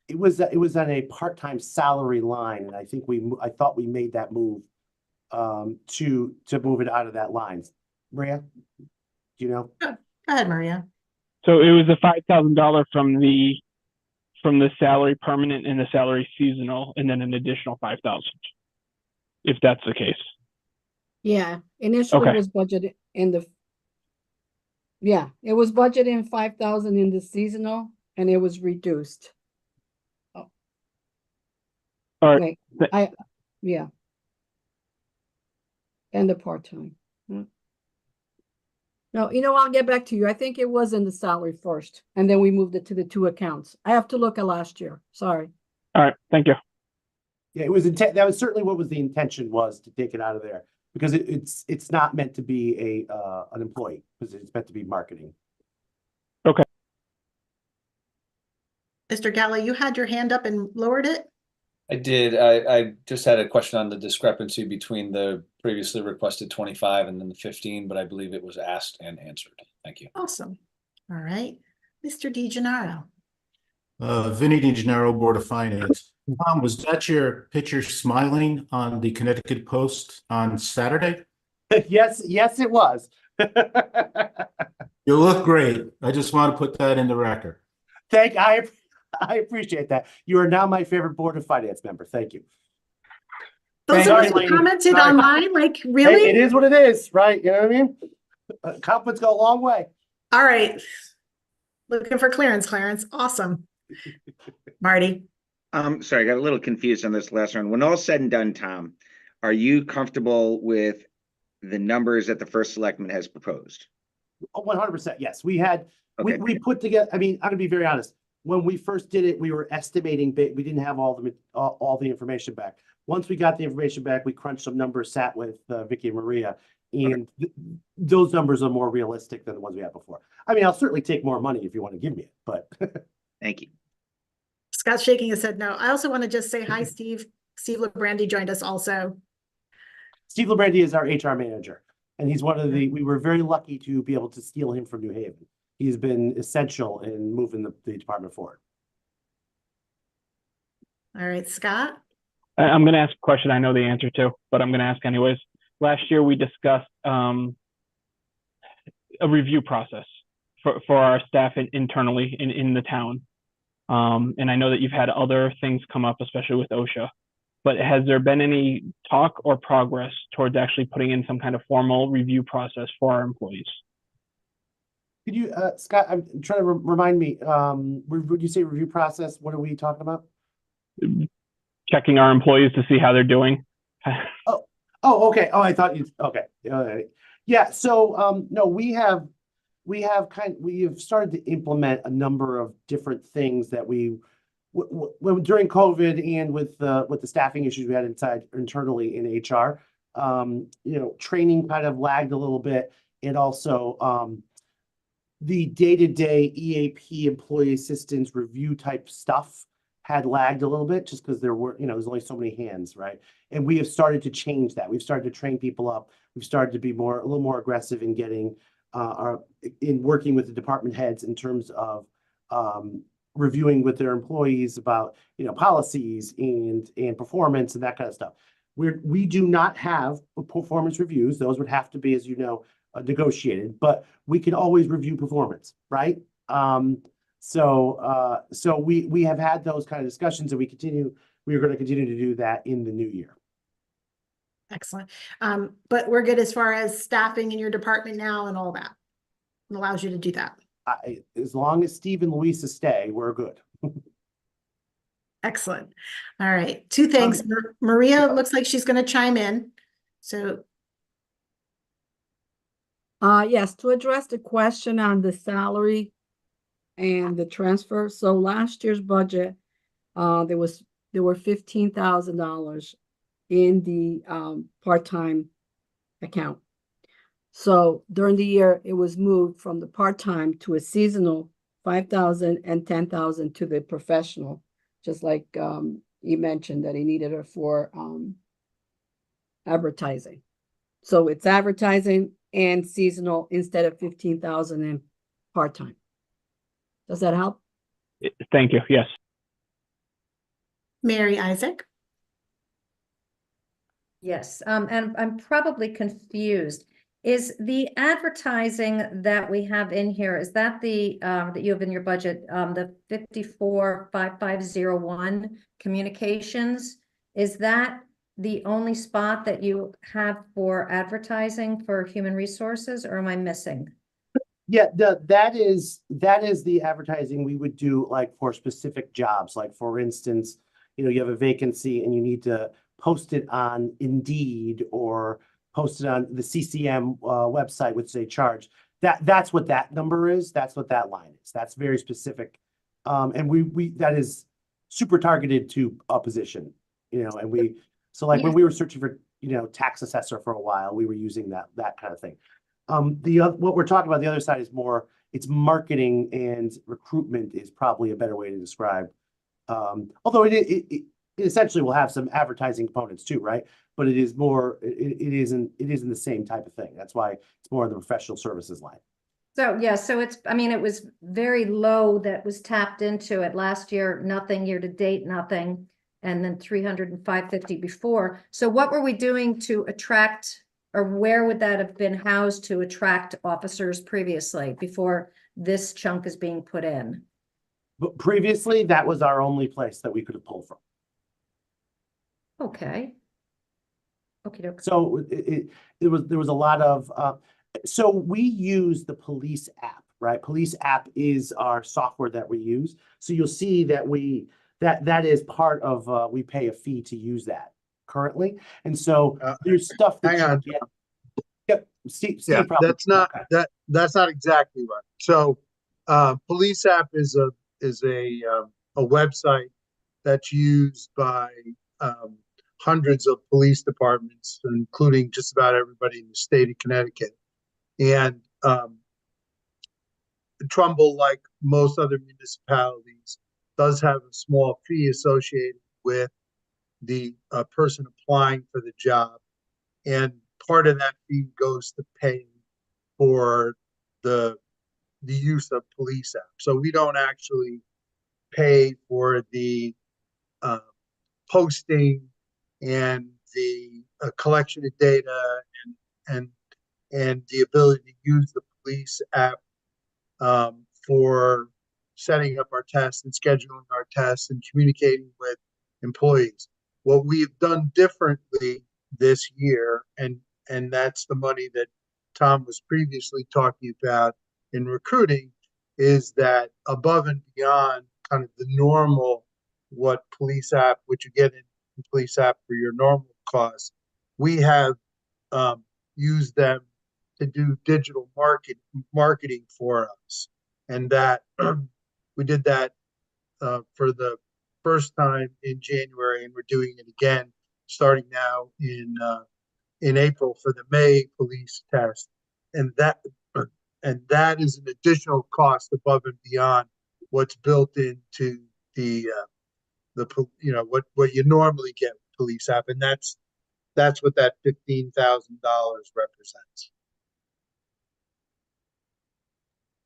It was on a part-time salary line, and I think I thought we made that move to move it out of that line. Maria, do you know? Go ahead, Maria. So it was a $5,000 from the salary permanent and the salary seasonal, and then an additional 5,000, if that's the case. Yeah, initially Okay. it was budgeted in it was budgeted in 5,000 in the seasonal, and it was reduced. All right. Wait, yeah. And the part-time. No, I'll get back to you. I think it was in the salary first, and then we moved it to the two accounts. I have to look at last year. Sorry. All right, thank you. Yeah, it was that was certainly what was the intention, was to take it out of there, because it's not meant to be an employee, because it's meant to be marketing. Okay. Mr. Galla, you had your hand up and lowered it? I did. I just had a question on the discrepancy between the previously requested 25 and then the 15, but I believe it was asked and answered. Thank you. Awesome. All right. Mr. DeGennaro. Vinny DeGennaro, Board of Finance. Tom, was that your picture smiling on the Connecticut Post on Saturday? Yes, it was. You look great. I just want to put that in the record. I appreciate that. You are now my favorite Board of Finance member. Thank you. Those of us who commented online, like, really? Hey, it is what it is, right? You know what I mean? Compliments go a long way. All right. Looking for clearance, Clarence. Awesome. Marty. Sorry, I got a little confused on this last one. When all's said and done, Tom, are you comfortable with the numbers that the first selectman has proposed? 100%. Yes, we had, Okay. we put together, I mean, I'm gonna be very honest. When we first did it, we were estimating, we didn't have all the information back. Once we got the information back, we crunched some numbers, sat with Vicky and Maria, and those numbers are more realistic than the ones we had before. I mean, I'll certainly take more money if you want to give me it, but. Thank you. Scott's shaking his head no. I also want to just say hi, Steve. Steve Labrandy joined us also. Steve Labrandy is our HR manager, and he's we were very lucky to be able to steal him from New Haven. He's been essential in moving the department forward. All right, Scott. I'm going to ask a question I know the answer to, but I'm going to ask anyways. Last year, we discussed a review process for our staff internally in the town. And I know that you've had other things come up, especially with OSHA. But has there been any talk or progress towards actually putting in some kind of formal review process for our employees? Could you, Scott, I'm trying to remind me, would you say review process? What are we talking about? Checking our employees to see how they're doing. Oh, okay. Oh, I thought you, okay. Yeah. So, no, we have started to implement a number of different things that during COVID and with the staffing issues we had internally in HR, training kind of lagged a little bit, and also the day-to-day EAP, employee assistance review type stuff had lagged a little bit just because there's only so many hands, right? And we have started to change that. We've started to train people up. We've started to be a little more aggressive in getting in working with the department heads in terms of reviewing with their employees about policies and performance and that kind of stuff. We do not have performance reviews. Those would have to be, as you know, negotiated, but we can always review performance, right? So we have had those kind of discussions, and we are going to continue to do that in the new year. Excellent. But we're good as far as staffing in your department now and all that. It allows you to do that. As long as Steve and Louisa stay, we're good. Excellent. All right. Two things. Maria looks like she's going to chime in. So. Yes, to address the question on the salary and the transfer. So last year's budget, there were $15,000 in the part-time account. So during the year, it was moved from the part-time to a seasonal, 5,000 and 10,000 to the professional, just like he mentioned that he needed it for advertising. So it's advertising and seasonal instead of 15,000 in part-time. Does that help? Thank you. Yes. Mary Isaac. Yes, and I'm probably confused. Is the advertising that we have in here, is that the that you have in your budget, the 545501 communications? Is that the only spot that you have for advertising for human resources, or am I missing? Yeah, that is the advertising we would do, like for specific jobs. Like for instance, you have a vacancy and you need to post it on Indeed or post it on the CCM website, which they charge. That's what that number is. That's what that line is. That's very specific, and we that is super targeted to a position. And when we were searching for tax assessor for a while, we were using that kind of thing. What we're talking about, the other side, is more, it's marketing and recruitment is probably a better way to describe. Although it essentially will have some advertising components too, right? But it is more, it isn't the same type of thing. That's why it's more in the professional services line. So yeah, so it was very low that was tapped into it last year, nothing year to date, nothing, and then 300 and 550 before. So what were we doing to attract, or where would that have been housed to attract officers previously before this chunk is being put in? But previously, that was our only place that we could have pulled from. Okay. Okay. So there was a lot of, so we use the police app, right? Police app is our software that we use. So you'll see that that is part of, we pay a fee to use that currently. And so there's stuff that hang on. Get. Yep. Steve Yeah, probably. that's not exactly right. So police app is a website that's used by hundreds of police departments, including just about everybody in the state of Connecticut. And Trumbull, like most other municipalities, does have a small fee associated with the person applying for the job. And part of that fee goes to pay for the use of police app. So we don't actually pay for the posting and the collection of data and the ability to use the police app for setting up our tests and scheduling our tests and communicating with employees. What we've done differently this year, and that's the money that Tom was previously talking about in recruiting, is that above and beyond kind of the normal, what you get in police app for your normal costs, we have used them to do digital marketing for us. And that we did that for the first time in January, and we're doing it again starting now in April for the May police test. And that is an additional cost above and beyond what's built into the what you normally get with police app, and that's what that $15,000 represents.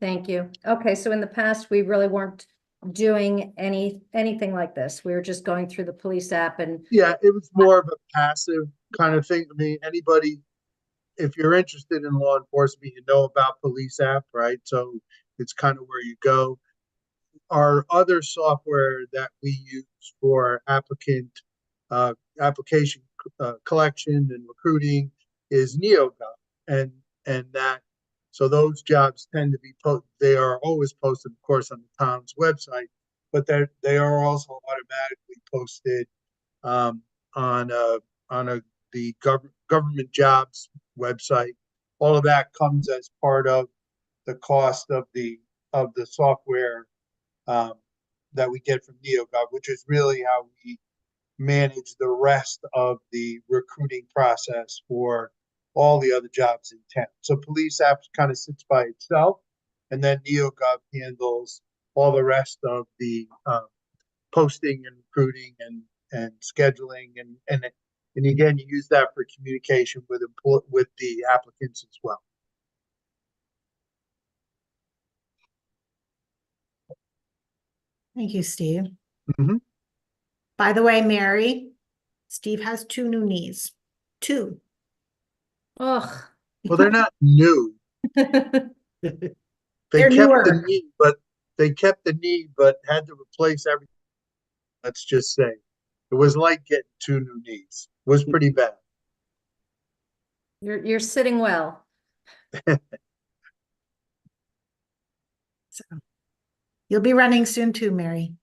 Thank you. Okay, so in the past, we really weren't doing anything like this. We were just going through the police app and Yeah, it was more of a passive kind of thing. I mean, anybody, if you're interested in law enforcement, you know about police app, right? So it's kind of where you go. Our other software that we use for application collection and recruiting is NeoGov, and that, so those jobs tend to be they are always posted, of course, on the town's website, but they are also automatically posted on the government jobs website. All of that comes as part of the cost of the software that we get from NeoGov, which is really how we manage the rest of the recruiting process for all the other jobs in town. So police apps kind of sits by itself, and then NeoGov handles all the rest of the posting and recruiting and scheduling, and again, you use that for communication with the applicants as well. Thank you, Steve. Mm-hmm. By the way, Mary, Steve has 2 new knees. 2. Ugh. Well, they're not new. They're kept newer. They kept the knee, but had to replace everything. Let's just say it was like getting 2 new knees. It was pretty bad. You're sitting well. So, you'll be running soon too, Mary.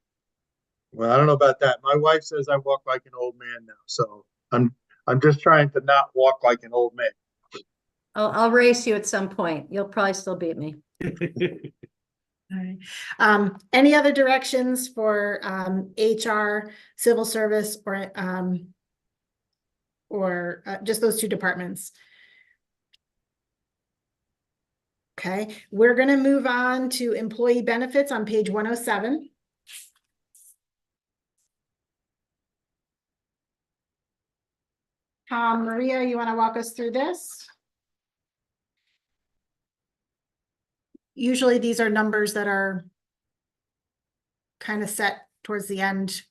Well, I don't know about that. My wife says I walk like an old man now, so I'm just trying to not walk like an old man. I'll race you at some point. You'll probably still beat me. All right. Any other directions for HR, civil service, or just those 2 departments? Okay, we're going to move on to employee benefits on page 107. Maria, you want to walk us through this? Usually these are numbers that are kind of set towards the end.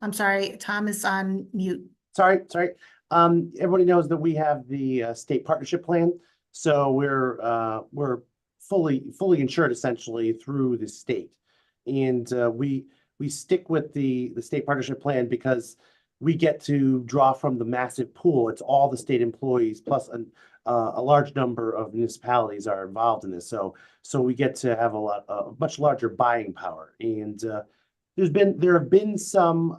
I'm sorry, Tom is on mute. Sorry. Everybody knows that we have the state partnership plan. So we're fully insured essentially through the state. And we stick with the state partnership plan because we get to draw from the massive pool. It's all the state employees plus a large number of municipalities are involved in this. So we get to have a much larger buying power. And there have been some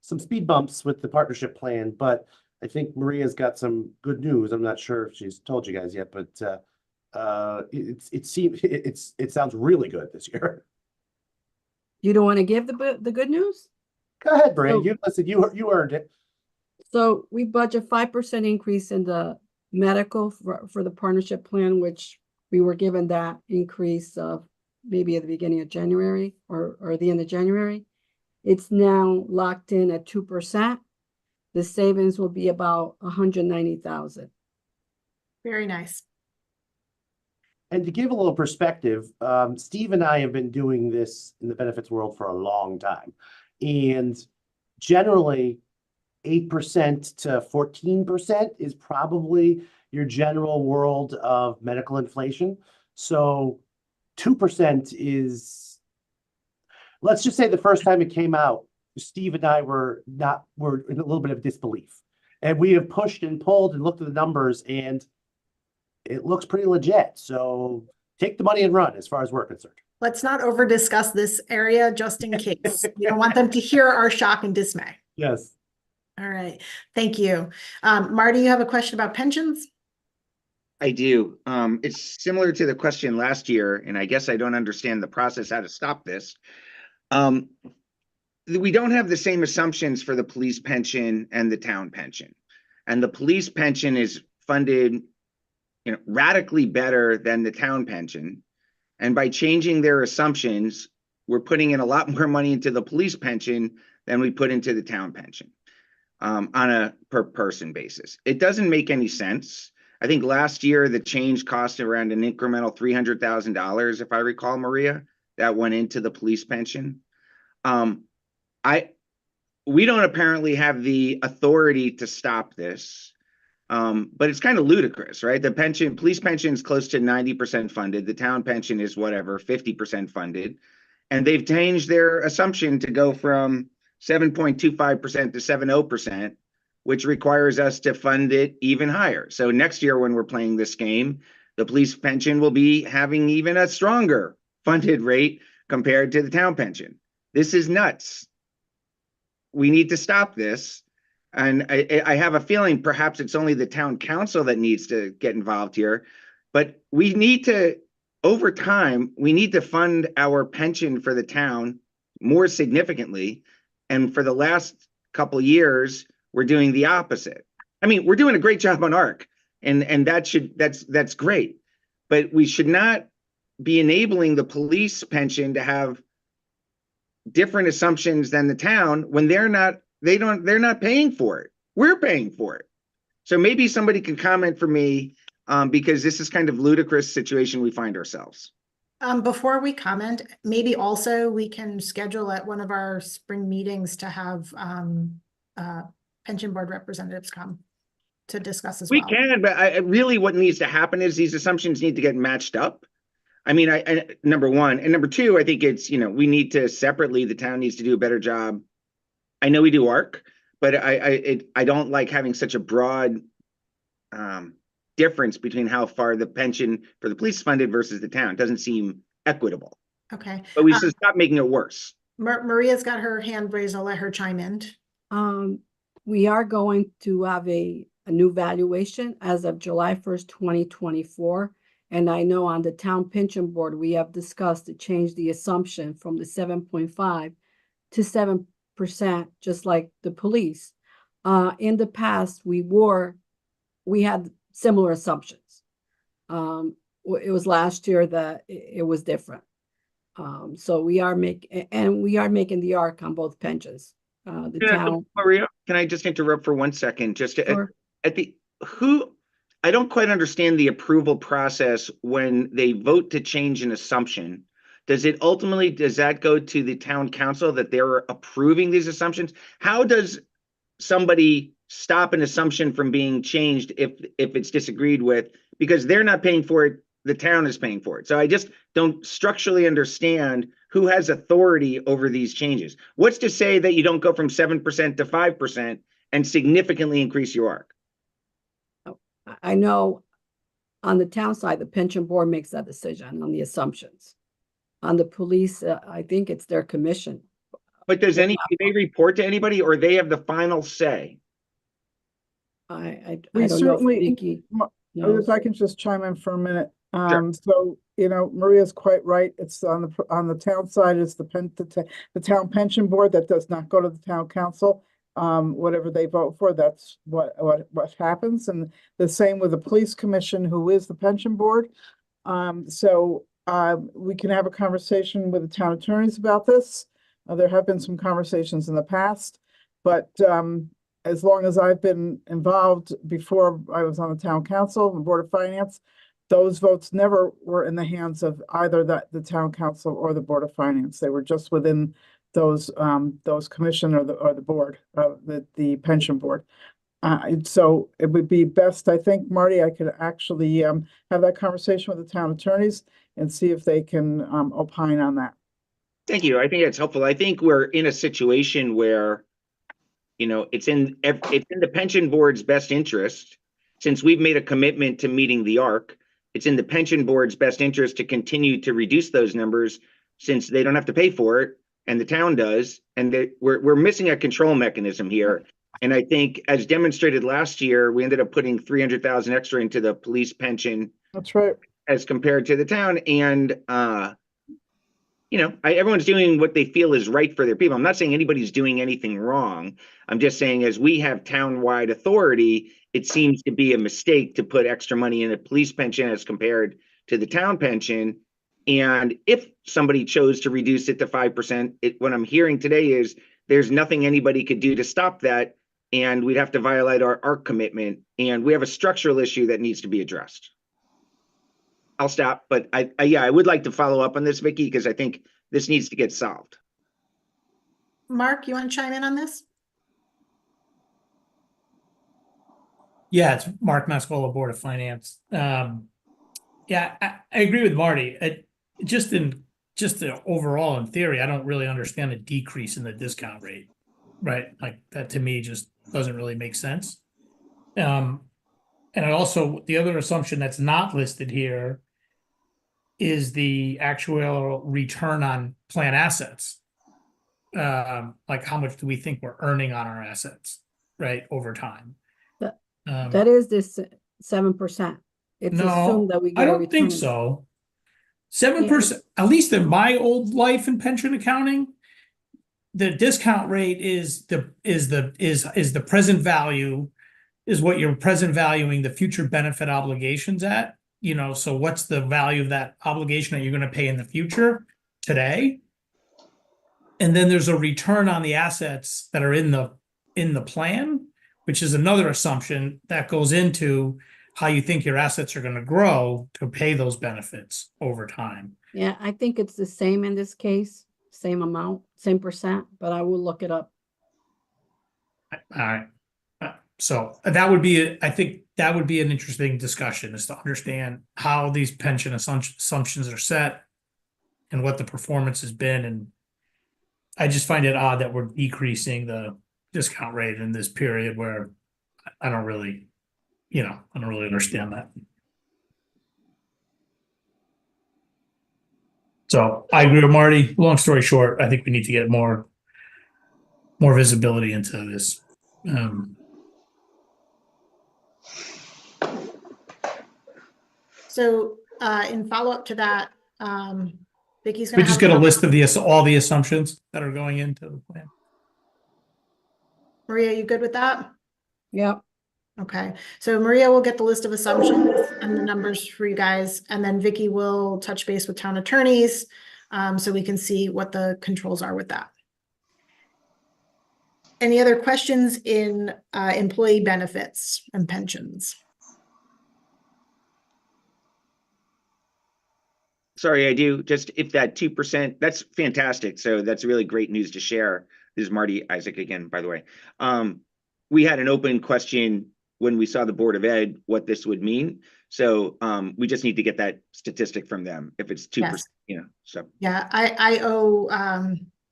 some speed bumps with the partnership plan, but I think Maria's got some good news. I'm not sure if she's told you guys yet, but it sounds really good this year. You don't want to give the good news? Go ahead, Brady. You earned it. So we budget 5% increase in the medical for the partnership plan, which we were given that increase of maybe at the beginning of January or the end of January. It's now locked in at 2%. The savings will be about $190,000. Very nice. And to give a little perspective, Steve and I have been doing this in the benefits world for a long time. And generally, 8% to 14% is probably your general world of medical inflation. So 2% is, let's just say the first time it came out, Steve and I were in a little bit of disbelief. And we have pushed and pulled and looked at the numbers, and it looks pretty legit. So take the money and run as far as we're concerned. Let's not over discuss this area just in case. We don't want them to hear our shock and dismay. Yes. All right. Thank you. Marty, you have a question about pensions? I do. It's similar to the question last year, and I guess I don't understand the process how to stop this. We don't have the same assumptions for the police pension and the town pension. And the police pension is funded, radically better than the town pension. And by changing their assumptions, we're putting in a lot more money into the police pension than we put into the town pension on a per person basis. It doesn't make any sense. I think last year the change cost around an incremental $300,000, if I recall, Maria, that went into the police pension. We don't apparently have the authority to stop this, but it's kind of ludicrous, right? The police pension is close to 90% funded. The town pension is whatever, 50% funded. And they've changed their assumption to go from 7.25% to 7.0%, which requires us to fund it even higher. So next year when we're playing this game, the police pension will be having even a stronger funded rate compared to the town pension. This is nuts. We need to stop this. And I have a feeling perhaps it's only the town council that needs to get involved here, but we need to, over time, we need to fund our pension for the town more significantly. And for the last couple of years, we're doing the opposite. I mean, we're doing a great job on ARC, and that's great, but we should not be enabling the police pension to have different assumptions than the town when they're not paying for it. We're paying for it. So maybe somebody can comment for me, because this is kind of ludicrous situation we find ourselves. Before we comment, maybe also we can schedule at one of our spring meetings to have pension board representatives come to discuss as well. We can, but really what needs to happen is these assumptions need to get matched up. I mean, number one, and number two, I think it's, we need to separately, the town needs to do a better job. I know we do ARC, but I don't like having such a broad difference between how far the pension for the police is funded versus the town. It doesn't seem equitable. Okay. But we should stop making it worse. Maria's got her hand raised. I'll let her chime in. We are going to have a new valuation as of July 1st, 2024. And I know on the town pension board, we have discussed to change the assumption from the 7.5 to 7%, just like the police. In the past, we had similar assumptions. It was last year that it was different. So we are making the ARC on both pensions. Maria, can I just interrupt for 1 second? Just Sure. I don't quite understand the approval process when they vote to change an assumption. Does that go to the town council that they're approving these assumptions? How does somebody stop an assumption from being changed if it's disagreed with? Because they're not paying for it, the town is paying for it. So I just don't structurally understand who has authority over these changes. What's to say that you don't go from 7% to 5% and significantly increase your ARC? I know on the town side, the pension board makes that decision on the assumptions. On the police, I think it's their commission. But do they report to anybody, or they have the final say? I We don't know if certainly, Vicky knows. if I can just chime in for a minute. Sure. So, Maria's quite right. It's on the town side, it's the town pension board that does not go to the town council. Whatever they vote for, that's what happens. And the same with the police commission, who is the pension board. So we can have a conversation with the town attorneys about this. There have been some conversations in the past, but as long as I've been involved, before I was on the town council, the Board of Finance, those votes never were in the hands of either the town council or the Board of Finance. They were just within those commission or the board, the pension board. So it would be best, I think, Marty, I could actually have that conversation with the town attorneys and see if they can opine on that. Thank you. I think that's helpful. I think we're in a situation where, you know, it's in the pension board's best interest, since we've made a commitment to meeting the ARC. It's in the pension board's best interest to continue to reduce those numbers, since they don't have to pay for it and the town does, and we're missing a control mechanism here. And I think, as demonstrated last year, we ended up putting 300,000 extra into the police pension. That's right. As compared to the town. And, you know, everyone's doing what they feel is right for their people. I'm not saying anybody's doing anything wrong. I'm just saying, as we have town-wide authority, it seems to be a mistake to put extra money in a police pension as compared to the town pension. And if somebody chose to reduce it to 5%, what I'm hearing today is there's nothing anybody could do to stop that. And we'd have to violate our ARC commitment. And we have a structural issue that needs to be addressed. I'll stop, but I would like to follow up on this, Vicky, because I think this needs to get solved. Mark, you want to chime in on this? Yeah, it's Mark Mascola, Board of Finance. Yeah, I agree with Marty. Just overall, in theory, I don't really understand the decrease in the discount rate, right? Like, that to me just doesn't really make sense. And also, the other assumption that's not listed here is the actual return on plan assets. Like, how much do we think we're earning on our assets, right, over time? That is this 7%. It's No, assumed that we I get a don't think return. so. 7%, at least in my old life in pension accounting, the discount rate is the present value, is what you're present valuing the future benefit obligations at. You know, so what's the value of that obligation that you're going to pay in the future today? And then there's a return on the assets that are in the plan, which is another assumption that goes into how you think your assets are going to grow to pay those benefits over time. Yeah, I think it's the same in this case, same amount, same percent, but I will look it up. All right. So that would be, I think that would be an interesting discussion, is to understand how these pension assumptions are set and what the performance has been. And I just find it odd that we're decreasing the discount rate in this period where I don't really understand that. So I agree with Marty. Long story short, I think we need to get more visibility into this. So in follow-up to that, Vicky's We gonna just have get a list of all the assumptions that are going into the plan. Maria, you good with that? Yep. Okay, so Maria will get the list of assumptions and the numbers for you guys, and then Vicky will touch base with town attorneys, so we can see what the controls are with that. Any other questions in employee benefits and pensions? Sorry, I do. Just if that 2%, that's fantastic. So that's really great news to share. This is Marty Isaac again, by the way. We had an open question when we saw the Board of Ed, what this would mean. So we just need to get that statistic from them if it's 2%, Yes. you know, so. Yeah, I owe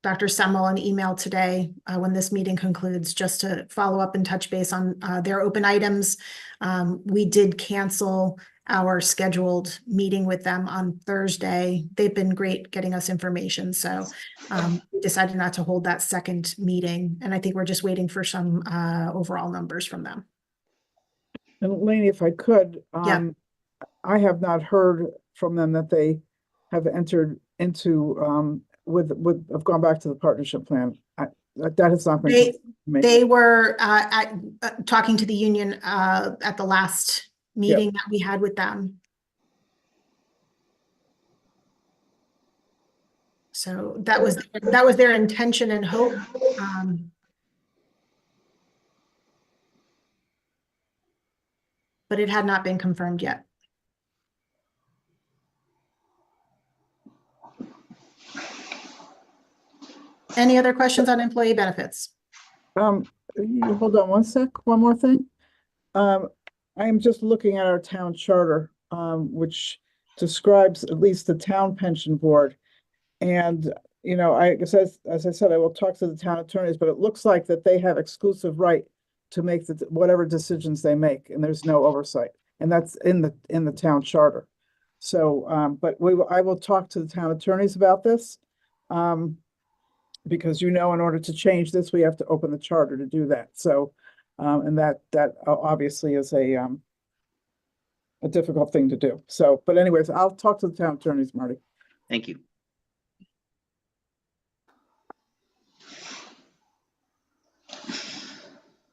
Dr. Semmel an email today when this meeting concludes, just to follow up and touch base on their open items. We did cancel our scheduled meeting with them on Thursday. They've been great getting us information, so we decided not to hold that second meeting, and I think we're just waiting for some overall numbers from them. And Lainey, if I could, Yeah. I have not heard from them that they have entered into have gone back to the partnership plan. That has not been. They were talking to the union at the last meeting that we had with them. So that was their intention and hope. But it had not been confirmed yet. Any other questions on employee benefits? you hold on one sec, one more thing. I am just looking at our town charter, which describes at least the town pension board. And, you know, I guess as I said, I will talk to the town attorneys, but it looks like that they have exclusive right to make whatever decisions they make, and there's no oversight. And that's in the town charter. So, but I will talk to the town attorneys about this. Because, you know, in order to change this, we have to open the charter to do that. So, and that obviously is a difficult thing to do. So, but anyways, I'll talk to the town attorneys, Marty. Thank you.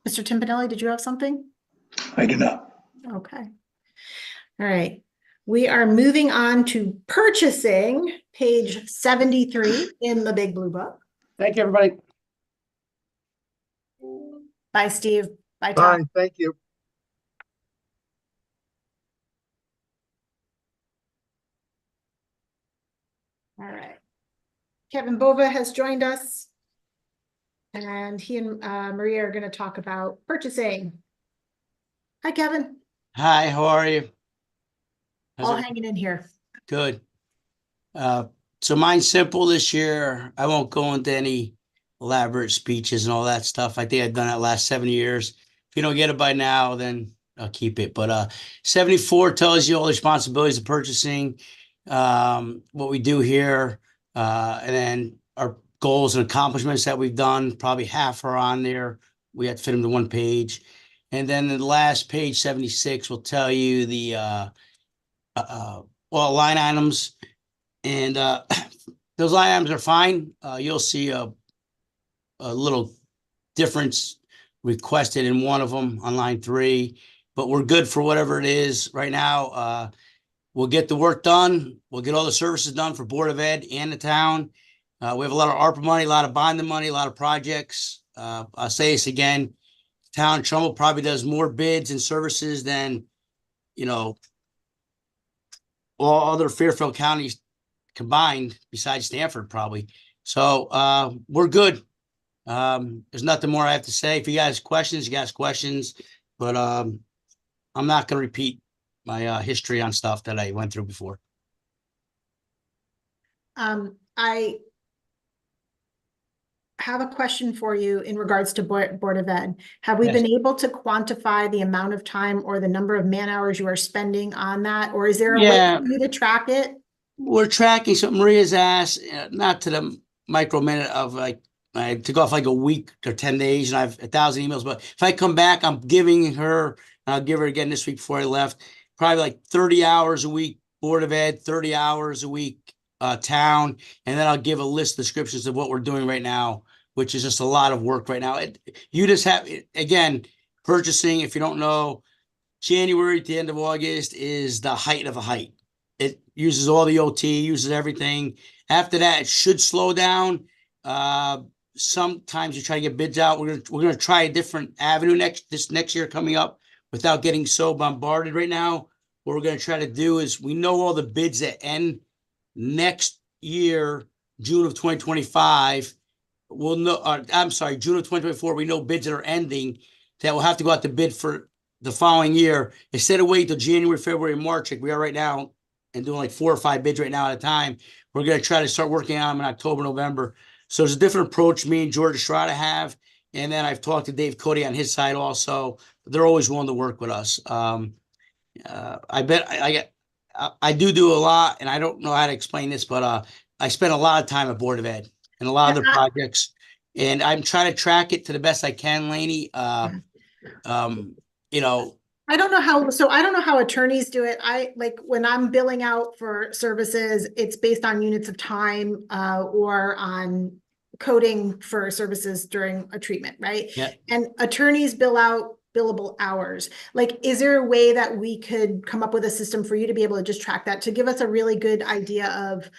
Mr. Timpanelli, did you have something? I do not. Okay. All right. We are moving on to purchasing, page 73 in the Big Blue Book. Thank you, everybody. Bye, Steve. Bye, Tom. Bye, thank you. All right. Kevin Bova has joined us. And he and Maria are going to talk about purchasing. Hi, Kevin. Hi, how are you? All hanging in here. Good. So mine's simple this year. I won't go into any elaborate speeches and all that stuff. I think I've done that last 7 years. If you don't get it by now, then I'll keep it. But 74 tells you all the responsibilities of purchasing, what we do here, and then our goals and accomplishments that we've done. Probably half are on there. We had to fit them to one page. And then the last page, 76, will tell you the line items. And those line items are fine. You'll see a little difference requested in one of them on line 3, but we're good for whatever it is right now. We'll get the work done. We'll get all the services done for Board of Ed and the town. We have a lot of ARPA money, a lot of bonding money, a lot of projects. I'll say this again, town Trumbull probably does more bids and services than, you know, all other Fairfield counties combined besides Stanford probably. So we're good. There's nothing more I have to say. If you guys have questions, you guys have questions, but I'm not going to repeat my history on stuff that I went through before. I have a question for you in regards to Board of Ed. Have we been able to quantify the amount of time or the number of man hours you are spending on that? Or is there a way for you to track it? We're tracking. So Maria's asked, not to the micro minute of like, I took off like a week or 10 days and I have 1,000 emails, but if I come back, I'm giving her, and I'll give her again this week before I left, probably like 30 hours a week, Board of Ed, 30 hours a week, town. And then I'll give a list of descriptions of what we're doing right now, which is just a lot of work right now. You just have, again, purchasing, if you don't know, January to the end of August is the height of a height. It uses all the OT, uses everything. After that, it should slow down. Sometimes you try to get bids out. We're gonna try a different avenue next year coming up without getting so bombarded right now. What we're gonna try to do is we know all the bids that end next year, June of 2025. We'll know, I'm sorry, June of 2024, we know bids that are ending that will have to go out to bid for the following year. Instead of waiting till January, February, March, like we are right now, and doing like 4 or 5 bids right now at a time, we're going to try to start working on them in October, November. So there's a different approach me and George Estrada have. And then I've talked to Dave Cody on his side also. They're always willing to work with us. I bet I do a lot, and I don't know how to explain this, but I spend a lot of time at Board of Ed and a lot of other projects, and I'm trying to track it to the best I can, Lainey. You know, I don't know how attorneys do it. I like when I'm billing out for services, it's based on units of time or on coding for services during a treatment, right? Yeah. And attorneys bill out billable hours. Like, is there a way that we could come up with a system for you to be able to just track that, to give us a really good idea of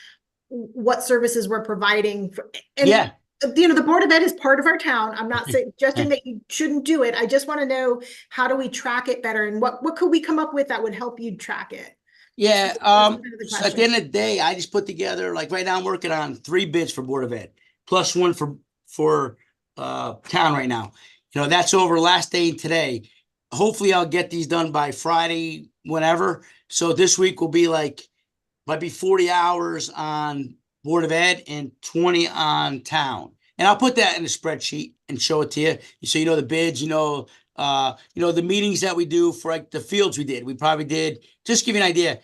what services we're providing? Yeah. You know, the Board of Ed is part of our town. I'm not suggesting that you shouldn't do it. I just want to know, how do we track it better, and what could we come up with that would help you track it? Yeah. That's kind of So at the end of the day, I just put together, like right now I'm working on 3 bids for Board of Ed, plus one for town right now. That's over last day today. Hopefully I'll get these done by Friday, whenever. So this week will be might be 40 hours on Board of Ed and 20 on town. And I'll put that in the spreadsheet and show it to you. So the bids, the meetings that we do for the fields we did. We probably did, just give you an idea,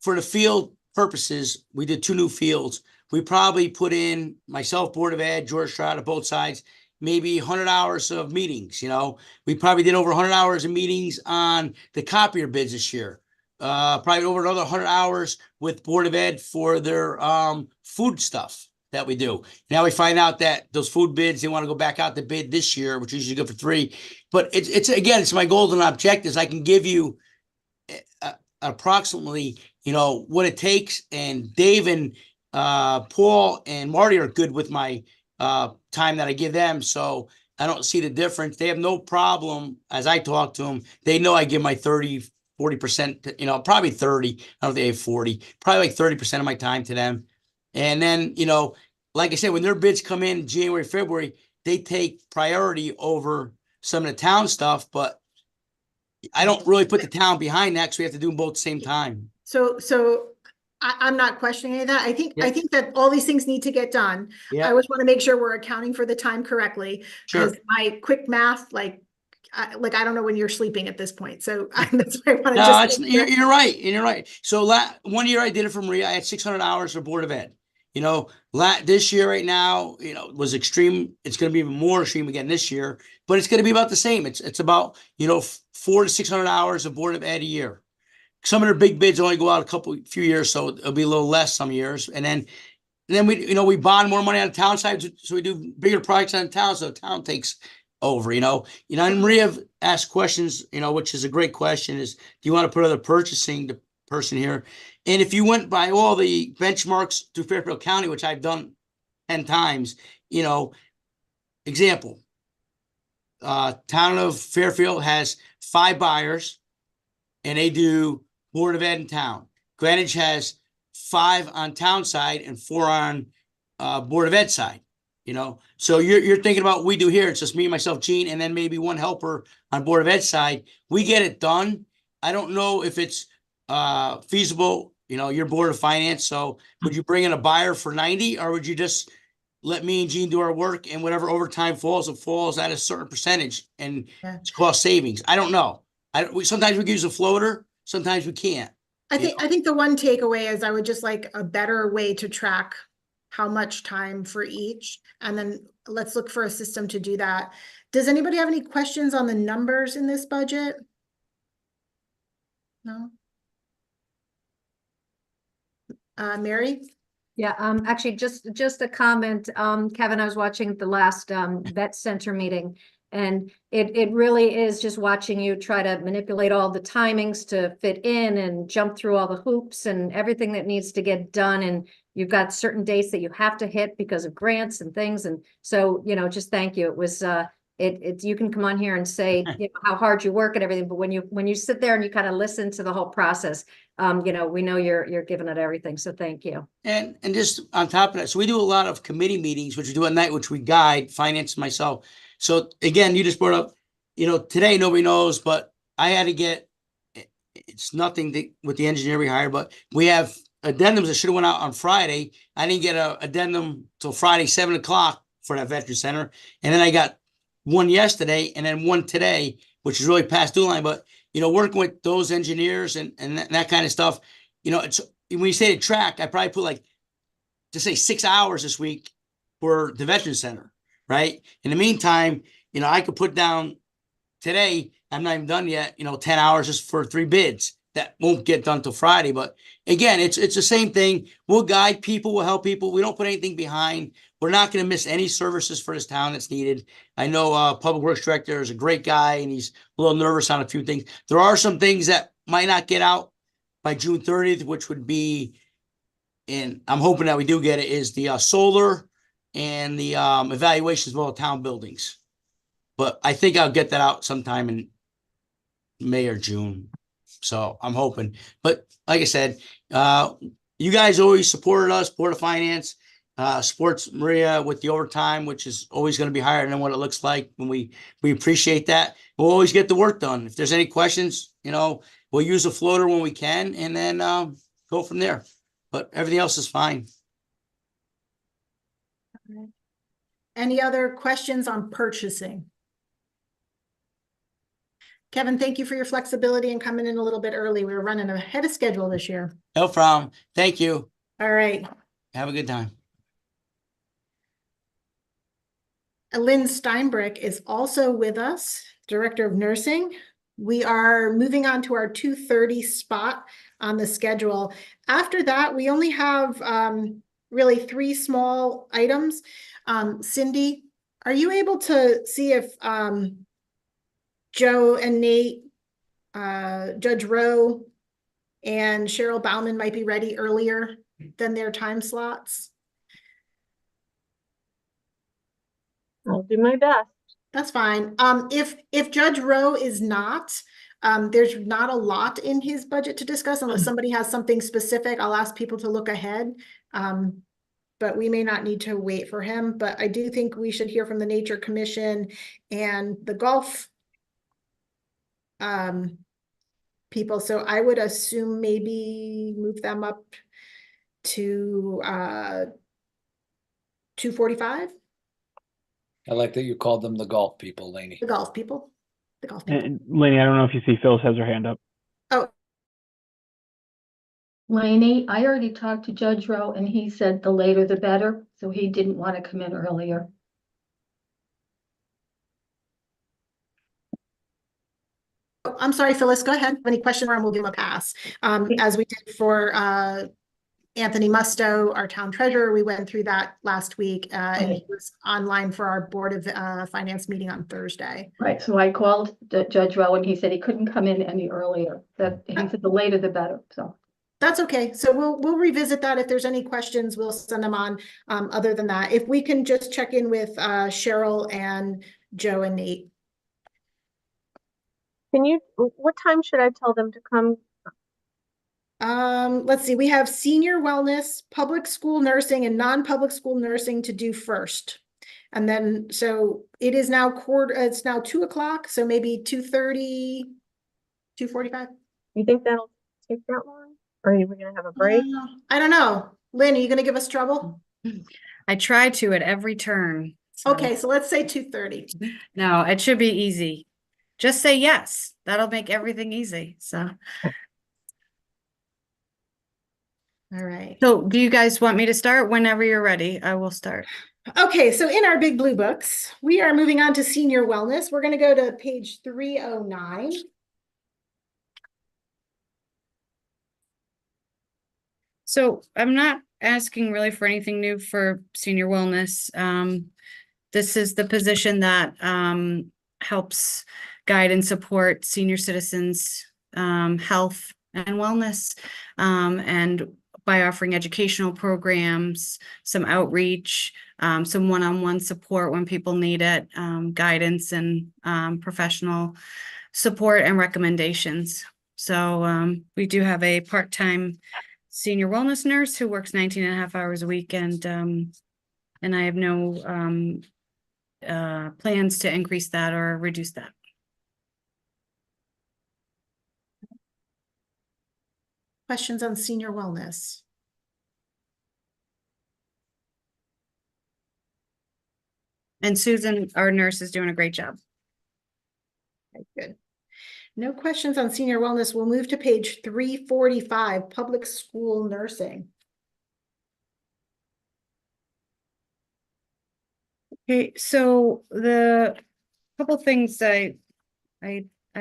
for the field purposes, we did 2 new fields. We probably put in, myself, Board of Ed, George Stroud, both sides, maybe 100 hours of meetings. We probably did over 100 hours of meetings on the copier bids this year. Probably over another 100 hours with Board of Ed for their food stuff that we do. Now we find out that those food bids, they want to go back out to bid this year, which is usually good for 3. But it's my golden objectives. I can give you approximately, what it takes. And Dave and Paul and Marty are good with my time that I give them. So I don't see the difference. They have no problem as I talk to them. They know I give my 40%, probably 30. I don't know if they have 40, probably like 30% of my time to them. And then, like I said, when their bids come in January, February, they take priority over some of the town stuff, but I don't really put the town behind that because we have to do them both at the same time. So I'm not questioning any of that. I think that all these things need to get done. Yeah. I always want to make sure we're accounting for the time correctly. Sure. Because my quick math, I don't know when you're sleeping at this point. So that's why I want to No, just. you're right. And you're right. So 1 year I did it for Maria. I had 600 hours for Board of Ed. This year right now, was extreme. It's going to be even more extreme again this year, but it's going to be about the same. It's about, 400 to 600 hours of Board of Ed a year. Some of their big bids only go out few years, so it'll be a little less some years. And then we bond more money on the town side, so we do bigger projects on the town, so the town takes over, and Maria asked questions, which is a great question, is do you want to put other purchasing the person here? And if you went by all the benchmarks through Fairfield County, which I've done 10 times, example, town of Fairfield has 5 buyers and they do Board of Ed in town. Greenwich has 5 on town side and 4 on Board of Ed side. So you're thinking about what we do here. It's just me, myself, Gene, and then maybe 1 helper on Board of Ed side. We get it done. I don't know if it's feasible. You're Board of Finance. So would you bring in a buyer for 90, or would you just let me and Gene do our work, and whatever overtime falls, it falls at a certain percentage and it's cost savings? I don't know. Sometimes we can use a floater. Sometimes we can't. I think the one takeaway is I would just like a better way to track how much time for each, and then let's look for a system to do that. Does anybody have any questions on the numbers in this budget? No? Mary? Yeah, actually, just a comment. Kevin, I was watching the last vet center meeting, and it really is just watching you try to manipulate all the timings to fit in and jump through all the hoops and everything that needs to get done. And you've got certain dates that you have to hit because of grants and things. And so, just thank you. It was you can come on here and say how hard you work and everything, but when you sit there and you kind of listen to the whole process, we know you're giving it everything. So thank you. And just on top of that, so we do a lot of committee meetings, which we do at night, which we guide, finance, and myself. So again, you just brought up, today nobody knows, but I had to get, it's nothing with the engineer we hired, but we have addendums that should have went out on Friday. I didn't get an addendum till Friday, 7 o'clock for that veteran center. And then I got one yesterday and then one today, which is really past due line. But, working with those engineers and that kind of stuff, it's, when you say to track, I probably put just say 6 hours this week for the veteran center, right? In the meantime, I could put down today, I'm not even done yet, 10 hours just for 3 bids. That won't get done till Friday. But again, it's the same thing. We'll guide people, we'll help people. We don't put anything behind. We're not going to miss any services for this town that's needed. I know Public Works Director is a great guy and he's a little nervous on a few things. There are some things that might not get out by June 30th, which would be, and I'm hoping that we do get it, is the solar and the evaluations of all the town buildings. But I think I'll get that out sometime in May or June. So I'm hoping. But like I said, you guys always supported us, Board of Finance. Sports Maria with the overtime, which is always going to be higher than what it looks like when we appreciate that. We'll always get the work done. If there's any questions, we'll use a floater when we can and then go from there. But everything else is fine. Any other questions on purchasing? Kevin, thank you for your flexibility and coming in a little bit early. We were running ahead of schedule this year. No problem. Thank you. All right. Have a good time. Lynn Steinbrück is also with us, Director of Nursing. We are moving on to our 2:30 spot on the schedule. After that, we only have really 3 small items. Cindy, are you able to see if Joe and Nate, Judge Rowe, and Cheryl Bauman might be ready earlier than their time slots? I'll do my best. That's fine. If Judge Rowe is not, there's not a lot in his budget to discuss unless somebody has something specific. I'll ask people to look ahead. But we may not need to wait for him. But I do think we should hear from the Nature Commission and the golf people. So I would assume maybe move them up to 2:45. I like that you called them the golf people, Lainey. The golf people. The golf people. And Lainey, I don't know if you see Phyllis has her hand up. Oh. Lainey, I already talked to Judge Rowe and he said the later the better, so he didn't want to come in earlier. Oh, I'm sorry, Phyllis, go ahead. Any question, and we'll give him a pass. As we did for Anthony Musto, our town treasurer, we went through that last week, and he was online for our Board of Finance meeting on Thursday. Right, so I called Judge Rowe and he said he couldn't come in any earlier. That he said the later the better. So that's okay. So we'll revisit that. If there's any questions, we'll send them on. Other than that, if we can just check in with Cheryl and Joe and Nate. What time should I tell them to come? Let's see, we have senior wellness, public school nursing, and non-public school nursing to do first. And then, so it is now it's now 2 o'clock, so maybe 2:30, 2:45. You think that'll take that long? Or are we gonna have a break? I don't know. Lynn, are you gonna give us trouble? I try to at every turn. Okay, so let's say 2:30. No, it should be easy. Just say yes. That'll make everything easy. So. All right. So do you guys want me to start? Whenever you're ready, I will start. Okay, so in our big blue books, we are moving on to senior wellness. We're going to go to page 309. So I'm not asking really for anything new for senior wellness. This is the position that helps guide and support senior citizens' health and wellness, and by offering educational programs, some outreach, some one-on-one support when people need it, guidance and professional support and recommendations. So we do have a part-time senior wellness nurse who works 19.5 hours a week, and I have no plans to increase that or reduce that. Questions on senior wellness? And Susan, our nurse, is doing a great job. Okay, good. No questions on senior wellness. We'll move to page 345, public school nursing. Okay, so the couple things I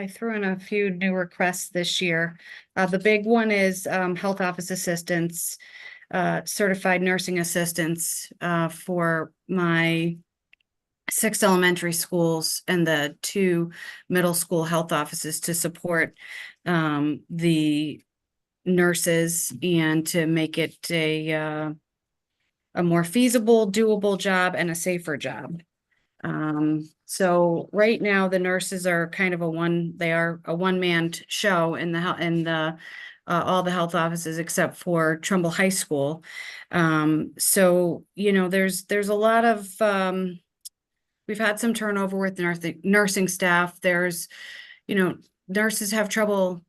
threw in a few new requests this year. The big one is health office assistants, certified nursing assistants for my 6 elementary schools and the 2 middle school health offices to support the nurses and to make it a more feasible, doable job and a safer job. So right now the nurses are kind of a one-man show in the all the health offices except for Trumbull High School. So, you know, there's a lot of, we've had some turnover with nursing staff. There's, you know, nurses have trouble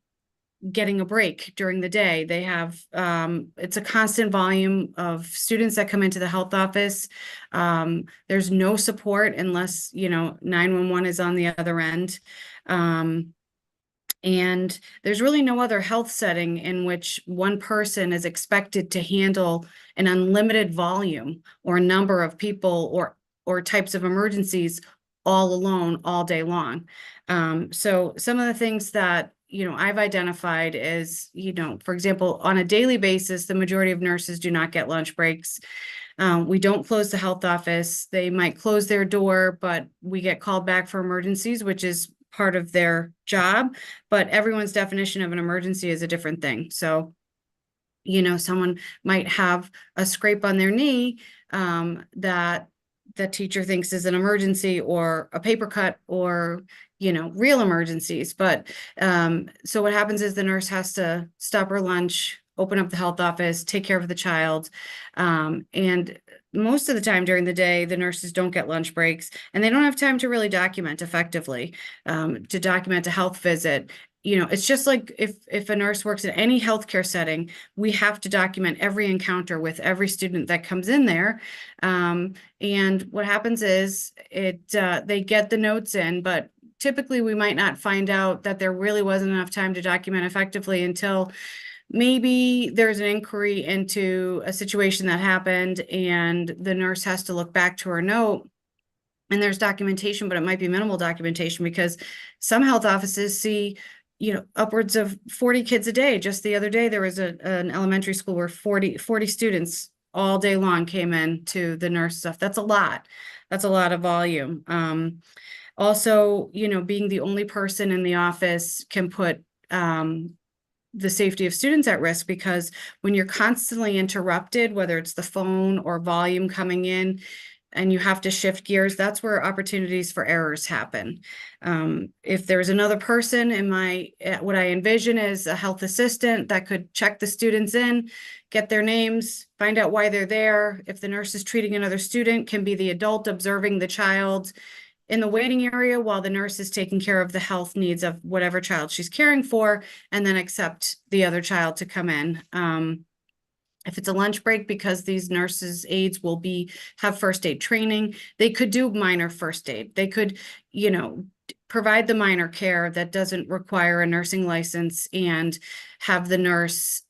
getting a break during the day. They have, it's a constant volume of students that come into the health office. There's no support unless, you know, 911 is on the other end. And there's really no other health setting in which one person is expected to handle an unlimited volume or number of people or types of emergencies all alone all day long. So some of the things that, you know, I've identified is, you know, for example, on a daily basis, the majority of nurses do not get lunch breaks. We don't close the health office. They might close their door, but we get called back for emergencies, which is part of their job. But everyone's definition of an emergency is a different thing. So, you know, someone might have a scrape on their knee that the teacher thinks is an emergency, or a paper cut, or, you know, real emergencies. But so what happens is the nurse has to stop her lunch, open up the health office, take care of the child. And most of the time during the day, the nurses don't get lunch breaks, and they don't have time to really document effectively, to document a health visit. You know, it's just like if a nurse works in any healthcare setting, we have to document every encounter with every student that comes in there. And what happens is they get the notes in, but typically we might not find out that there really wasn't enough time to document effectively until maybe there's an inquiry into a situation that happened and the nurse has to look back to her note. And there's documentation, but it might be minimal documentation because some health offices see, you know, upwards of 40 kids a day. Just the other day, there was an elementary school where 40 students all day long came in to the nurse stuff. That's a lot. That's a lot of volume. Also, you know, being the only person in the office can put the safety of students at risk, because when you're constantly interrupted, whether it's the phone or volume coming in, and you have to shift gears, that's where opportunities for errors happen. If there's another person in what I envision is a health assistant that could check the students in, get their names, find out why they're there. If the nurse is treating another student, can be the adult observing the child in the waiting area while the nurse is taking care of the health needs of whatever child she's caring for, and then accept the other child to come in. If it's a lunch break, because these nurses' aides will have first aid training, they could do minor first aid. They could, you know, provide the minor care that doesn't require a nursing license, and have the nurse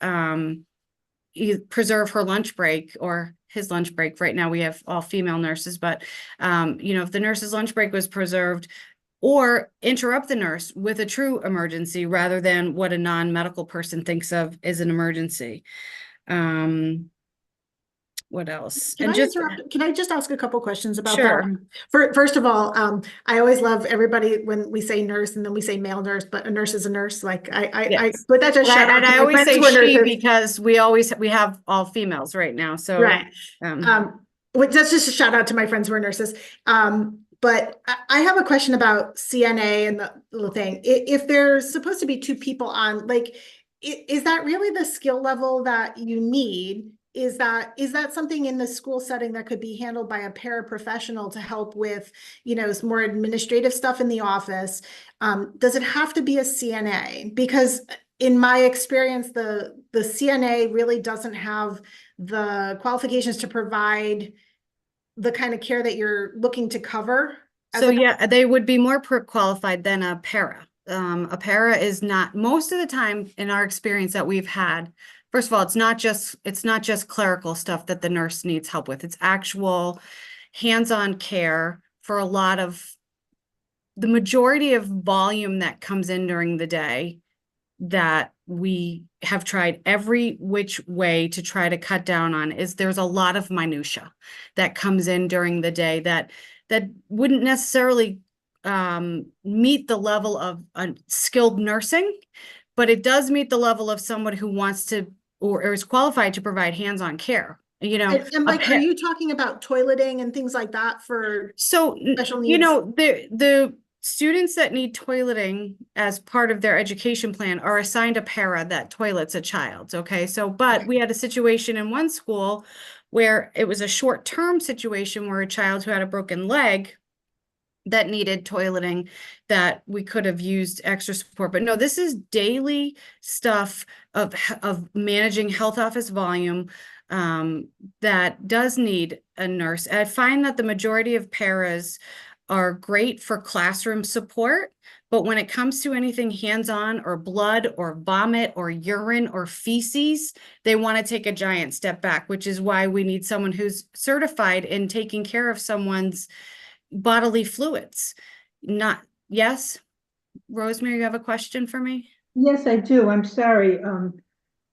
preserve her lunch break or his lunch break. Right now we have all female nurses, but you know, if the nurse's lunch break was preserved, or interrupt the nurse with a true emergency rather than what a non-medical person thinks of as an emergency. What else? Can I just ask a couple questions about Sure. that? First of all, I always love everybody when we say nurse and then we say male nurse, but a nurse is a nurse. Like but that just shout out and to I my always friends say who are she nurses. because we have all females right now. So Right. That's just a shout out to my friends who are nurses. But I have a question about CNA and the little thing. If there's supposed to be two people on, like, is that really the skill level that you need? Is that something in the school setting that could be handled by a paraprofessional to help with, you know, some more administrative stuff in the office? Does it have to be a CNA? Because in my experience, the CNA really doesn't have the qualifications to provide the kind of care that you're looking to cover. So yeah, they would be more qualified than a para. A para is not, most of the time in our experience that we've had, first of all, it's not just clerical stuff that the nurse needs help with. It's actual hands-on care for a lot of the majority of volume that comes in during the day that we have tried every which way to try to cut down on. There's a lot of minutia that comes in during the day that wouldn't necessarily meet the level of skilled nursing, but it does meet the level of someone who wants to or is qualified to provide hands-on care. You know, and like, are you talking about toileting and things like that for so special needs? You know, students that need toileting as part of their education plan are assigned a para that toilets a child, okay? So, but we had a situation in one school where it was a short-term situation where a child who had a broken leg that needed toileting, that we could have used extra support. But no, this is daily stuff of managing health office volume that does need a nurse. I find that the majority of paras are great for classroom support, but when it comes to anything hands-on or blood or vomit or urine or feces, they want to take a giant step back, which is why we need someone who's certified in taking care of someone's bodily fluids. Not, yes? Rosemary, you have a question for me? Yes, I do. I'm sorry.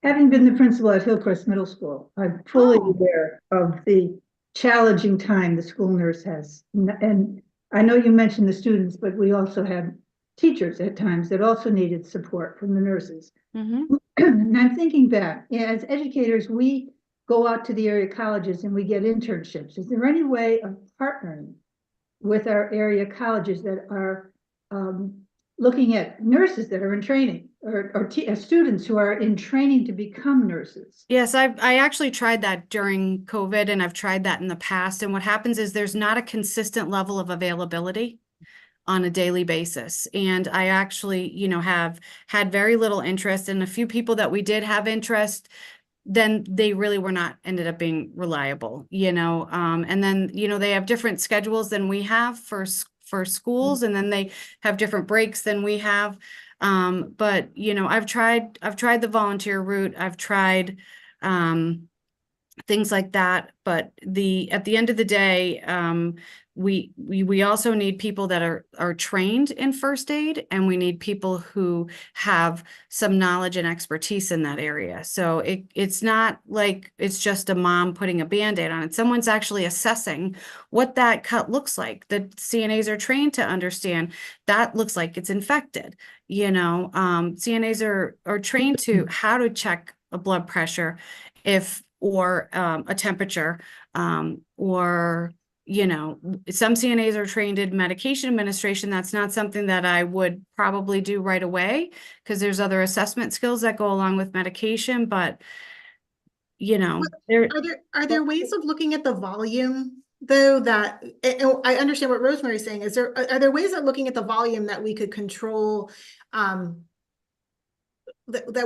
Having been the principal at Hillcrest Middle School, I'm fully aware of the challenging time the school nurse has. And I know you mentioned the students, but we also had teachers at times that also needed support from the nurses. And I'm thinking back, as educators, we go out to the area colleges and we get internships. Is there any way of partnering with our area colleges that are looking at nurses that are in training, or students who are in training to become nurses? Yes, I actually tried that during COVID, and I've tried that in the past. And what happens is there's not a consistent level of availability on a daily basis. And I actually, you know, have had very little interest, and a few people that we did have interest, then they really were not, ended up being reliable, you know. And then, you know, they have different schedules than we have for schools, and then they have different breaks than we have. But, you know, I've tried the volunteer route. I've tried things like that. But at the end of the day, we also need people that are trained in first aid, and we need people who have some knowledge and expertise in that area. So it's not like it's just a mom putting a Band-Aid on it. Someone's actually assessing what that cut looks like. The CNAs are trained to understand that looks like it's infected. You know, CNAs are trained to how to check a blood pressure or a temperature, or, you know, some CNAs are trained in medication administration. That's not something that I would probably do right away, because there's other assessment skills that go along with medication. But, you know, are there ways of looking at the volume, though, that I understand what Rosemary's saying? Are there ways of looking at the volume that we could control, that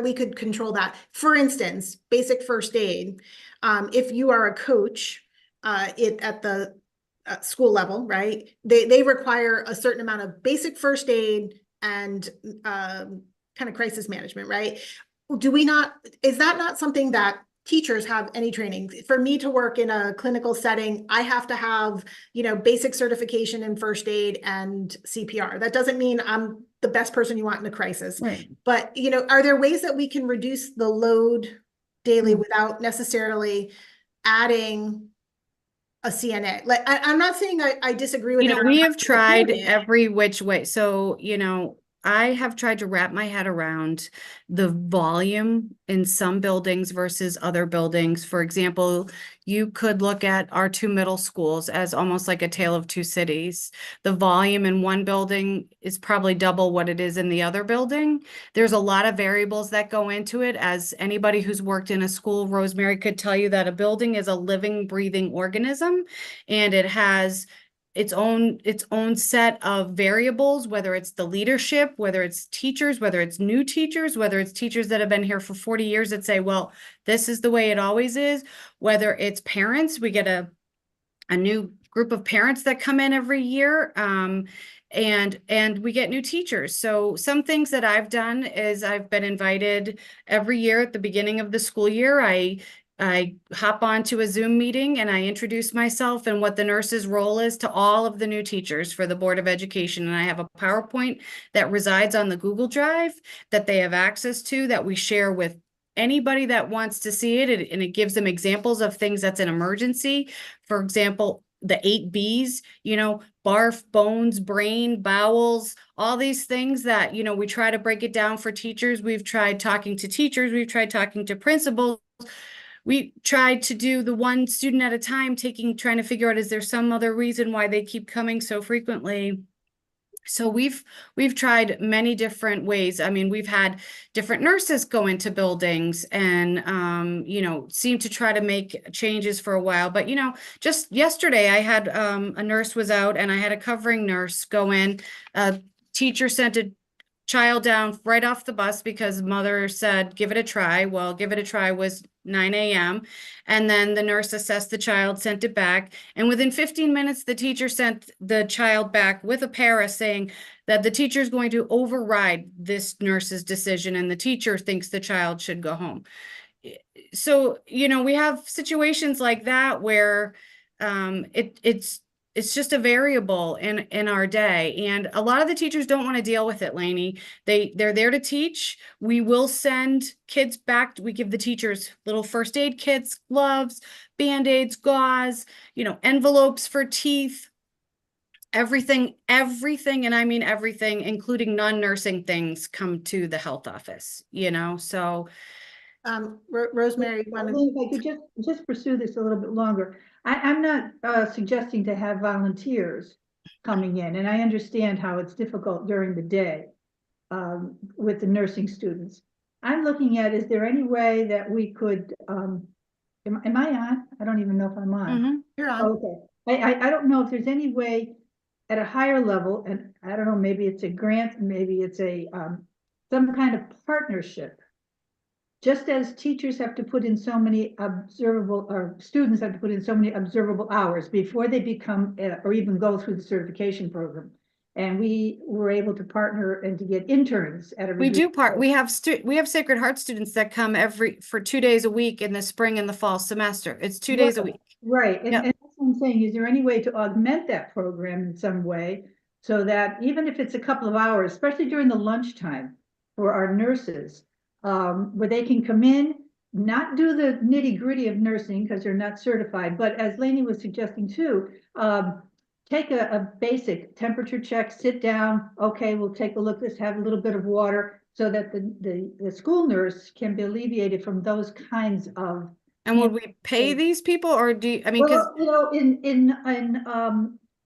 we could control that? For instance, basic first aid. If you are a coach at the school level, right? They require a certain amount of basic first aid and kind of crisis management, right? Is that not something that teachers have any training? For me to work in a clinical setting, I have to have, you know, basic certification in first aid and CPR. That doesn't mean I'm the best person you want in a crisis. Right. But, you know, are there ways that we can reduce the load daily without necessarily adding a CNA? Like, I'm not saying I disagree with it. You know, we have tried every which way. So, you know, I have tried to wrap my head around the volume in some buildings versus other buildings. For example, you could look at our two middle schools as almost like a tale of two cities. The volume in one building is probably double what it is in the other building. There's a lot of variables that go into it. As anybody who's worked in a school, Rosemary could tell you that a building is a living, breathing organism, and it has its own set of variables, whether it's the leadership, whether it's teachers, whether it's new teachers, whether it's teachers that have been here for 40 years that say, well, this is the way it always is, whether it's parents. We get a new group of parents that come in every year, and we get new teachers. So some things that I've done is I've been invited every year at the beginning of the school year. I hop onto a Zoom meeting and I introduce myself and what the nurse's role is to all of the new teachers for the Board of Education. And I have a PowerPoint that resides on the Google Drive that they have access to, that we share with anybody that wants to see it. And it gives them examples of things that's an emergency. For example, the 8 B's, you know, barf, bones, brain, bowels, all these things that, you know, we try to break it down for teachers. We've tried talking to teachers. We've tried talking to principals. We tried to do the one student at a time, trying to figure out, is there some other reason why they keep coming so frequently? So we've tried many different ways. I mean, we've had different nurses go into buildings and, you know, seem to try to make changes for a while. But, you know, just yesterday I had a nurse was out and I had a covering nurse go in. A teacher sent a child down right off the bus because mother said, give it a try. Well, give it a try was 9 a.m. And then the nurse assessed the child, sent it back. And within 15 minutes, the teacher sent the child back with a para saying that the teacher is going to override this nurse's decision and the teacher thinks the child should go home. So, you know, we have situations like that where it's just a variable in our day. And a lot of the teachers don't want to deal with it, Lainey. They're there to teach. We will send kids back. We give the teachers little first aid kits, gloves, Band-Aids, gauze, you know, envelopes for teeth, everything, and I mean everything, including non-nursing things, come to the health office, you know, so. Rosemary, If I could just pursue this a little bit longer. I'm not suggesting to have volunteers coming in, and I understand how it's difficult during the day with the nursing students. I'm looking at, is there any way that we could, am I on? I don't even know if I'm on. Mm-hmm. You're on. Okay. I don't know if there's any way at a higher level, and I don't know, maybe it's a grant, maybe it's a some kind of partnership. Just as teachers have to put in so many observable, or students have to put in so many observable hours before they become or even go through the certification program. And we were able to partner and to get interns at a We have Sacred Heart students that come for 2 days a week in the spring and the fall semester. It's 2 days a week. Right. And that's what I'm saying. Is there any way to augment that program in some way so that even if it's a couple of hours, especially during the lunchtime for our nurses, where they can come in, not do the nitty-gritty of nursing because they're not certified, but as Lainey was suggesting too, take a basic temperature check, sit down, okay, we'll take a look, let's have a little bit of water so that the school nurse can be alleviated from those kinds of. And would we pay these people, or I mean, well, you know, in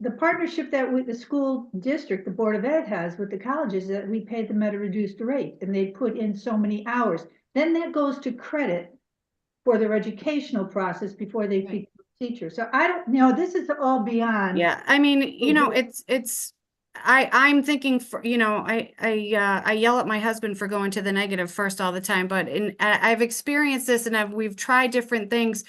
the partnership that with the school district, the Board of Ed has with the colleges, that we pay them at a reduced rate and they put in so many hours. Then that goes to credit for their educational process before they become teachers. So I don't know, this is all beyond. Yeah, I mean, you know, I'm thinking for, you know, I yell at my husband for going to the negative first all the time, but I've experienced this and we've tried different things.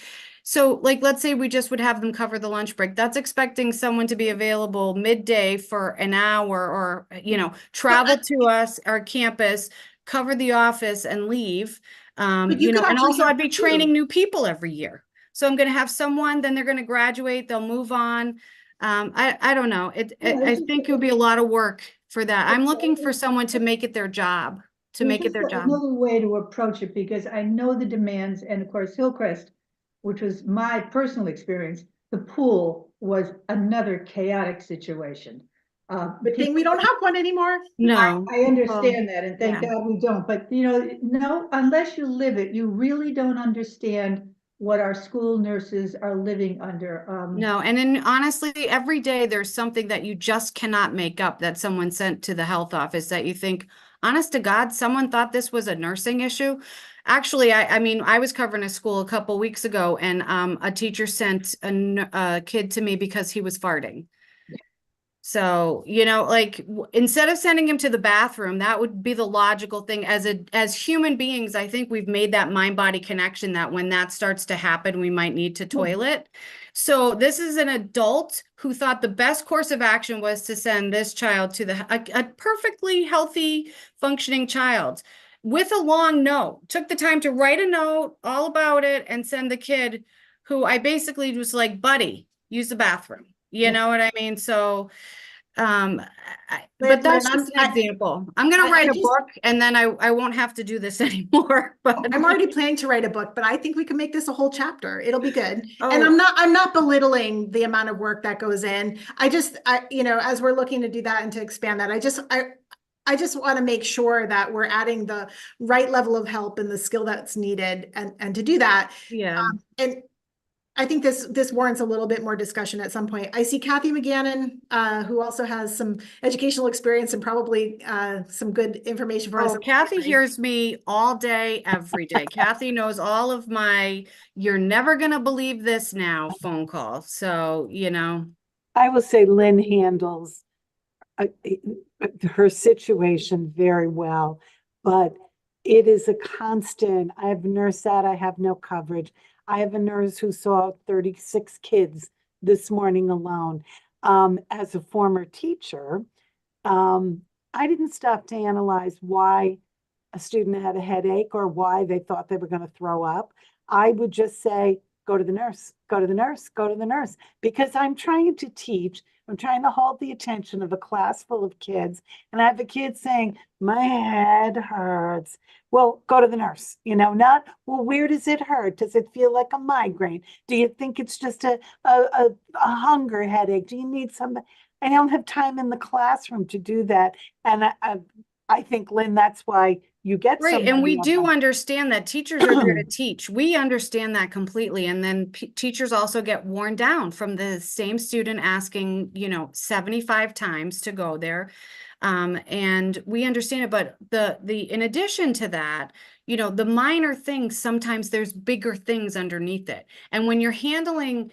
So like, let's say we just would have them cover the lunch break. That's expecting someone to be available midday for an hour or, you know, travel to our campus, cover the office and leave. You know, and also I'd be training new people every year. So I'm going to have someone, then they're going to graduate, they'll move on. I don't know. I think it would be a lot of work for that. I'm looking for someone to make it their job, Another way to approach it, because I know the demands, and of course, Hillcrest, which was my personal experience, the pool was another chaotic situation. But we don't have one anymore. No, I understand that, and thank God we don't. But you know, no, unless you live it, you really don't understand what our school nurses are living under. No, and then honestly, every day there's something that you just cannot make up that someone sent to the health office that you think, honest to God, someone thought this was a nursing issue. Actually, I mean, I was covering a school a couple weeks ago and a teacher sent a kid to me because he was farting. So, you know, like instead of sending him to the bathroom, that would be the logical thing. As human beings, I think we've made that mind-body connection that when that starts to happen, we might need to toilet. So this is an adult who thought the best course of action was to send this child to a perfectly healthy, functioning child with a long note, took the time to write a note all about it and send the kid, who I basically was like, buddy, use the bathroom. You know what I mean? So, but that's just an example. I'm going to write a book and then I won't have to do this anymore, but I'm already planning to write a book, but I think we can make this a whole chapter. It'll be good. And I'm not belittling the amount of work that goes in. I you know, as we're looking to do that and to expand that, I just want to make sure that we're adding the right level of help and the skill that's needed and to do that. Yeah. And I think this warrants a little bit more discussion at some point. I see Kathy McGannon, who also has some educational experience and probably some good information for us. Oh, Kathy hears me all day, every day. Kathy knows all of my, you're never gonna believe this now phone call. So, you know. I will say Lynn handles her situation very well, but it is a constant. I have a nurse that I have no coverage. I have a nurse who saw 36 kids this morning alone. As a former teacher, I didn't stop to analyze why a student had a headache or why they thought they were going to throw up. I would just say, go to the nurse, go to the nurse, go to the nurse, because I'm trying to teach. I'm trying to hold the attention of a class full of kids. And I have a kid saying, my head hurts. Well, go to the nurse, you know, not, well, where does it hurt? Does it feel like a migraine? Do you think it's just a hunger headache? Do you need some? I don't have time in the classroom to do that. And I think, Lynn, that's why you get Right, and somebody we on do them. understand that teachers are there to teach. We understand that completely. And then teachers also get worn down from the same student asking, you know, 75 times to go there. And we understand it, but in addition to that, you know, the minor things, sometimes there's bigger things underneath it. And when you're handling,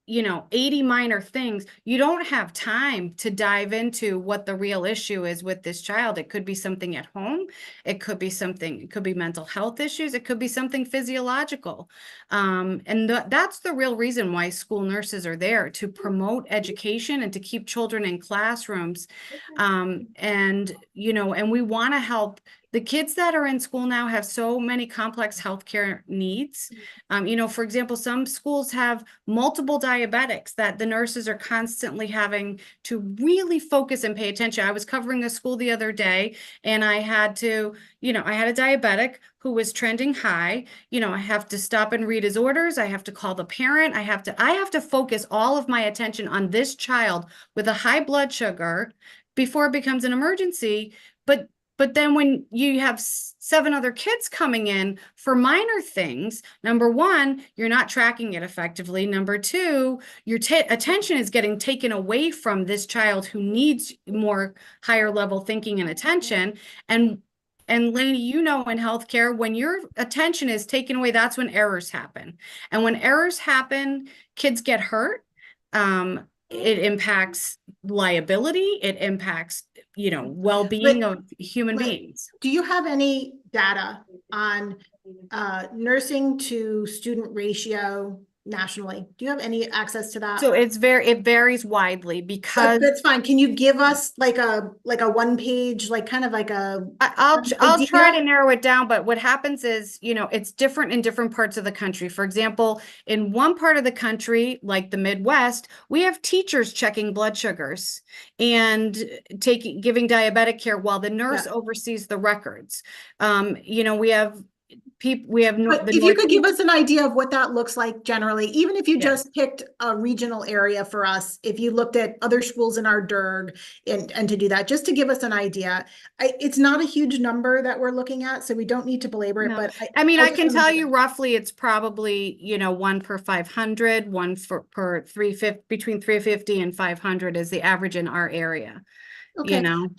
you know, 80 minor things, you don't have time to dive into what the real issue is with this child. It could be something at home. It could be something, it could be mental health issues. It could be something physiological. And that's the real reason why school nurses are there, to promote education and to keep children in classrooms. And, you know, and we want to help. The kids that are in school now have so many complex healthcare needs. You know, for example, some schools have multiple diabetics that the nurses are constantly having to really focus and pay attention. I was covering a school the other day and I had to, you know, I had a diabetic who was trending high. You know, I have to stop and read his orders. I have to call the parent. I have to focus all of my attention on this child with a high blood sugar before it becomes an emergency. But then when you have 7 other kids coming in for minor things, number one, you're not tracking it effectively. Number two, your attention is getting taken away from this child who needs more higher level thinking and attention. And Lainey, you know, in healthcare, when your attention is taken away, that's when errors happen. And when errors happen, kids get hurt. It impacts liability. It impacts, you know, well-being of human beings. Do you have any data on nursing to student ratio nationally? Do you have any access to that? So it varies widely because that's fine. Can you give us like a 1-page, like kind of like a I'll try to narrow it down, but what happens is, you know, it's different in different parts of the country. For example, in one part of the country, like the Midwest, we have teachers checking blood sugars and giving diabetic care while the nurse oversees the records. You know, we have if you could give us an idea of what that looks like generally, even if you just picked a regional area for us, if you looked at other schools in our DERG and to do that, just to give us an idea. It's not a huge number that we're looking at, so we don't need to belabor it, but I mean, I can tell you roughly it's probably, you know, 1 per 500, 1 per 350, between 350 and 500 is the average in our area. Okay. You know,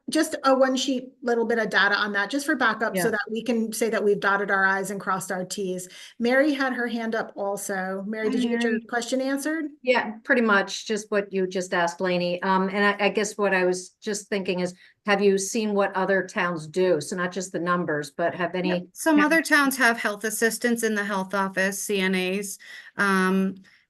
just a 1-sheet little bit of data on that, just for backup, so that we can say that we've dotted our I's and crossed our T's. Mary had her hand up also. Mary, did you get your question answered? Yeah, pretty much just what you just asked, Lainey. And I guess what I was just thinking is, have you seen what other towns do? So not just the numbers, but have any? Some other towns have health assistants in the health office, CNAs.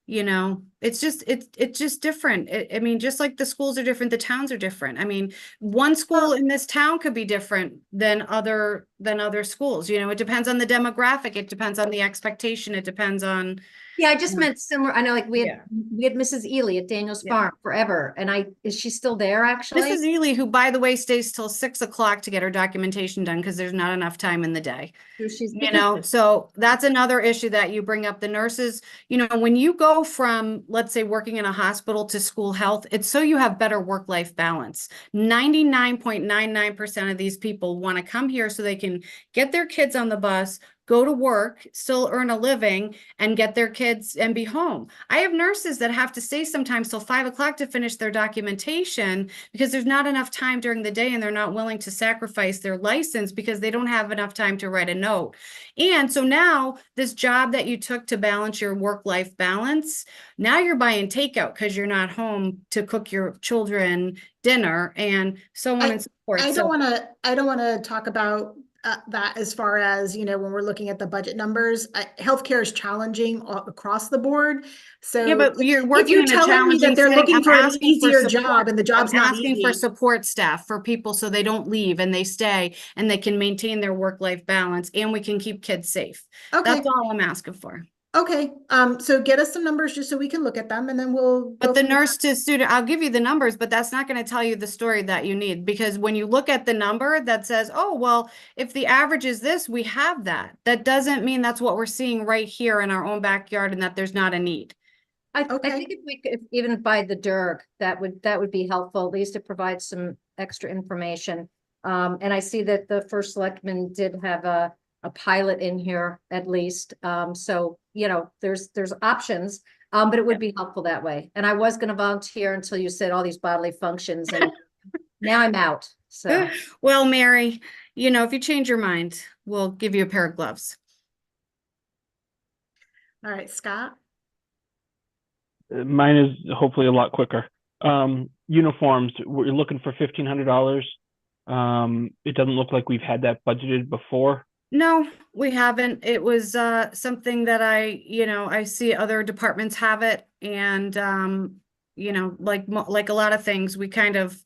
You know, it's just different. I mean, just like the schools are different, the towns are different. I mean, one school in this town could be different than other schools. You know, it depends on the demographic. It depends on the expectation. It depends on. Yeah, I just meant similar. I know, like we had Mrs. Ely at Daniels Farm forever, and is she still there actually? Mrs. Ely, who by the way stays till 6 o'clock to get her documentation done because there's not enough time in the day. You know, so that's another issue that you bring up. The nurses, you know, when you go from, let's say, working in a hospital to school health, it's so you have better work-life balance. 99.99% of these people want to come here so they can get their kids on the bus, go to work, still earn a living, and get their kids and be home. I have nurses that have to stay sometimes till 5 o'clock to finish their documentation because there's not enough time during the day and they're not willing to sacrifice their license because they don't have enough time to write a note. And so now this job that you took to balance your work-life balance, now you're buying takeout because you're not home to cook your children dinner and so on and so forth. I don't want to talk about that as far as, you know, when we're looking at the budget numbers. Healthcare is challenging across the board. So yeah, but you're if working you're in a telling me that challenging they're setting, looking I'm for an asking for easier support. job and the job's I'm not asking for easy. support staff, for people so they don't leave and they stay and they can maintain their work-life balance and we can keep kids safe. Okay. That's all I'm asking for. Okay, so get us some numbers just so we can look at them and then we'll. But the nurse to student, I'll give you the numbers, but that's not going to tell you the story that you need, because when you look at the number that says, oh, well, if the average is this, we have that. That doesn't mean that's what we're seeing right here in our own backyard and that there's not a need. I think if we could, even by the DIRG, that would be helpful, at least to provide some extra information. And I see that the first selectman did have a pilot in here at least. So, you know, there's options, but it would be helpful that way. And I was going to volunteer until you said all these bodily functions and now I'm out. So, well, Mary, you know, if you change your mind, we'll give you a pair of gloves. All right, Scott. Mine is hopefully a lot quicker. Uniforms, we're looking for $1,500. It doesn't look like we've had that budgeted before. No, we haven't. It was something that I see other departments have it, and you know, like a lot of things, we kind of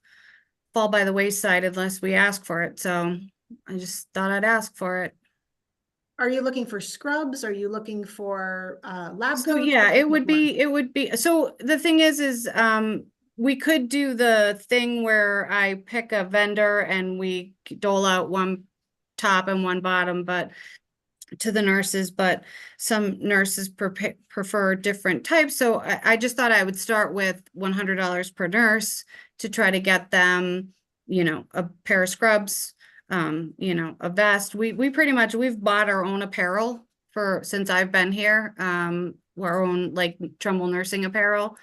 fall by the wayside unless we ask for it. So I just thought I'd ask for it. Are you looking for scrubs? Are you looking for lab So coats? yeah, it would be. So the thing is we could do the thing where I pick a vendor and we dole out one top and one bottom, but to the nurses, but some nurses prefer different types. So I just thought I would start with $100 per nurse to try to get them, you know, a pair of scrubs, you know, a vest. We've bought our own apparel since I've been here, our own like Trumbull nursing apparel.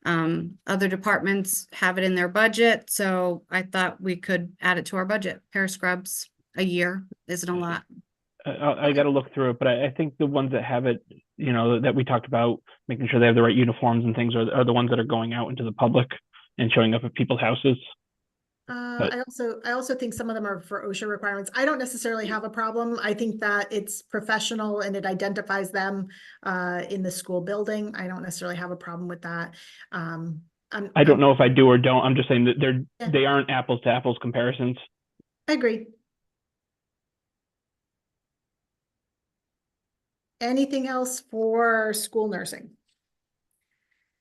Other departments have it in their budget. So I thought we could add it to our budget. Pair of scrubs a year isn't a lot. I got to look through it, but I think the ones that have it, you know, that we talked about, making sure they have the right uniforms and things are the ones that are going out into the public and showing up at people's houses. I also think some of them are for OSHA requirements. I don't necessarily have a problem. I think that it's professional and it identifies them in the school building. I don't necessarily have a problem with that. I don't know if I do or don't. I'm just saying that they aren't apples to apples comparisons. I agree. Anything else for school nursing?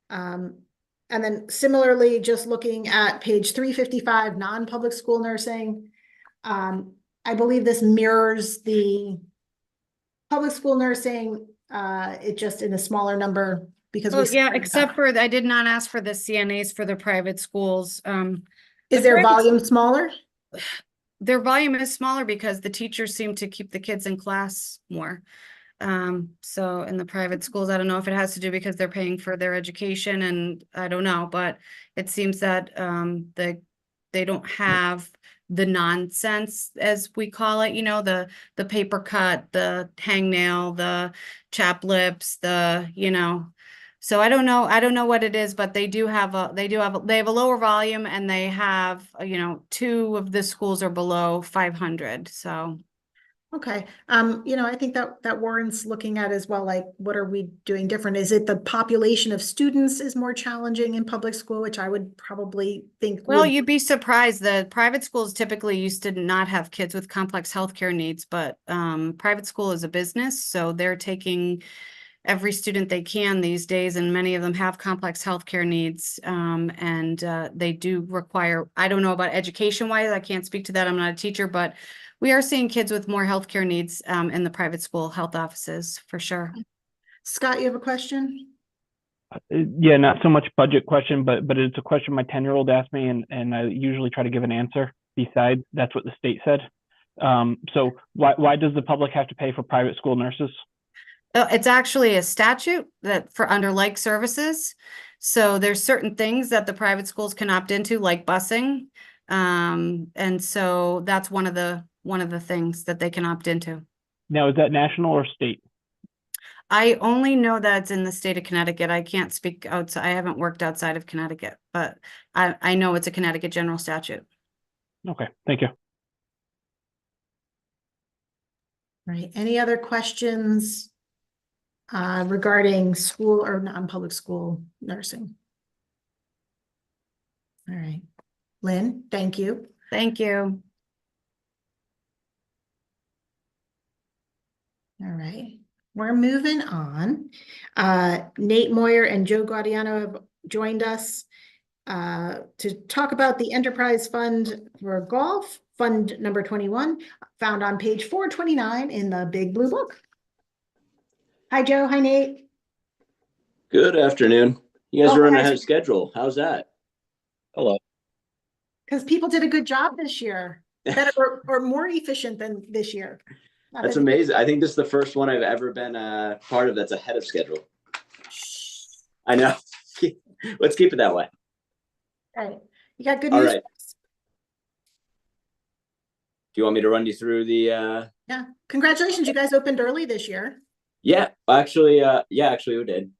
And then similarly, just looking at page 355, non-public school nursing. I believe this mirrors the public school nursing, it just in a smaller number because except for I did not ask for the CNAs for the private schools. Is their volume smaller? Their volume is smaller because the teachers seem to keep the kids in class more. So in the private schools, I don't know if it has to do because they're paying for their education, and I don't know, but it seems that they don't have the nonsense, as we call it, you know, the paper cut, the hangnail, the chap lips, you know. So I don't know what it is, but they have a lower volume, and they have, you know, 2 of the schools are below 500. So okay. You know, I think that warrants looking at as well, like, what are we doing different? Is it the population of students is more challenging in public school, which I would probably think. Well, you'd be surprised. The private schools typically used to not have kids with complex healthcare needs, but private school is a business, so they're taking every student they can these days, and many of them have complex healthcare needs, and they do require, I don't know about education-wise, I can't speak to that, I'm not a teacher, but we are seeing kids with more healthcare needs in the private school health offices, for sure. Scott, you have a question? Yeah, not so much budget question, but it's a question my 10-year-old asked me, and I usually try to give an answer besides that's what the state said. So why does the public have to pay for private school nurses? It's actually a statute that for under like services. So there's certain things that the private schools can opt into, like busing. And so that's one of the things that they can opt into. Now, is that national or state? I only know that it's in the state of Connecticut. I can't speak outside. I haven't worked outside of Connecticut, but I know it's a Connecticut general statute. Okay, thank you. Right. Any other questions regarding school or non-public school nursing? All right. Lynn, thank you. Thank you. All right. We're moving on. Nate Moyer and Joe Gaudiano have joined us to talk about the Enterprise Fund for Golf, Fund number 21, found on page 429 in the Big Blue Book. Hi, Joe. Hi, Nate. Good afternoon. You guys Oh, are running guys. ahead of schedule. How's that? Hello. Because people did a good job this year, better or more efficient than this year. Not That's that- amazing. I think this is the first one I've ever been part of that's ahead of schedule. I know. Let's keep it that way. All right. You got good All news? right. Do you want me to run you through the Yeah. Congratulations. You guys opened early this year. Yeah, actually we did.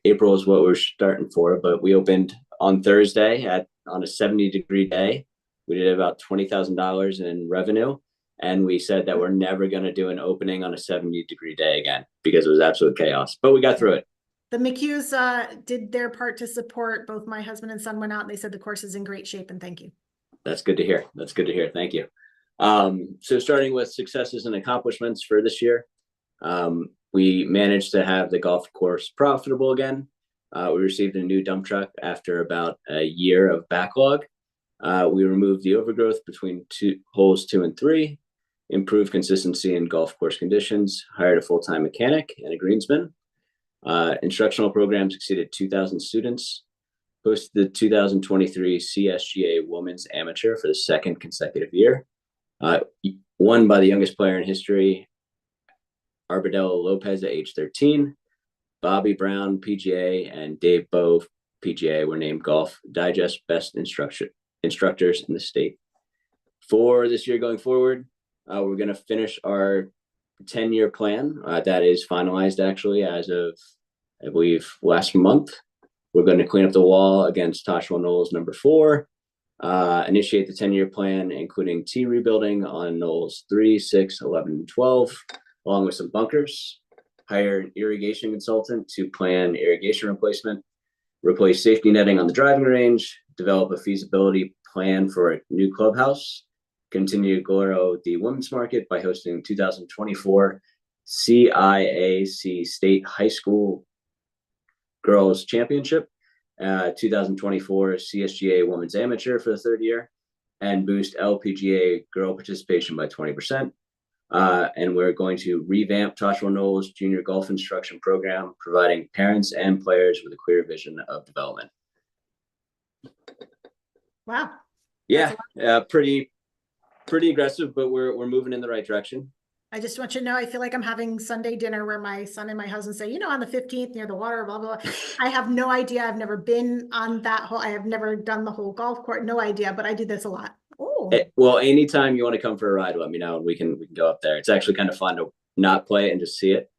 April is what we're starting for, but we opened on Thursday on a 70-degree day. We did about $20,000 in revenue, and we said that we're never going to do an opening on a 70-degree day again because it was absolute chaos. But we got through it. The McHughes did their part to support. Both my husband and son went out and they said the course is in great shape, and thank you. That's good to hear. That's good to hear. Thank you. So starting with successes and accomplishments for this year, we managed to have the golf course profitable again. We received a new dump truck after about a year of backlog. We removed the overgrowth between holes 2 and 3, improved consistency in golf course conditions, hired a full-time mechanic and a greensman. Instructional programs exceeded 2,000 students, hosted the 2023 CSGA Women's Amateur for the second consecutive year, won by the youngest player in history, Arbadell Lopez at age 13. Bobby Brown, PGA, and Dave Bowe, PGA, were named Golf Digest Best Instructors in the state. For this year going forward, we're going to finish our 10-year plan. That is finalized actually as of, I believe, last month. We're going to clean up the wall against Toshwell Knolls number 4, initiate the 10-year plan, including tee rebuilding on Knolls 3, 6, 11, and 12, along with some bunkers, hire an irrigation consultant to plan irrigation replacement, replace safety netting on the driving range, develop a feasibility plan for a new clubhouse, continue to grow the women's market by hosting 2024 CIAC State High School Girls Championship, 2024 CSGA Women's Amateur for the 3rd year, and boost LPGA girl participation by 20%. And we're going to revamp Toshwell Knolls Junior Golf Instruction Program, providing parents and players with a clear vision of development. Wow. Yeah, pretty aggressive, but we're moving in the right direction. I just want you to know, I feel like I'm having Sunday dinner where my son and my husband say, you know, on the 15th near the water, blah, blah, blah. I have no idea. I've never been on that whole, I have never done the whole golf court. No idea, but I do this a lot. Oh. Well, anytime you want to come for a ride, let me know and we can go up there. It's actually kind of fun to not play and just see it,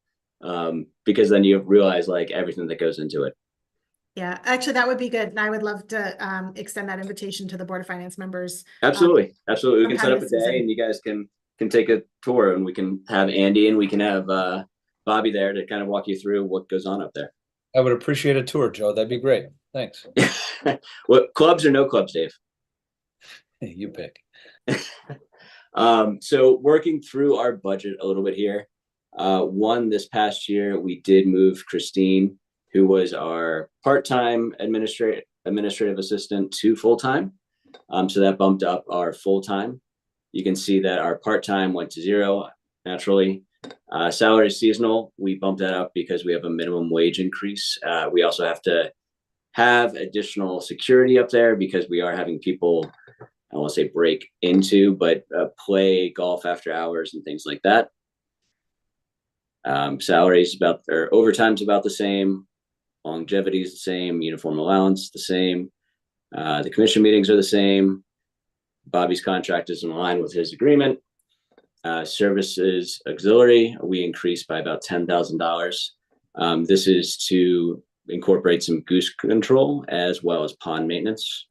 because then you realize like everything that goes into it. Yeah, actually, that would be good. And I would love to extend that invitation to the Board of Finance members. Absolutely. Absolutely. We can set sometime up a this season. day and you guys can take a tour, and we can have Andy and we can have Bobby there to kind of walk you through what goes on up there. I would appreciate a tour, Joe. That'd be great. Thanks. What, clubs or no clubs, Dave? You pick. So working through our budget a little bit here. This past year, we did move Christine, who was our part-time administrative assistant, to full-time. So that bumped up our full-time. You can see that our part-time went to 0 naturally. Salary seasonal, we bumped that up because we have a minimum wage increase. We also have to have additional security up there because we are having people I won't say break into, but play golf after hours and things like that. Salaries or overtime's about the same. Longevity is the same. Uniform allowance the same. The commission meetings are the same. Bobby's contract is in line with his agreement. Services auxiliary, we increased by about $10,000. This is to incorporate some goose control as well as pond maintenance.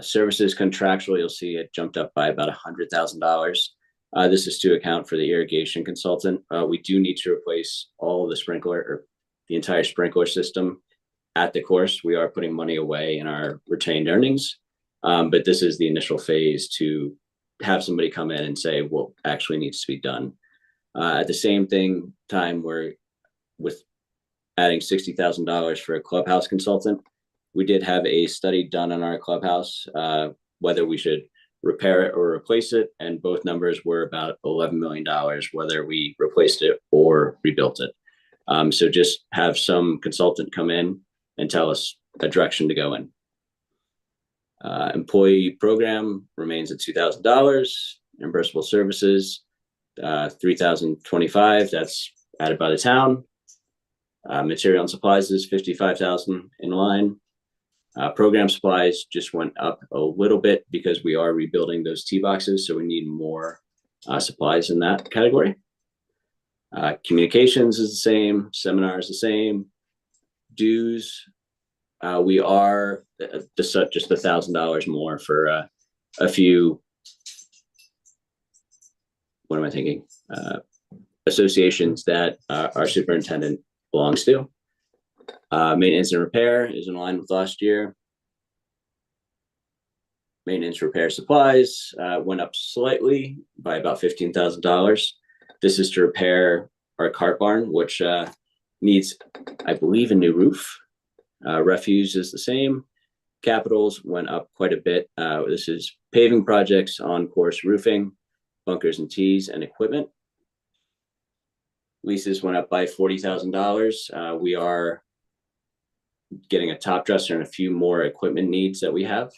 Services contractual, you'll see it jumped up by about $100,000. This is to account for the irrigation consultant. We do need to replace all of the sprinkler or the entire sprinkler system at the course. We are putting money away in our retained earnings, but this is the initial phase to have somebody come in and say what actually needs to be done. At the same time, we're with adding $60,000 for a clubhouse consultant. We did have a study done on our clubhouse, whether we should repair it or replace it, and both numbers were about $11 million, whether we replaced it or rebuilt it. So just have some consultant come in and tell us a direction to go in. Employee program remains at $2,000. Reimbursable services, $3,025. That's added by the town. Material and supplies is $55,000 in line. Program supplies just went up a little bit because we are rebuilding those tee boxes, so we need more supplies in that category. Communications is the same. Seminars the same. Dues, we are just $1,000 more for a few. What am I thinking? Associations that our superintendent belongs to. Maintenance and repair is in line with last year. Maintenance repair supplies went up slightly by about $15,000. This is to repair our cart barn, which needs, I believe, a new roof. Refuse is the same. Capitals went up quite a bit. This is paving projects, on-course roofing, bunkers and tees, and equipment. Leases went up by $40,000. We are getting a top dresser and a few more equipment needs that we have.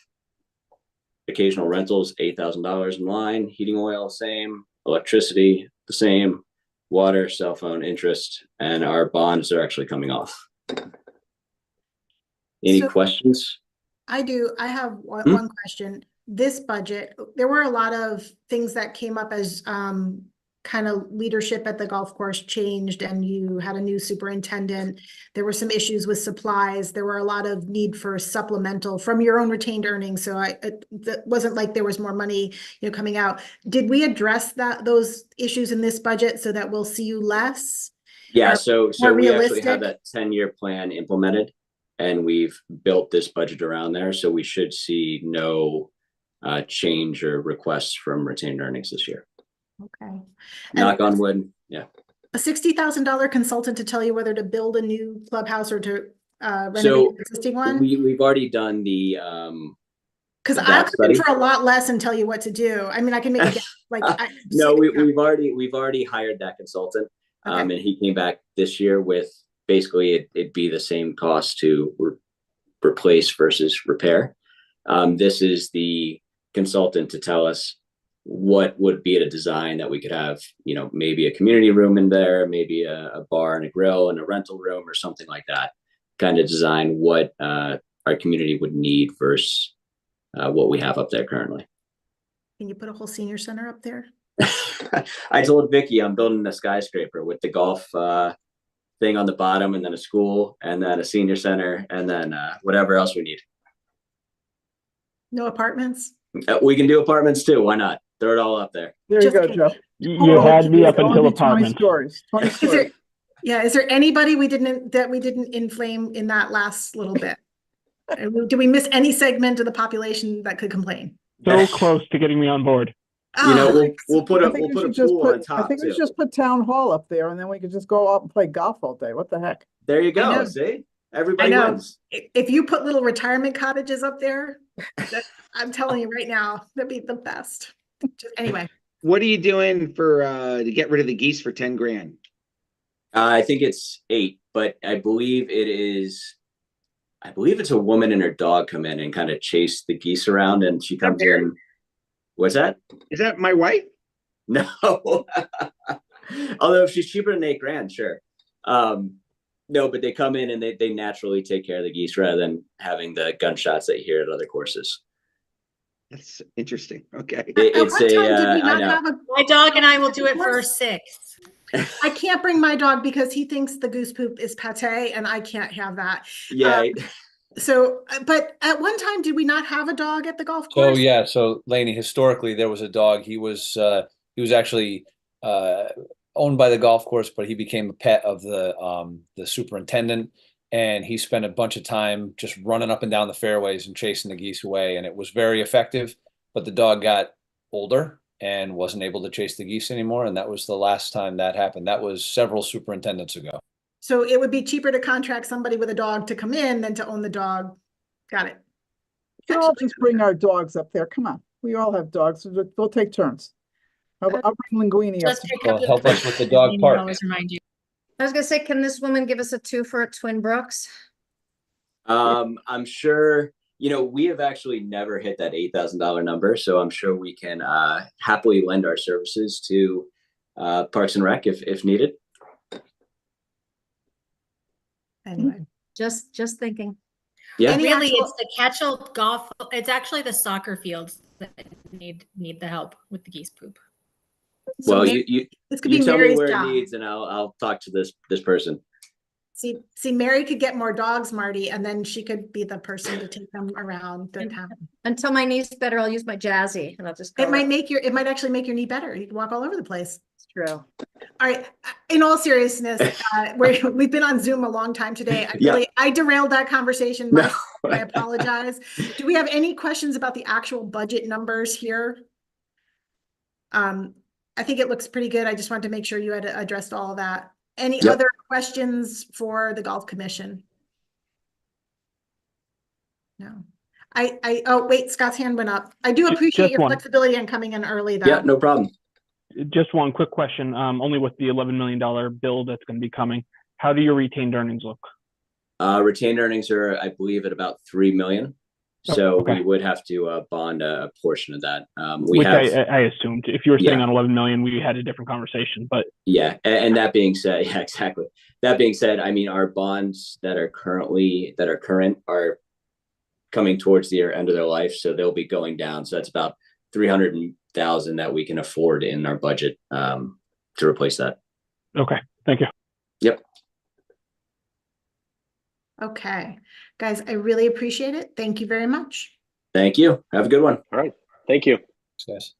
Occasional rentals, $8,000 in line. Heating oil, same. Electricity, the same. Water, cell phone, interest, and our bonds are actually coming off. Any questions? I do. I have one question. This budget, there were a lot of things that came up as kind of leadership at the golf course changed and you had a new superintendent. There were some issues with supplies. There were a lot of need for supplemental from your own retained earnings. So it wasn't like there was more money, coming out. Did we address those issues in this budget so that we'll see you less? Yeah, so we actually have that 10-year plan implemented and we've built this budget around there. So we should see no change or requests from retained earnings this year. Okay. Knock on wood. Yeah. A $60,000 consultant to tell you whether to build a new clubhouse or to renovate So the existing one? we've already done the Because I'm looking for a lot less and tell you what to do. I mean, I can make it like no, we've already hired that consultant. Okay. And he came back this year with basically it'd be the same cost to replace versus repair. This is the consultant to tell us what would be a design that we could have, maybe a community room in there, maybe a bar and a grill and a rental room or something like that. Kind of design what our community would need versus what we have up there currently. Can you put a whole senior center up there? I told Vicky I'm building a skyscraper with the golf thing on the bottom and then a school and then a senior center and then whatever else we need. No apartments? We can do apartments too. Why not? Throw it all up there. There you go, Joe. You had me up until 20 apartments. stories. 20 stories. Is there anybody we didn't inflame in that last little bit? Did we miss any segment of the population that could complain? So close to getting me on board. We'll put a pool on top. I think we should just put town hall up there and then we could just go out and play golf all day. What the heck? There you go. See? Everybody wins. If you put little retirement cottages up there, I'm telling you right now, that'd be the best. Anyway. What are you doing for to get rid of the geese for 10 grand? I think it's 8, but I believe it is I believe it's a woman and her dog come in and kind of chase the geese around, and she comes in. What's that? Is that my wife? No. Although if she's cheaper than $8,000, sure. No, but they come in and they naturally take care of the geese rather than having the gunshots that you hear at other courses. That's interesting. Okay. It's What time did we I not know. have a? My dog and I will do it for 6. I can't bring my dog because he thinks the goose poop is pate and I can't have that. Yeah. So, but at one time, did we not have a dog at the golf So course? yeah, so Laney, historically there was a dog. He was actually owned by the golf course, but he became a pet of the superintendent, and he spent a bunch of time just running up and down the fairways and chasing the geese away, and it was very effective. But the dog got older and wasn't able to chase the geese anymore, and that was the last time that happened. That was several superintendents ago. So it would be cheaper to contract somebody with a dog to come in than to own the dog. Got it. We can all just bring our dogs up there. Come on. We all have dogs. We'll take turns. I'll bring Linguini up. Just pick Well, up the help us with the phone, dog Amy, park. always remind you. I was gonna say, can this woman give us a 2 for Twin Brooks? I'm sure, we have actually never hit that $8,000 number, so I'm sure we can happily lend our services to Parks and Rec if needed. Anyway, just thinking. Yeah. Really, it's the Catchall golf. It's actually the soccer fields that need the help with the geese poop. Well, Mary- you this could be tell me Mary's where job. it needs, and I'll talk to this person. See, Mary could get more dogs, Marty, and then she could be the person to take them around the town. Until my knee's better, I'll use my Jazzy and I'll just go. It might actually make your knee better. You can walk all over the place. It's true. All right. In all seriousness, we've been on Zoom a long time today. Yeah. I derailed that conversation. No. I apologize. Do we have any questions about the actual budget numbers here? I think it looks pretty good. I just wanted to make sure you had addressed all of that. Any Yep. other questions for the Golf Commission? No. Oh, wait, Scott's hand went up. I do appreciate Just your one. flexibility in coming in early though. Yeah, no problem. Just one quick question, only with the $11 million bill that's going to be coming. How do your retained earnings look? Retained earnings are, I believe, at about $3 million. So we would have to bond a portion of that. Which I assumed. If you were sitting Yeah. on 11 million, we had a different conversation, but Yeah, and that being said, yeah, exactly. That being said, I mean, our bonds that are current are coming towards the end of their life, so they'll be going down. So that's about 300,000 that we can afford in our budget to replace that. okay, thank you. Yep. Okay, guys, I really appreciate it. Thank you very much. Thank you. Have a good one. All right. Thank you. Thanks,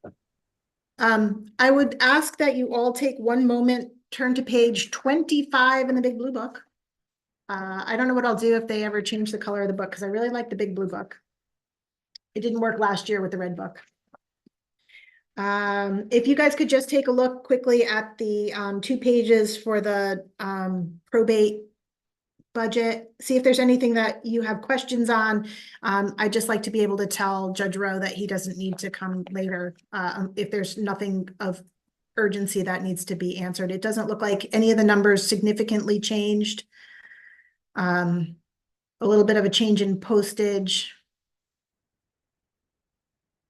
guys. I would ask that you all take one moment, turn to page 25 in the big blue book. I don't know what I'll do if they ever change the color of the book because I really like the big blue book. It didn't work last year with the red book. If you guys could just take a look quickly at the 2 pages for the probate budget, see if there's anything that you have questions on. I'd just like to be able to tell Judge Rowe that he doesn't need to come later if there's nothing of urgency that needs to be answered. It doesn't look like any of the numbers significantly changed. A little bit of a change in postage.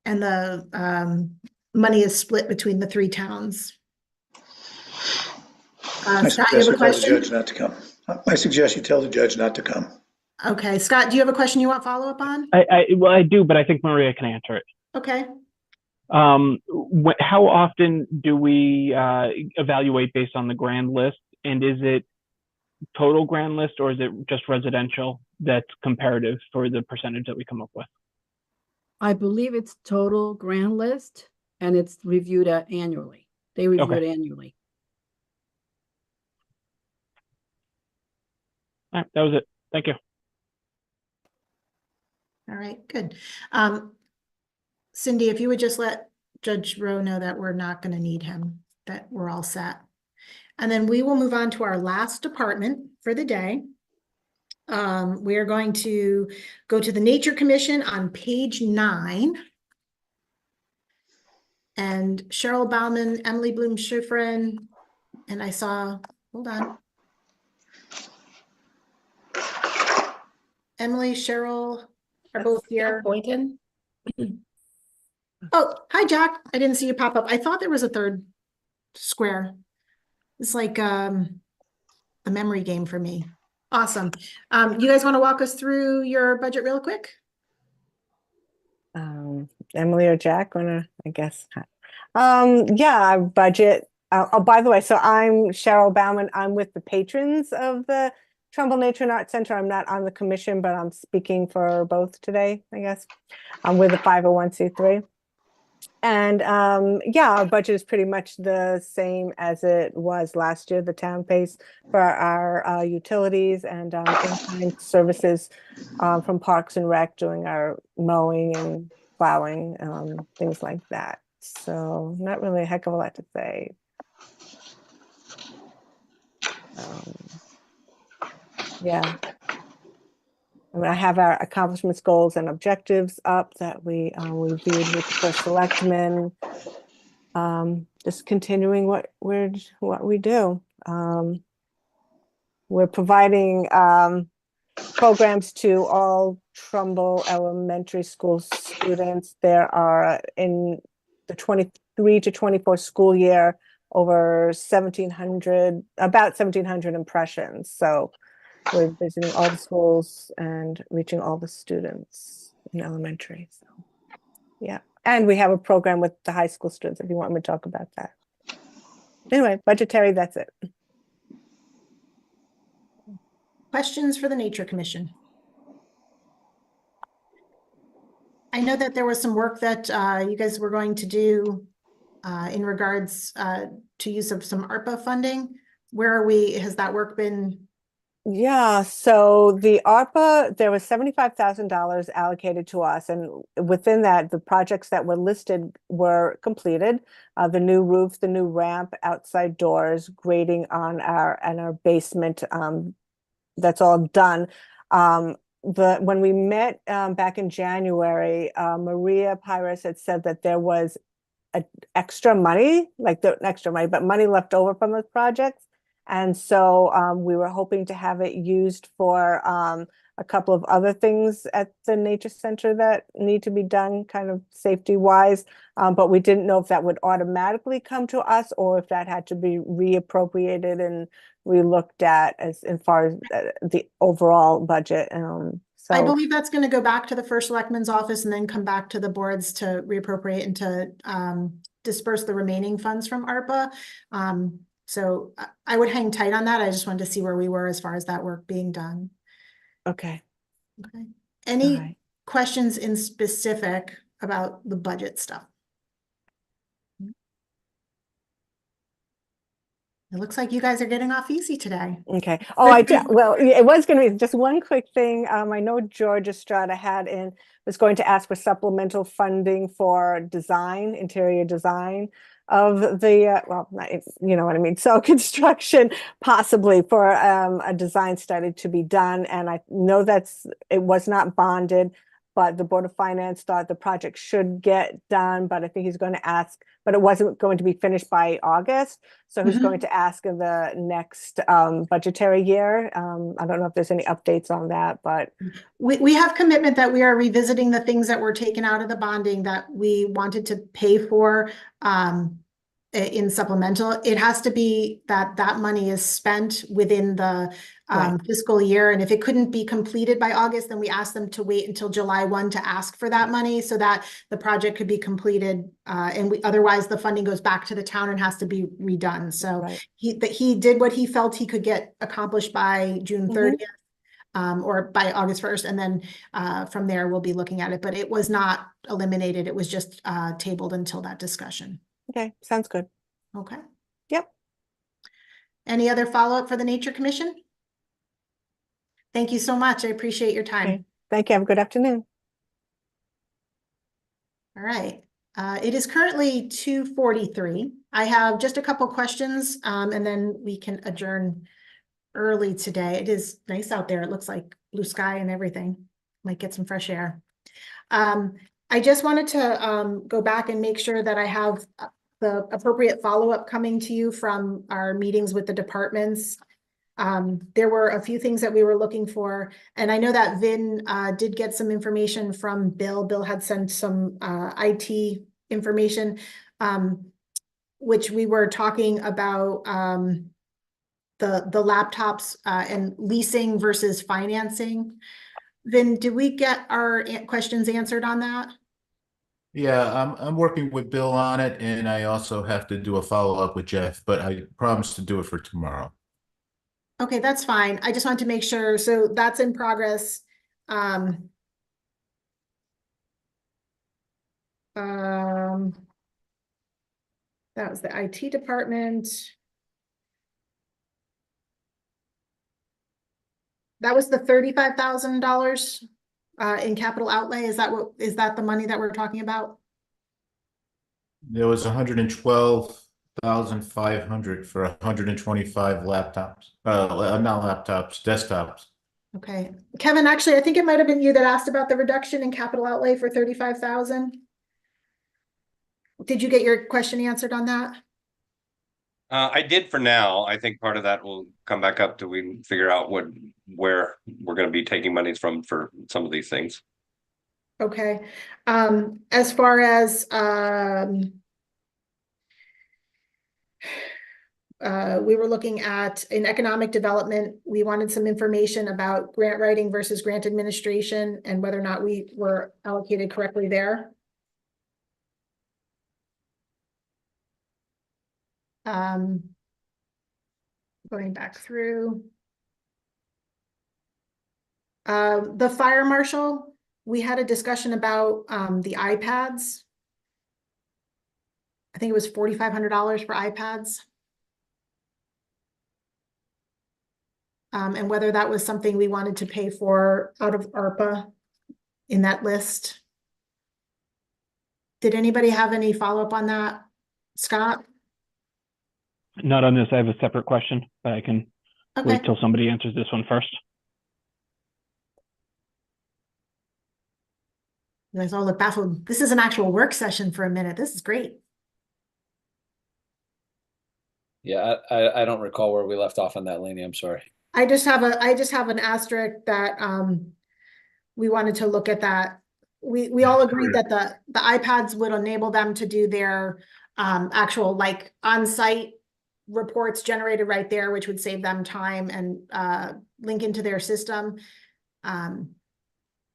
And the money is split between the 3 towns. I Scott, you suggest have a you tell the question? judge not to come. I suggest you tell the judge not to come. Okay, Scott, do you have a question you want follow up on? Well, I do, but I think Maria can answer it. Okay. How often do we evaluate based on the grand list? And is it total grand list or is it just residential that's comparative for the percentage that we come up with? I believe it's total grand list and it's reviewed annually. They review it annually. All right, that was it. Thank you. All right, good. Cindy, if you would just let Judge Rowe know that we're not going to need him, that we're all set. And then we will move on to our last department for the day. We are going to go to the Nature Commission on page 9. And Cheryl Bauman, Emily Bloom-Schifrin, and I saw, hold on. Emily, Cheryl are both here. Boynton. Oh, hi, Jack. I didn't see you pop up. I thought there was a third square. It's like a memory game for me. Awesome. You guys want to walk us through your budget real quick? Emily or Jack wanna, I guess. Yeah, our budget. Oh, by the way, so I'm Cheryl Bauman. I'm with the patrons of the Trumbull Nature and Art Center. I'm not on the commission, but I'm speaking for both today, I guess. I'm with the 501c3. And yeah, our budget is pretty much the same as it was last year. The town pays for our utilities and in-kind services from Parks and Rec, doing our mowing and plowing, things like that. So not really a heck of a lot to say. Yeah. I mean, I have our accomplishments, goals, and objectives up that we reviewed with the first selectmen. Just continuing what we do. We're providing programs to all Trumbull Elementary School students. There are in the 23 to 24 school year over 1,700, about 1,700 impressions. So we're visiting all the schools and reaching all the students in elementary. So yeah, and we have a program with the high school students if you want me to talk about that. Anyway, budgetary, that's it. Questions for the Nature Commission? I know that there was some work that you guys were going to do in regards to use of some ARPA funding. Where are we? Has that work been? Yeah, so the ARPA, there was $75,000 allocated to us, and within that, the projects that were listed were completed. The new roof, the new ramp, outside doors, grading on our basement, that's all done. When we met back in January, Maria Pyrus had said that there was extra money, but money left over from those projects. And so we were hoping to have it used for a couple of other things at the Nature Center that need to be done kind of safety wise. But we didn't know if that would automatically come to us or if that had to be reappropriated and relooked at as far as the overall budget. So I believe that's going to go back to the first selectman's office and then come back to the boards to reappropriate and to disperse the remaining funds from ARPA. So I would hang tight on that. I just wanted to see where we were as far as that work being done. Okay. Okay. Any questions in specific about the budget stuff? It looks like you guys are getting off easy today. Okay. Oh, I did. Well, it was going to be just one quick thing. I know George Estrada was going to ask for supplemental funding for design, interior design of the, you know what I mean? So construction, possibly for a design study to be done. And I know it was not bonded, but the Board of Finance thought the project should get done, but I think he's going to ask, but it wasn't going to be finished by August. So he's going to ask in the next budgetary year. I don't know if there's any updates on that, but. We have commitment that we are revisiting the things that were taken out of the bonding that we wanted to pay for in supplemental. It has to be that money is spent within the fiscal year. And if it couldn't be completed by August, then we asked them to wait until July 1 to ask for that money so that the project could be completed. Otherwise the funding goes back to the town and has to be redone. So he did what he felt he could get accomplished by June 30th. Or by August 1st, and then from there we'll be looking at it, but it was not eliminated. It was just tabled until that discussion. Okay, sounds good. Okay. Yep. Any other follow-up for the Nature Commission? Thank you so much. I appreciate your time. Okay. Thank you. Have a good afternoon. All right. It is currently 2:43. I have just a couple questions, and then we can adjourn early today. It is nice out there. It looks like blue sky and everything. Might get some fresh air. I just wanted to go back and make sure that I have the appropriate follow-up coming to you from our meetings with the departments. There were a few things that we were looking for, and I know that Vin did get some information from Bill. Bill had sent some IT information, which we were talking about the laptops and leasing versus financing. Vin, did we get our questions answered on that? Yeah, I'm working with Bill on it, and I also have to do a follow-up with Jeff, but I promise to do it for tomorrow. Okay, that's fine. I just wanted to make sure. So that's in progress. That was the IT department. That was the $35,000 in capital outlay. Is that the money that we're talking about? There was 112,500 for 125 laptops. Not laptops, desktops. Okay, Kevin, actually, I think it might have been you that asked about the reduction in capital outlay for 35,000. Did you get your question answered on that? I did for now. I think part of that will come back up till we figure out where we're going to be taking monies from for some of these things. Okay. As far as we were looking at in economic development, we wanted some information about grant writing versus grant administration and whether or not we were allocated correctly there. Going back through. The fire marshal, we had a discussion about the iPads. I think it was $4,500 for iPads. And whether that was something we wanted to pay for out of ARPA in that list. Did anybody have any follow-up on that? Scott? Not on this. I have a separate question, but I can wait till somebody answers this one first. You guys all look baffled. This is an actual work session for a minute. This is great. Yeah, I don't recall where we left off on that, Lainey. I'm sorry. I just have an asterisk that we wanted to look at that. We all agreed that the iPads would enable them to do their actual like on-site reports generated right there, which would save them time and link into their system.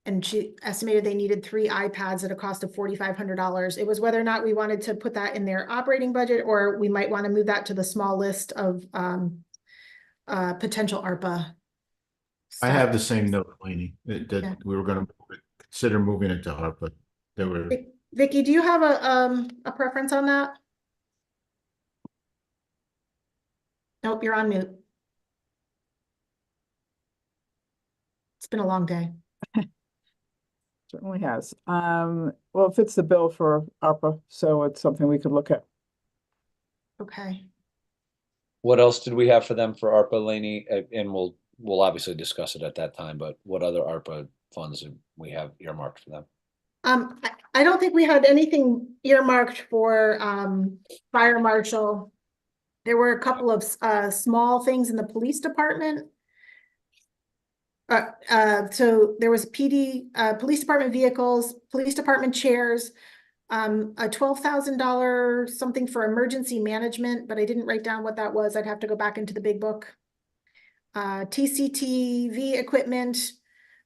And she estimated they needed 3 iPads at a cost of $4,500. It was whether or not we wanted to put that in their operating budget, or we might want to move that to the small list of potential ARPA. I have the same note, Lainey, that we were going to consider moving it to ARPA. There were. Vicky, do you have a preference on that? Nope, you're on mute. It's been a long day. Certainly has. Well, it fits the bill for ARPA, so it's something we could look at. Okay. What else did we have for them for ARPA, Lainey? And we'll obviously discuss it at that time, but what other ARPA funds do we have earmarked for them? I don't think we had anything earmarked for fire marshal. There were a couple of small things in the police department. So there was police department vehicles, police department chairs, a $12,000 something for emergency management, but I didn't write down what that was. I'd have to go back into the big book. TCTV equiment,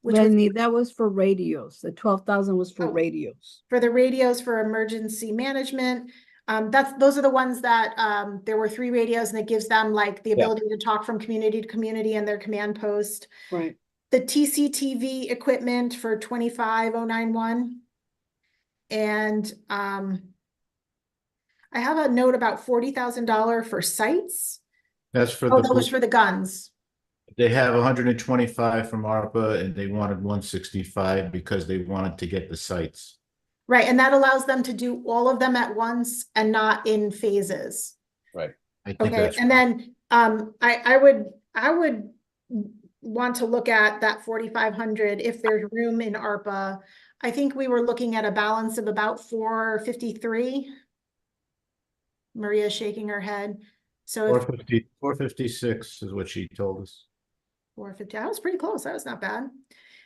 which that was for radios. The 12,000 was for radios. For the radios for emergency management. Those are the ones that there were 3 radios, and it gives them like the ability to talk from community to community and their command post. Right. The TCTV equipment for 25,091. And I have a note about $40,000 for sites. That's for that was for the guns. They have 125 from ARPA, and they wanted 165 because they wanted to get the sites. Right, and that allows them to do all of them at once and not in phases. Right. I think Okay, and then I would want to look at that 4,500 if there's room in ARPA. I think we were looking at a balance of about 453. Maria's shaking her head. So if 456 is what she told us. 450, that was pretty close. That was not bad.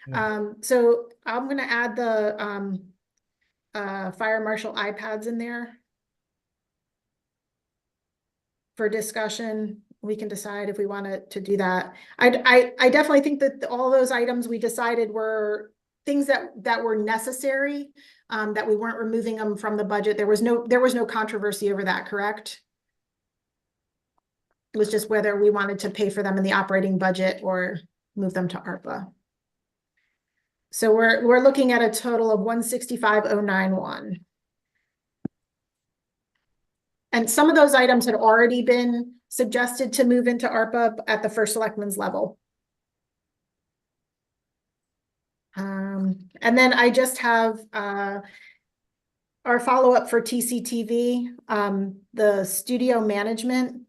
Yeah. So I'm gonna add the fire marshal iPads in there for discussion. We can decide if we wanted to do that. I definitely think that all those items we decided were things that were necessary, that we weren't removing them from the budget. There was no controversy over that, correct? It was just whether we wanted to pay for them in the operating budget or move them to ARPA. So we're looking at a total of 165,091. And some of those items had already been suggested to move into ARPA at the first selectman's level. And then I just have our follow-up for TCTV, the studio management,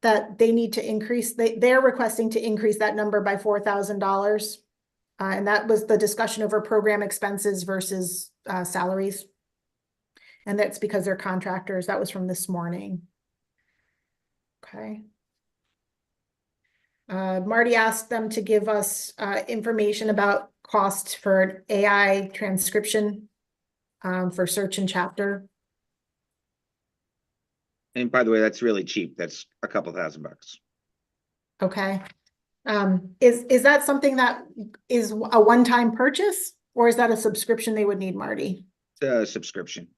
that they need to increase, they're requesting to increase that number by $4,000. And that was the discussion over program expenses versus salaries. And that's because they're contractors. That was from this morning. Okay. Marty asked them to give us information about cost for AI transcription for search and chapter. And by the way, that's really cheap. That's a couple $1,000 bucks. Okay. Is that something that is a one-time purchase, or is that a subscription they would need, Marty? It's a subscription.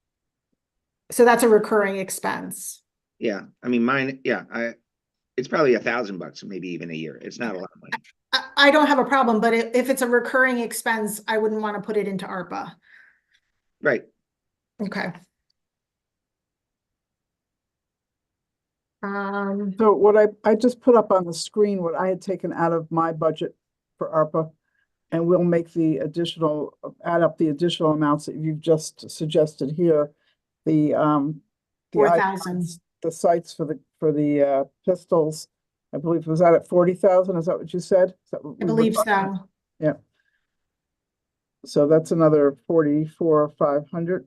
So that's a recurring expense. Yeah, I mean, mine, yeah, it's probably $1,000 bucks, maybe even a year. It's not a lot of money. I don't have a problem, but if it's a recurring expense, I wouldn't want to put it into ARPA. Right. Okay. So what I just put up on the screen, what I had taken out of my budget for ARPA, and we'll make the additional, add up the additional amounts that you've just suggested here. The 4,000. iPads, the sites for the pistols, I believe, was that at 40,000? Is that what you said? I believe so. Yeah. So that's another 44,500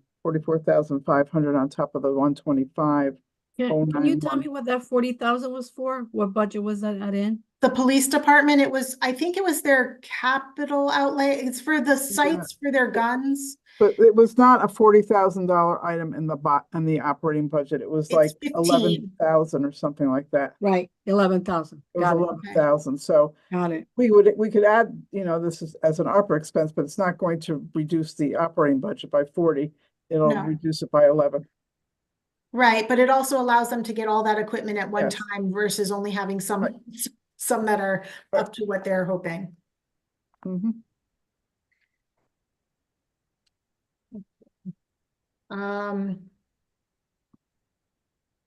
on top of the 125. Can you tell me what that 40,000 was for? What budget was that in? The police department, I think it was their capital outlay. It's for the sites for their guns. But it was not a $40,000 item in the operating budget. It was like 11,000 or something like that. Right, 11,000. It was Got it. 11,000. So Got it. we could add, this is as an ARPA expense, but it's not going to reduce the operating budget by 40. It'll No. reduce it by 11. Right, but it also allows them to get all that equipment at one Yes. time versus only having some that are up to what they're hoping. Mm-hmm.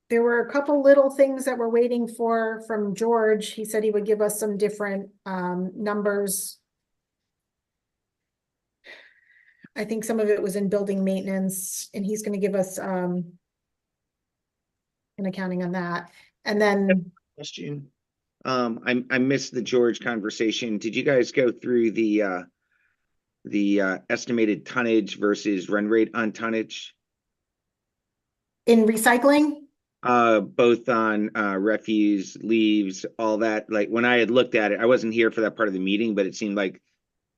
There were a couple little things that we're waiting for from George. He said he would give us some different numbers. I think some of it was in building maintenance, and he's going to give us an accounting on that. And then Question. I missed the George conversation. Did you guys go through the estimated tonnage versus run rate on tonnage? in recycling, Both on refuse, leaves, all that. Like when I had looked at it, I wasn't here for that part of the meeting, but it seemed like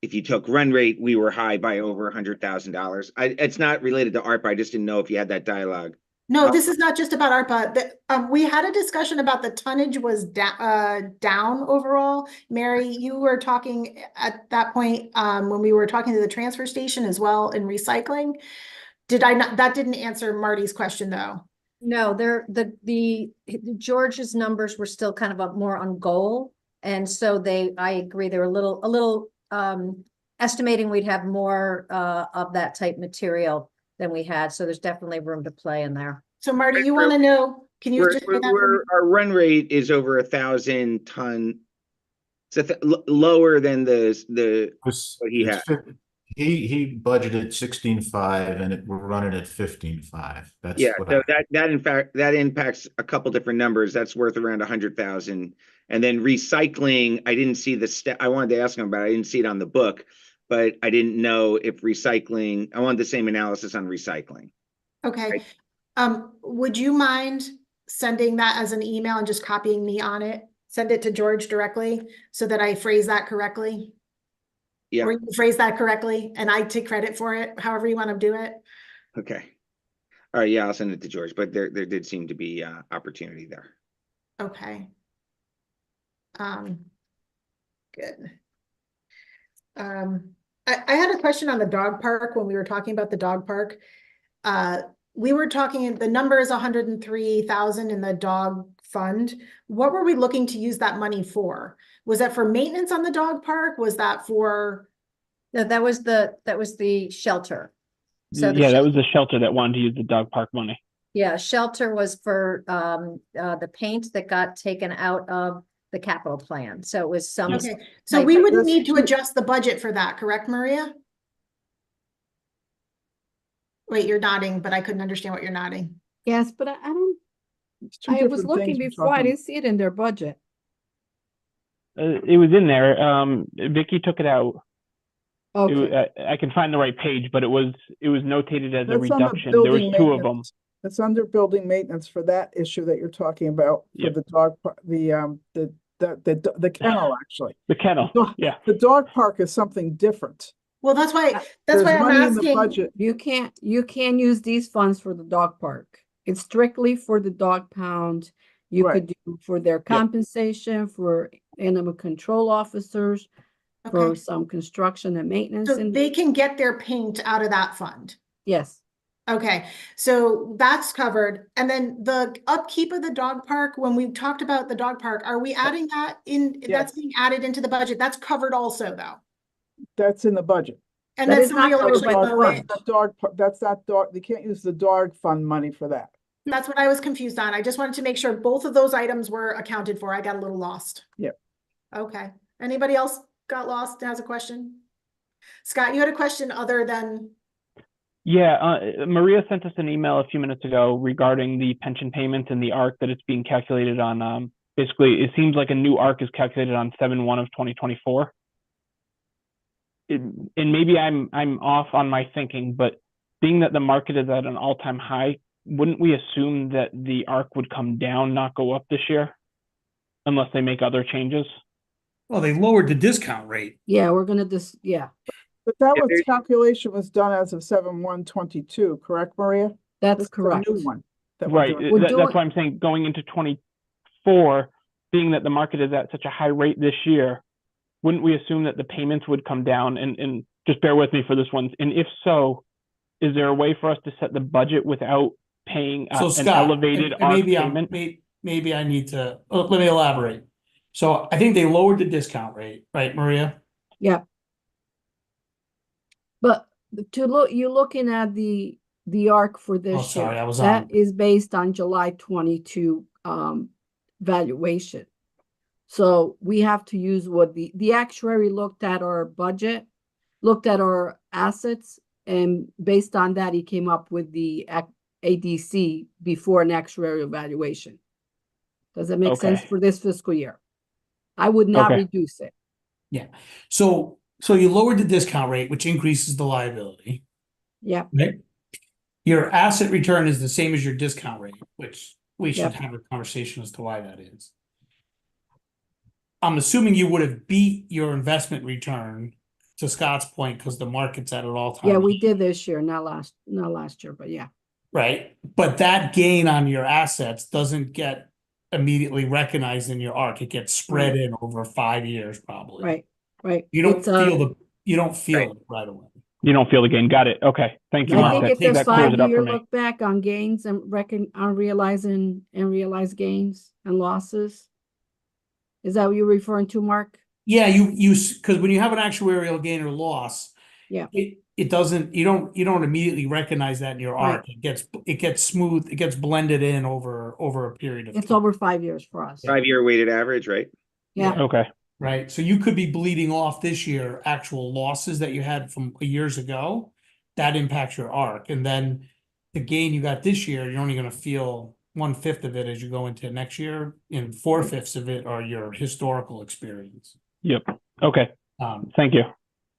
if you took run rate, we were high by over $100,000. It's not related to ARPA. I just didn't know if you had that dialogue. no, this is not just about ARPA. We had a discussion about the tonnage was down overall. Mary, you were talking at that point when we were talking to the transfer station as well in recycling. Did I not? That didn't answer Marty's question though. No, the George's numbers were still kind of more on goal. And so I agree, they were a little estimating we'd have more of that type material than we had. So there's definitely room to play in there. So Marty, you want to know, can you just say that for me? Our run rate is over 1,000 ton. It's lower than what he had. He budgeted 16.5 and we're running at 15.5. That's Yeah, what so that in fact that impacts a couple different numbers. That's worth around 100,000. And then recycling, I didn't see the I wanted to ask him about it. I didn't see it on the book, but I didn't know if recycling. I wanted the same analysis on recycling. Okay. Would you mind sending that as an email and just copying me on it? Send it to George directly so that I phrase that correctly? Yeah, Or you phrase that correctly and I take credit for it, however you want to do it? okay. All right, yeah, I'll send it to George, but there did seem to be opportunity there. Okay. Good. I had a question on the dog park when we were talking about the dog park. We were talking, the number is 103,000 in the dog fund. What were we looking to use that money for? Was that for maintenance on the dog park? Was that for? No, that was the shelter. So Yeah, that was the shelter that wanted to use the dog park money. Yeah, shelter was for the paint that got taken out of the capital plan. So it was some. Okay, so we wouldn't need to adjust the budget for that, correct, Maria? Wait, you're nodding, but I couldn't understand what you're nodding. Yes, but I don't, Two I was different looking things we're before, I talking didn't see it in their budget. It was in there. Vicky took it out. Okay. I can find the right page, but it was notated as a That's under reduction. There was building two of them. maintenance. It's under building maintenance for that issue that you're talking about, for Yep. the dog, the kennel, actually. The kennel, yeah. The dog park is something different. Well, that's why There's I'm money in the asking. budget. You can't use these funds for the dog park. It's strictly for the dog pound. You Right. could do for their compensation, for animal control officers, for Okay. some construction and maintenance. So And they can get their paint out of that fund. yes, Okay, so that's covered. And then the upkeep of the dog park, when we talked about the dog park, are we adding that in? That's being added into the budget. That's covered also though. That's in the budget. And That then is not somebody will covered actually by the mow it. fund. The dog, that's not dog, they can't use the dog fund money for that. That's what I was confused on. I just wanted to make sure both of those items were accounted for. I got a little lost. Yep. Okay. Anybody else got lost and has a question? Scott, you had a question other than, Yeah, Maria sent us an email a few minutes ago regarding the pension payment and the ARC that it's being calculated on. Basically, it seems like a new ARC is calculated on 7/1 of 2024. And maybe I'm off on my thinking, but being that the market is at an all-time high, wouldn't we assume that the ARC would come down, not go up this year, unless they make other changes? Well, they lowered the discount rate. yeah, we're gonna yeah, But that was calculation was done as of 7/1/22, correct, Maria? that's This is a correct. new one. that we're Right, doing. that's why I'm saying going into 24, being that the market is at such a high rate this year, wouldn't we assume that the payments would come down? And just bear with me for this one. And if so, is there a way for us to set the budget without paying So an Scott, elevated and ARC maybe payment? maybe I need to, let me elaborate. So I think they lowered the discount rate, right, Maria? Yeah. But you're looking at the ARC for this year. sorry, I was That on. is based on July 22 valuation. So we have to use what the actuary looked at our budget, looked at our assets, and based on that, he came up with the ADC before an actuarial valuation. Does that make sense Okay. for this fiscal year? I would not Okay. reduce it. Yeah. So you lowered the discount rate, which increases the liability, Yeah. right? Your asset return is the same as your discount rate, which we should Yep. have a conversation as to why that is. I'm assuming you would have beat your investment return, to Scott's point, because the market's at an all-time. Yeah, we did this year, not last year, but yeah. Right? But that gain on your assets doesn't get immediately recognized in your ARC. It gets spread in over 5 years, probably. Right. You don't It's, feel it right away. You don't feel the gain. Got it. Okay. Thank you, I Mark. think That, it's a that clears it up for 5-year me. look back on gains and realized gains and losses. Is that what you're referring to, Mark? Yeah, because when you have an actuarial gain or loss, Yeah. it doesn't, you don't immediately recognize that in your Right. ARC. It gets smooth, it gets blended in over a period of It's time. over 5 years for us. 5-year weighted average, right? Yeah. Okay. Right, so you could be bleeding off this year actual losses that you had from years ago. That impacts your ARC, and then the gain you got this year, you're only gonna feel 1/5 of it as you go into next year, and 4/5 of it are your historical experience. Yep. Okay. Um, Thank you.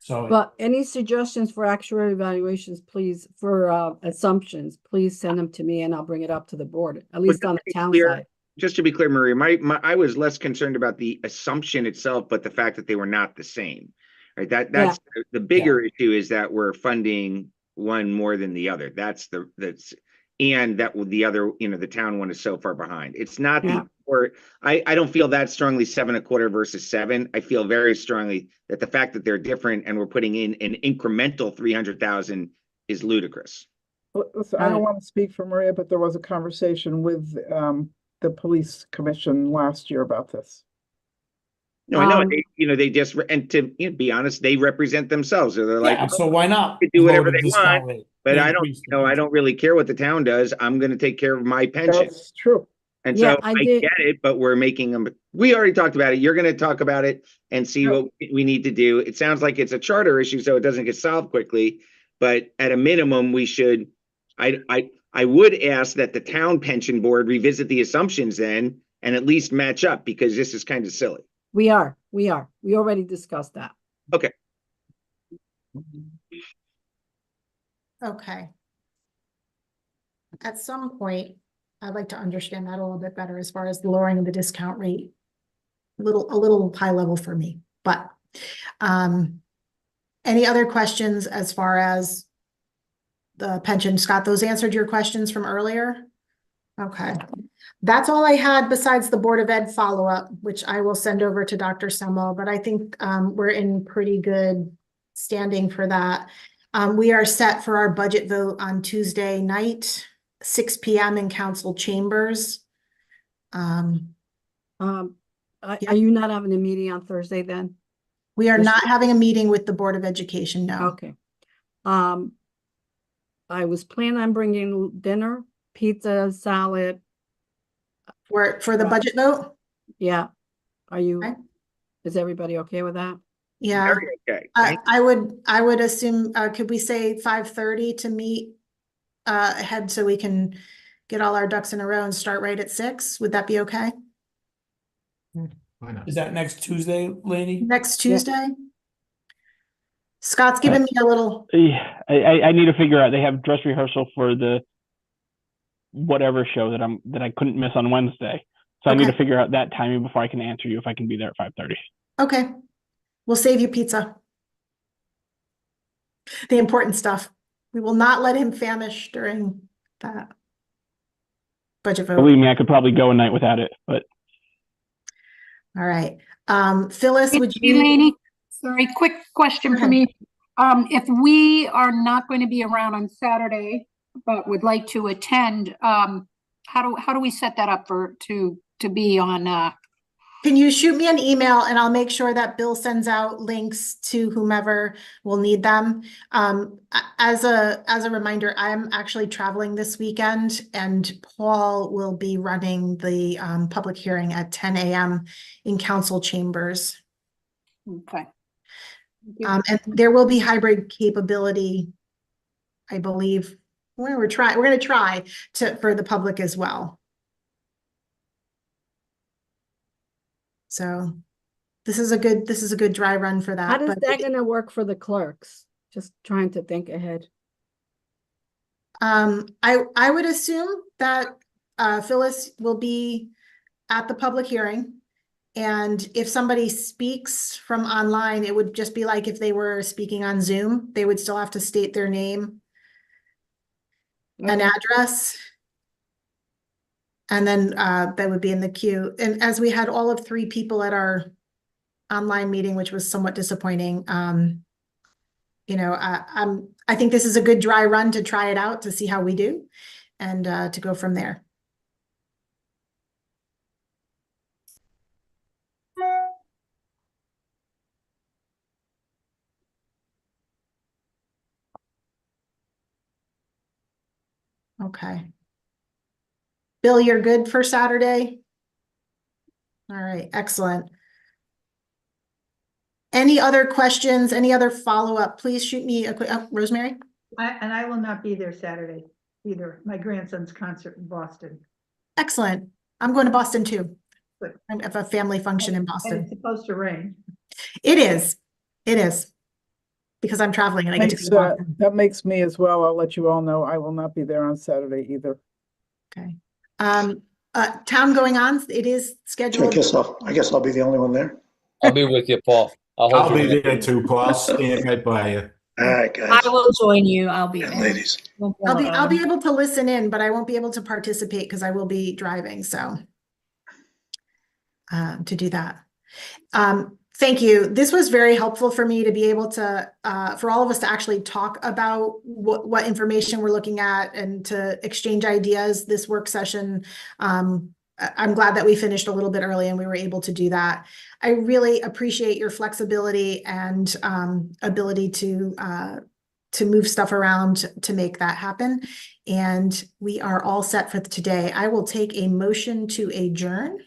So But any suggestions for actuarial evaluations, please, for assumptions, please send them to me and I'll bring it up to the board, at least on the town side. Just to be clear, Maria, I was less concerned about the assumption itself, but the fact that they were not the same. Right? That's the bigger issue, is that we're funding one more than the other. And that the other, the town one is so far behind. It's not I don't feel that strongly 7.25 versus 7. I feel very strongly that the fact that they're different and we're putting in an incremental 300,000 is ludicrous. Listen, I don't want to speak for Maria, but there was a conversation with the police commission last year about this. No, I know. They just, and to be honest, they represent themselves. So they're like, so why not do whatever vote a they discount want? rate? But They I don't, increased the I don't really care what the town does. I'm going to take care of my pension. That's true. And Yeah, so I I did- get it, but we're making them, we already talked about it. You're going to talk about it and see what we need to do. It sounds like it's a charter issue, so it doesn't get solved quickly, but at a minimum, we should, I would ask that the town pension board revisit the assumptions then and at least match up, because this is kind of silly. We already discussed that. Okay. Okay. At some point, I'd like to understand that a little bit better as far as lowering the discount rate. A little high level for me, but any other questions as far as the pension? Scott, those answered your questions from earlier? Okay. That's all I had besides the Board of Ed follow-up, which I will send over to Dr. Semmel, but I think we're in pretty good standing for that. We are set for our budget vote on Tuesday night, 6 p.m. in council chambers. Are you not having a meeting on Thursday then? We are not having a meeting with the Board of Education, no. Okay. I was planning on bringing dinner, pizza, salad. For the budget vote? Yeah. Are you, Okay. is everybody okay with that? Yeah. Very okay. I would assume, could we say 5:30 to meet ahead so we can get all our ducks in a row and start right at 6? Would that be okay? Why not? Is that next Tuesday, lady? Next Tuesday? Scott's giving me a little, Yeah, I need to figure out. They have dress rehearsal for the whatever show that I couldn't miss on Wednesday. So I need to Okay. figure out that timing before I can answer you if I can be there at 5:30. okay. We'll save you pizza. The important stuff. We will not let him famish during that budget vote. Believe me, I could probably go a night without it, but All right. Phyllis, would Hey, you? Lainey, sorry, quick question Go for ahead. me. If we are not going to be around on Saturday, but would like to attend, how do we set that up to be on, Can you shoot me an email and I'll make sure that Bill sends out links to whomever will need them. As a reminder, I'm actually traveling this weekend and Paul will be running the public hearing at 10 a.m. in council chambers. okay. And there will be hybrid capability, I believe. We're going to try for the public as well. So this is a good dry run for that. How does but that gonna work for the clerks? Just trying to think ahead. I would assume that Phyllis will be at the public hearing. And if somebody speaks from online, it would just be like if they were speaking on Zoom, they would still have to state their name and address. And then that would be in the queue. And as we had all of 3 people at our online meeting, which was somewhat disappointing, I think this is a good dry run to try it out to see how we do and to go from there. Okay. Bill, you're good for Saturday? All right, excellent. Any other questions, any other follow-up? Please shoot me a quick, Rosemary? I will not be there Saturday either. My grandson's concert in Boston. Excellent. I'm going to Boston too. Good. I have a family function in And Boston. it's supposed to rain. It is. It is. because I'm traveling and I get to Makes, be in Boston. that makes me as well. I'll let you all know. I will not be there on Saturday either. Okay. Town going on, it is scheduled. I guess I'll be the only one there. I'll be with you, Paul. I'll be there too, Paul. I'll stand right by you. All right, guys. I will join you. I'll be And there. ladies. I'll be able to listen in, but I won't be able to participate because I will be driving, so to do that. Thank you. This was very helpful for me to be able to, for all of us to actually talk about what information we're looking at and to exchange ideas this work session. I'm glad that we finished a little bit early and we were able to do that. I really appreciate your flexibility and ability to move stuff around to make that happen. And we are all set for today. I will take a motion to adjourn.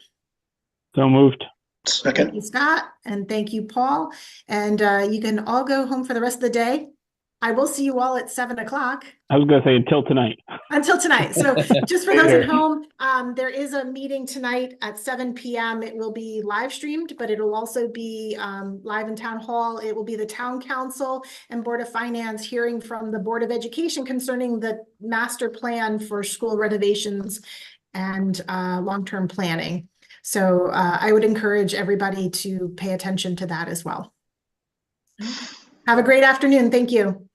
So moved. Second. Thank you, Scott, and thank you, Paul. And you can all go home for the rest of the day. I will see you all at 7 o'clock. I was going to say until tonight. Until tonight. So just for those at home, there is a meeting tonight at 7 p.m. It will be live streamed, but it will also be live in Town Hall. It will be the Town Council and Board of Finance hearing from the Board of Education concerning the master plan for school renovations and long-term planning. So I would encourage everybody to pay attention to that as well. Have a great afternoon. Thank you.